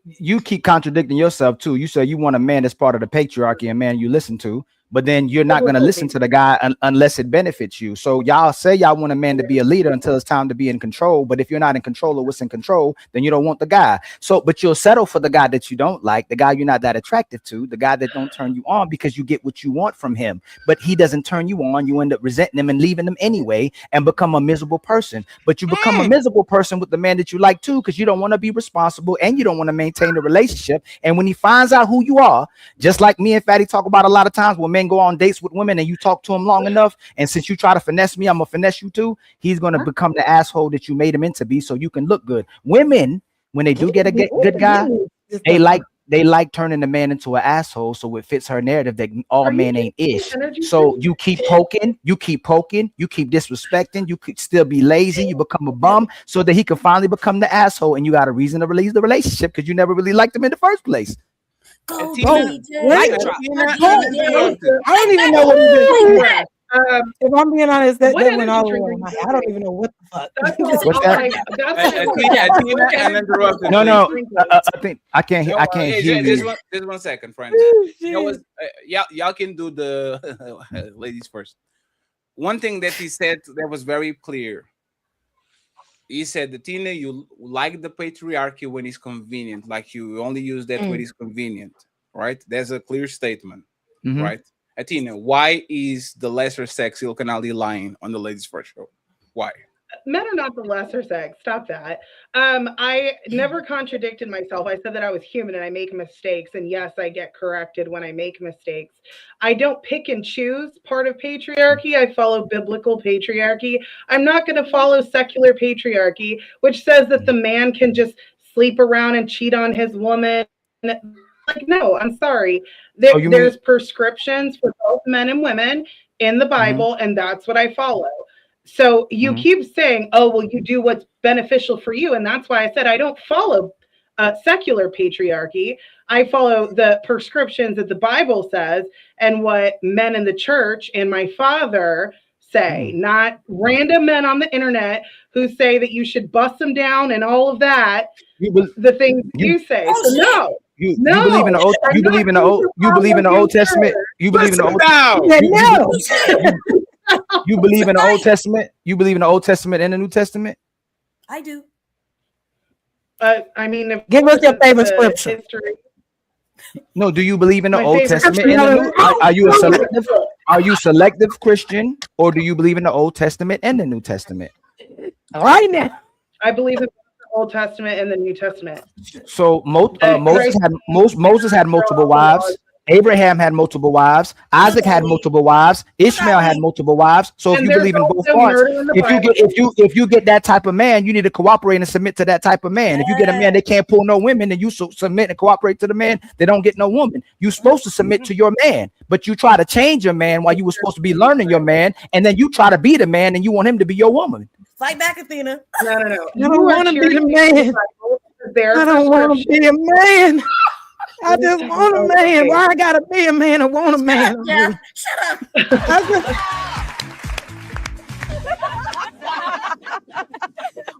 V: keep contradicting yourself too. You say you want a man that's part of the patriarchy, a man you listen to, but then you're not going to listen to the guy unless it benefits you. So y'all say y'all want a man to be a leader until it's time to be in control. But if you're not in control of what's in control, then you don't want the guy. So, but you'll settle for the guy that you don't like, the guy you're not that attractive to, the guy that don't turn you on because you get what you want from him. But he doesn't turn you on. You end up resenting him and leaving him anyway and become a miserable person. But you become a miserable person with the man that you like too, because you don't want to be responsible and you don't want to maintain the relationship. And when he finds out who you are, just like me and Fatty talk about a lot of times when men go on dates with women and you talk to him long enough, and since you try to finesse me, I'm gonna finesse you too. He's gonna become the asshole that you made him into be, so you can look good. Women, when they do get a good guy, they like turning the man into an asshole, so it fits her narrative that all men ain't ish. So you keep poking, you keep disrespecting, you could still be lazy, you become a bum, so that he can finally become the asshole, and you got a reason to release the relationship because you never really liked him in the first place.
J: Go,
P: Wait,
J: DJ.
P: I don't even know what you did. If I'm being honest, that went all the way over my head. I don't even know what the fuck.
V: What's that? No, I can't hear you.
L: Just one second, friends. Y'all can do the ladies first. One thing that he said that was very clear. He said that Tina, you like the patriarchy when it's convenient, like you only use that when it's convenient, right? That's a clear statement, right? Tina, why is the lesser sex Ilkan Ali lying on the ladies first show? Why?
T: Men are not the lesser sex. Stop that. I never contradicted myself. I said that I was human and I make mistakes. And yes, I get corrected when I make mistakes. I don't pick and choose part of patriarchy. I follow biblical patriarchy. I'm not going to follow secular patriarchy, which says that the man can just sleep around and cheat on his woman. Like, no, I'm sorry. There's prescriptions for both men and women in the Bible, and that's what I follow. So you keep saying, oh, well, you do what's beneficial for you. And that's why I said I don't follow secular patriarchy. I follow the prescriptions that the Bible says and what men in the church and my father say, not random men on the internet who say that you should bust them down and all of that. The things you say. So no.
V: You believe in the Old Testament? You believe in the Old Testament? You believe in the Old Testament and the New Testament?
J: I do.
T: I mean,
P: give us your favorite scripture.
T: History.
V: No, do you believe in the Old Testament and the New? Are you a selective Christian, or do you believe in the Old Testament and the New Testament?
P: All right now.
T: I believe in the Old Testament and the New Testament.
V: So Moses had multiple wives. Abraham had multiple wives. Isaac had multiple wives. Ishmael had multiple wives. So if you believe in both parts, if you get that type of man, you need to cooperate and submit to that type of man. If you get a man that can't pull no women, then you submit and cooperate to the man that don't get no woman. You're supposed to submit to your man, but you try to change your man while you were supposed to be learning your man, and then you try to be the man and you want him to be your woman.
J: Fight back, Athena.
T: No.
P: I don't want to be the man. I don't want to be a man. I just want a man. Why I gotta be a man? I want a man.
J: Yeah, shut
S: up.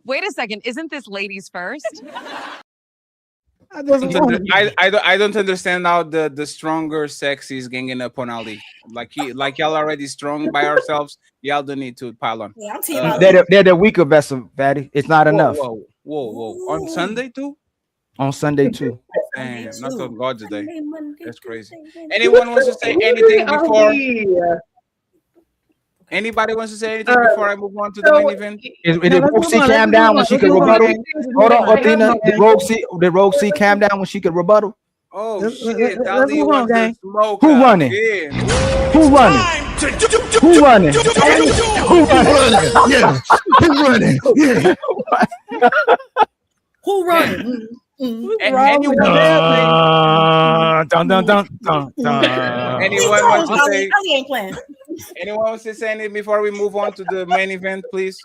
S: Wait a second. Isn't this ladies first?
L: I don't understand how the stronger sex is ganging up on Ali. Like y'all already strong by ourselves. Y'all don't need to pile on.
J: Yeah,
V: they're the weaker vessel, Fatty. It's not enough.
L: Whoa. On Sunday too?
V: On Sunday too.
L: Damn, not on God's day. That's crazy. Anyone wants to say anything before? Anybody wants to say anything before I move on to the main event?
V: Did Rogue C calm down when she could rebuttal? Hold on, Athena. Did Rogue C calm down when she could rebuttal?
L: Oh shit! Ali wants to smoke.
V: Who running? Who running? Who running?
A: Yeah. Who running? Yeah.
J: Who running?
L: Anyone wants to say? Anyone wants to say anything before we move on to the main event, please?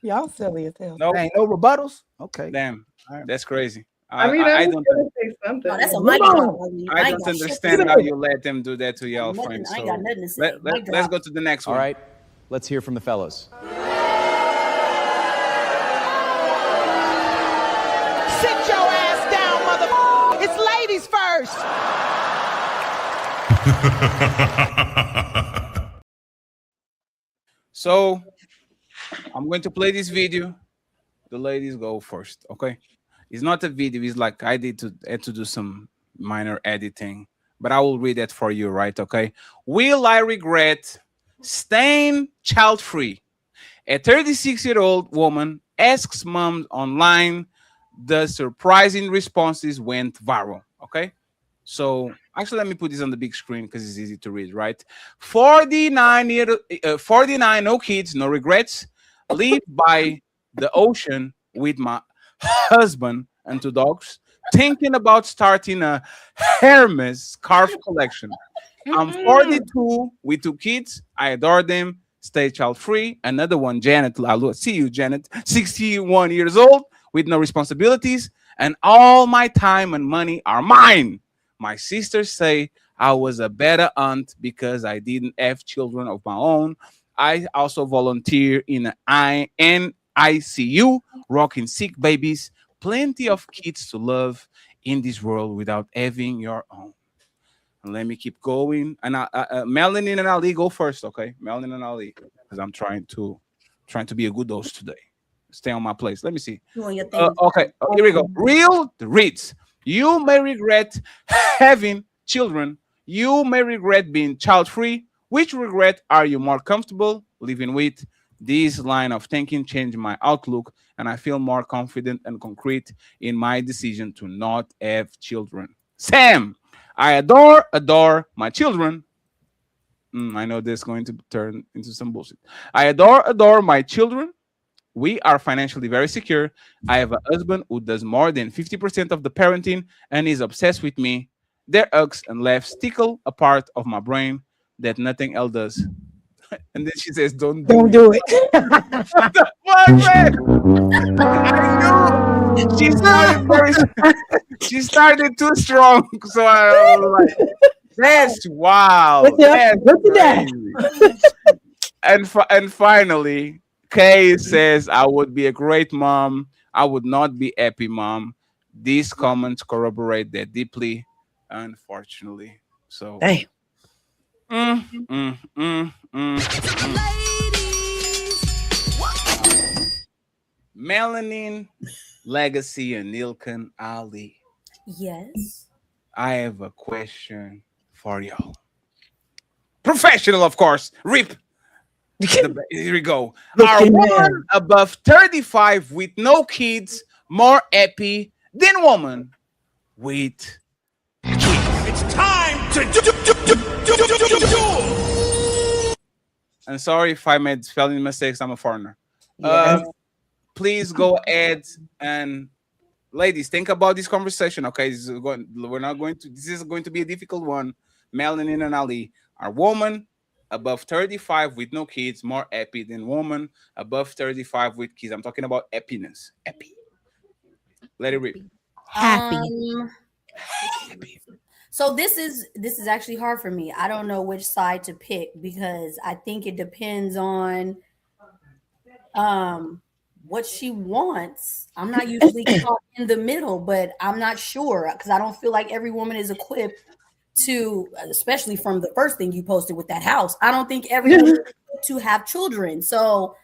P: Y'all silly as hell.
V: No, ain't no rebuttals. Okay.
L: Damn, that's crazy.
T: I mean,
L: I
T: I was
L: don't.
T: gonna say something.
J: No, that's a
T: Come
J: mighty
T: on.
J: drop.
L: I don't understand how you let them do that to y'all
J: Nothing,
L: friends.
J: I ain't
L: So
J: got nothing to say.
L: let's go to the next
F: All
L: one.
F: right, let's hear from the fellows.
O: Sit your ass down, motherfucker. It's ladies first.
L: So I'm going to play this video. The ladies go first, okay? It's not a video. It's like I had to do some minor editing, but I will read that for you, right? Okay. Will I regret staying child-free? A 36-year-old woman asks moms online. The surprising responses went viral. Okay. So actually, let me put this on the big screen because it's easy to read, right? 49, no kids, no regrets. Live by the ocean with my husband and 2 dogs. Thinking about starting a Hermes scarf collection. I'm 42 with 2 kids. I adore them. Stay child free. Another one, Janet. I see you, Janet. 61 years old with no responsibilities, and all my time and money are mine. My sisters say I was a better aunt because I didn't have children of my own. I also volunteer in an ICU, rocking sick babies. Plenty of kids to love in this world without having your own. And let me keep going. And Melanie and Ali go first, okay? Melanie and Ali, because I'm trying to be a good host today. Stay on my place. Let me see.
J: Doing your thing.
L: Okay, here we go. Real reads. You may regret having children. You may regret being child-free. Which regret are you more comfortable living with? This line of thinking changed my outlook, and I feel more confident and concrete in my decision to not have children. Sam, I adore my children. I know this is going to turn into some bullshit. I adore my children. We are financially very secure. I have a husband who does more than 50% of the parenting and is obsessed with me. Their hugs and laughs tickle a part of my brain that nothing else does. And then she says, don't
P: do it.
L: What the fuck, man? I knew. She started too strong. So I was like, that's wow. That's crazy. And finally, Kay says, I would be a great mom. I would not be happy mom. These comments corroborate that deeply, unfortunately. So
P: hey.
L: Melanin, Legacy, and Ilkan Ali.
J: Yes.
L: I have a question for y'all. Professional, of course. Rip. Here we go. Are women above 35 with no kids more happy than women with kids?
O: It's time to do.
L: I'm sorry if I made spelling mistakes. I'm a foreigner.
P: Yes.
L: Please go ahead and ladies, think about this conversation. Okay, this is going to be a difficult one. Melanin and Ali, are women above 35 with no kids more happy than women above 35 with kids? I'm talking about happiness. Happy. Let it rip.
J: Happy. So this is actually hard for me. I don't know which side to pick because I think it depends on what she wants. I'm not usually caught in the middle, but I'm not sure because I don't feel like every woman is equipped to, especially from the first thing you posted with that house. I don't think everyone is equipped to have children. So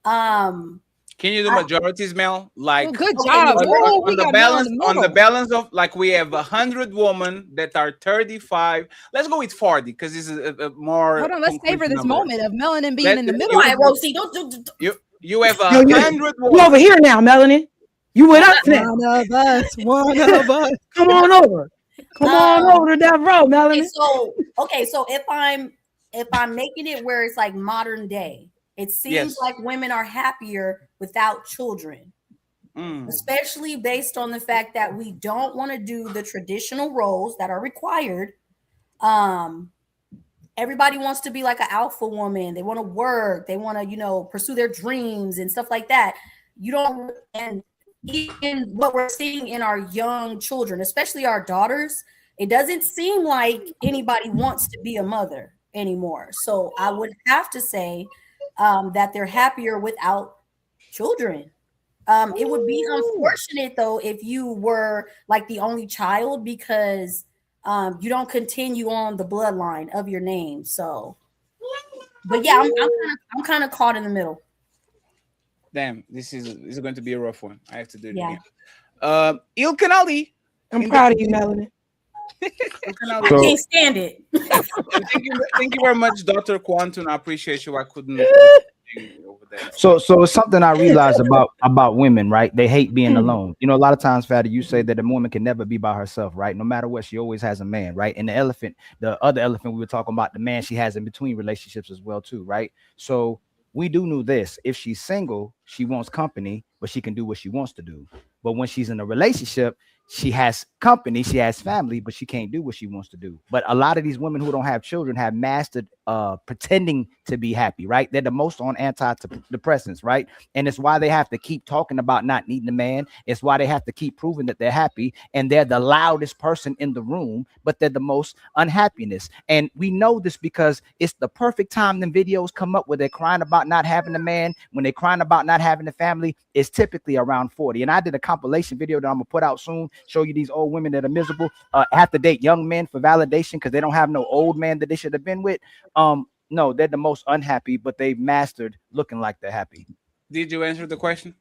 L: can you do majorities, Mel? Like,
R: good job.
L: On the balance of like we have 100 women that are 35. Let's go with 40 because this is a more.
R: Hold on, let's savor this moment of melanin being in the middle.
J: All right, Rosie, don't.
L: You have 100 women.
P: You over here now, Melanie. You with us now.
R: One of us.
P: Come on over. Come on over to that road, Melanie.
J: Okay, so if I'm making it where it's like modern day, it seems like women are happier without children, especially based on the fact that we don't want to do the traditional roles that are required. Everybody wants to be like an alpha woman. They want to work. They want to, pursue their dreams and stuff like that. You don't, and in what we're seeing in our young children, especially our daughters, it doesn't seem like anybody wants to be a mother anymore. So I would have to say that they're happier without children. It would be unfortunate though if you were like the only child, because you don't continue on the bloodline of your name. So, but yeah, I'm kind of caught in the middle.
L: Damn, this is going to be a rough one. I have to do it
J: Yeah.
L: again. Ilkan Ali.
P: I'm proud of you, Melanie.
J: I can't stand it.
L: Thank you very much, Dr. Quantum. I appreciate you. I couldn't. Over there.
V: So it's something I realized about women, right? They hate being alone. You know, a lot of times, Fatty, you say that a woman can never be by herself, right? No matter what, she always has a man, right? And the other elephant we were talking about, the man she has in between relationships as well, too, right? So we do know this: if she's single, she wants company, but she can do what she wants to do. But when she's in a relationship, she has company, she has family, but she can't do what she wants to do. But a lot of these women who don't have children have mastered pretending to be happy, right? They're the most on antidepressants, right? And it's why they have to keep talking about not needing a man. It's why they have to keep proving that they're happy, and they're the loudest person in the room, but they're the most unhappiness. And we know this because it's the perfect time them videos come up where they're crying about not having a man. When they're crying about not having a family, it's typically around 40. And I did a compilation video that I'm gonna put out soon, show you these old women that are miserable, have to date young men for validation because they don't have no old man that they should have been with. No, they're the most unhappy, but they've mastered looking like they're happy.
L: Did you answer the question?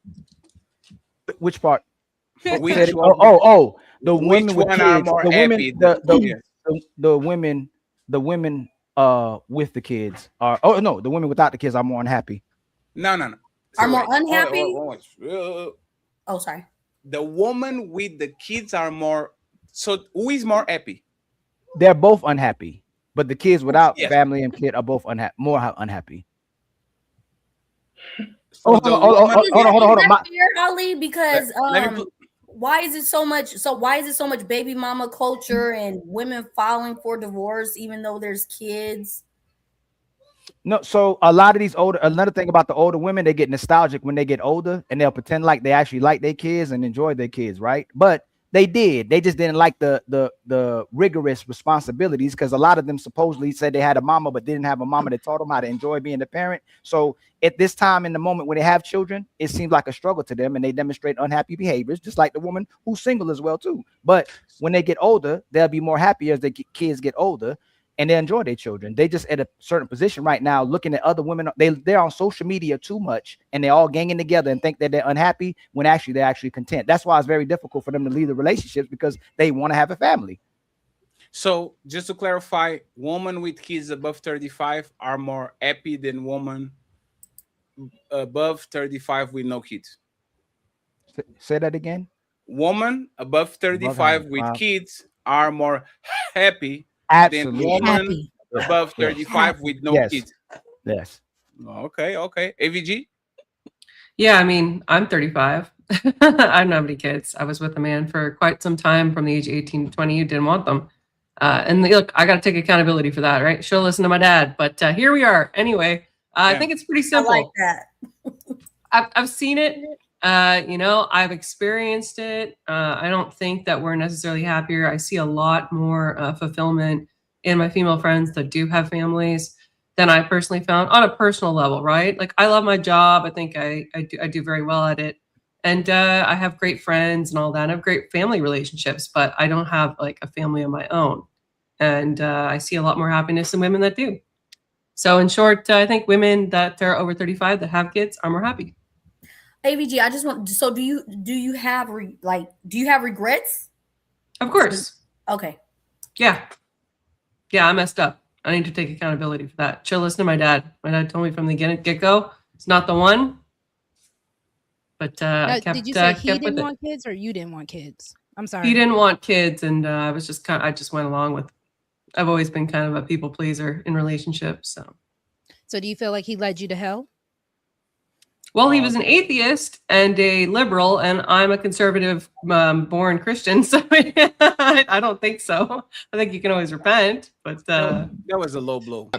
V: Which part?
L: The
V: women with kids. The women with the kids are. Oh no, the women without the kids are more unhappy.
L: No.
J: Are more unhappy?
L: Oh,
J: sorry.
L: The woman with the kids are more. So who is more happy?
V: They're both unhappy, but the kids without family and kid are both more unhappy.
J: Hold on. Ali, because why is it so much? So why is it so much baby mama culture and women filing for divorce even though there's kids?
V: No, so a lot of these another thing about the older women, they get nostalgic when they get older, and they'll pretend like they actually like their kids and enjoy their kids, right? But they just didn't like the rigorous responsibilities, because a lot of them supposedly said they had a mama but didn't have a mama that taught them how to enjoy being a parent. So at this time in the moment when they have children, it seems like a struggle to them, and they demonstrate unhappy behaviors, just like the woman who's single as well too. But when they get older, they'll be more happy as the kids get older, and they enjoy their children. They just at a certain position right now, looking at other women. They're on social media too much, and they're all ganging together and think that they're unhappy when actually they're actually content. That's why it's very difficult for them to leave the relationships, because they want to have a family.
L: So just to clarify, women with kids above 35 are more happy than women above 35 with no kids.
V: Say that again.
L: Women above 35 with kids are more happy.
V: Absolutely.
L: Than women above 35 with no kids.
V: Yes.
L: Okay. AVG?
Q: Yeah, I mean, I'm 35. I don't have any kids. I was with a man for quite some time from the age of 18 to 20 who didn't want them. And look, I got to take accountability for that, right? Should listen to my dad. But here we are. Anyway, I think it's pretty simple.
J: I like that.
Q: I've seen it. I've experienced it. I don't think that we're necessarily happier. I see a lot more fulfillment in my female friends that do have families than I personally found on a personal level, right? Like, I love my job. I think I do very well at it. And I have great friends and all that. I have great family relationships, but I don't have like a family of my own. And I see a lot more happiness in women that do. So in short, I think women that are over 35 that have kids are more happy.
J: AVG, I just want. So do you have regrets?
Q: Of course.
J: Okay.
Q: Yeah, I messed up. I need to take accountability for that. Chill, listen to my dad. My dad told me from the get-go, it's not the one. But I kept.
R: Did you say he
Q: kept with
R: didn't
Q: it.
R: want kids, or you didn't want kids? I'm sorry.
Q: He didn't want kids, and I just went along with. I've always been kind of a people pleaser in relationships, so.
R: So do you feel like he led you to hell?
Q: Well, he was an atheist and a liberal, and I'm a conservative born Christian, so I don't think so. I think you can always repent, but
L: that was a low blow.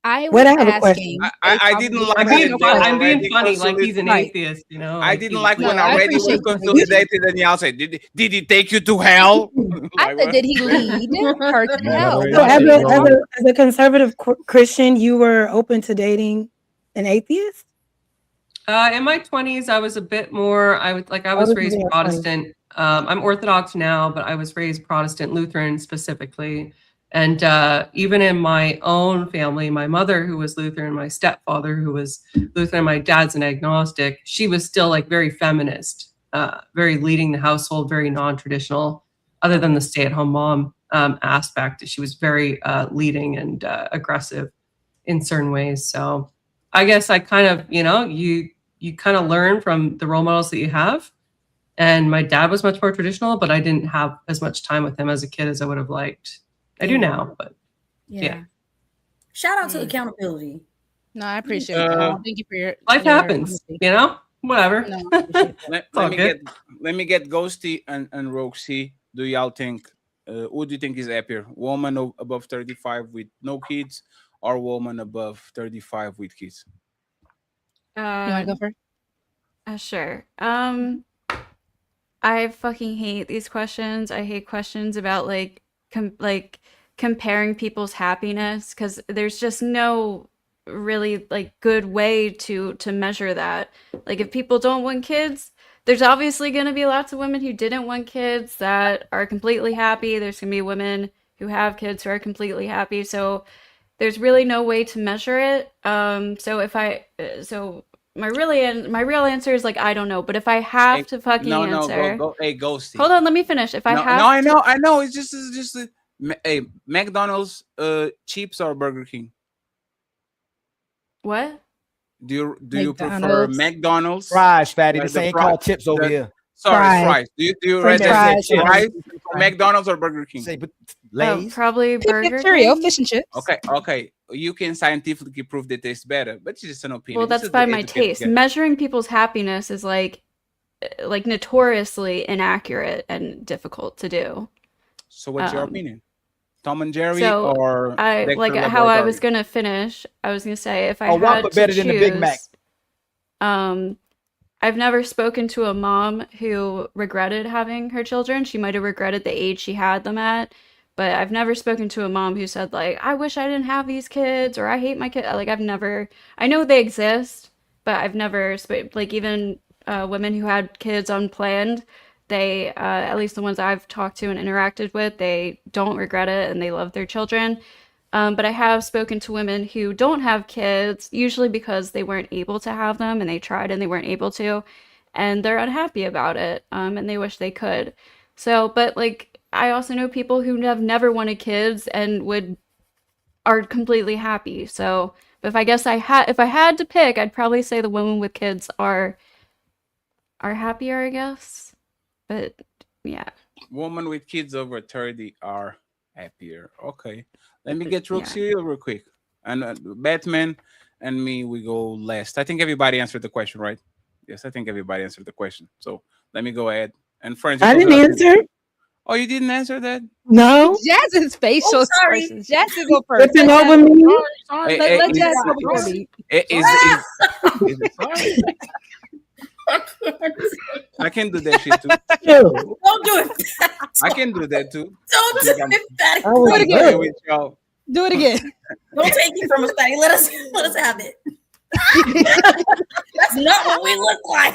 R: I I
P: What
R: was
P: I have a question.
R: asking.
L: I didn't like
Q: I'm
L: it.
Q: being, I'm being
L: Already
Q: funny, like he's an
L: consolidated.
Q: atheist, you know.
L: I
Q: like
L: didn't
Q: he's
L: like when
R: No, I
L: already was
R: appreciate you.
L: consolidated, and y'all said, "Did he take you to hell?"
R: I
L: Like,
R: said,
L: what?
R: did he lead her to hell?
P: So as a conservative Christian, you were open to dating an atheist?
Q: In my 20s, I was a bit more, I was
P: this is
Q: raised
P: in your 20s.
Q: Protestant. I'm Orthodox now, but I was raised Protestant, Lutheran specifically. And even in my own family, my mother, who was Lutheran, my stepfather, who was Lutheran, my dad's an agnostic, she was still like very feminist, very leading the household, very non-traditional, other than the stay-at-home mom aspect. She was very leading and aggressive in certain ways. So I guess I kind of, you kind of learn from the role models that you have. And my dad was much more traditional, but I didn't have as much time with him as a kid as I would have liked. I do now, but yeah.
J: Shout out to accountability.
R: No, I appreciate that. Thank you for your
Q: Life
R: your
Q: happens,
R: honesty.
Q: whatever.
R: No, I appreciate that.
L: Let me get Ghosty and Roxy. Do y'all think who do you think is happier? Woman above 35 with no kids or woman above 35 with kids?
R: You want to go first?
K: Sure. I fucking hate these questions. I hate questions about like comparing people's happiness because there's just no really like good way to measure that. Like if people don't want kids, there's obviously going to be lots of women who didn't want kids that are completely happy. There's going to be women who have kids who are completely happy. So there's really no way to measure it. So my real answer is like I don't know. But if I have to fucking answer,
L: go, hey, Ghosty.
K: Hold on, let me finish. If I have,
L: I know. It's just hey, McDonald's, chips or Burger King?
K: What?
L: Do you prefer McDonald's?
V: Fries, fatty.
L: the
V: This ain't
L: fri-
V: called chips over
L: the-
V: here.
L: Sorry,
V: Fries.
L: fries. Do you
V: French
L: rather
V: fries,
L: say fries
V: chips.
L: from McDonald's or Burger King?
V: Lay's.
K: Probably Burger
R: Cheerio,
K: King.
R: fish and chips.
L: Okay. You can scientifically prove they taste better, but it's just an opinion.
K: Well,
L: This
K: that's
L: is
K: by
L: the
K: my
L: educated
K: taste.
L: guess.
K: Measuring people's happiness is like notoriously inaccurate and difficult to do.
L: So what's your opinion? Tom and Jerry
K: So
L: or
K: I
L: Dexter
K: like how I was
L: Laboratory?
K: gonna finish. I was gonna say if I
V: A
K: had
V: Whopper
K: to
V: better than the Big Mac.
K: choose, I've never spoken to a mom who regretted having her children. She might have regretted the age she had them at, but I've never spoken to a mom who said like, "I wish I didn't have these kids" or "I hate my kid." Like I know they exist, but I've never like even women who had kids unplanned. They, at least the ones I've talked to and interacted with, they don't regret it and they love their children. But I have spoken to women who don't have kids, usually because they weren't able to have them and they tried and they weren't able to, and they're unhappy about it, and they wish they could. So, but like, I also know people who have never wanted kids and are completely happy. So, but if I had to pick, I'd probably say the women with kids are happier, I guess. But yeah.
L: Women with kids over 30 are happier. Okay. Let me get Roxy real quick. And Batman and me, we go last. I think everybody answered the question, right? Yes, I think everybody answered the question. So let me go ahead. And friends,
P: I didn't answer.
L: Oh, you didn't answer that?
P: No.
R: Jazz's facial expressions. Jazz can go first.
P: Flipping over me.
L: Hey,
R: Let
L: is-
R: Jazz go before me.
L: is it sorry? I can do that shit too.
J: Don't do it.
L: I can do that too.
J: Don't do it, Fatty.
P: Oh,
J: Do it
L: Play
J: again.
L: with y'all.
R: Do it again.
J: Don't take it from us, Fatty. Let us have it. That's not what we look like.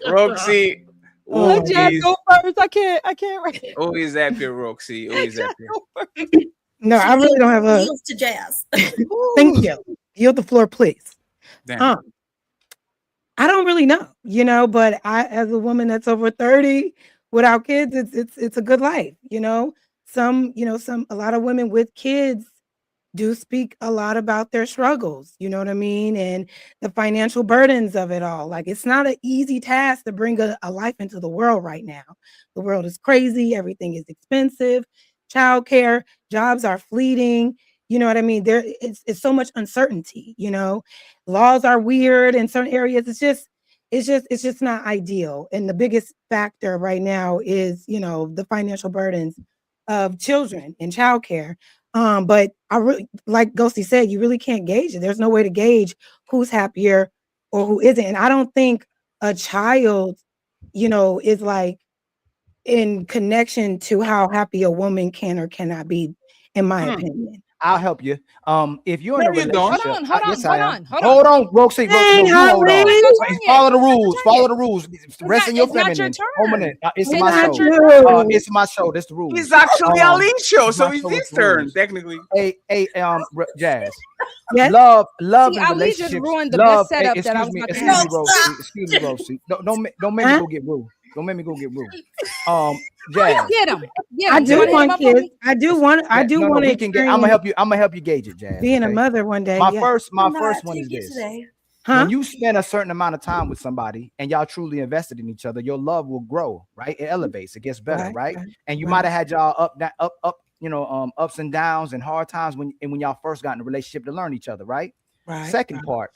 L: Roxy.
R: Let Jazz go first. I can't right.
L: Who is happier, Roxy? Who is happier?
P: No, I really don't have a.
J: Yields to Jazz.
P: Thank you. Yield the floor, please.
L: Damn.
P: I don't really know, but I, as a woman that's over 30 without kids, it's a good life, a lot of women with kids do speak a lot about their struggles, you know what I mean? And the financial burdens of it all. Like, it's not an easy task to bring a life into the world right now. The world is crazy. Everything is expensive. Childcare, jobs are fleeting. You know what I mean? It's so much uncertainty, laws are weird in certain areas. It's just not ideal. And the biggest factor right now is, the financial burdens of children and childcare. But I really, like Ghosty said, you really can't gauge it. There's no way to gauge who's happier or who isn't. And I don't think a child, is like in connection to how happy a woman can or cannot be, in my opinion.
V: I'll help you. If you're in a
L: No, you don't.
V: relationship,
R: Hold on.
V: Roxy.
P: Dang,
V: Hold on.
P: Holly.
V: Follow the rules. Follow the rules. Rest in your
R: it's not your
V: feminine.
R: turn.
V: Hold a minute. It's
P: It's
V: my
P: not
V: show.
P: your
V: It's my show. That's the rules.
L: It's actually Ali's show,
V: it's
L: so
V: my
L: it's
V: show,
L: his
V: it's the
L: turn,
V: rules.
L: technically.
V: Hey, Jazz.
P: Yes?
V: Love
R: See,
V: in
R: Ali just
V: relationships.
R: ruined the
V: love,
R: best setup
V: hey,
R: that I was
V: excuse me,
R: about to
V: excuse
R: have.
V: me, Rosie. Excuse me, Rosie. Don't make me go get rude. Don't make me go get rude. Jazz.
R: Get him.
P: I
R: You
P: do
R: wanna hit him
P: want
R: up
P: kids.
R: on me?
P: I do want to
V: we can get. I'm gonna help you gauge it, Jazz.
P: being a
V: okay?
P: mother one day.
V: My
P: yeah.
V: first one is this.
P: Huh?
V: When you spend a certain amount of time with somebody and y'all truly invested in each other, your love will grow, right? It elevates, it gets better, right? And you might have had y'all ups and downs and hard times when y'all first got in a relationship to learn each other, right?
P: Right.
V: Second part,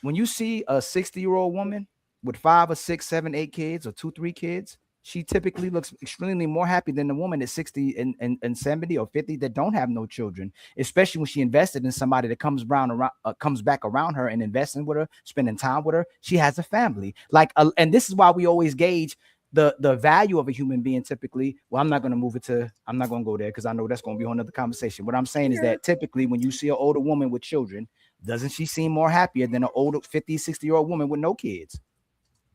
V: when you see a 60-year-old woman with 5 or 6, 7, 8 kids or 2, 3 kids, she typically looks extremely more happy than the woman at 60 and 70 or 50 that don't have no children, especially when she invested in somebody that comes back around her and investing with her, spending time with her. She has a family. And this is why we always gauge the value of a human being typically. Well, I'm not going to go there because I know that's going to be on another conversation. What I'm saying is that typically when you see an older woman with children, doesn't she seem more happier than an older 50, 60-year-old woman with no kids?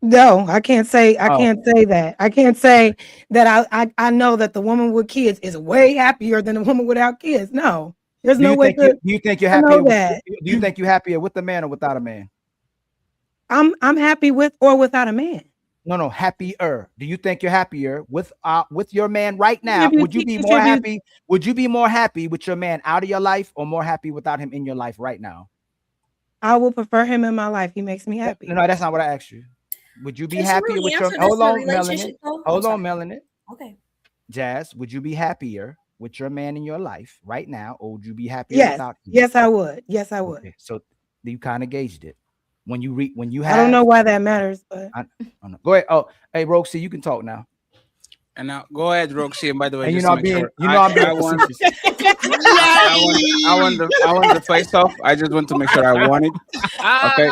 P: No, I can't say that. I can't say that I know that the woman with kids is way happier than the woman without kids. No. There's no way
V: do you think you're happier do you think you're happier with a man or without a man?
P: I'm happy with or without a man.
V: No, happier. Do you think you're happier with your man right now? Would you be more happy with your man out of your life or more happy without him in your life right now?
P: I will prefer him in my life. He makes me happy.
V: No, that's not what I asked you. Would you be happier with your Melanin?
J: Okay.
V: Jazz, would you be happier with your man in your life right now, or would you be happier without him?
P: Yes, I would. Yes, I would.
V: Okay, so you kind of gauged it. When you
P: I don't know why that matters, but
V: I don't know. Go ahead. Oh, hey, Roxy, you can talk now.
L: And now go ahead, Roxy. And by the way,
V: And
L: just
V: I
L: to make sure,
V: want
L: I want the face off. I just want to make sure I want it. Okay.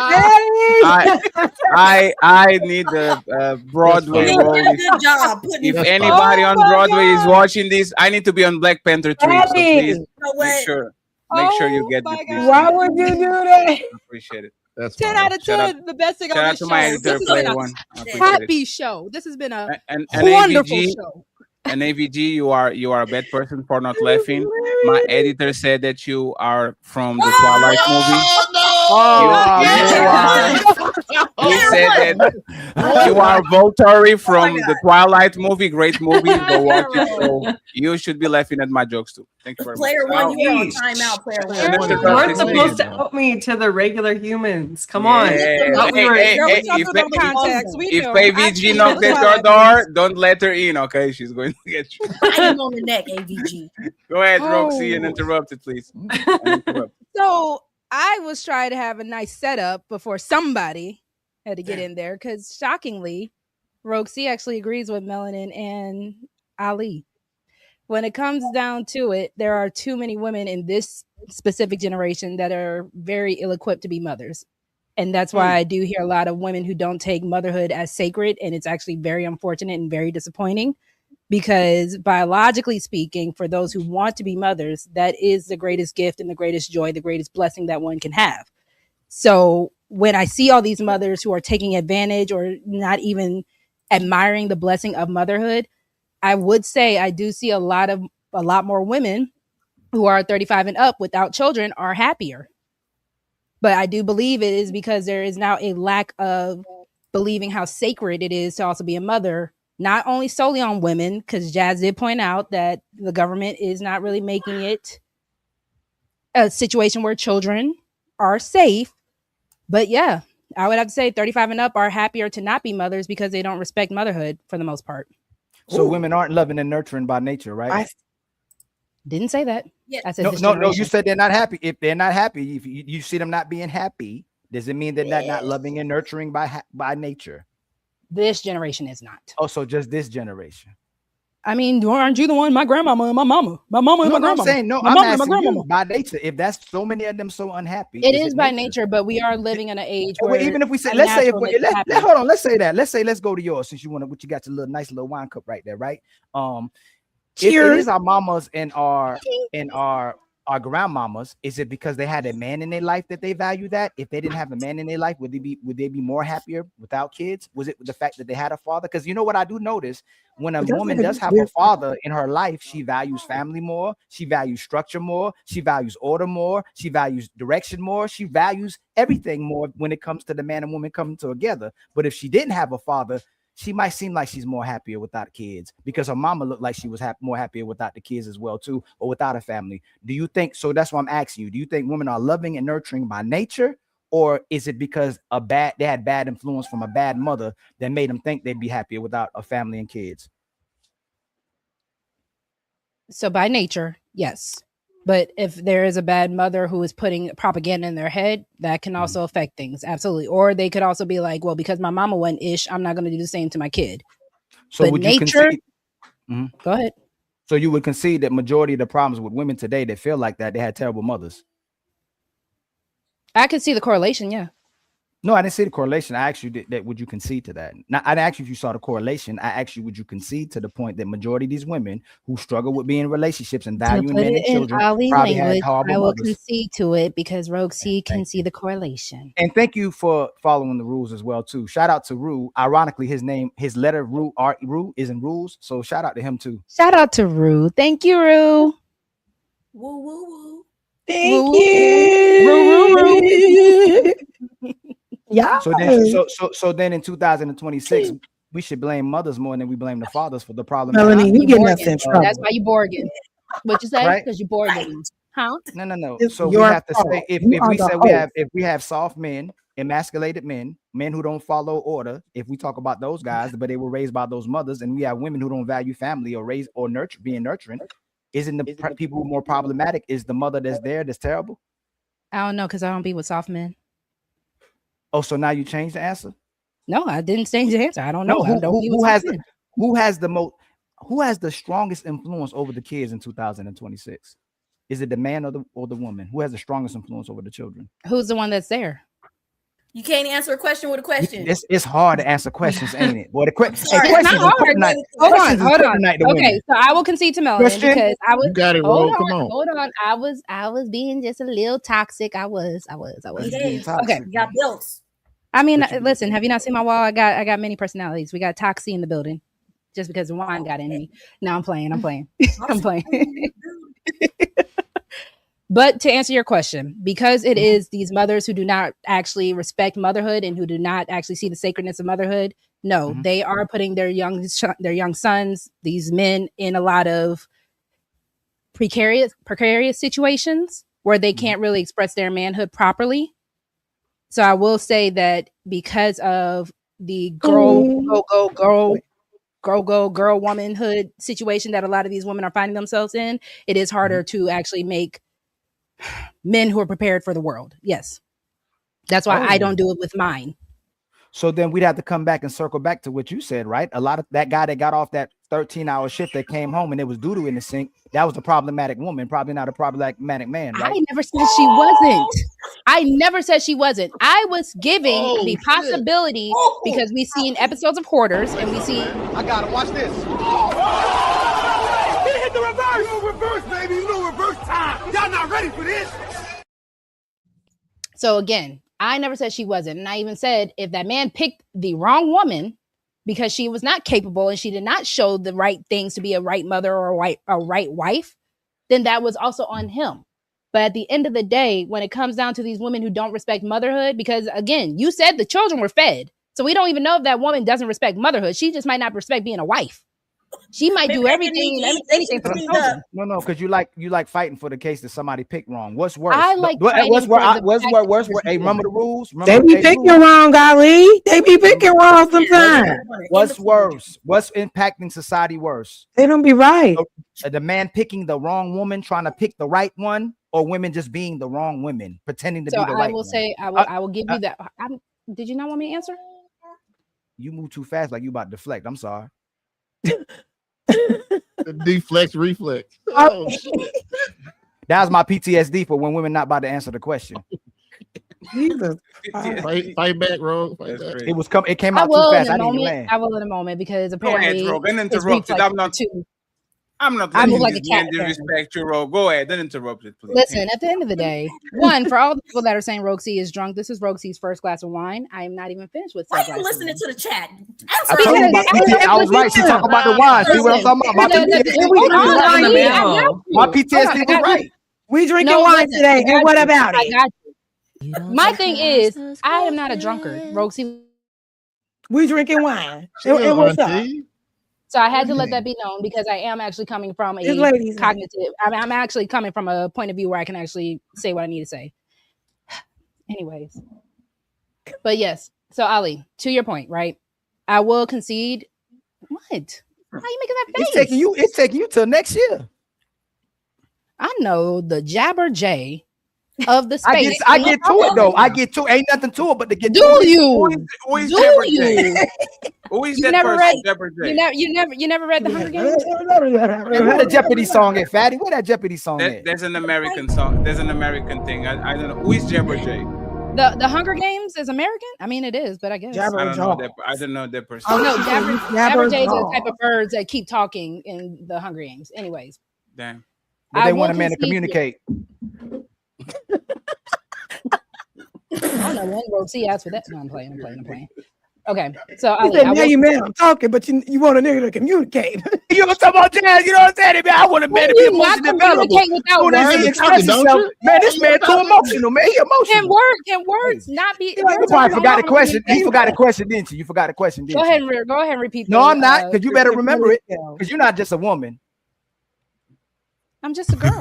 L: I need the Broadway role.
J: Good job.
L: If anybody on Broadway is watching this, I need to be on Black Panther 3. So please make sure you get the piece.
P: Why would you do that?
L: I appreciate it.
V: That's
R: 10 out of 10. The best thing
L: shout
R: on
L: out
R: the
L: to
R: show.
L: my editor,
R: This has
L: Player
R: been
L: One. I
R: a
L: appreciate
R: happy show. This has been a
L: and
R: wonderful
L: AVG,
R: show.
L: And AVG, you are a bad person for not laughing. My editor said that you are from the Twilight movie. He said that you are Volturi from the Twilight movie. Great movie. Go watch it. So you should be laughing at my jokes too. Thank you very much.
J: Player One, you were on timeout. Player One.
Q: You weren't supposed to help me to the regular humans. Come on. Thought we were-
L: If AVG knocked at your door, don't let her in, okay? She's going to get you.
J: I am on the neck, AVG.
L: Go ahead, Roxy, and interrupt it, please.
R: So I was trying to have a nice setup before somebody had to get in there because shockingly, Roxy actually agrees with Melanin and Ali. When it comes down to it, there are too many women in this specific generation that are very ill-equipped to be mothers. And that's why I do hear a lot of women who don't take motherhood as sacred. And it's actually very unfortunate and very disappointing because biologically speaking, for those who want to be mothers, that is the greatest gift and the greatest joy, the greatest blessing that one can have. So when I see all these mothers who are taking advantage or not even admiring the blessing of motherhood, I would say I do see a lot more women who are 35 and up without children are happier. But I do believe it is because there is now a lack of believing how sacred it is to also be a mother, not only solely on women, because Jazz did point out that the government is not really making it a situation where children are safe. But yeah, I would have to say 35 and up are happier to not be mothers because they don't respect motherhood for the most part.
V: So women aren't loving and nurturing by nature, right?
R: I didn't say that.
J: Yeah.
R: I said
V: No. You said they're not happy. If they're not happy, if you see them not being happy, does it mean that they're not loving and nurturing by nature?
R: This generation is not.
V: Oh, so just this generation.
R: I mean, aren't you the one? My grandmama and my mama. My mama and my grandmama.
V: I'm saying no.
R: My
V: I'm
R: mama and my
V: asking you
R: grandmama.
V: by nature. If that's so many of them so unhappy,
R: It is by nature, but we are living in an age
V: Well,
R: where
V: even if we say, let's say, if we,
R: unnatural makes it
V: hold on, let's say that. Let's go to yours since you want to. What you got your little nice little wine cup right there, right? If it
P: Cheers.
V: is our mamas and our grandmamas, is it because they had a man in their life that they value that? If they didn't have a man in their life, would they be more happier without kids? Was it the fact that they had a father? Because you know what I do notice, when a woman does have a father in her life, she values family more, she values structure more, she values order more, she values direction more, she values everything more when it comes to the man and woman coming together. But if she didn't have a father, she might seem like she's more happier without kids because her mama looked like she was more happier without the kids as well too, or without a family. Do you think so? That's why I'm asking you. Do you think women are loving and nurturing by nature, or is it because they had bad influence from a bad mother that made them think they'd be happier without a family and kids?
R: So by nature, yes. But if there is a bad mother who is putting propaganda in their head, that can also affect things. Absolutely. Or they could also be like, well, because my mama went ish, I'm not going to do the same to my kid.
V: So
R: but
V: would
R: nature,
V: you concede?
R: Go ahead.
V: So you would concede that majority of the problems with women today that feel like that, they had terrible mothers?
R: I could see the correlation. Yeah.
V: No, I didn't see the correlation. I asked you that would you concede to that? Now, I didn't ask you if you saw the correlation. I asked you, would you concede to the point that majority of these women who struggle with being in relationships and valuing men and children probably had horrible
R: I will
V: mothers?
R: concede to it because Rogue C can see the correlation.
V: And thank you for following the rules as well too. Shout out to Rue. Ironically, his letter Rue is in rules. So shout out to him too.
R: Shout out to Rue. Thank you, Rue.
J: Woo, woo, woo.
P: Thank you.
R: Rue.
P: Yeah.
V: So then in 2026, we should blame mothers more than we blame the fathers for the problem.
P: Melanie, you getting us in trouble.
R: That's why you Borgen. What you say?
V: Right?
R: Because you Borgen. Huh?
V: No.
P: It's
V: So we
P: your
V: have to
P: fault.
V: say if
P: You
V: we
P: are the
V: say
P: host.
V: if we have soft men, emasculated men who don't follow order, if we talk about those guys, but they were raised by those mothers, and we have women who don't value family or raise or nurture, being nurturing, isn't the people who are more problematic? Is the mother that's there that's terrible?
R: I don't know because I don't be with soft men.
V: Oh, so now you changed the answer?
R: No, I didn't change the answer. I don't know.
V: No,
R: I don't be with
V: who
R: soft men.
V: who has the strongest influence over the kids in 2026? Is it the man or the woman? Who has the strongest influence over the children?
R: Who's the one that's there?
J: You can't answer a question with a question.
V: It's hard to answer questions, ain't it? Boy,
R: It's not hard. Hold on. Okay, so I will concede to Melanie
V: Question?
R: because I was.
V: You got it,
R: hold
V: Ro. Come on.
R: Hold on. I was being just a little toxic. I was.
J: Okay.
R: Okay.
J: You got bills.
R: I mean, listen. Have you not seen my wall? I got many personalities. We got Toxie in the building. Just because the wine got in me. No, I'm playing. I'm playing. But to answer your question, because it is these mothers who do not actually respect motherhood and who do not actually see the sacredness of motherhood, no, they are putting their young sons, these men, in a lot of precarious situations where they can't really express their manhood properly. So I will say that because of the girl womanhood situation that a lot of these women are finding themselves in, it is harder to actually make men who are prepared for the world. Yes. That's why I don't do it with mine.
V: So then we'd have to come back and circle back to what you said, right? A lot of that guy that got off that 13-hour shift that came home and there was doo-doo in the sink, that was a problematic woman, probably not a problematic man, right?
R: I never said she wasn't. I never said she wasn't. I was giving the possibility because we've seen episodes of Hoarders and we see.
O: I gotta watch this. He hit the reverse. No reverse, baby. No reverse time. Y'all not ready for this.
R: So again, I never said she wasn't. And I even said if that man picked the wrong woman because she was not capable and she did not show the right things to be a right mother or a right wife, then that was also on him. But at the end of the day, when it comes down to these women who don't respect motherhood, because again, you said the children were fed. So we don't even know if that woman doesn't respect motherhood. She just might not respect being a wife. She might do everything and anything for the children.
V: No, because you like fighting for the case that somebody picked wrong. What's worse?
R: I like
V: what's worse? Hey, remember the rules?
P: They be picking wrong, golly. They be picking wrong sometimes.
V: What's worse? What's impacting society worse?
P: They don't be right.
V: The man picking the wrong woman, trying to pick the right one, or women just being the wrong women, pretending to be the right one?
R: So I will give you that. Did you not want me to answer?
V: You move too fast, like you about to deflect. I'm sorry.
U: Deflex reflex. Oh, shit.
V: That was my PTSD for when women not about to answer the question.
P: Jesus.
U: Fight back, Rogue. Fight back.
V: It was it came
R: I
V: out too
R: will
V: fast.
R: in
V: I
R: a
V: need to
R: moment.
V: land.
R: I will in a moment because
L: Go ahead,
R: apparently
L: Rogue. Don't
R: it's
L: interrupt it.
R: reflex
L: I'm not
R: I
L: letting
R: move like
L: this
R: a cat,
L: man disrespect you, Rogue. Go ahead. Don't interrupt it, please.
R: Listen, at the end of the day, one, for all the people that are saying Rogue C is drunk, this is Rogue C's first glass of wine. I am not even finished with
J: Why
R: said
J: you
R: glass of
J: listening
R: wine.
J: to the chat?
V: I told you about PTSD. I was right. She talking about the wine. See what I'm talking about? My PTSD was right. My PTSD was right.
P: We drinking wine today, and what about
R: I
P: it?
R: got you. My thing is, I am not a drunkard. Rogue C.
P: We drinking wine. And what's up?
R: So I had to let that be known because I am actually coming from
P: This
R: a
P: lady's
R: cognitive. I'm actually coming from a point of view where I can actually say what I need to say. Anyways, but yes. So Ali, to your point, right? I will concede. What? How you making that face?
V: It's taking you till next year.
R: I know the Jabber J of the space.
V: I get to it though. I get to it. Ain't nothing to it but to get
R: Do
V: to it.
R: you?
L: Who is
R: Do
L: Jabber
R: you?
L: J? Who is
R: You
L: that
R: never
L: person?
R: read.
L: Jabber J?
R: You never read the Hunger Games.
V: Where the Jeopardy song at, Fatty? Where that Jeopardy song at?
L: There's an American song. There's an American thing. I don't know. Who is Jabber J?
R: The Hunger Games is American. I mean, it is, but I guess
L: I don't know that. I don't know that person.
R: Oh no, Jabber Jays are the type of birds that keep talking in the Hunger Games. Anyways,
L: Damn.
V: But they want a man to communicate.
R: I don't know when Rogue C asked for that. No, I'm playing. Okay, so
P: You
R: Ali,
P: said,
R: I
P: now
R: will-
P: you man, I'm talking, but you want a nigga to communicate.
V: You know what I'm talking about, Jazz? You know what I'm saying? Man, I want a man to be
R: You not
V: emotionally available.
R: communicate without
V: Soon as he
R: words.
V: express himself, man, this man too emotional, man. He emotional.
R: Can words not be?
V: You
R: words
V: probably
R: are
V: forgot the
R: not
V: question. You
R: communication.
V: forgot the question, didn't you? You forgot the question, didn't
R: Go
V: you?
R: ahead and repeat.
V: No,
R: the,
V: I'm not, because you better
R: the-
V: remember it. Because you're not just a woman.
R: I'm just a girl.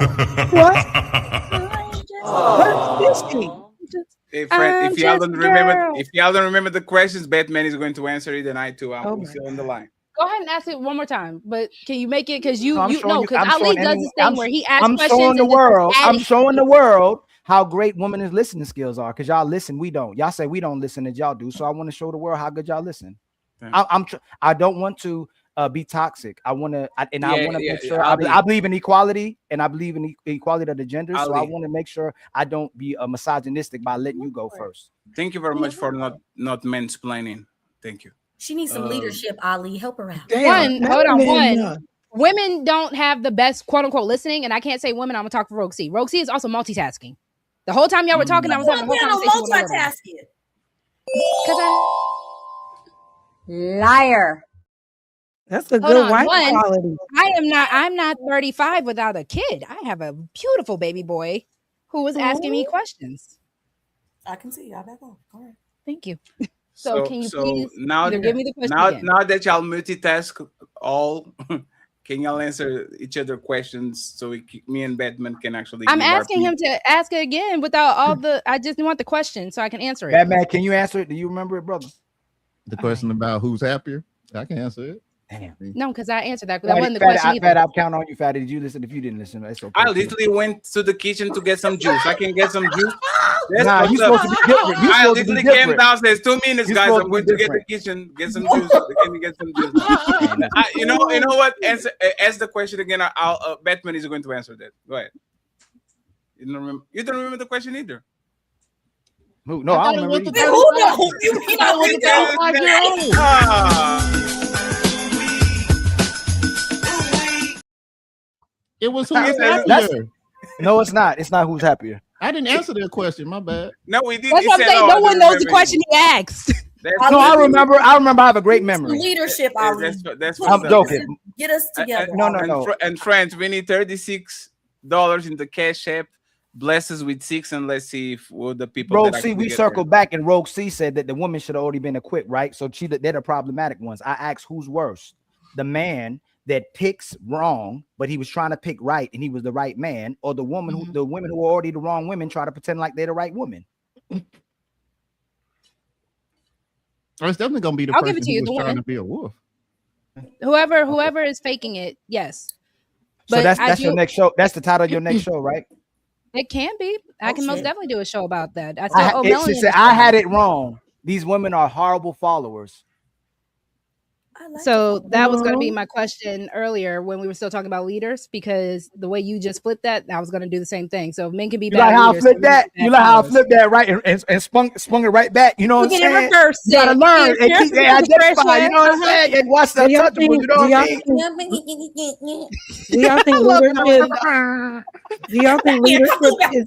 L: Hey, friend,
R: I'm
L: if y'all
R: just
L: don't
R: a
L: remember,
R: girl.
L: if y'all don't remember the questions, Batman is going to answer it, and I too. I'm still on the line.
R: Go ahead and ask it one more time. But can you make it? Because
V: No, I'm showing you-
R: because
V: I'm
R: Ali
V: showing
R: does
V: anyone-
R: this thing
V: I'm-
R: where he asks
V: I'm
R: questions.
V: showing the
R: and then
V: world.
R: just
V: I'm
R: adding-
V: showing the world how great women's listening skills are. Because y'all listen, we don't. Y'all say we don't listen as y'all do. So I want to show the world how good y'all listen. I don't want to be toxic. I want to, I want to make sure. I believe in equality, and I believe in equality of the genders. So I
L: Ali.
V: want to make sure I don't be misogynistic by letting you go first.
L: Thank you very much for not mansplaining. Thank you.
J: She needs some leadership, Ali. Help her out.
R: One. Women don't have the best quote unquote listening, and I can't say women. I'm gonna talk for Rogue C. Rogue C is also multitasking. The whole time y'all were talking, I was having a whole conversation with my brother.
J: multitasking.
P: Liar. That's a
R: Hold
P: good
R: on,
P: wife
R: one,
P: quality.
R: I'm not 35 without a kid. I have a beautiful baby boy who was asking me questions.
J: I can see y'all back on. All right.
R: Thank you. So can you please
L: now,
R: either give me the question
L: now,
R: again?
L: now that y'all multitask all, can y'all answer each other questions so me and Batman can actually?
R: I'm
L: give our
R: asking him to ask it again without all the. I just want the question so I can answer it.
V: Batman, can you answer it? Do you remember it, brother?
U: The question about who's happier, I can answer it.
V: Damn.
R: No, because I answered that. That
V: Fatty,
R: wasn't the
V: Fatty,
R: question
V: Fatty,
R: either.
V: I'll count on you, Fatty. Did you listen? If you didn't listen, it's okay.
L: I literally went to the kitchen to get some juice. I can get some juice. That's
V: Nah,
L: what's
V: you
L: up.
V: supposed to be different. You
L: I
V: supposed to be
L: literally came
V: different.
L: downstairs 2 minutes,
V: You
L: guys.
V: supposed
L: I'm
V: to
L: going
V: be
L: to get the
V: different.
L: kitchen, get some juice. Can you get some juice? You know what? Ask the question again. I'll Batman is going to answer that. Go ahead. You don't remember the question either.
V: Who? No, I don't remember.
J: Who knows? You mean I was
U: It was who's
V: That's-
U: happier.
V: No, it's not. It's not who's happier.
U: I didn't answer that question. My bad.
L: No, we did.
R: That's what I'm saying. No one knows the question he asked.
V: No, I remember. I have a great memory.
J: Leadership, Ali.
L: That's
V: I'm
L: what's up.
V: joking.
J: Get us together.
L: And friends, we need $36 in the cash app. Bless us with 6, and let's see if the people.
V: Rogue
L: that
V: C,
L: actually
V: we
L: get
V: circled back, and Rogue C said that the women should have already been acquitted, right? So they're the problematic ones. I asked who's worse, the man that picks wrong, but he was trying to pick right, and he was the right man, or the woman the women who are already the wrong women try to pretend like they're the right woman.
U: It's definitely gonna be the
R: I'll
U: person
R: give it to you,
U: who
R: the
U: was trying
R: woman.
U: to be a wolf.
R: Whoever is faking it, yes.
V: So
R: But
V: that's your next show. That's the title of your next show, right?
R: It can be. I can most definitely do a show about that. I
V: She said, I had it wrong. These women are horrible followers.
R: So that was going to be my question earlier when we were still talking about leaders, because the way you just flipped that, I was going to do the same thing. So if men can be
V: You
R: bad
V: like how I
R: leaders,
V: flipped
R: so women
V: that?
R: can be
V: You
R: bad
V: like how I
R: followers.
V: flipped that, right? And swung it right back. You know what I'm
R: Look at it,
V: saying?
R: reverse
V: You gotta
R: it.
V: learn
R: Yes,
V: and
R: yes,
V: keep
R: with
V: it
R: the
V: identify.
R: pressure.
V: You know what I'm saying? And watch the
P: Do y'all
V: untouchable.
P: think?
V: You know
P: Do
V: what
P: y'all
V: I mean?
P: think? Do y'all think
V: I love it.
P: leadership? Do y'all think leadership is?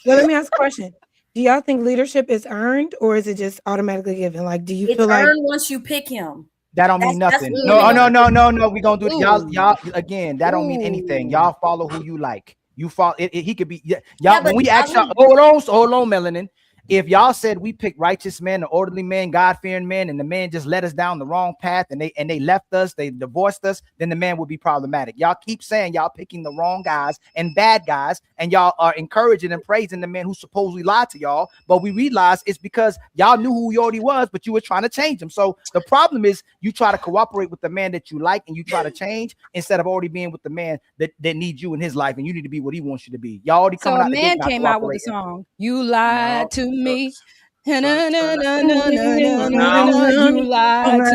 P: Well, let me ask a question. Do y'all think leadership is earned, or is it just automatically given? Like, do you
J: It's
P: feel like
J: earned once you pick him.
V: That don't mean
J: That's
V: nothing.
J: what
V: No,
J: women
V: no. We gonna do it. Y'all
J: Ooh.
V: again. That don't mean anything.
J: Ooh.
V: Y'all follow who you like. You follow. He could be. Y'all.
J: Yeah,
V: When
J: but
V: we ask y'all, hold on, Melanin. If y'all said we picked righteous men, an orderly man, God-fearing men, and the man just led us down the wrong path, and they left us, they divorced us, then the man would be problematic. Y'all keep saying y'all picking the wrong guys and bad guys, and y'all are encouraging and praising the men who supposedly lied to y'all. But we realize it's because y'all knew who he already was, but you were trying to change him. So the problem is you try to cooperate with the man that you like, and you try to change instead of already being with the man that needs you in his life, and you need to be what he wants you to be. Y'all already
R: So
V: coming
R: a
V: out the gate
R: man
V: not
R: came out with the
V: cooperating.
R: song, "You Lied to Me." You lied
V: No,
R: to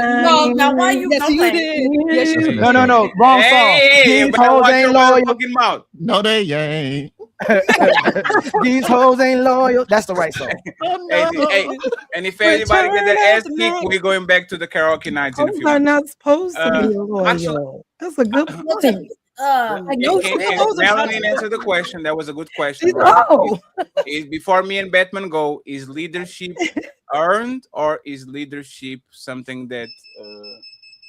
R: me.
J: now why you
R: Yes, you did. Yes, you did.
V: no, wrong song.
L: Hey,
V: These
L: better
V: hoes
L: watch
V: ain't
L: your
V: loyal.
L: fucking mouth.
U: No, they ain't.
V: These hoes ain't loyal. That's the right song.
L: Hey, and if anybody get the ass kicked, we're going back to the karaoke nights in a
P: hoes
L: few
P: are
L: minutes.
P: not supposed to be
L: Actually,
P: loyal? That's a good point. Like, no,
L: can Melanie answer the question? That was a good question,
P: She's
L: right?
P: old.
L: Is before me and Batman go, is leadership earned or is leadership something that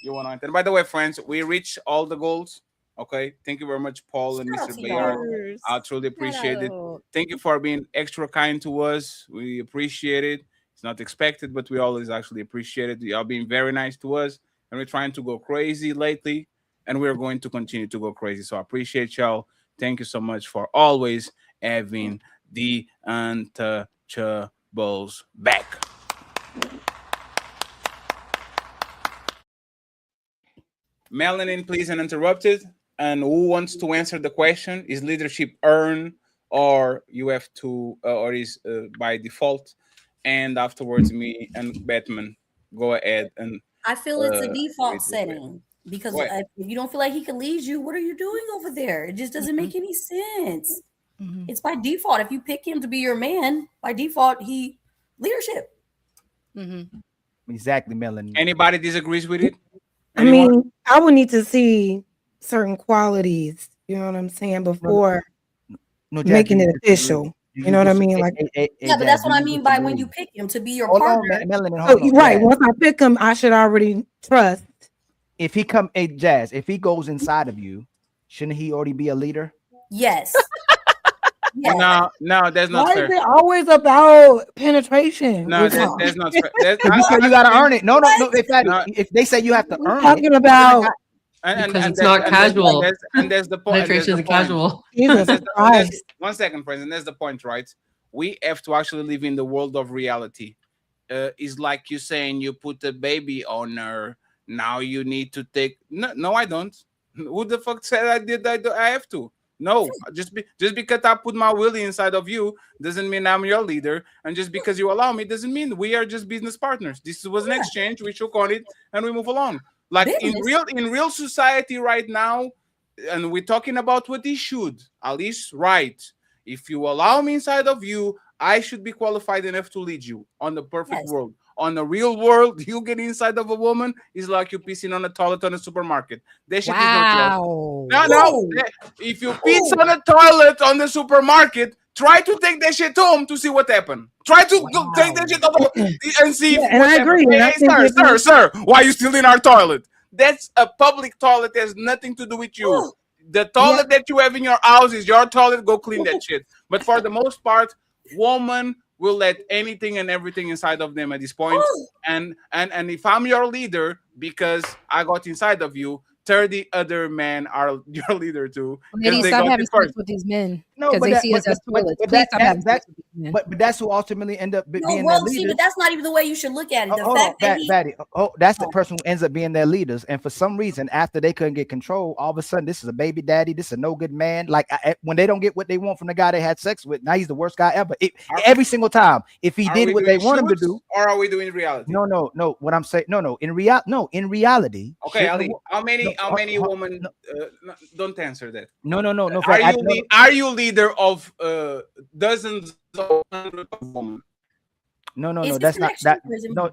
L: you want to? And by the way, friends, we reached all the goals. Okay, thank you very much, Paul and Mr. Bayard. I truly appreciate it. Thank you for being extra kind to us. We appreciate it. It's not expected, but we always actually appreciate it. Y'all being very nice to us, and we're trying to go crazy lately, and we're going to continue to go crazy. So I appreciate y'all. Thank you so much for always having the untouchables back. Melanin, please, uninterrupted. And who wants to answer the question? Is leadership earned, or you have to, or is by default? And afterwards, me and Batman go ahead and.
J: I feel it's a
L: read
J: default
L: this
J: setting because
L: What?
J: if you don't feel like he can lead you, what are you doing over there? It just doesn't make any sense. It's by default. If you pick him to be your man, by default, he leadership.
V: Exactly, Melanie.
L: Anybody disagrees with it?
P: I mean, I would need to see certain qualities, you know what I'm saying, before
V: No,
P: making it official. You know what I mean? Like,
J: Yeah, but that's what I mean by when you pick him to be your
V: Hold on,
J: partner.
V: Melanie.
P: so,
V: Hold on.
P: right.
V: Jazz.
P: Once I pick him, I should already trust.
V: If he come, hey, Jazz, if he goes inside of you, shouldn't he already be a leader?
J: Yes.
L: No, that's not
P: Why
L: fair.
P: is it always about penetration?
L: No, that's not fair. That's,
V: You said you gotta earn it. No. If they say you have to earn
P: talking
V: it,
P: about
Q: Because it's not casual.
L: And there's the point.
Q: Penetration isn't casual.
L: One second, President. That's the point, right? We have to actually live in the world of reality. It's like you saying you put a baby on her. Now you need to take. No, I don't. Who the fuck said I did? I have to. No, just because I put my willy inside of you doesn't mean I'm your leader, and just because you allow me doesn't mean we are just business partners. This was an exchange. We shook on it and we move along. Like in real society right now, and we're talking about what he should at least right. If you allow me inside of you, I should be qualified enough to lead you on the perfect world. On the real world, you get inside of a woman is like you pissing on a toilet on a supermarket. That shit is not real. No. If you piss on a toilet on the supermarket, try to take that shit home to see what happened. Try to go take that shit home and see.
P: Yeah, and I agree.
L: Hey,
P: I think
L: sir, why are you still in our toilet? That's a public toilet. That has nothing to do with you. The toilet that you have in your house is your toilet. Go clean that shit. But for the most part, woman will let anything and everything inside of them at this point. And if I'm your leader because I got inside of you, 30 other men are your leader too.
R: Ladies,
L: they
R: stop
L: got
R: having
L: it
R: sex
L: first.
R: with these men
V: No,
R: because
V: but
R: they
V: that,
R: see us as toilets.
V: but
R: Please
V: that,
R: stop
V: that,
R: having
V: that
R: sex with these men.
V: but that's who ultimately end up
J: No,
V: being their
J: well, see,
V: leaders.
J: but that's not even the way you should look at it. The
V: Hold on,
J: fact that he,
V: Fatty. Oh, that's the person who ends up being their leaders. And for some reason, after they couldn't get control, all of a sudden, this is a baby daddy. This is a no good man. Like when they don't get what they want from the guy they had sex with, now he's the worst guy ever. Every single time, if he
L: Are
V: did
L: we
V: what they
L: doing
V: want him to
L: shoots,
V: do,
L: or are we doing reality?
V: no. What I'm saying, no. In reality.
L: Okay,
V: shouldn't
L: Ali,
V: the wo-
L: how many
V: no,
L: women? Don't answer that.
V: No.
L: Are
V: Fatty,
L: you are you leader of dozens of hundreds of women?
V: No.
J: Is
V: That's
J: this
V: not
J: connection
V: that.
J: or is it
V: No,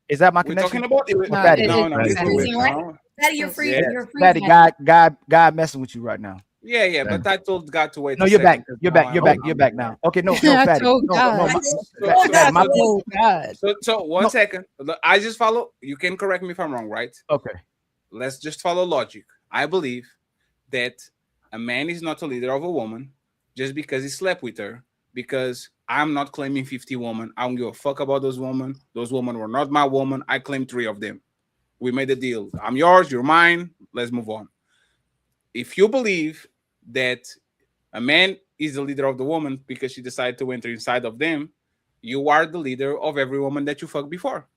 V: is that my
L: We're
V: connection?
L: talking about it.
V: Or Fatty?
L: No,
J: it's
L: listen to
J: freezing,
L: it.
J: right?
L: No.
J: Fatty, you're free.
L: Yeah.
J: You're free.
V: Fatty, God messing with you right now.
L: Yeah, but I told God to wait.
V: No,
L: a
V: you're
L: second,
V: back.
L: 'cause
V: You're
L: now
V: back. You're
L: I'm-
V: back. You're back now. Okay, no,
R: I
V: Fatty.
R: told
V: No,
R: God.
V: my
R: Oh God.
L: So 1 second. Look, I just follow. You can correct me if I'm wrong, right?
V: Okay.
L: Let's just follow logic. I believe that a man is not a leader of a woman just because he slept with her. Because I'm not claiming 50 women. I don't give a fuck about those women. Those women were not my woman. I claimed 3 of them. We made a deal. I'm yours. You're mine. Let's move on. If you believe that a man is the leader of the woman because she decided to enter inside of them, you are the leader of every woman that you fucked before.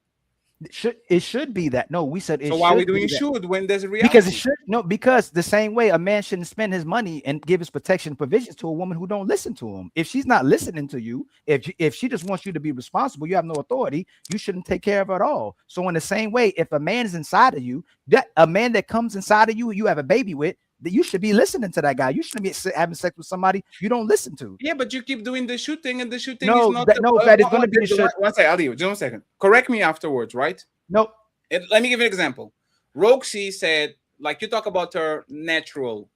V: It should be that. No, we said it.
L: So why are we
V: should be
L: doing
V: that.
L: should when there's a reality?
V: Because it should because the same way a man shouldn't spend his money and give his protection provisions to a woman who don't listen to him. If she's not listening to you, if she just wants you to be responsible, you have no authority, you shouldn't take care of her at all. So in the same way, if a man is inside of you, that a man that comes inside of you, you have a baby with, that you should be listening to that guy. You shouldn't be having sex with somebody you don't listen to.
L: Yeah, but you keep doing the shooting, and the shooting
V: No,
L: is not.
V: that is going to be the shoot.
L: One second, I'll leave. Just 1 second. Correct me afterwards, right?
V: No.
L: Let me give you an example. Roxy said, like you talk about her natural.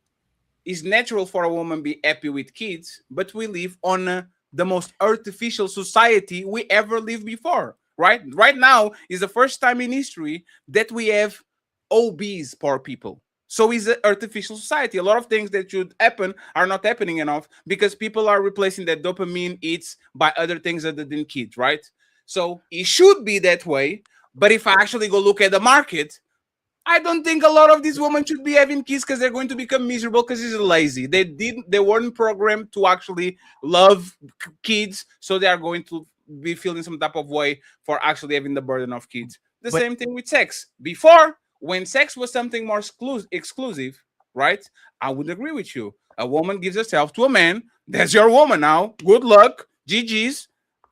L: It's natural for a woman be happy with kids, but we live on the most artificial society we ever lived before, right? Right now is the first time in history that we have obese poor people. So it's an artificial society. A lot of things that should happen are not happening enough because people are replacing that dopamine hits by other things other than kids, right? So it should be that way. But if I actually go look at the market, I don't think a lot of these women should be having kids because they're going to become miserable because they're lazy. They weren't programmed to actually love kids, so they are going to be feeling some type of way for actually having the burden of kids. The same thing with sex. Before, when sex was something more exclusive, right? I would agree with you. A woman gives herself to a man. That's your woman now. Good luck. GG's.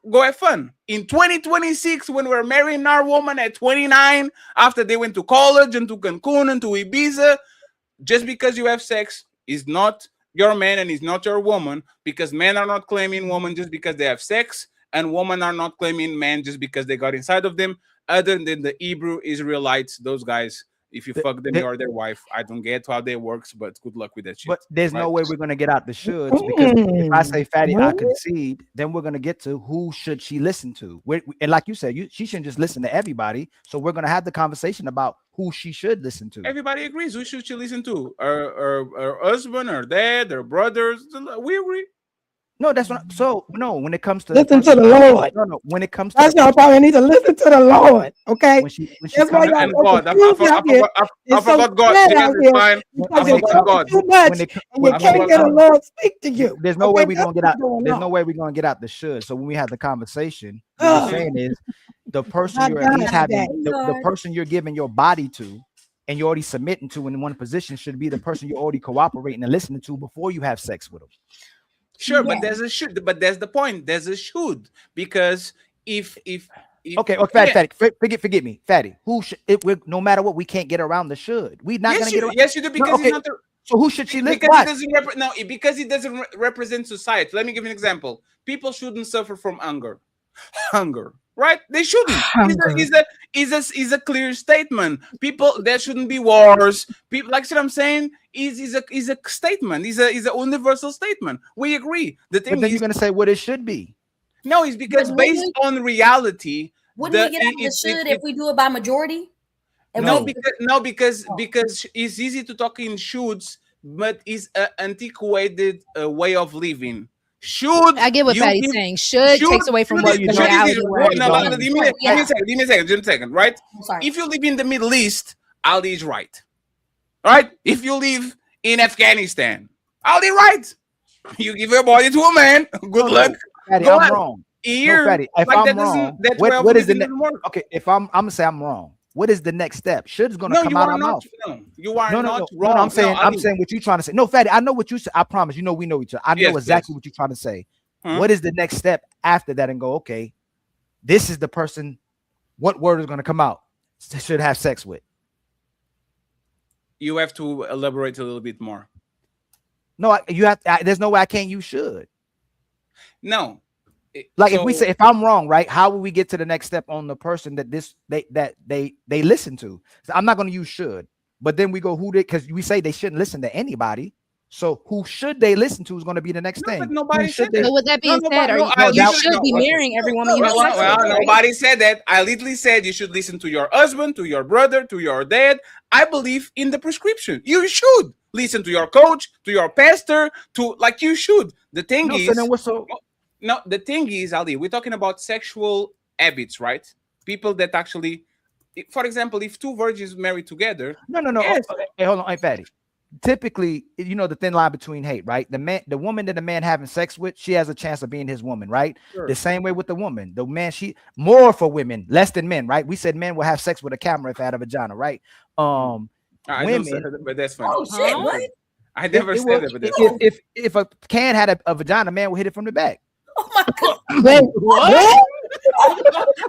L: Go have fun. In 2026, when we're marrying our woman at 29, after they went to college and to Cancun and to Ibiza, just because you have sex is not your man and is not your woman, because men are not claiming woman just because they have sex, and women are not claiming men just because they got inside of them. Other than the Hebrew Israelites, those guys, if you fuck them, you're their wife. I don't get how that works, but good luck with that shit.
V: But there's
L: right?
V: no way we're going to get out the shoulds, because if I say Fatty, I concede, then we're going to get to who should she listen to. And like you said, she shouldn't just listen to everybody. So we're going to have the conversation about who she should listen to.
L: Everybody agrees. Who should she listen to? Her husband, her dad, her brothers. We agree.
V: No, that's what. When it comes to
P: listen to the Lord.
V: No, when it comes to
P: that's y'all probably need to listen to the Lord. Okay,
V: that's
P: why y'all
L: God. I forgot God. Jesus is fine. I forgot God.
P: Too much, and you can't get the Lord speak to you.
V: There's no way we're gonna get out. There's no way we're gonna get out the should. So when we have the conversation, what we're saying is the person you're at least having, the person you're giving your body to, and you're already submitting to in one position, should be the person you're already cooperating and listening to before you have sex with them.
L: Sure, but there's a should. But that's the point. There's a should, because if
V: okay, Fatty, forget me, Fatty. Who should no matter what, we can't get around the should. We're not gonna get around.
L: Yes, you do, because it's not the.
V: So who should she listen to?
L: Because it doesn't represent society. Let me give you an example. People shouldn't suffer from hunger, right? They shouldn't. Is a clear statement. People, there shouldn't be wars. People, like what I'm saying, is a statement. Is a universal statement. We agree. The thing
V: but then
L: is,
V: you're gonna say what it should be.
L: No, it's because based on reality,
J: wouldn't we get out of the should if we do it by majority?
L: Because it's easy to talk in shoulds, but it's an antiquated way of living. Should
R: I get what Fatty's saying? Should takes away from what you reality.
L: Give me a second, right? If you live in the Middle East, Ali is right. All right, if you live in Afghanistan, Aldi, right? You give your body to a man. Good luck.
V: Fatty,
L: Go
V: I'm
L: on.
V: wrong.
L: Here,
V: No, Fatty, if
L: like
V: I'm
L: that
V: wrong,
L: doesn't- that
V: what,
L: way of
V: what is the
L: living
V: next?
L: doesn't work.
V: Okay, if I'm gonna say I'm wrong. What is the next step? Should's gonna
L: No,
V: come
L: you
V: out
L: are
V: of my
L: not.
V: mouth.
L: No, you are
V: No,
L: not wrong.
V: no. I'm saying, I'm
L: Ali.
V: saying what you're trying to say. No, Fatty, I know what you said. I promise. You know, we know each other. I know
L: Yes,
V: exactly
L: yes.
V: what you're trying to say.
L: Huh?
V: What is the next step after that? And go, okay, this is the person. What word is gonna come out? Should have sex with.
L: You have to elaborate a little bit more.
V: No, you have. There's no way I can't. You should.
L: No.
V: Like if we
L: So-
V: say if I'm wrong, right? How will we get to the next step on the person that they listen to? So I'm not going to use should, but then we go who did, because we say they shouldn't listen to anybody. So who should they listen to is going to be the next thing.
L: But nobody
V: Who should
L: said that.
R: So with that being
L: No,
R: said,
L: nobody-
R: you should be marrying every woman you have sex with. right?
L: Nobody said that. I literally said you should listen to your husband, to your brother, to your dad. I believe in the prescription. You should listen to your coach, to your pastor, to like you should. The thing
V: No,
L: is,
V: so then what's so?
L: no, the thing is, Ali, we're talking about sexual habits, right? People that actually, for example, if two virgins marry together,
V: No.
L: yes.
V: Hey, hold on, hey, Fatty. Typically, you know the thin line between hate, right? The woman that the man having sex with, she has a chance of being his woman, right?
L: Sure.
V: The same way with the woman. The man, she more for women, less than men, right? We said men will have sex with a camera if they had a vagina, right?
L: I don't say
V: Women.
L: that, but that's fine.
J: Oh shit! What?
L: I never
V: It
L: said
V: will-
L: that, but that's fine.
V: if a can had a vagina, man will hit it from the back.
J: Oh my god!
P: Wait, what?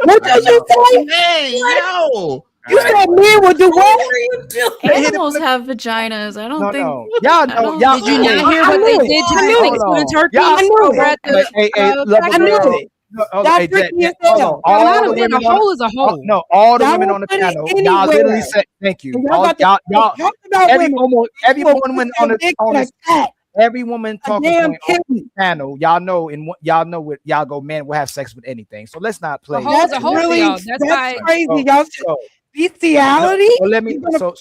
P: What did you say?
U: Hey, yo.
P: You said men would do
J: What
P: what?
J: are you doing?
E: Animals have vaginas. I don't think.
V: No. Y'all know. Y'all
R: Did you not hear
P: I
R: what they
P: knew.
R: did to
P: I
R: the
P: knew.
R: Thanksgiving turkey?
V: Y'all know.
R: Over at the,
V: Hey, love
R: cracker
V: a girl.
P: knew it.
V: No, hold on,
P: Y'all
V: hey,
P: freaky as
V: hold
P: hell.
V: on. All
R: Not
V: the
R: a man,
V: women
R: a
V: on-
R: hole is a hole.
V: No, all the
P: Y'all
V: women
P: will
V: on the
P: put it
V: panel. Y'all literally
P: anywhere.
V: said thank you.
P: And y'all about to
V: Y'all,
P: talk about
V: every
P: women.
V: woman, every
P: You will
V: woman
P: put
V: on
P: your
V: the
P: dick
V: on
P: in
V: this,
P: a cat.
V: every woman
P: A
V: talking
P: damn
V: point on the
P: kitten.
V: panel. Y'all know, and y'all know what y'all go. Men will have sex with anything. So let's not play.
R: A hole is a
P: That's
R: hole for
P: really
R: y'all. That's why.
P: crazy.
V: So-
P: Y'all
V: so-
P: bestiality.
V: So let me
P: You gonna-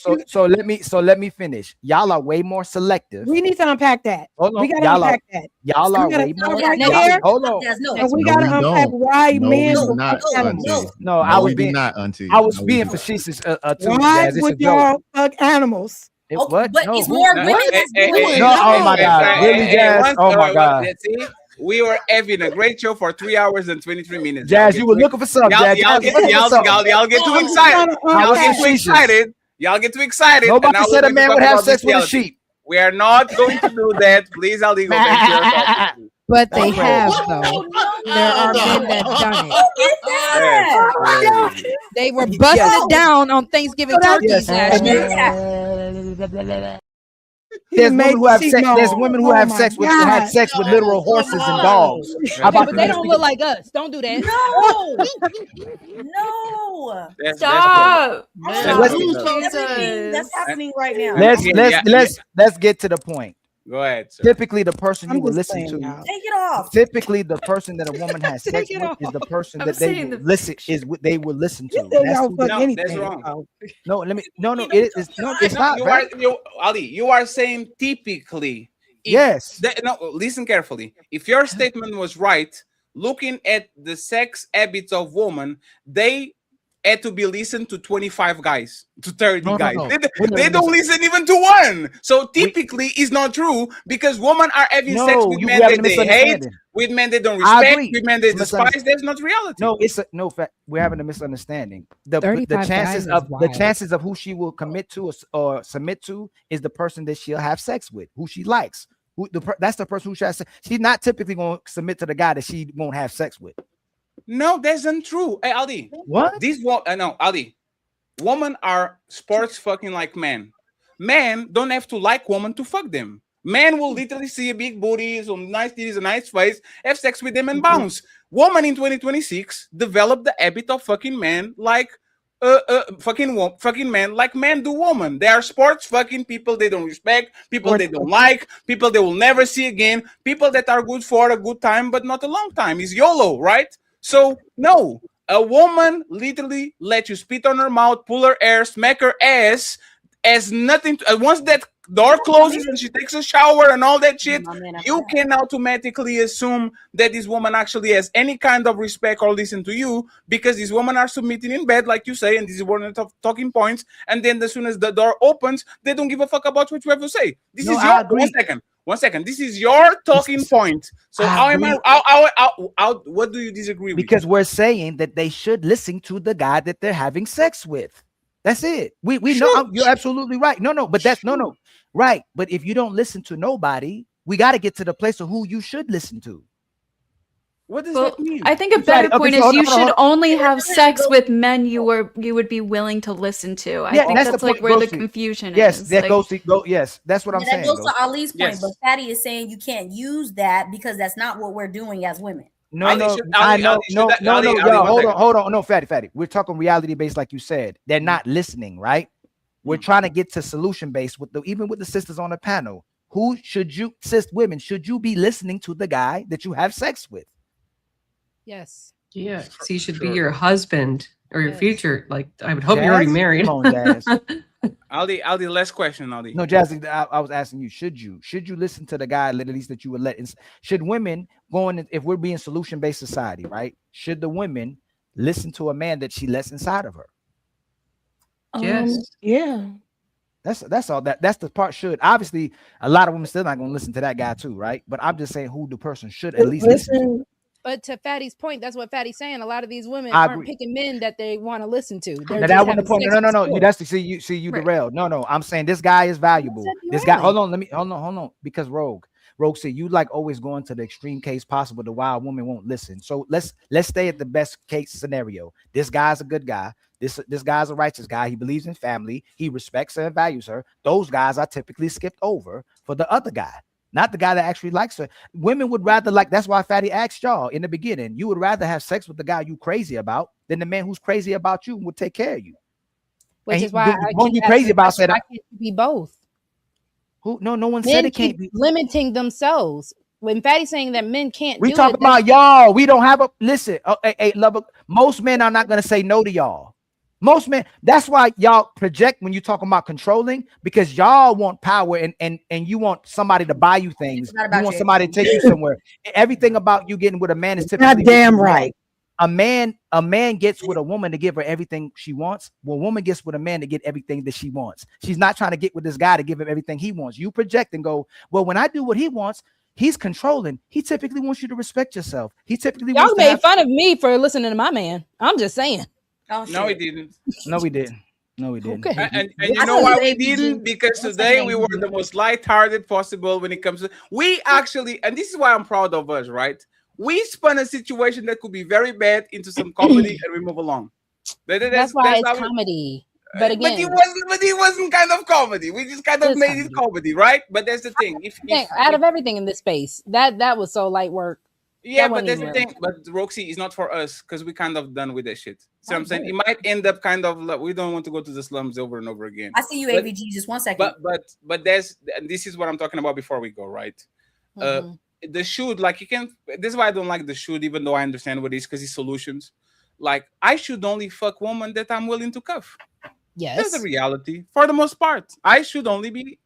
V: so let me finish. Y'all are way more selective.
P: We need to unpack that.
V: Hold on.
P: We gotta
V: Y'all
P: unpack that.
V: Y'all
P: We
V: are
P: gotta
V: way
P: stop
V: more.
P: right
V: y'all-
P: there.
V: Hold on.
J: No,
P: And we
U: No,
P: gotta
U: we
P: unpack
U: don't.
P: why
U: No,
P: men
U: we
P: will
U: do not,
P: fuck animals.
U: auntie.
V: No, I
U: No,
V: was
U: we do
V: being
U: not, auntie.
V: I was
U: No, we
V: being
U: don't.
V: facetious too.
P: Why
V: Jazz. It's a
P: would
V: joke.
P: y'all fuck animals?
V: It-
J: Okay,
V: what?
J: but
V: No.
J: it's more
L: No,
J: women
L: hey,
J: that's
L: hey,
J: doing
L: hey,
J: it.
V: No, oh my
L: hey,
V: God.
L: hey,
V: Really,
L: hey,
V: Jazz?
L: once-
V: Oh my God.
L: That's it. We were having a great show for 3 hours and 23 minutes.
V: Jazz, you were looking for something,
L: Y'all,
V: Jazz.
L: y'all,
V: Y'all
L: get,
V: looking for
L: y'all,
V: something.
L: y'all get too
J: Oh,
L: excited.
P: I
L: Y'all
P: was
L: get too
V: facetious.
L: excited. Y'all get too excited. and
V: Nobody
L: now
V: said
L: we're
V: a
L: going to
V: man
L: talk
V: would have
L: about
V: sex with a
L: bestiality.
V: sheep.
L: We are not going to do that. Please, Ali, go back to your topic.
R: But they
V: That's
R: have
V: crazy.
R: though. There are men that done it.
J: Who is that?
L: That's crazy.
R: They were busting it down on Thanksgiving turkeys last year.
V: There's
P: made
V: women who have
P: sheep
V: sex. There's
P: moan.
V: women who
P: Oh
V: have
P: my
V: sex with
P: God.
V: had sex with literal horses and dogs. How
R: Okay,
V: about
R: but they
V: you?
R: don't look like us. Don't do that.
J: No, no.
E: Stop.
V: Let's-
J: That's happening right now.
V: Let's get to the point.
L: Go ahead, sir.
V: Typically, the person you
P: I'm
V: will
P: just
V: listen
P: saying,
V: to.
P: y'all.
J: Take it off.
V: Typically, the person that a woman has sex
R: Take it
V: with is the person
E: I'm
V: that they
E: saying
V: will
E: the-
V: listen is what they will listen to.
P: You think
V: That's
P: y'all
V: who
P: fuck
V: they-
L: No,
P: anything?
L: that's wrong.
P: Oh.
V: no, let me. No, it is. No, it's not.
L: You
V: Right?
L: are, Ali, you are saying typically. If
V: Yes.
L: no, listen carefully. If your statement was right, looking at the sex habits of women, they had to be listened to 25 guys, to 30
V: No, no,
L: guys.
V: no.
L: They don't listen even to one. So typically, it's not true because women are having sex
V: No,
L: with
V: you
L: men
V: having
L: that
V: a
L: they hate,
V: misunderstanding.
L: with men they don't
V: I
L: respect,
V: agree.
L: with men they
V: It's a
L: despise.
V: misunderstanding.
L: That's not reality.
V: No, it's a no fact. We're having a misunderstanding. The
R: 35
V: chances
R: guys
V: of
R: is
V: the
R: wild.
V: chances of who she will commit to or submit to is the person that she'll have sex with, who she likes. That's the person who she has. She's not typically going to submit to the guy that she won't have sex with.
L: No, that's untrue. Hey, Ali.
V: What?
L: These no, Ali. Women are sports fucking like men. Men don't have to like women to fuck them. Men will literally see a big booty, some nice titties, a nice face, have sex with them and bounce. Women in 2026 develop the habit of fucking men like fucking men like men do women. They are sports fucking people they don't respect, people they don't like, people they will never see again, people that are good for a good time but not a long time. It's YOLO, right? So no, a woman literally let you spit on her mouth, pull her hair, smack her ass, has nothing to, once that door closes and she takes a shower and all that shit, you can automatically assume that this woman actually has any kind of respect or listen to you, because these women are submitting in bed, like you say, and this is one of the talking points. And then as soon as the door opens, they don't give a fuck about what you have to say. This is your 1 second. This is your talking point. So what do you disagree with?
V: Because we're saying that they should listen to the guy that they're having sex with. That's it. We know you're absolutely right. No, but that's no. Right. But if you don't listen to nobody, we got to get to the place of who you should listen to.
L: What does that mean?
E: I think a better point is you should only have sex with men you would be willing to listen to. I think that's like where the confusion is.
V: Yes, that goes to go. Yes, that's what I'm saying.
J: That goes to Ali's point, but Fatty is saying you can't use that because that's not what we're doing as women.
V: No, hold on. No, Fatty. We're talking reality based, like you said. They're not listening, right? We're trying to get to solution based even with the sisters on the panel. Who should you, women, should you be listening to the guy that you have sex with?
R: Yes.
Q: Yeah. So he should be your husband or your future. Like, I would hope you're already married.
V: Come on, Jazz.
L: Aldi, last question, Aldi.
V: No, Jazzy, I was asking you, should you listen to the guy at least that you would let? Should women if we're being solution-based society, right? Should the women listen to a man that she lets inside of her?
Q: Yes.
P: Yeah.
V: That's all. That's the part should. Obviously, a lot of women still not going to listen to that guy too, right? But I'm just saying who the person should at least listen to.
R: But to Fatty's point, that's what Fatty's saying. A lot of these women
V: I
R: aren't
V: agree.
R: picking men that they want to listen to.
V: Now, that wasn't the point. No. That's you
R: Right.
V: derailed. No. I'm saying this guy is valuable. This guy. Hold on. Because Rogue said you like always going to the extreme case possible to why a woman won't listen. So let's stay at the best case scenario. This guy's a good guy. This guy's a righteous guy. He believes in family. He respects her and values her. Those guys are typically skipped over for the other guy. Not the guy that actually likes her. Women would rather that's why Fatty asked y'all in the beginning. You would rather have sex with the guy you crazy about than the man who's crazy about you and would take care of you.
R: Which is why
V: you crazy about said
R: I can't be both.
V: Who? No one
R: Men
V: said it can't be.
R: Limiting themselves. When Fatty's saying that men can't
V: We
R: do
V: talking about y'all. We don't have a listen. Hey, lover. Most men are not gonna say no to y'all. Most men, that's why y'all project when you talking about controlling, because y'all want power and you want somebody to buy you things. You want somebody to take you somewhere. Everything about you getting with a man is typically
P: damn right.
V: A man gets with a woman to give her everything she wants. Well, a woman gets with a man to get everything that she wants. She's not trying to get with this guy to give him everything he wants. You project and go, well, when I do what he wants, he's controlling. He typically wants you to respect yourself. He typically
R: y'all
V: wants
R: made fun of me for listening to my man. I'm just saying.
J: Oh,
L: no, he didn't.
V: No, we didn't.
R: Okay.
L: And you know why we didn't? Because today we were the most lighthearted possible when it comes to. We actually, and this is why I'm proud of us, right? We spun a situation that could be very bad into some comedy and we move along.
R: That's why it's comedy. But again,
L: but it wasn't kind of comedy. We just kind of made it comedy, right? But that's the thing.
R: Out of everything in this space, that was so light work.
L: Yeah, but that's the thing. But Roxy is not for us because we kind of done with that shit. See what I'm saying? It might end up kind of like we don't want to go to the slums over and over again.
J: I see you, AVG. Just 1 second.
L: But this is what I'm talking about before we go, right? The should, like, you can. This is why I don't like the should, even though I understand what it is, because it's solutions. Like, I should only fuck women that I'm willing to cuff.
R: Yes,
L: that's the reality for the most part. I should only be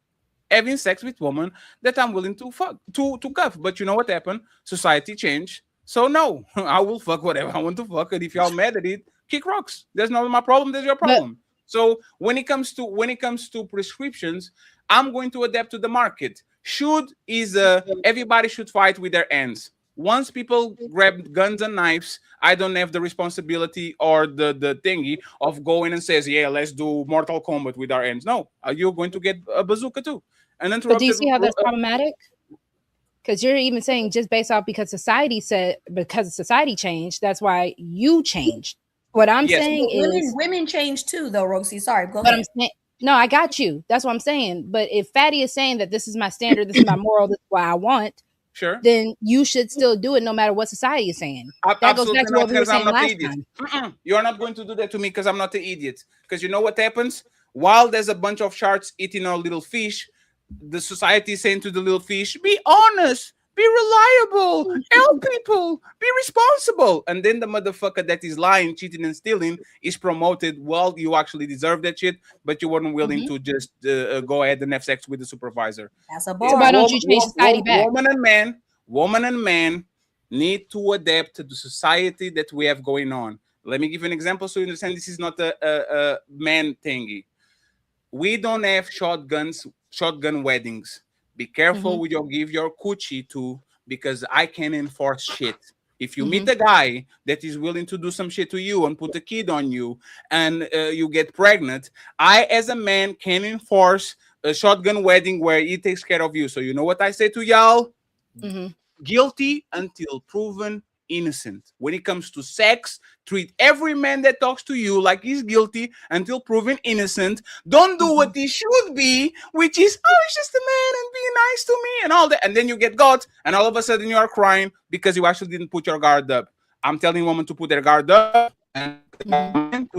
L: having sex with women that I'm willing to fuck to cuff. But you know what happened? Society changed. So no, I will fuck whatever I want to fuck. And if y'all mad at it, kick rocks. That's not my problem. That's your problem. So when it comes to prescriptions, I'm going to adapt to the market. Should is everybody should fight with their hands. Once people grab guns and knives, I don't have the responsibility or the thingy of going and says, yeah, let's do Mortal Kombat with our hands. No, you're going to get a bazooka too. And
R: but do you see how that's problematic? Because you're even saying just based off because society changed, that's why you changed. What I'm saying is
J: women change too, though, Roxy. Sorry, go ahead.
R: No, I got you. That's what I'm saying. But if Fatty is saying that this is my standard, this is my moral, this is what I want,
L: sure,
R: then you should still do it no matter what society is saying. That goes back to what we were saying last time.
L: You're not going to do that to me because I'm not the idiot. Because you know what happens? While there's a bunch of sharks eating our little fish, the society is saying to the little fish, be honest. Be reliable. Help people. Be responsible. And then the motherfucker that is lying, cheating, and stealing is promoted. Well, you actually deserve that shit, but you weren't willing to just go ahead and have sex with the supervisor.
J: That's a
R: So
J: bar.
R: why don't you change society back?
L: Woman and man need to adapt to the society that we have going on. Let me give you an example so you understand this is not a man thingy. We don't have shotgun weddings. Be careful with your give your coochie to, because I can enforce shit. If you meet a guy that is willing to do some shit to you and put a kid on you and you get pregnant, I as a man can enforce a shotgun wedding where he takes care of you. So you know what I say to y'all? Guilty until proven innocent. When it comes to sex, treat every man that talks to you like he's guilty until proven innocent. Don't do what he should be, which is, oh, he's just a man and being nice to me and all that. And then you get got, and all of a sudden you are crying because you actually didn't put your guard up. I'm telling women to put their guard up, and I'm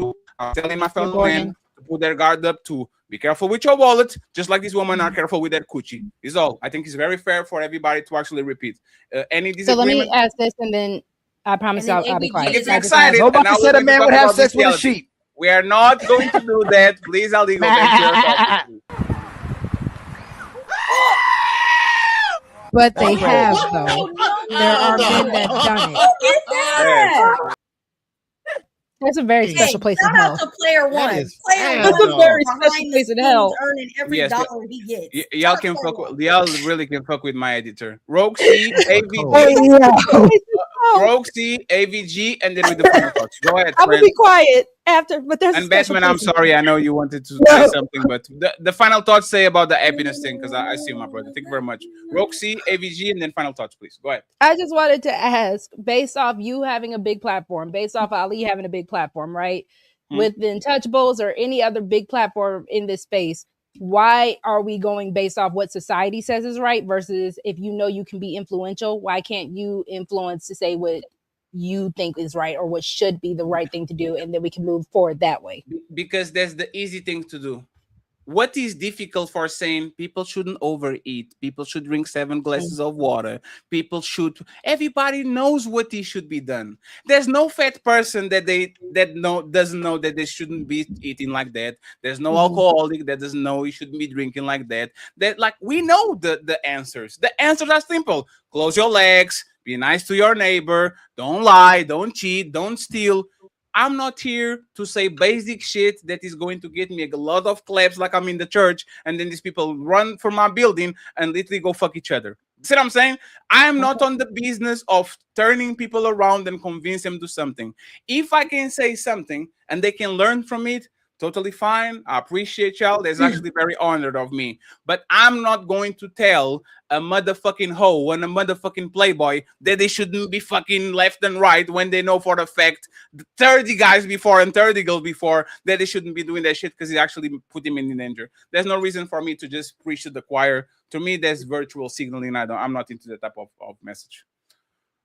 L: telling my fellow men to put their guard up too. Be careful with your wallet, just like these women are careful with their coochie. Is all. I think it's very fair for everybody to actually repeat. Any
R: So let
L: disagreement?
R: me ask this, and then I promise I'll be quiet.
L: If you're excited,
V: Nobody
L: and
V: said
L: now
V: a man
L: we're
V: would
L: talking
V: have
L: about
V: sex with a
L: bestiality.
V: sheep.
L: We are not going to do that. Please, Ali, go back to your topic.
R: But they have, though. There are men that done it. That's a very special place in
J: Shout
R: hell.
J: out to player one.
V: is
J: Player
R: That's
J: one
R: a very
J: behind
R: special
J: the
R: place in
J: scenes
R: hell.
J: earning every
L: Yes, but
J: dollar he gets.
L: Y'all can fuck with, y'all really can fuck with my editor. Rogue C, AVG, Rogue C, AVG, and then with the final thoughts. Go ahead,
R: I'm gonna
L: friend.
R: be quiet after, but there's
L: And
R: a special
L: Batman, I'm
R: place in
L: sorry.
R: hell.
L: I know you wanted to say something, but the final thoughts say about the happiness thing, because I see you, my brother. Thank you very much. Roxy, AVG, and then final thoughts, please. Go ahead.
R: I just wanted to ask, based off you having a big platform, based off Ali having a big platform, right? With the Untouchables or any other big platform in this space, why are we going based off what society says is right versus if you know you can be influential, why can't you influence to say what you think is right or what should be the right thing to do, and then we can move forward that way?
L: Because that's the easy thing to do. What is difficult for saying people shouldn't overeat, people should drink 7 glasses of water, people should, everybody knows what it should be done. There's no fat person doesn't know that they shouldn't be eating like that. There's no alcoholic that doesn't know he shouldn't be drinking like that. That, like, we know the answers. The answers are simple. Close your legs, be nice to your neighbor, don't lie, don't cheat, don't steal. I'm not here to say basic shit that is going to get me a lot of claps like I'm in the church, and then these people run for my building and literally go fuck each other. See what I'm saying? I am not on the business of turning people around and convince them to something. If I can say something and they can learn from it, totally fine. I appreciate y'all. That's actually very honored of me. But I'm not going to tell a motherfucking hoe and a motherfucking playboy that they shouldn't be fucking left and right when they know for the fact 30 guys before and 30 girls before that they shouldn't be doing that shit because it actually put them in danger. There's no reason for me to just preach to the choir. To me, that's virtual signaling. I'm not into that type of message.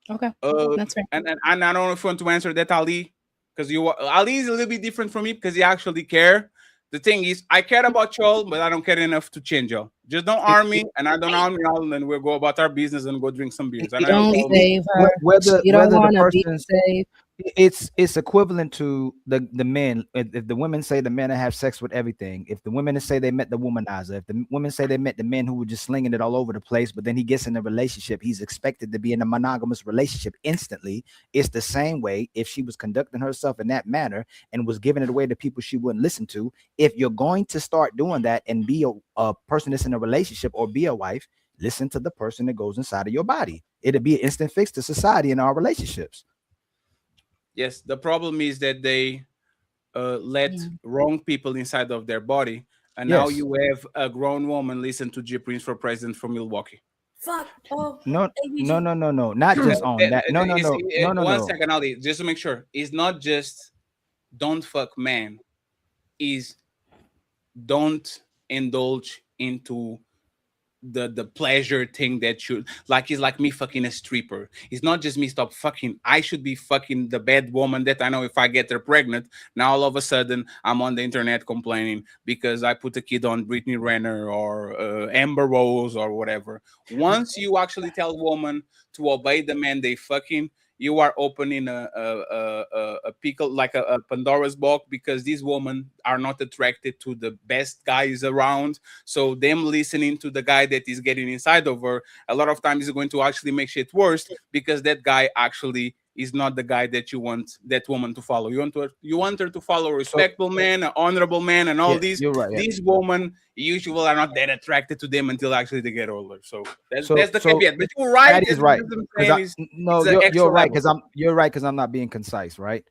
R: Okay, that's fair.
L: And I don't know if you want to answer that, Ali. Because Ali is a little bit different from me because he actually care. The thing is, I care about y'all, but I don't care enough to change y'all. Just don't arm me, and I don't arm y'all, and we'll go about our business and go drink some beers.
R: Don't save her.
V: Whether
R: You don't
V: the
R: want to be
V: person
R: saved.
V: it's equivalent to the men. If the women say the men have sex with everything, if the women say they met the womanizer, if the women say they met the men who were just slinging it all over the place, but then he gets in a relationship, he's expected to be in a monogamous relationship instantly. It's the same way if she was conducting herself in that manner and was giving it away to people she wouldn't listen to. If you're going to start doing that and be a person that's in a relationship or be a wife, listen to the person that goes inside of your body. It'll be an instant fix to society in our relationships.
L: Yes, the problem is that they let wrong people inside of their body, and now
V: Yes.
L: you have a grown woman listen to G Prince for president from Milwaukee.
J: Fuck. Oh,
V: No, not just on that. No.
L: One second, Ali, just to make sure, it's not just don't fuck man, is don't indulge into the pleasure thing that should, like, it's like me fucking a stripper. It's not just me stop fucking. I should be fucking the bad woman that I know if I get her pregnant. Now all of a sudden I'm on the internet complaining because I put a kid on Brittany Renner or Amber Rose or whatever. Once you actually tell women to obey the man they fucking, you are opening a pickle, like a Pandora's box, because these women are not attracted to the best guys around. So them listening to the guy that is getting inside of her, a lot of times is going to actually make shit worse, because that guy actually is not the guy that you want that woman to follow. You want her to follow a respectable man, an honorable man, and all these.
V: You're right.
L: These women usually are not that attracted to them until actually they get older. So that's the
V: so
L: caveat. But you're right.
V: That is right.
L: No,
V: You're right because I'm not being concise. Right.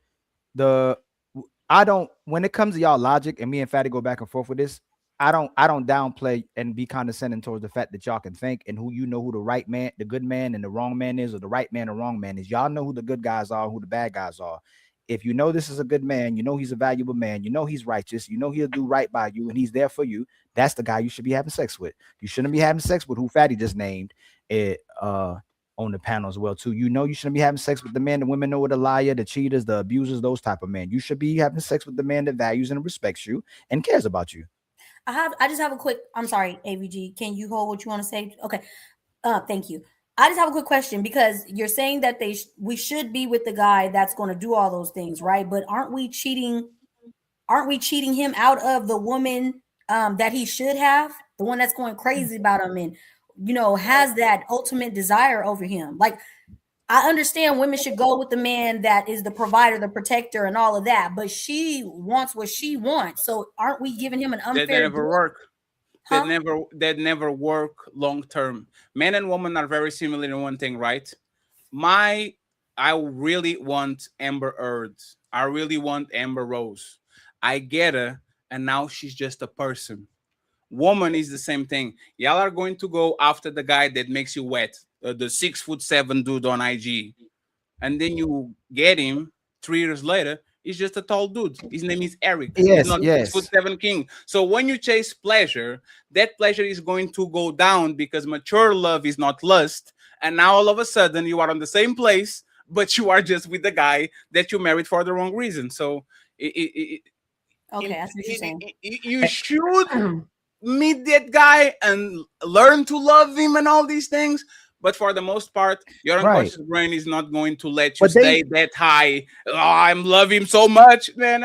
V: I don't. When it comes to y'all logic, and me and Fatty go back and forth with this, I don't downplay and be condescending towards the fact that y'all can think and who who the right man, the good man, and the wrong man is, or the right man, or wrong man is. Y'all know who the good guys are, who the bad guys are. If you know this is a good man, you know he's a valuable man, you know he's righteous, you know he'll do right by you, and he's there for you. That's the guy you should be having sex with. You shouldn't be having sex with who Fatty just named it on the panel as well too. You know you shouldn't be having sex with the man. The women know, the liar, the cheaters, the abusers, those type of men. You should be having sex with the man that values and respects you and cares about you.
J: I just have a quick, I'm sorry, AVG. Can you hold what you want to say? Okay. Thank you. I just have a quick question, because you're saying that we should be with the guy that's going to do all those things, right? But aren't we cheating him out of the woman that he should have, the one that's going crazy about him and, has that ultimate desire over him? Like, I understand women should go with the man that is the provider, the protector, and all of that, but she wants what she wants. So aren't we giving him an unfair?
L: That never work. Huh? That never work long term. Men and women are very similar in one thing, right? I really want Amber Heard. I really want Amber Rose. I get her, and now she's just a person. Woman is the same thing. Y'all are going to go after the guy that makes you wet, the 6'7" dude on IG, and then you get him 3 years later. He's just a tall dude. His name is Eric.
V: Yes,
L: he's not
V: yes.
L: 6'7" king. So when you chase pleasure, that pleasure is going to go down, because mature love is not lust. And now all of a sudden you are on the same place, but you are just with the guy that you married for the wrong reason. So
J: okay, that's what you're saying.
L: You should meet that guy and learn to love him and all these things. But for the most part, your unconscious brain is not going to let you stay that high. Oh, I love him so much, man.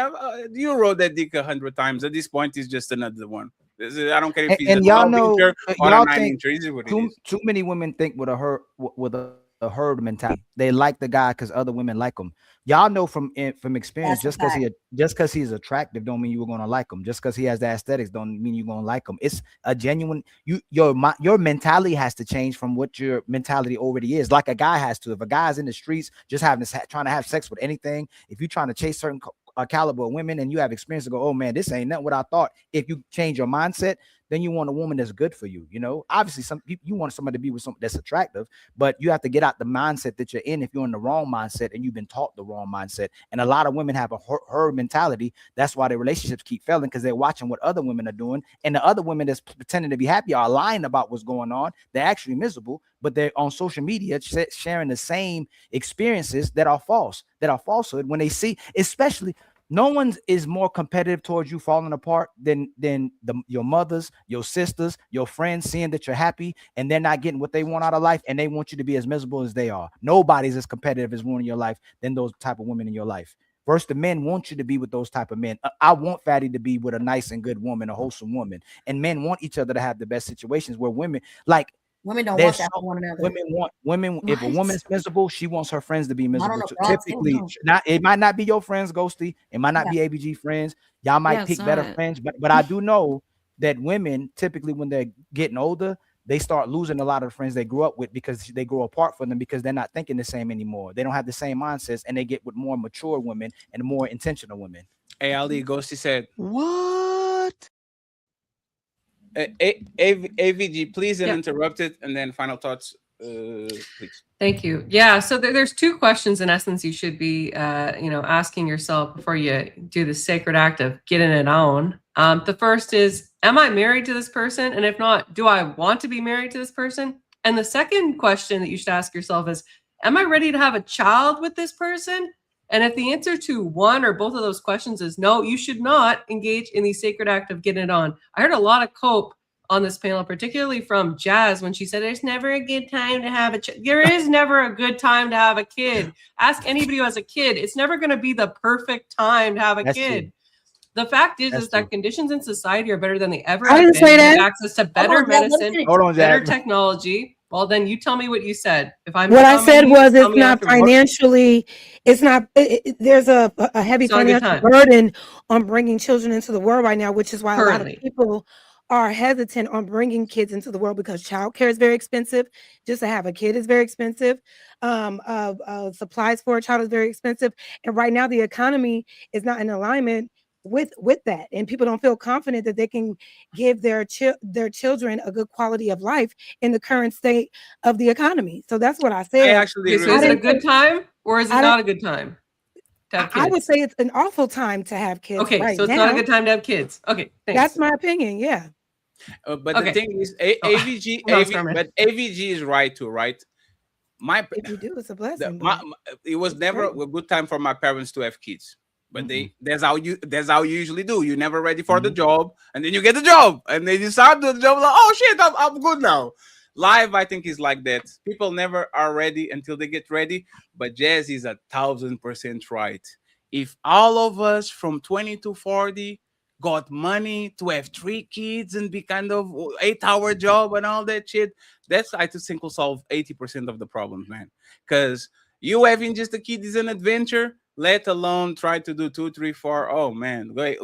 L: You rode that dick 100 times. At this point, it's just another one. I don't care if he's a 12-incher or a 9-incher.
V: Too many women think with a herd mentality. They like the guy because other women like him. Y'all know from experience, just because he's attractive don't mean you were gonna like him. Just because he has the aesthetics don't mean you're gonna like him. It's a genuine your mentality has to change from what your mentality already is. Like a guy has to. If a guy's in the streets just trying to have sex with anything, if you're trying to chase certain caliber of women and you have experience to go, oh man, this ain't nothing what I thought. If you change your mindset, then you want a woman that's good for you. Obviously you want somebody to be with someone that's attractive, but you have to get out the mindset that you're in if you're in the wrong mindset and you've been taught the wrong mindset. And a lot of women have a herd mentality. That's why their relationships keep failing, because they're watching what other women are doing, and the other women that's pretending to be happy are lying about what's going on. They're actually miserable, but they're on social media sharing the same experiences that are false, that are falsehood. When they see, especially, no one is more competitive towards you falling apart than your mothers, your sisters, your friends, seeing that you're happy and they're not getting what they want out of life, and they want you to be as miserable as they are. Nobody's as competitive as one in your life than those type of women in your life. First, the men want you to be with those type of men. I want Fatty to be with a nice and good woman, a wholesome woman, and men want each other to have the best situations. Where women
J: women don't want that for one another.
V: Women. If a woman's miserable, she wants her friends to be miserable too. Typically, it might not be your friends, Ghosty. It might not be ABG friends. Y'all might pick better friends, but I do know that women typically, when they're getting older, they start losing a lot of friends they grew up with because they grow apart from them, because they're not thinking the same anymore. They don't have the same mindsets, and they get with more mature women and more intentional women.
L: Hey, Ali, Ghosty said,
V: what?
L: AVG, please interrupt it, and then final thoughts, please.
Q: Thank you. Yeah, so there's two questions in essence you should be asking yourself before you do the sacred act of getting it on. The first is, am I married to this person? And if not, do I want to be married to this person? And the second question that you should ask yourself is, am I ready to have a child with this person? And if the answer to one or both of those questions is no, you should not engage in the sacred act of getting it on. I heard a lot of cope on this panel, particularly from Jazz, when she said, there's never a good time to have a child. There is never a good time to have a kid. Ask anybody who has a kid. It's never going to be the perfect time to have a kid. True. The fact is that conditions in society are better than they ever have been. We have access to better medicine, better technology. Well, then you tell me what you said. If I'm
P: what I said was it's not financially, it's not. There's a heavy financial burden on bringing children into the world right now, which is why a lot of people are hesitant on bringing kids into the world because childcare is very expensive. Just to have a kid is very expensive. Supplies for a child is very expensive, and right now the economy is not in alignment with that, and people don't feel confident that they can give their children a good quality of life in the current state of the economy. So that's what I said.
Q: Is it a good time or is it not a good time to have kids?
P: I would say it's an awful time to have kids.
Q: Okay, so it's not a good time to have kids. Okay, thanks.
P: That's my opinion. Yeah.
L: But the thing is, AVG is right too, right?
P: If you do, it's a blessing.
L: It was never a good time for my parents to have kids. But that's how you usually do. You're never ready for the job, and then you get the job, and then you start the job like, oh shit, I'm good now. Live, I think, is like that. People never are ready until they get ready. But Jazz is 1,000% right. If all of us from 20 to 40 got money to have 3 kids and be kind of 8-hour job and all that shit, that's, I think, will solve 80% of the problems, man. Because you having just a kid is an adventure. Let alone try to do 2, 3, 4. Oh man,
P: but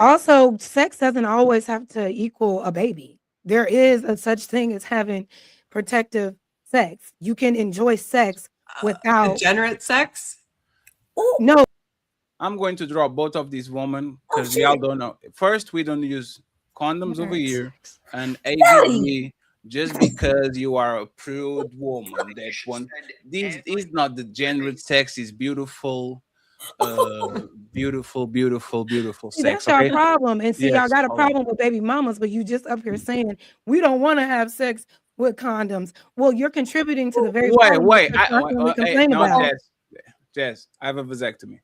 P: also sex doesn't always have to equal a baby. There is a such thing as having protective sex. You can enjoy sex without
Q: degenerate sex.
P: No,
L: I'm going to draw both of these women because we all don't know. First, we don't use condoms over here, and AVG. Just because you are a prude woman, that one. This is not the degenerate sex. Is beautiful, beautiful
P: see,
L: sex.
P: that's our problem. And see, y'all got a problem with baby mamas, but you just up here saying we don't want to have sex with condoms. Well, you're contributing to the very
L: wait. Jess, I have a vasectomy.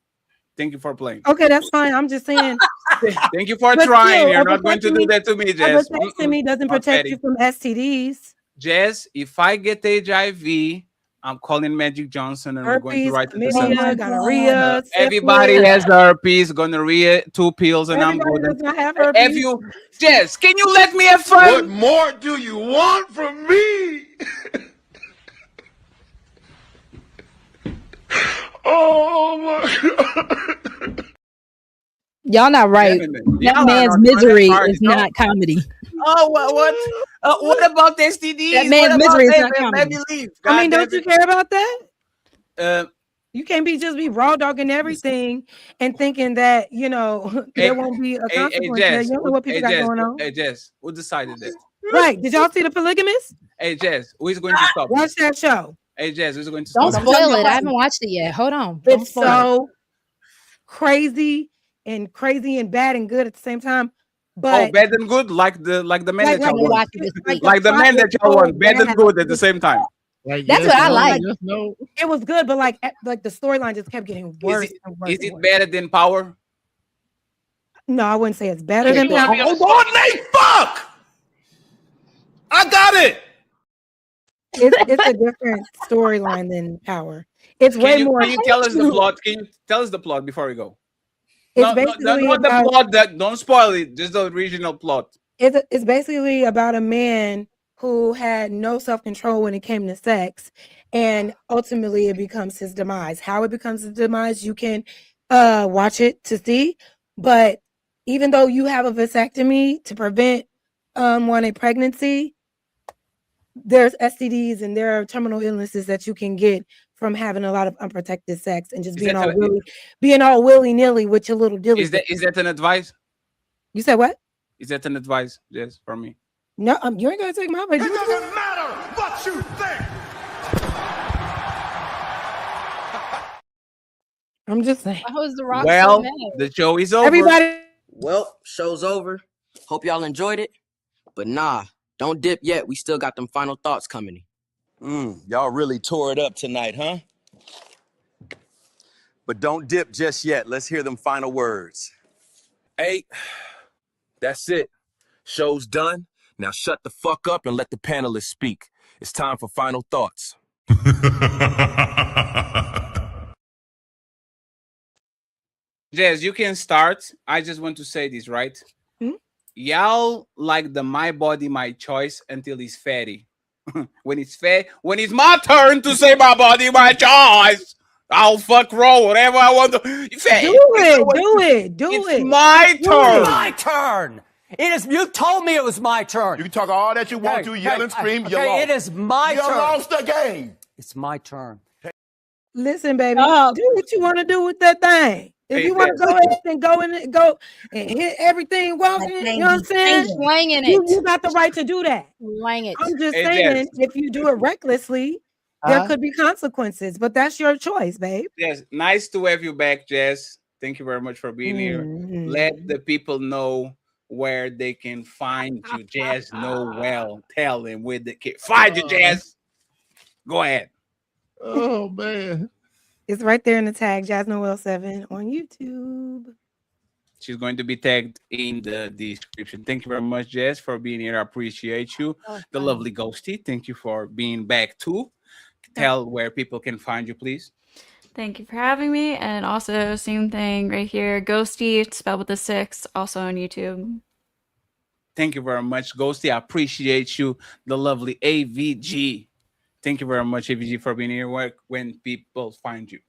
L: Thank you for playing.
P: Okay, that's fine. I'm just saying.
L: Thank you for trying. You're not going to do that to me, Jess.
P: A vasectomy doesn't protect you from STDs.
L: Jess, if I get HIV, I'm calling Magic Johnson and herpes, we're going to write
P: chlamydia, gonorrhea.
L: Everybody has herpes, gonorrhea, 2 pills, and
P: everybody
L: I'm good.
P: Have herpes.
L: Have you, Jess, can you let me have fun?
A: What more do you want from me? Oh my God.
R: Y'all not right. That man's misery is not comedy.
L: Oh, what about STDs?
R: That man's misery is not comedy.
P: I mean, don't you care about that? You can't just be raw dogging everything and thinking that, there won't be a consequence.
L: Jess,
P: you don't know what people got going on.
L: Hey, Jess, who decided that?
P: Right. Did y'all see The Polygamist?
L: Hey, Jess, who is going to stop?
P: Watch that show.
L: Hey, Jess, who's going to
R: Don't
L: stop?
R: spoil it. I haven't watched it yet. Hold on.
P: It's so crazy and bad and good at the same time. But
L: bad and good, like the man that y'all want.
P: Like
L: the man that y'all want, bad and good at the same time.
R: That's what I like.
P: It was good, but like the storyline just kept getting worse and worse.
L: Is it better than Power?
P: No, I wouldn't say it's better than Power.
L: Hold on, Nate, fuck! I got it.
P: It's a different storyline than Power. It's way more.
L: Can you tell us the plot? Can you tell us the plot before we go?
P: It's basically
L: not the plot. Don't spoil it. Just the original plot.
P: It's basically about a man who had no self-control when it came to sex, and ultimately it becomes his demise. How it becomes his demise, you can watch it to see. But even though you have a vasectomy to prevent a pregnancy, there's STDs and there are terminal illnesses that you can get from having a lot of unprotected sex and just being all willy-nilly with your little dilly.
L: Is that an advice?
P: You said what?
L: Is that an advice? Yes, for me.
P: No, you ain't gonna take my advice.
O: It doesn't matter what you think.
P: I'm just saying.
R: How is The Rock
L: well,
R: so mad?
L: the show is over.
P: Everybody.
C: Well, show's over. Hope y'all enjoyed it. But nah, don't dip yet. We still got them final thoughts coming.
G: Y'all really tore it up tonight, huh? But don't dip just yet. Let's hear them final words. Hey, that's it. Show's done. Now shut the fuck up and let the panelists speak. It's time for final thoughts.
L: Jazz, you can start. I just want to say this, right? Y'all like the my body, my choice until it's fatty. When it's my turn to say my body, my choice, I'll fuck roll whatever I want to.
O: Do it.
L: It's my turn.
O: It's my turn. It is. You told me it was my turn.
A: You can talk all that you want to, yell and scream. You lost.
O: It is my turn.
A: You lost the game.
O: It's my turn.
W: Listen, baby, do what you want to do with that thing. If you want to go ahead and go and hit everything walking, you know what I'm saying?
R: Swinging it.
W: You got the right to do that.
R: Swing it.
W: I'm just saying, if you do it recklessly, there could be consequences, but that's your choice, babe.
L: Yes, nice to have you back, Jess. Thank you very much for being here. Let the people know where they can find you. Jazz know well. Tell them where they can find you, Jazz. Go ahead.
U: Oh man.
W: It's right there in the tag, Jazz Noel 7 on YouTube.
L: She's going to be tagged in the description. Thank you very much, Jess, for being here. I appreciate you. The lovely Ghosty, thank you for being back too. Tell where people can find you, please.
K: Thank you for having me. And also, same thing right here, Ghosty, spelled with a 6, also on YouTube.
L: Thank you very much, Ghosty. I appreciate you. The lovely AVG. Thank you very much, AVG, for being here. Where when people find you?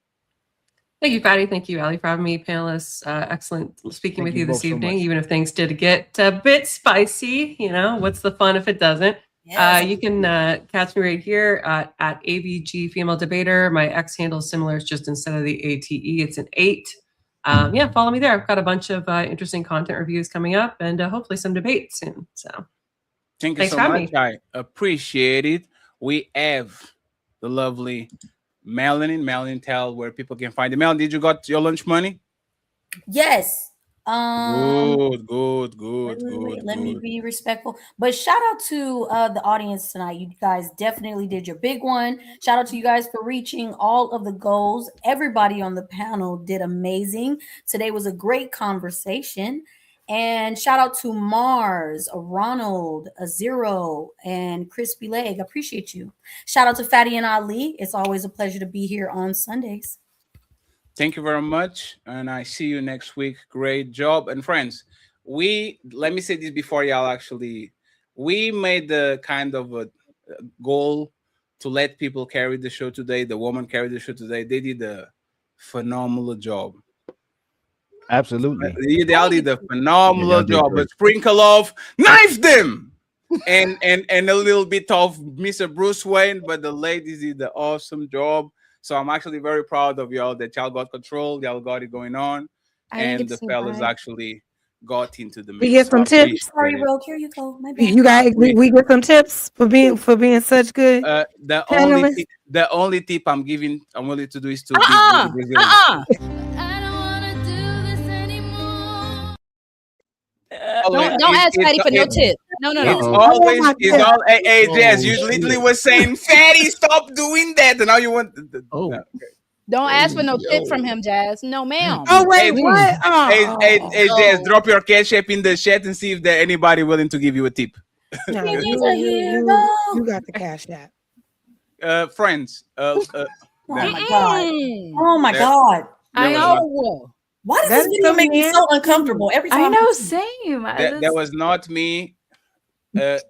Q: Thank you, Patty. Thank you, Ali, for having me. Panelists, excellent speaking with you this evening, even if things did get a bit spicy. You know, what's the fun if it doesn't?
J: Yes.
Q: You can catch me right here at AVG Female Debater. My X handle is similar. It's just instead of the ATE, it's an 8. Yeah, follow me there. I've got a bunch of interesting content reviews coming up and hopefully some debates soon. So
L: thank you
Q: thanks
L: so
Q: for having
L: much.
Q: me.
L: I appreciate it. We have the lovely Melanie. Melanie, tell where people can find you. Melanie, did you got your lunch money?
J: Yes.
L: Good.
J: Let me be respectful. But shout out to the audience tonight. You guys definitely did your big one. Shout out to you guys for reaching all of the goals. Everybody on the panel did amazing. Today was a great conversation. And shout out to Mars, a Ronald, a Zero, and Crispy Leg. I appreciate you. Shout out to Fatty and Ali. It's always a pleasure to be here on Sundays.
L: Thank you very much. And I see you next week. Great job. And friends, let me say this before y'all actually, we made the kind of a goal to let people carry the show today. The woman carried the show today. They did a phenomenal job.
V: Absolutely.
L: They did a phenomenal
V: did
L: job.
V: great.
L: A sprinkle of knife them and a little bit of Mr. Bruce Wayne, but the ladies did the awesome job. So I'm actually very proud of y'all that y'all got control, y'all got it going on, and the fellas actually got into the
W: We get some tips.
J: Sorry, Rogue. Here you go. My bad.
W: You guys, we get some tips for being such good.
L: The only tip I'm willing to do is to give Brazilian.
R: Don't ask Fatty for no tip. No.
L: It's all. Hey, Jazz, you literally was saying, "Fatty, stop doing that," and now you want.
R: Don't ask for no tip from him, Jazz. No, ma'am.
W: Oh wait, what?
L: Hey, Jazz, drop your cash app in the chat and see if there's anybody willing to give you a tip.
W: No, you got the cash app.
L: Friends.
J: Oh my god! Oh my god!
R: I know.
J: Why does this video make me so uncomfortable every time?
K: I know, same.
L: That was not me.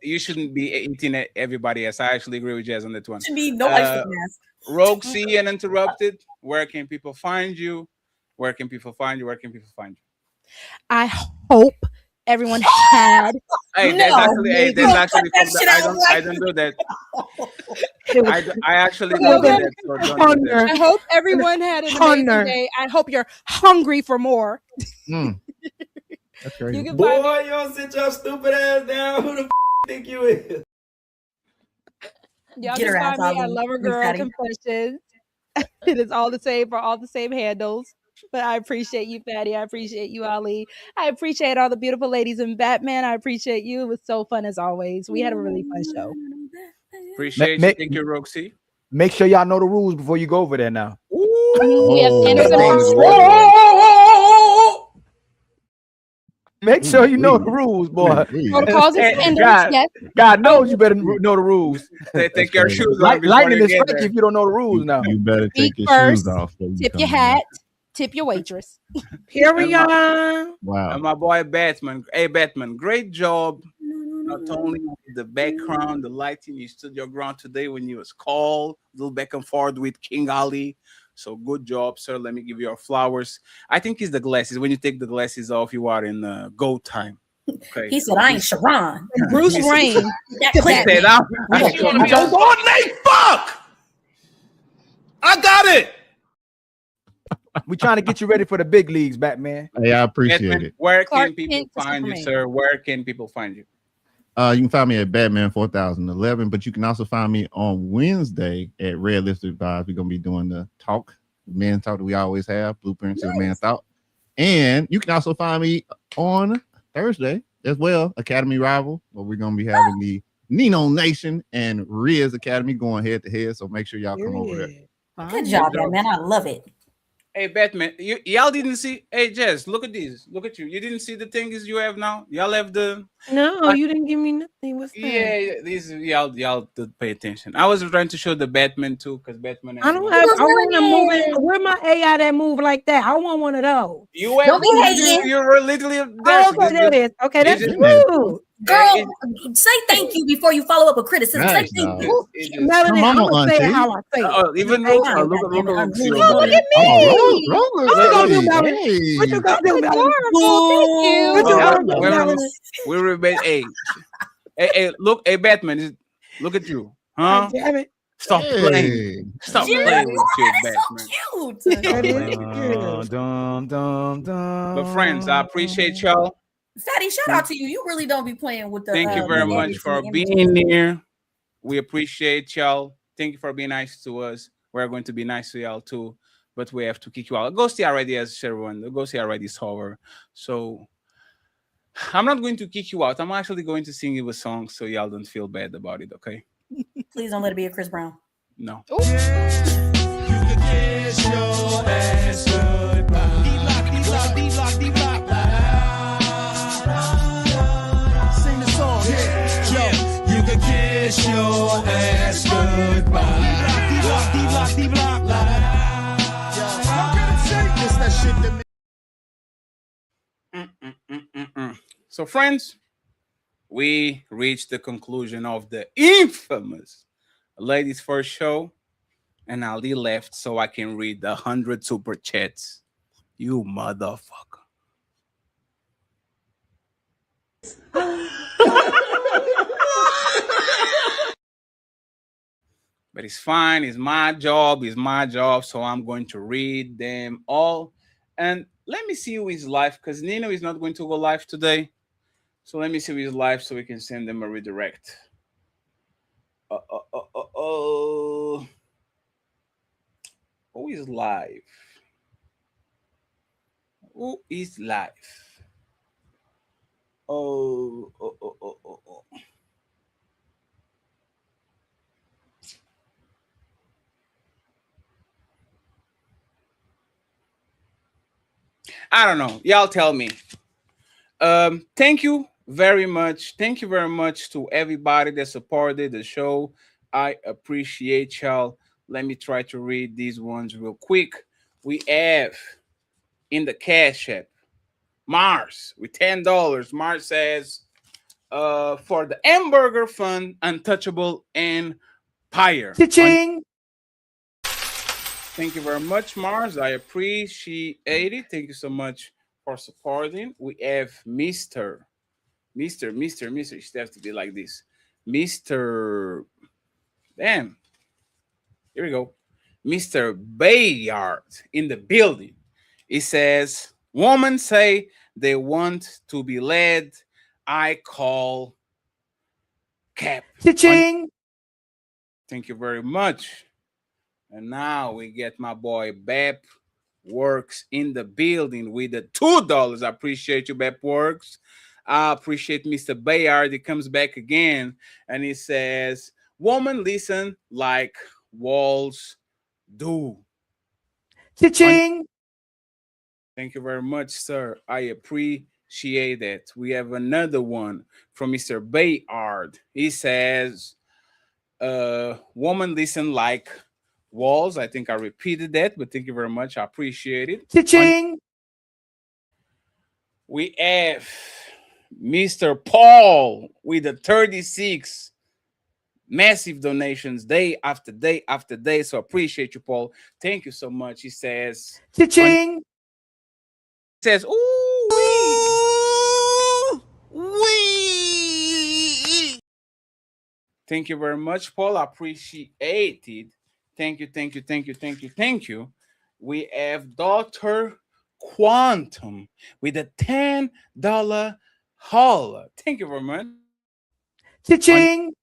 L: You shouldn't be eating at everybody else. I actually agree with Jazz on that one.
J: Should be no ice cream mask.
L: Rogue C and Interrupted. Where can people find you? Where can people find you? Where can people find you?
R: I hope everyone had.
L: Hey, that's actually I don't do that. I actually don't do that. So don't do that.
R: I hope everyone had an amazing day. I hope you're hungry for more.
U: That's crazy.
R: You can
X: Boy,
R: find me.
X: y'all sit your stupid ass down. Who the think you is?
R: Y'all
J: Get her
R: can
J: ass
R: find me
J: out,
R: at Lover
J: Miss
R: Girl
J: Patty.
R: Confessions. It is all the same for all the same handles. But I appreciate you, Fatty. I appreciate you, Ali. I appreciate all the beautiful ladies in Batman. I appreciate you. It was so fun as always. We had a really fun show.
L: Appreciate you. Thank you, Roxy.
V: Make sure y'all know the rules before you go over there now.
R: We have standards and
V: Oh. Make sure you know the rules, boy.
R: protocols and standards. Yes.
V: God knows you better know the rules.
L: Take your shoes off.
V: Lightning is striking if you don't know the rules now.
U: You better
R: Speak
U: take your
R: first,
U: shoes off. before you
R: tip
U: come
R: your
U: in.
R: hat, tip your waitress.
W: Carry on.
U: Wow.
L: And my boy Batman. Hey, Batman, great job. Not only with the background, the lighting, you stood your ground today when you was called, a little back and forth with King Ali. So good job, sir. Let me give you your flowers. I think it's the glasses. When you take the glasses off, you are in go time. Okay.
J: He said, I ain't Sharon.
R: Bruce Wayne.
L: He said, I'm
G: on Nate. Fuck! I got it.
V: We trying to get you ready for the big leagues, Batman.
U: Hey, I appreciate
L: Batman,
U: it.
L: where can
R: Clark
L: people
R: Kent,
L: find you,
R: Superman.
L: sir? Where can people find you?
U: You can find me at Batman 4011, but you can also find me on Wednesday at Red Lipstick Vibes. We're gonna be doing the men talk that we always have, blueprints of man thought. And you can also find me on Thursday as well, Academy Rival, where we're gonna be having the Nino Nation and Riz Academy going head to head. So make sure y'all come over there.
J: Good job, man. I love it.
L: Hey, Batman, y'all didn't see. Hey, Jess, look at these. Look at you. You didn't see the things you have now. Y'all have the.
W: No, you didn't give me nothing. What's that?
L: Yeah, these y'all did pay attention. I was trying to show the Batman too, because Batman.
W: I don't have. I want to move it. Where my AI that move like that? I want one of those.
L: You have. You were literally there.
W: Oh, okay, there it is. Okay, that's rude.
J: Girl, say thank you before you follow up with criticism.
U: Nice,
J: say thank
U: dog.
J: you.
W: Melanie, I'm
U: on,
W: gonna say it
U: auntie.
W: how I say it.
L: Even
J: Hey,
L: look
J: hey,
L: at
J: goddamn it, I'm
L: Roxy.
J: really
W: Look at me.
U: Oh,
W: What you gonna do, Melanie?
U: hey.
W: What you gonna do, Melanie?
J: Boo.
W: What you gonna do,
L: Wait a minute.
W: Melanie?
L: We were hey, look, hey, Batman, look at you, huh?
W: Damn it.
L: Stop playing.
U: Hey.
L: Stop
J: Yeah,
L: playing with you,
J: that is so
L: Batman.
J: cute.
W: That is cute.
L: But friends, I appreciate y'all.
J: Fatty, shout out to you. You really don't be playing with the.
L: Thank you very much for being here. We appreciate y'all. Thank you for being nice to us. We're going to be nice to y'all too, but we have to kick you out. Ghosty already has everyone. The Ghosty already is over. So I'm not going to kick you out. I'm actually going to sing you a song so y'all don't feel bad about it, okay?
J: Please don't let it be a Chris Brown.
L: No.
G: Sing the song. Yeah. You can kiss your ass goodbye. D-block, D-block. It's that shit that
L: So, friends, we reached the conclusion of the infamous Ladies First show, and Ali left so I can read the 100 super chats. You motherfucker. But it's fine. It's my job. It's my job. So I'm going to read them all. And let me see who is live, because Nino is not going to go live today. So let me see who is live so we can send them a redirect. Who is live? Who is live? Oh. I don't know. Y'all tell me. Thank you very much. Thank you very much to everybody that supported the show. I appreciate y'all. Let me try to read these ones real quick. We have in the Cash App, Mars with $10. Mars says, for the Hamburger Fund, Untouchable Empire.
V: Cha-ching!
L: Thank you very much, Mars. I appreciate it. Thank you so much for supporting. We have Mr. It has to be like this. Mr. Damn. Here we go. Mr. Bayard in the building. It says, women say they want to be led. I call cap.
V: Cha-ching!
L: Thank you very much. And now we get my boy Bap Works in the building with the $2. I appreciate you, Bep Works. I appreciate Mr. Bayard. He comes back again and he says, woman, listen like walls do.
W: Cha-ching.
L: Thank you very much, sir. I appreciate that. We have another one from Mr. Bayard. He says, woman, listen like walls. I think I repeated that, but thank you very much. I appreciate it.
W: Cha-ching.
L: We have Mr. Paul with the 36 massive donations day after day after day. So appreciate you, Paul. Thank you so much. He says,
W: Cha-ching.
L: He says, ooh, wee. Thank you very much, Paul. I appreciate it. Thank you, thank you, thank you, thank you, thank you. We have Dr. Quantum with a $10 haul. Thank you very much.
W: Cha-ching.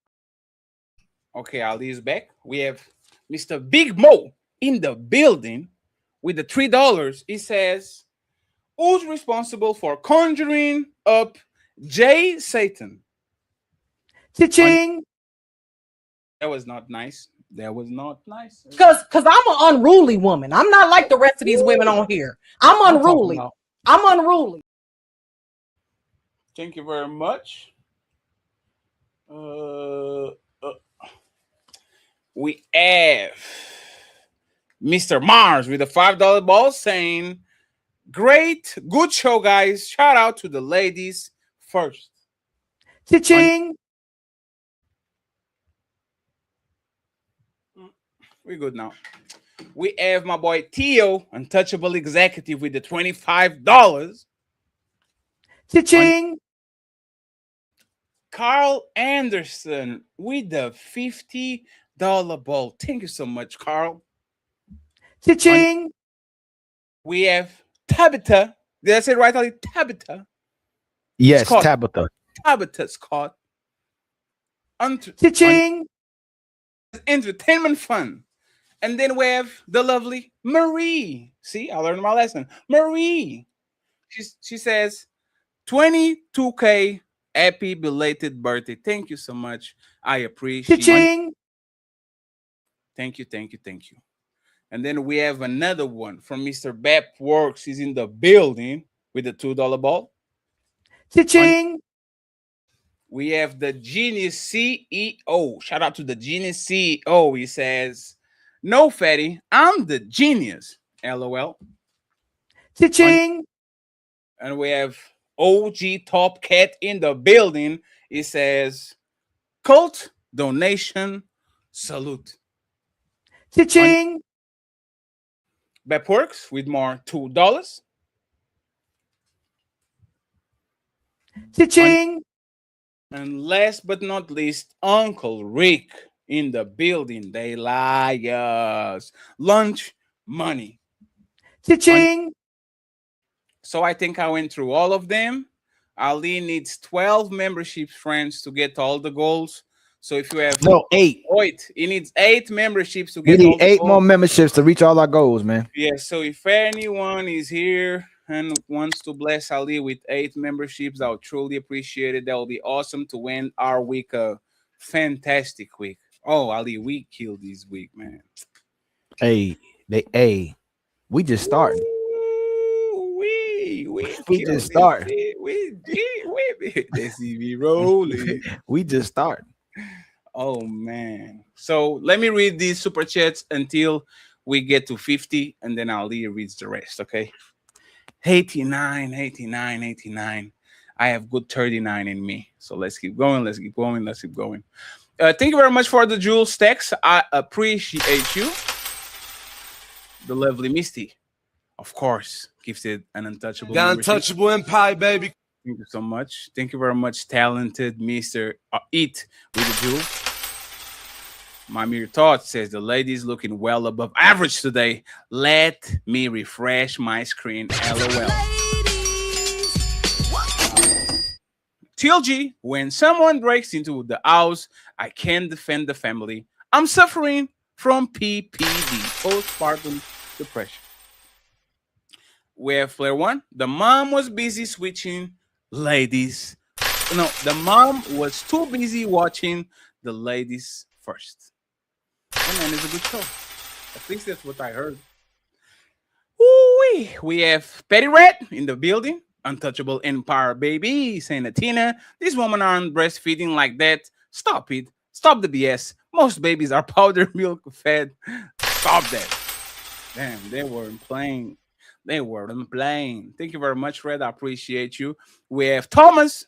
L: Okay, Ali is back. We have Mr. Big Mo in the building with the $3. He says, who's responsible for conjuring up Jay Satan?
W: Cha-ching.
L: That was not nice. That was not nice.
D: Cause I'm an unruly woman. I'm not like the rest of these women on here. I'm unruly. I'm unruly.
L: Thank you very much. We have Mr. Mars with a $5 ball saying, great, good show, guys. Shout out to the ladies first.
W: Cha-ching.
L: We're good now. We have my boy Theo, Untouchable Executive, with the $25.
W: Cha-ching.
L: Carl Anderson with the $50 ball. Thank you so much, Carl.
W: Cha-ching.
L: We have Tabitha. Did I say it right, Ali? Tabitha.
V: Yes,
L: Scott.
V: Tabitha.
L: Tabitha Scott.
W: Cha-ching.
L: Entertainment fun. And then we have the lovely Marie. See, I learned my lesson. Marie. She says, 22K, happy belated birthday. Thank you so much. I appreciate it.
W: Cha-ching.
L: Thank you, thank you, thank you. And then we have another one from Mr. Bep Works. He's in the building with the $2 ball.
W: Cha-ching.
L: We have the Genius CEO. Shout out to the Genius CEO. He says, no, Fatty, I'm the genius. LOL.
W: Cha-ching.
L: And we have OG Top Cat in the building. He says, cult donation salute.
W: Cha-ching.
L: Bep Works with more $2.
W: Cha-ching.
L: And last but not least, Uncle Rick in the building. They lie us. Lunch money.
W: Cha-ching.
L: So I think I went through all of them. Ali needs 12 membership friends to get all the goals. So if you have
V: 8.
L: Wait, he needs 8 memberships to
V: We
L: get all
V: need
L: the
V: 8
L: goals.
V: more memberships to reach all our goals, man.
L: Yeah, so if anyone is here and wants to bless Ali with 8 memberships, I would truly appreciate it. That will be awesome to end our week, a fantastic week. Oh, Ali, we killed this week, man.
V: Hey, we just starting.
L: We
V: just starting.
L: We let's see me rolling.
V: We just starting.
L: Oh man. So let me read these super chats until we get to 50, and then Ali reads the rest. Okay. 89. I have good 39 in me. So let's keep going. Let's keep going. Thank you very much for the jewel stacks. I appreciate you. The lovely Misty, of course, gifted an untouchable.
X: The untouchable empire, baby.
L: Thank you so much. Thank you very much, talented Mr. Eat with the jewel. My mere thought says the ladies looking well above average today. Let me refresh my screen. LOL. TLG, when someone breaks into the house, I can't defend the family. I'm suffering from PPD, postpartum depression. we have player one. The mom was busy switching ladies. No, the mom was too busy watching the ladies first. Oh, man, it's a good show. At least that's what I heard. Ooh-wee. We have Petty Red in the building. Untouchable Empire, baby. Saying Tina, these women aren't breastfeeding like that. Stop it. Stop the BS. Most babies are powder milk fed. Stop that. Damn, they weren't playing. They weren't playing. Thank you very much, Red. I appreciate you. We have Thomas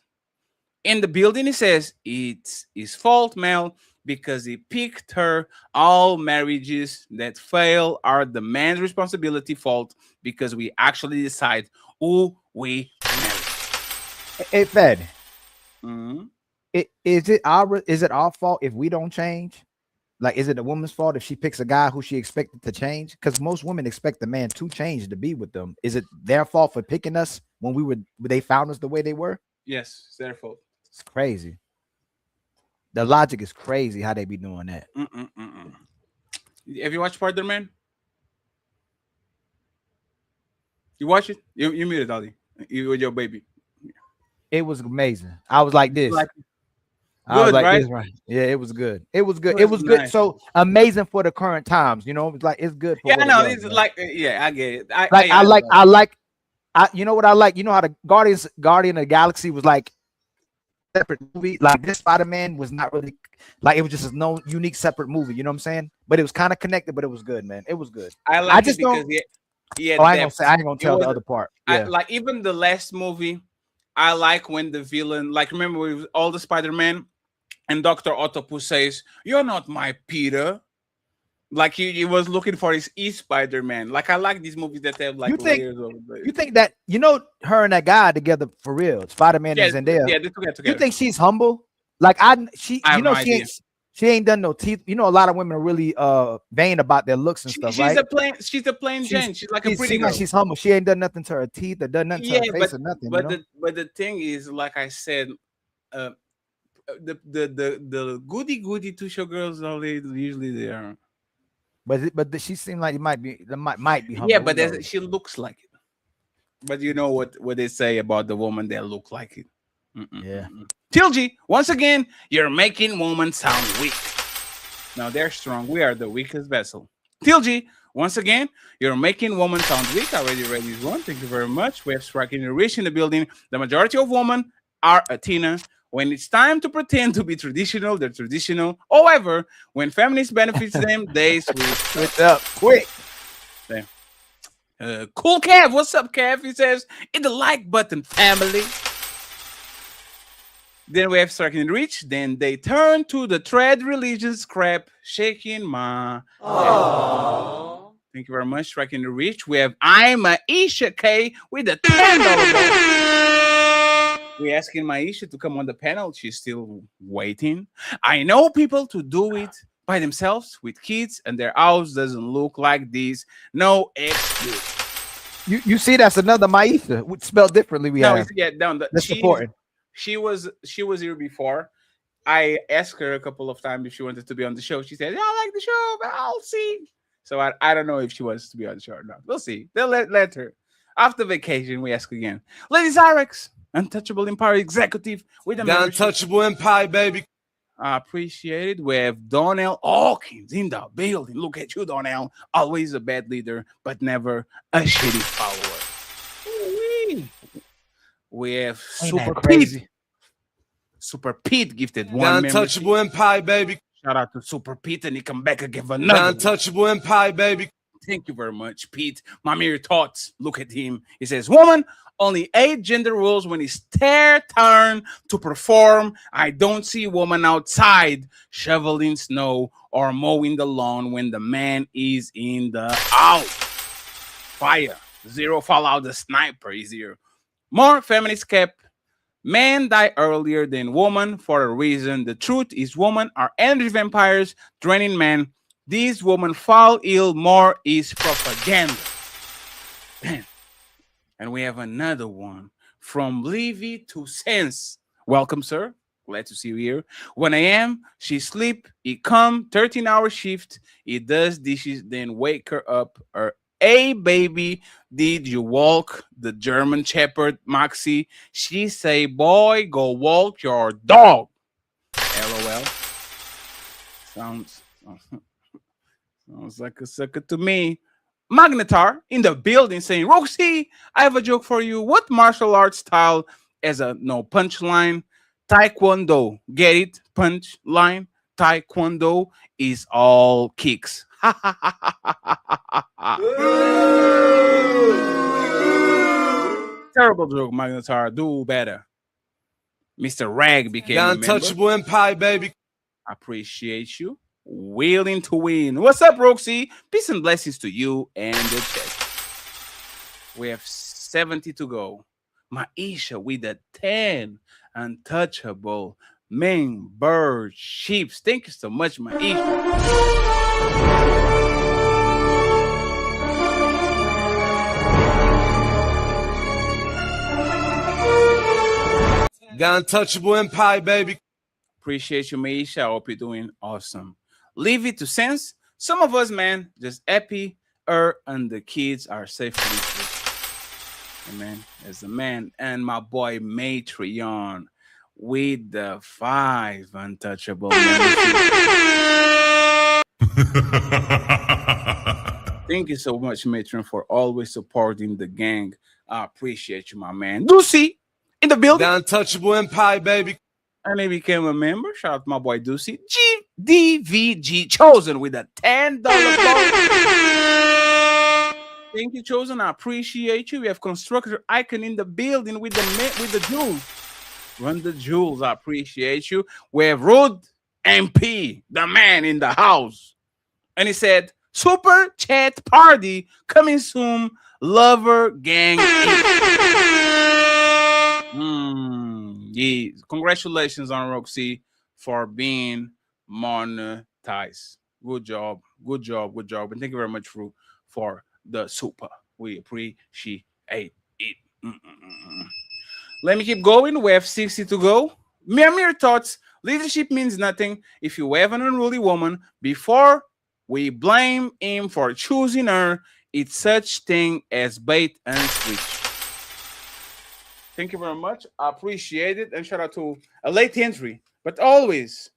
L: in the building. He says it's his fault, Mel, because he picked her. All marriages that fail are the man's responsibility fault because we actually decide who we marry.
V: Hey, Fed.
L: Mhm.
V: Is it our fault if we don't change? Like, is it the woman's fault if she picks a guy who she expected to change? Because most women expect the man to change to be with them. Is it their fault for picking us when they found us the way they were?
L: Yes, it's their fault.
V: It's crazy. The logic is crazy how they be doing that.
L: Have you watched Spider-Man? You watch it? You muted, Ali. You with your baby.
V: It was amazing. I was like this. I was
L: Good,
V: like
L: right?
V: this, right? Yeah, it was good. It was good.
L: It
V: It
L: was
V: was good.
L: nice.
V: So amazing for the current times. You know, it's like it's good. For
L: Yeah,
V: what it
L: no,
V: was,
L: it's
V: man.
L: like, yeah, I get it.
V: You know what I like? You know how the Guardian of the Galaxy was like separate movie. Like this Spider-Man was not really like it was just a no unique separate movie. You know what I'm saying? But it was kind of connected. But it was good, man. It was good.
L: I like
V: just
L: it because
V: don't.
L: yeah.
V: I ain't gonna tell the other part. Yeah.
L: Like even the last movie, I like when the villain, like remember with all the Spider-Man, and Dr. Octopus says, "You're not my Peter." Like he was looking for his Spider-Man. Like I like these movies that have like layers of it.
V: You think that her and that guy together for real, Spider-Man
L: Yeah,
V: and Zendaya?
L: yeah, they're together.
V: You think she's humble? Like
L: I have no
V: she
L: idea.
V: ain't done no teeth. You know, a lot of women are really vain about their looks and stuff, right?
L: She's a plain Jane. She's like a pretty
V: seems
L: girl.
V: like she's humble. She ain't done nothing to her teeth or done nothing to her face or nothing.
L: But
V: you know?
L: the thing is, like I said, the goody two show girls usually they are.
V: But she seemed like it might be humble.
L: Yeah, but
V: Who knows?
L: she looks like it. But you know what they say about the woman that look like it.
V: Yeah.
L: Tilgy, once again, you're making women sound weak. Now they're strong. We are the weakest vessel. Tilgy, once again, you're making women sound weak. I already read this one. Thank you very much. We have Striking the Rich in the building. The majority of women are Athena. When it's time to pretend to be traditional, they're traditional. However, when feminists benefits them, they switch
V: up quick.
L: Damn. Cool Kev, what's up, Kev? He says, hit the like button, family. Then we have Striking the Rich. Then they turn to the trad religious crap, shaking my head. Thank you very much, Striking the Rich. We have I'm Aisha K with a $10. We're asking Maisha to come on the panel. She's still waiting. I know people to do it by themselves with kids, and their house doesn't look like this. No excuse.
V: You see, that's another Maisha spelled differently.
L: Down.
V: That's important.
L: She was here before. I asked her a couple of times if she wanted to be on the show. She said, "Yeah, I like the show, but I'll see." So I don't know if she wants to be on the show or not. We'll see. They'll let her. After vacation, we ask again. Ladies Zyrex, Untouchable Empire executive with
X: The Untouchable Empire, baby.
L: I appreciate it. We have Donnell Hawkins in the building. Look at you, Donnell. Always a bad leader, but never a shitty follower. Ooh-wee. We have Super Pete. Super Pete gifted
X: The
L: one
X: Untouchable
L: membership.
X: Empire, baby.
L: Shout out to Super Pete, and he come back and give
X: The
L: another.
X: Untouchable Empire, baby.
L: Thank you very much, Pete. My mere thoughts. Look at him. He says, woman, only 8 gender roles when it's their turn to perform. I don't see woman outside shoveling snow or mowing the lawn when the man is in the house. Fire. 0 Fallout the sniper is here. More feminist cap. Men die earlier than women for a reason. The truth is women are energy vampires draining men. These women fall ill. More is propaganda. Damn. And we have another one from Levy to Sense. Welcome, sir. Glad to see you here. 1 a.m., she sleep. He come, 13-hour shift. He does dishes, then wake her up Hey, baby, did you walk the German Shepherd, Maxie? She say, boy, go walk your dog. LOL. Sounds like a sucker to me. Magnetar in the building saying, Roxy, I have a joke for you. What martial arts style as a no punchline? Taekwondo. Get it? Punch line. Taekwondo is all kicks. Terrible joke, Magnetar. Do better. Mr. Rag became
B: The
L: a member.
B: untouchable empire, baby.
L: Appreciate you. Willing to win. What's up, Roxy? Peace and blessings to you and the chat. We have 70 to go. Maisha with a 10. Untouchable. Main bird sheeps. Thank you so much, Maisha.
B: The untouchable empire, baby.
L: Appreciate you, Maisha. I hope you're doing awesome. Leave it to sense. Some of us, man, just happy and the kids are safely free. Amen. As the man and my boy Matreon with the 5 untouchable Thank you so much, Matreon, for always supporting the gang. I appreciate you, my man. Ducey in the building.
B: The untouchable empire, baby.
L: And he became a member. Shout out to my boy Ducey. GDVG Chosen with a $10 Thank you, Chosen. I appreciate you. We have Constructor Icon in the building with the jewels. Run the jewels. I appreciate you. We have Rude MP, the man in the house. And he said, Super Chat Party coming soon. Lover Gang. Yeah. Congratulations on Roxy for being monetized. Good job. Good job. Good job. And thank you very much for the super. We appreciate it. Let me keep going. We have 60 to go. Mere thoughts. Leadership means nothing if you have an unruly woman. Before we blame him for choosing her, it's such thing as bait and switch. Thank you very much. I appreciate it. And shout out to a late entry, but always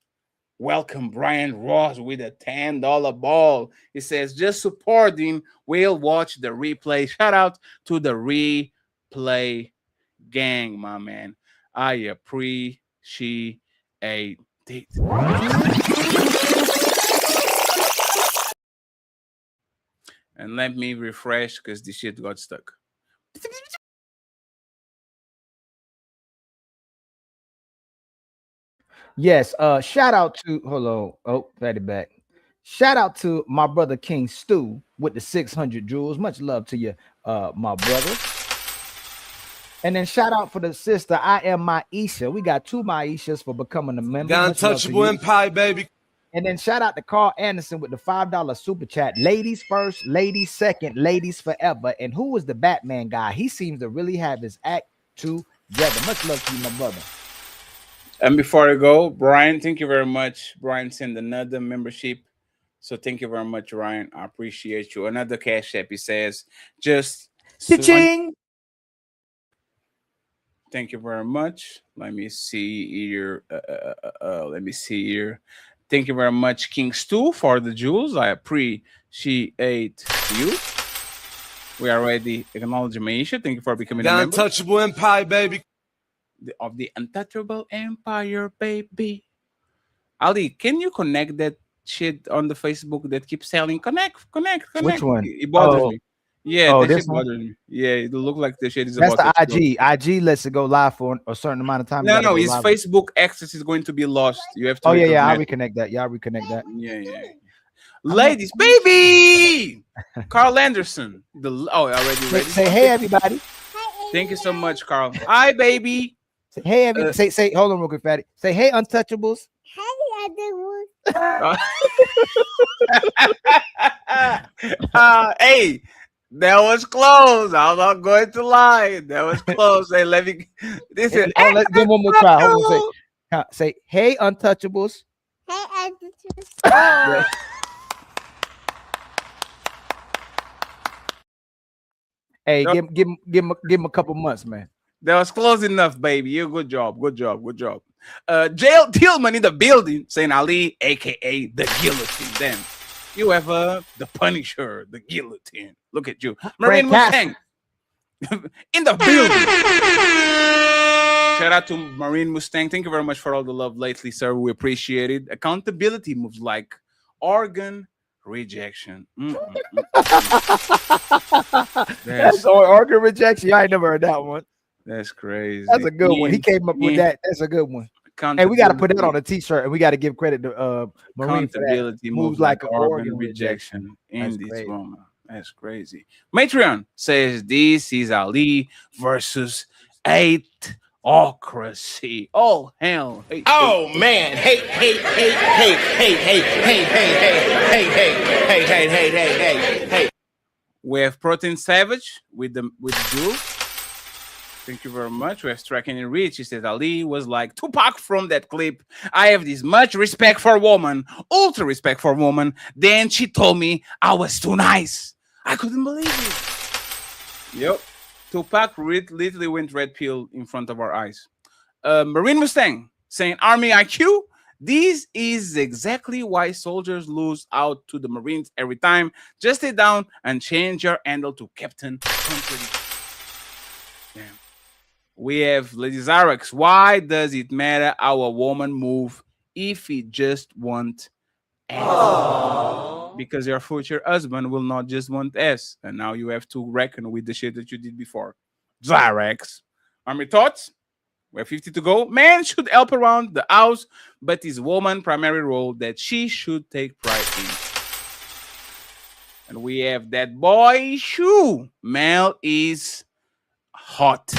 L: welcome Brian Ross with a $10 ball. He says, just supporting. We'll watch the replay. Shout out to the replay gang, my man. I appreciate it. And let me refresh because this shit got stuck.
V: Yes, shout out to hello. Oh, fatty back. Shout out to my brother King Stu with the 600 jewels. Much love to you, my brother. And then shout out for the sister. I am Maisha. We got 2 Maishas for becoming a member.
B: The untouchable empire, baby.
V: And then shout out to Carl Anderson with the $5 super chat. Ladies first, ladies second, ladies forever. And who was the Batman guy? He seems to really have his act together. Much love to you, my brother.
L: And before I go, Brian, thank you very much. Brian sent another membership. So thank you very much, Ryan. I appreciate you. Another cash app. He says, just
V: Cha-ching.
L: Thank you very much. Let me see here. Let me see here. Thank you very much, King Stu, for the jewels. I appreciate you. We already acknowledge Maisha. Thank you for becoming a member.
B: The untouchable empire, baby.
L: Of the untouchable empire, baby. Ali, can you connect that shit on the Facebook that keeps selling? Connect.
V: Which one?
L: It bothers me. Yeah,
V: oh,
L: that
V: this
L: shit
V: one?
L: bothers me. Yeah, it look like the shit is
V: That's
L: about
V: the
L: to explode.
V: IG. IG lets it go live for a certain amount of time.
L: No, his Facebook access is going to be lost. You have to.
V: Oh yeah, I'll
L: reconnect.
V: reconnect that. Yeah, I'll reconnect that.
L: Yeah. Ladies, baby, Carl Anderson. I already ready.
V: Say hey, everybody.
L: Thank you so much, Carl. Hi, baby.
V: Say hey, everybody. Say hold on, real quick, fatty. Say hey, untouchables.
L: Hey, that was close. I'm not going to lie. That was close. Hey, let me. This is.
V: Let's give one more try. Hold on. Say hey, untouchables.
H: Hey, untouchables.
V: Hey, give him a couple months, man.
L: That was close enough, baby. You good job. Jail Tillman in the building saying Ali, aka the guillotine. Then you have the Punisher, the guillotine. Look at you. Marine Mustang in the building. Shout out to Marine Mustang. Thank you very much for all the love lately, sir. We appreciate it. Accountability moves like organ rejection.
V: That's organ rejection. I ain't never heard that one.
L: That's crazy.
V: That's a good one. He came up with that. That's a good one. Hey, we got to put that on a t-shirt, and we got to give credit to Marine for that. Moves like an organ rejection
L: in this woman. That's crazy. Matreon says this is Ali versus Hateocracy. Oh hell!
O: Oh man! Hey!
L: We have Protein Savage with Drew. Thank you very much. We have Striking and Rich. He says Ali was like Tupac from that clip. I have this much respect for woman, ultra respect for woman. Then she told me I was too nice. I couldn't believe it. Yep. Tupac literally went red pill in front of our eyes. Marine Mustang saying Army IQ. This is exactly why soldiers lose out to the Marines every time. Just stay down and change your handle to Captain. Damn. We have Lady Zarex. Why does it matter how a woman move if he just want ass? Because your future husband will not just want ass. And now you have to reckon with the shit that you did before. Zarex. Army thoughts? We have 50 to go. Man should help around the house, but it's woman primary role that she should take pride in. And we have that boy shoe. Mel is hot.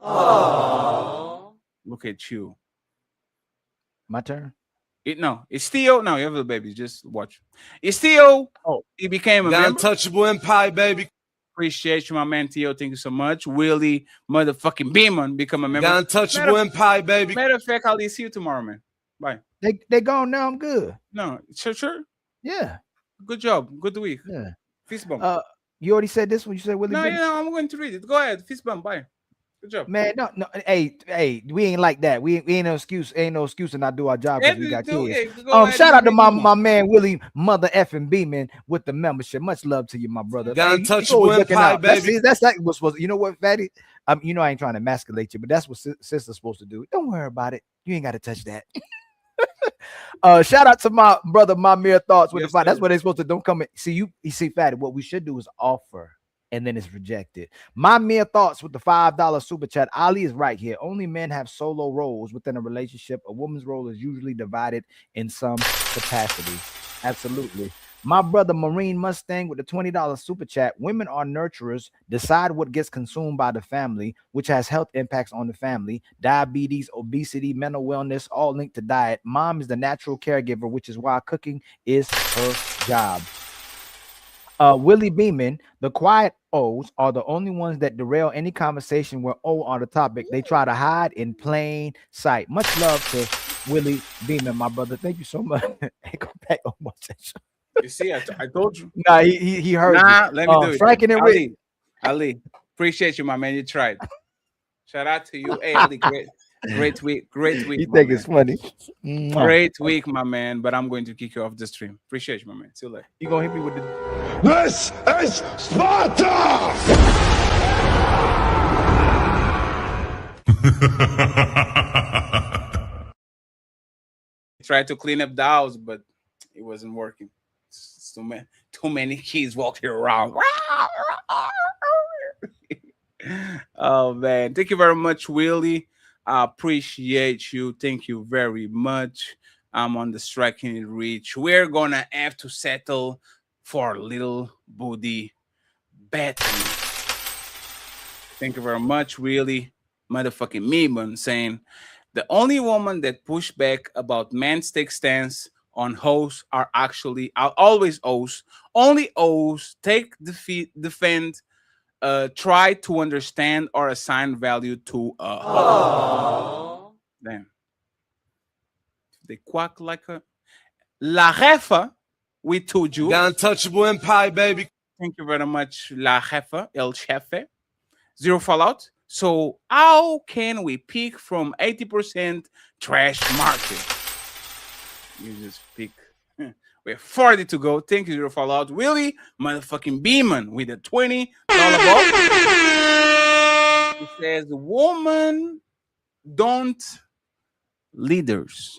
L: Oh, look at you.
V: My turn.
L: It's Theo. No, you have the baby. Just watch. It's Theo.
V: Oh,
L: he became a
B: The
L: member.
B: untouchable empire, baby.
L: Appreciate you, my man Theo. Thank you so much. Willie motherfucking Beeman become a member.
B: The untouchable empire, baby.
L: Matter of fact, I'll see you tomorrow, man. Bye.
V: They gone now. I'm good.
L: No, sure.
V: Yeah.
L: Good job. Good week.
V: Yeah.
L: Fist bump.
V: You already said this one. You said Willie.
L: No,
V: Beeman?
L: I'm going to read it. Go ahead. Fist bump. Bye. Good job.
V: Man, no. Hey, we ain't like that. We ain't no excuse. Ain't no excuse to not do our job because we got kids. Shout out to my man Willie Mother effing Beeman with the membership. Much love to you, my brother.
B: The untouchable empire, baby.
V: That's like what's supposed to. You know what, Fatty? I ain't trying to emasculate you, but that's what sister's supposed to do. Don't worry about it. You ain't got to touch that. Shout out to my brother, my mere thoughts with the fight. That's what they're supposed to. Don't come and see you. You see, Fatty. What we should do is offer. And then it's rejected. My mere thoughts with the $5 super chat. Ali is right here. Only men have solo roles within a relationship. A woman's role is usually divided in some capacity. Absolutely. My brother Marine Mustang with the $20 super chat. Women are nurturers, decide what gets consumed by the family, which has health impacts on the family. Diabetes, obesity, mental wellness, all linked to diet. Mom is the natural caregiver, which is why cooking is her job. Willie Beeman, the quiet O's are the only ones that derail any conversation where O on the topic. They try to hide in plain sight. Much love to Willie Beeman, my brother. Thank you so much. Go back on my session.
L: You see, I told you.
V: Nah, he heard you.
L: Let me do it.
V: Striking and Rick.
L: Ali, appreciate you, my man. You tried. Shout out to you. Hey, Ali, great week.
V: You think it's funny?
L: Great week, my man. But I'm going to kick you off the stream. Appreciate you, my man. See you later.
V: You gonna hit me with the
O: This is Sparta!
L: Tried to clean up the house, but it wasn't working. It's too many kids walking around. Oh man, thank you very much, Willie. I appreciate you. Thank you very much. I'm on the striking reach. We're gonna have to settle for little booty Betty. Thank you very much, really. Motherfucking Meeman saying the only woman that push back about men's take stance on hoes are actually always O's. Only O's take defend, try to understand or assign value to a hoe. Damn. They quack like a La Refa. We told you.
B: The untouchable empire, baby.
L: Thank you very much, La Jefa, El Chefe. Zero Fallout. So how can we pick from 80% trash market? You just pick. We have 40 to go. Thank you, Zero Fallout. Willie motherfucking Beeman with a $20 ball. It says, woman don't leaders.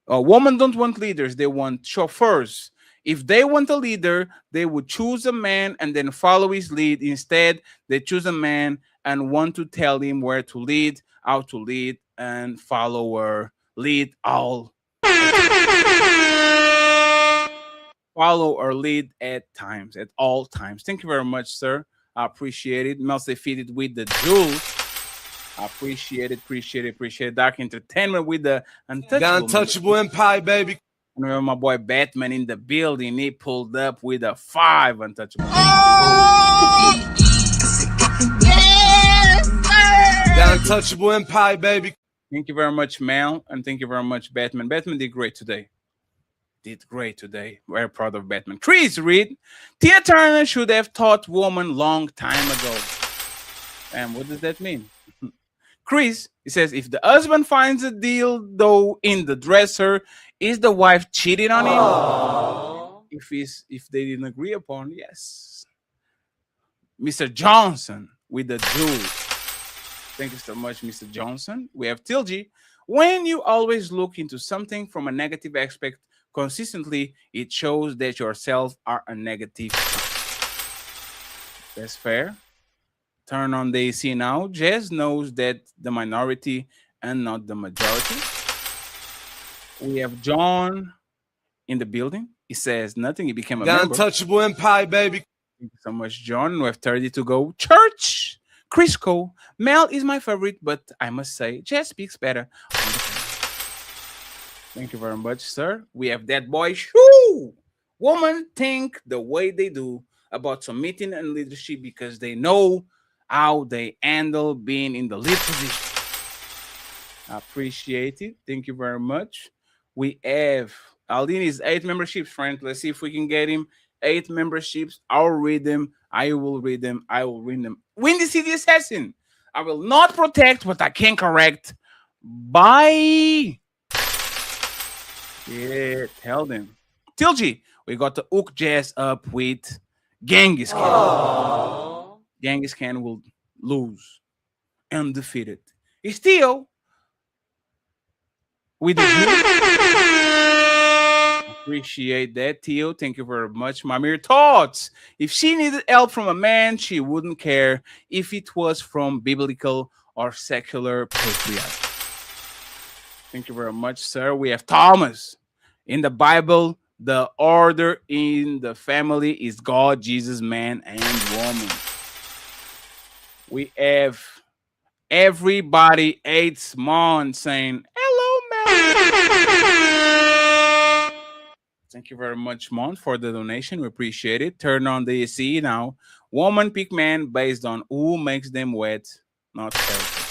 L: Women don't want leaders. They want chauffeurs. If they want a leader, they would choose a man and then follow his lead. Instead, they choose a man and want to tell him where to lead, how to lead, and follower lead all. Follow or lead at times, at all times. Thank you very much, sir. I appreciate it. Mostly fitted with the jewels. I appreciate it. Dark Entertainment with the
B: Untouchable Empire, baby.
L: Remember my boy Batman in the building. He pulled up with a 5 Untouchable.
B: The Untouchable Empire, baby.
L: Thank you very much, Mel, and thank you very much, Batman. Batman did great today. Very proud of Batman. Chris Reed, Tia Turner should have taught woman long time ago. And what does that mean? Chris, he says, if the husband finds a dildo in the dresser, is the wife cheating on him? If they didn't agree upon, yes. Mr. Johnson with the jewels. Thank you so much, Mr. Johnson. We have Tilgy. When you always look into something from a negative aspect consistently, it shows that yourself are a negative. That's fair. Turn on the AC now. Jazz knows that the minority and not the majority. We have John in the building. He says nothing. He became a member.
B: Untouchable Empire, baby.
L: Thank you so much, John. We have 30 to go. Church. Crisco. Mel is my favorite, but I must say, Jazz speaks better. Thank you very much, sir. We have that boy. Shoo! Women think the way they do about submitting and leadership because they know how they handle being in the lead position. I appreciate it. Thank you very much. We have Aldini's 8 memberships, friend. Let's see if we can get him 8 memberships. I'll read them. I will read them. I will read them. Windy City Assassin. I will not protect, but I can correct. Bye. Yeah, tell them. Tilgy, we got the Ook Jazz up with Genghis Khan. Aww. Genghis Khan will lose. Undefeated. It's Theo with the appreciate that, Theo. Thank you very much. My mere thoughts. If she needed help from a man, she wouldn't care if it was from biblical or secular patriarch. Thank you very much, sir. We have Thomas. In the Bible, the order in the family is God, Jesus, man, and woman. We have everybody hates Mon saying, hello, Mel. Thank you very much, Mon, for the donation. We appreciate it. Turn on the AC now. Woman pick man based on who makes them wet, not character.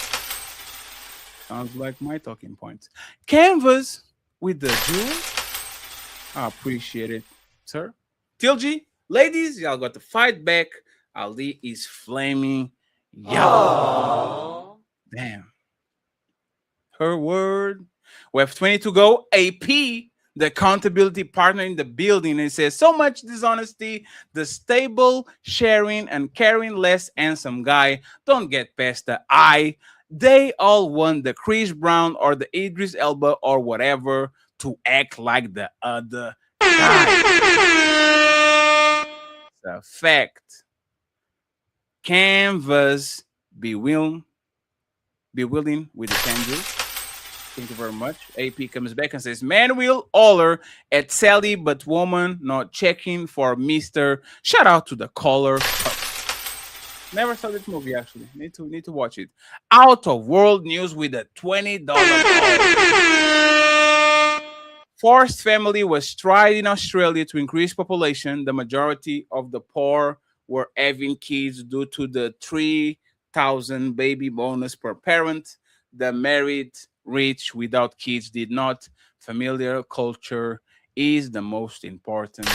L: Sounds like my talking points. Canvas with the jewel. I appreciate it, sir. Tilgy, ladies, y'all got to fight back. Ali is flaming. Y'all. Damn. Her word. We have 20 to go. AP, the accountability partner in the building, and says so much dishonesty. The stable, sharing, and caring less handsome guy don't get past the eye. They all want the Chris Brown or the Idris Elba or whatever to act like the other guy. It's a fact. Canvas, be willing with the candle. Thank you very much. AP comes back and says, man will holler at Sally, but woman not checking for Mr. Shout out to the caller. Never saw this movie, actually. Need to watch it. Out of world news with a $20 call. Forced family was tried in Australia to increase population. The majority of the poor were having kids due to the 3,000 baby bonus per parent. The married rich without kids did not. Familiar culture is the most important.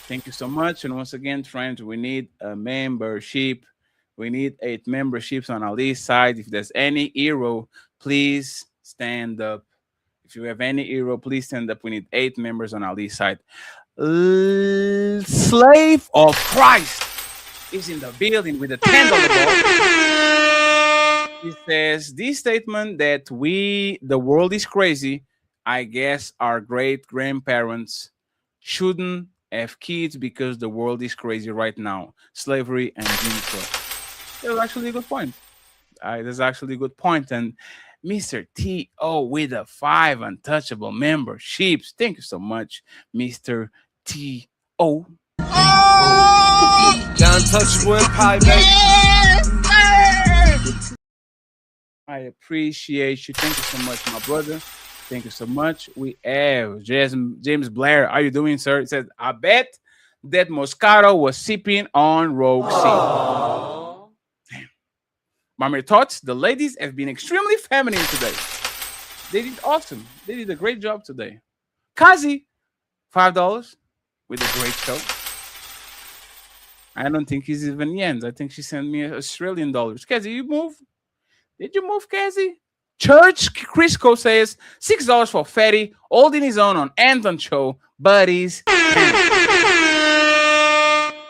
L: Thank you so much. And once again, friends, we need a membership. We need 8 memberships on our list side. If there's any hero, please stand up. If you have any hero, please stand up. We need 8 members on our list side. Slave of Christ is in the building with a $10 ball. He says this statement that the world is crazy. I guess our great grandparents shouldn't have kids because the world is crazy right now. Slavery and Jim Crow. That's actually a good point. That's actually a good point. And Mr. T.O. with a 5 untouchable memberships. Thank you so much, Mr. T.O.
B: The untouchable empire, baby.
L: I appreciate you. Thank you so much, my brother. Thank you so much. We have James Blair. How you doing, sir? It says, I bet that Moscato was sipping on Rogue Sea. Damn. Mama thoughts, the ladies have been extremely feminine today. They did awesome. They did a great job today. Kazi, $5 with a great show. I don't think he's even yens. I think she sent me Australian dollars. Kazi, you move? Did you move, Kazi? Church Crisco says $6 for Fatty, holding his own on Anton Show, buddies.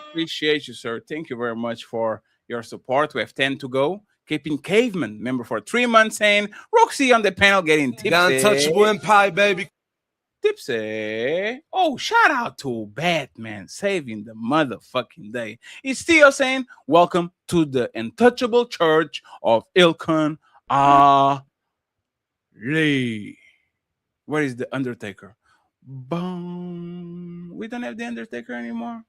L: Appreciate you, sir. Thank you very much for your support. We have 10 to go. Keeping Caveman, member for 3 months, saying Roxy on the panel getting tipsy.
B: The untouchable empire, baby.
L: Tipsy. Oh, shout out to Batman saving the motherfucking day. He's still saying, welcome to the untouchable church of Ilkhan Ali. Where is the Undertaker? Boom. We don't have the Undertaker anymore.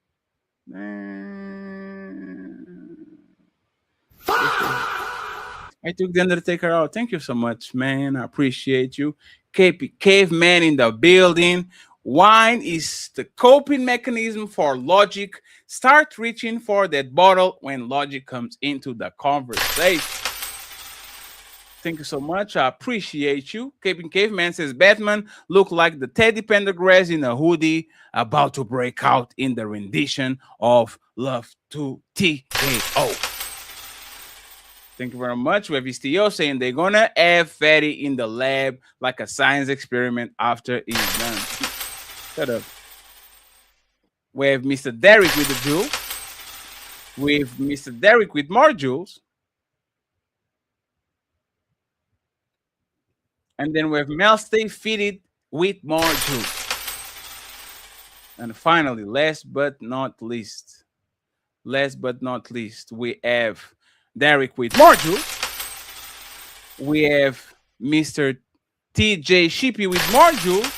L: I took the Undertaker out. Thank you so much, man. I appreciate you. Caveman in the building. Wine is the coping mechanism for logic. Start reaching for that bottle when logic comes into the conversation. Thank you so much. I appreciate you. Caveman says Batman looked like the Teddy Pendergrass in a hoodie about to break out in the rendition of Love to TKO. Thank you very much. We have Istio saying they're gonna have Fatty in the lab like a science experiment after it's done. Shut up. We have Mr. Derek with the jewel. We have Mr. Derek with more jewels. And then we have Mel Stay Fitted with more jewels. And finally, last but not least, we have Derek with more jewels. We have Mr. TJ Shippy with more jewels.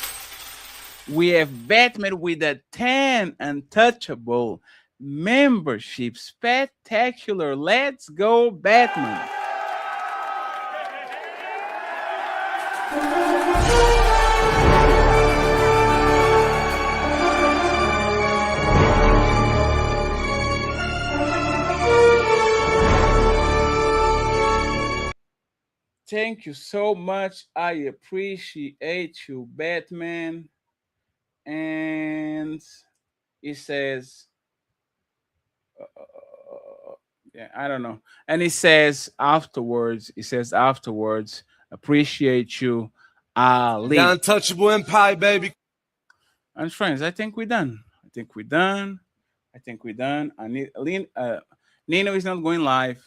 L: We have Batman with a 10 untouchable membership. Spectacular. Let's go, Batman. Thank you so much. I appreciate you, Batman. And he says, yeah, I don't know. And he says afterwards, appreciate you, Ali.
B: The untouchable empire, baby.
L: And friends, I think we're done. I think we're done. I need Nino is not going live.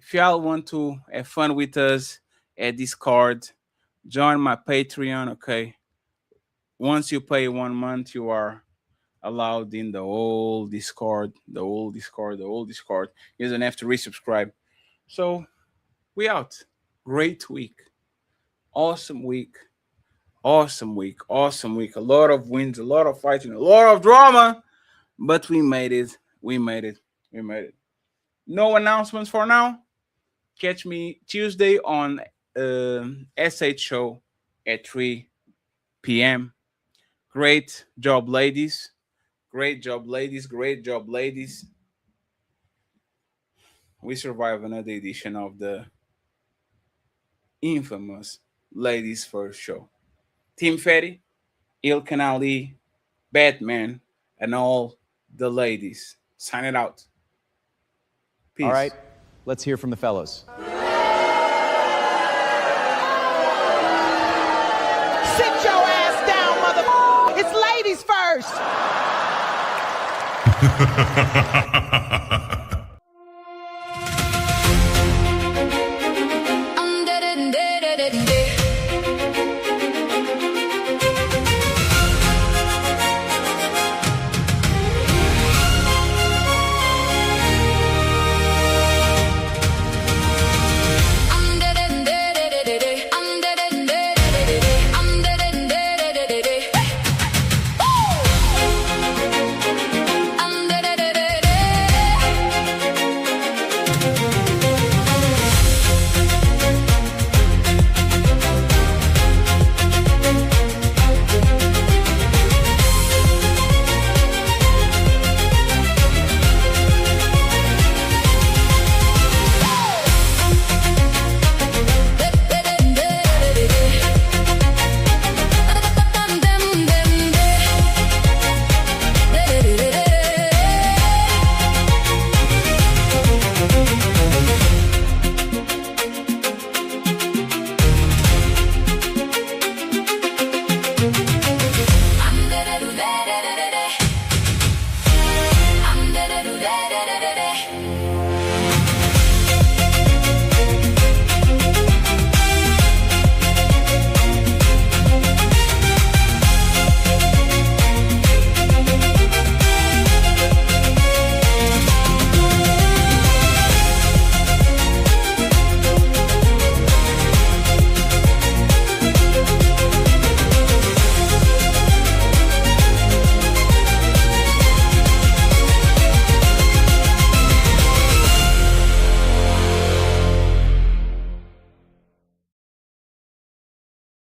L: If y'all want to have fun with us at Discord, join my Patreon, okay? Once you pay 1 month, you are allowed in the old Discord. You don't have to resubscribe. So we out. Great week. Awesome week. A lot of wins, a lot of fighting, a lot of drama, but we made it. No announcements for now. Catch me Tuesday on SH show at 3 p.m. Great job, ladies. We survived another edition of the infamous Ladies First Show. Team Fatty, Ilkhan Ali, Batman, and all the ladies. Sign it out. Peace.
F: All right, let's hear from the fellows.
W: Sit your ass down, mother. It's ladies first.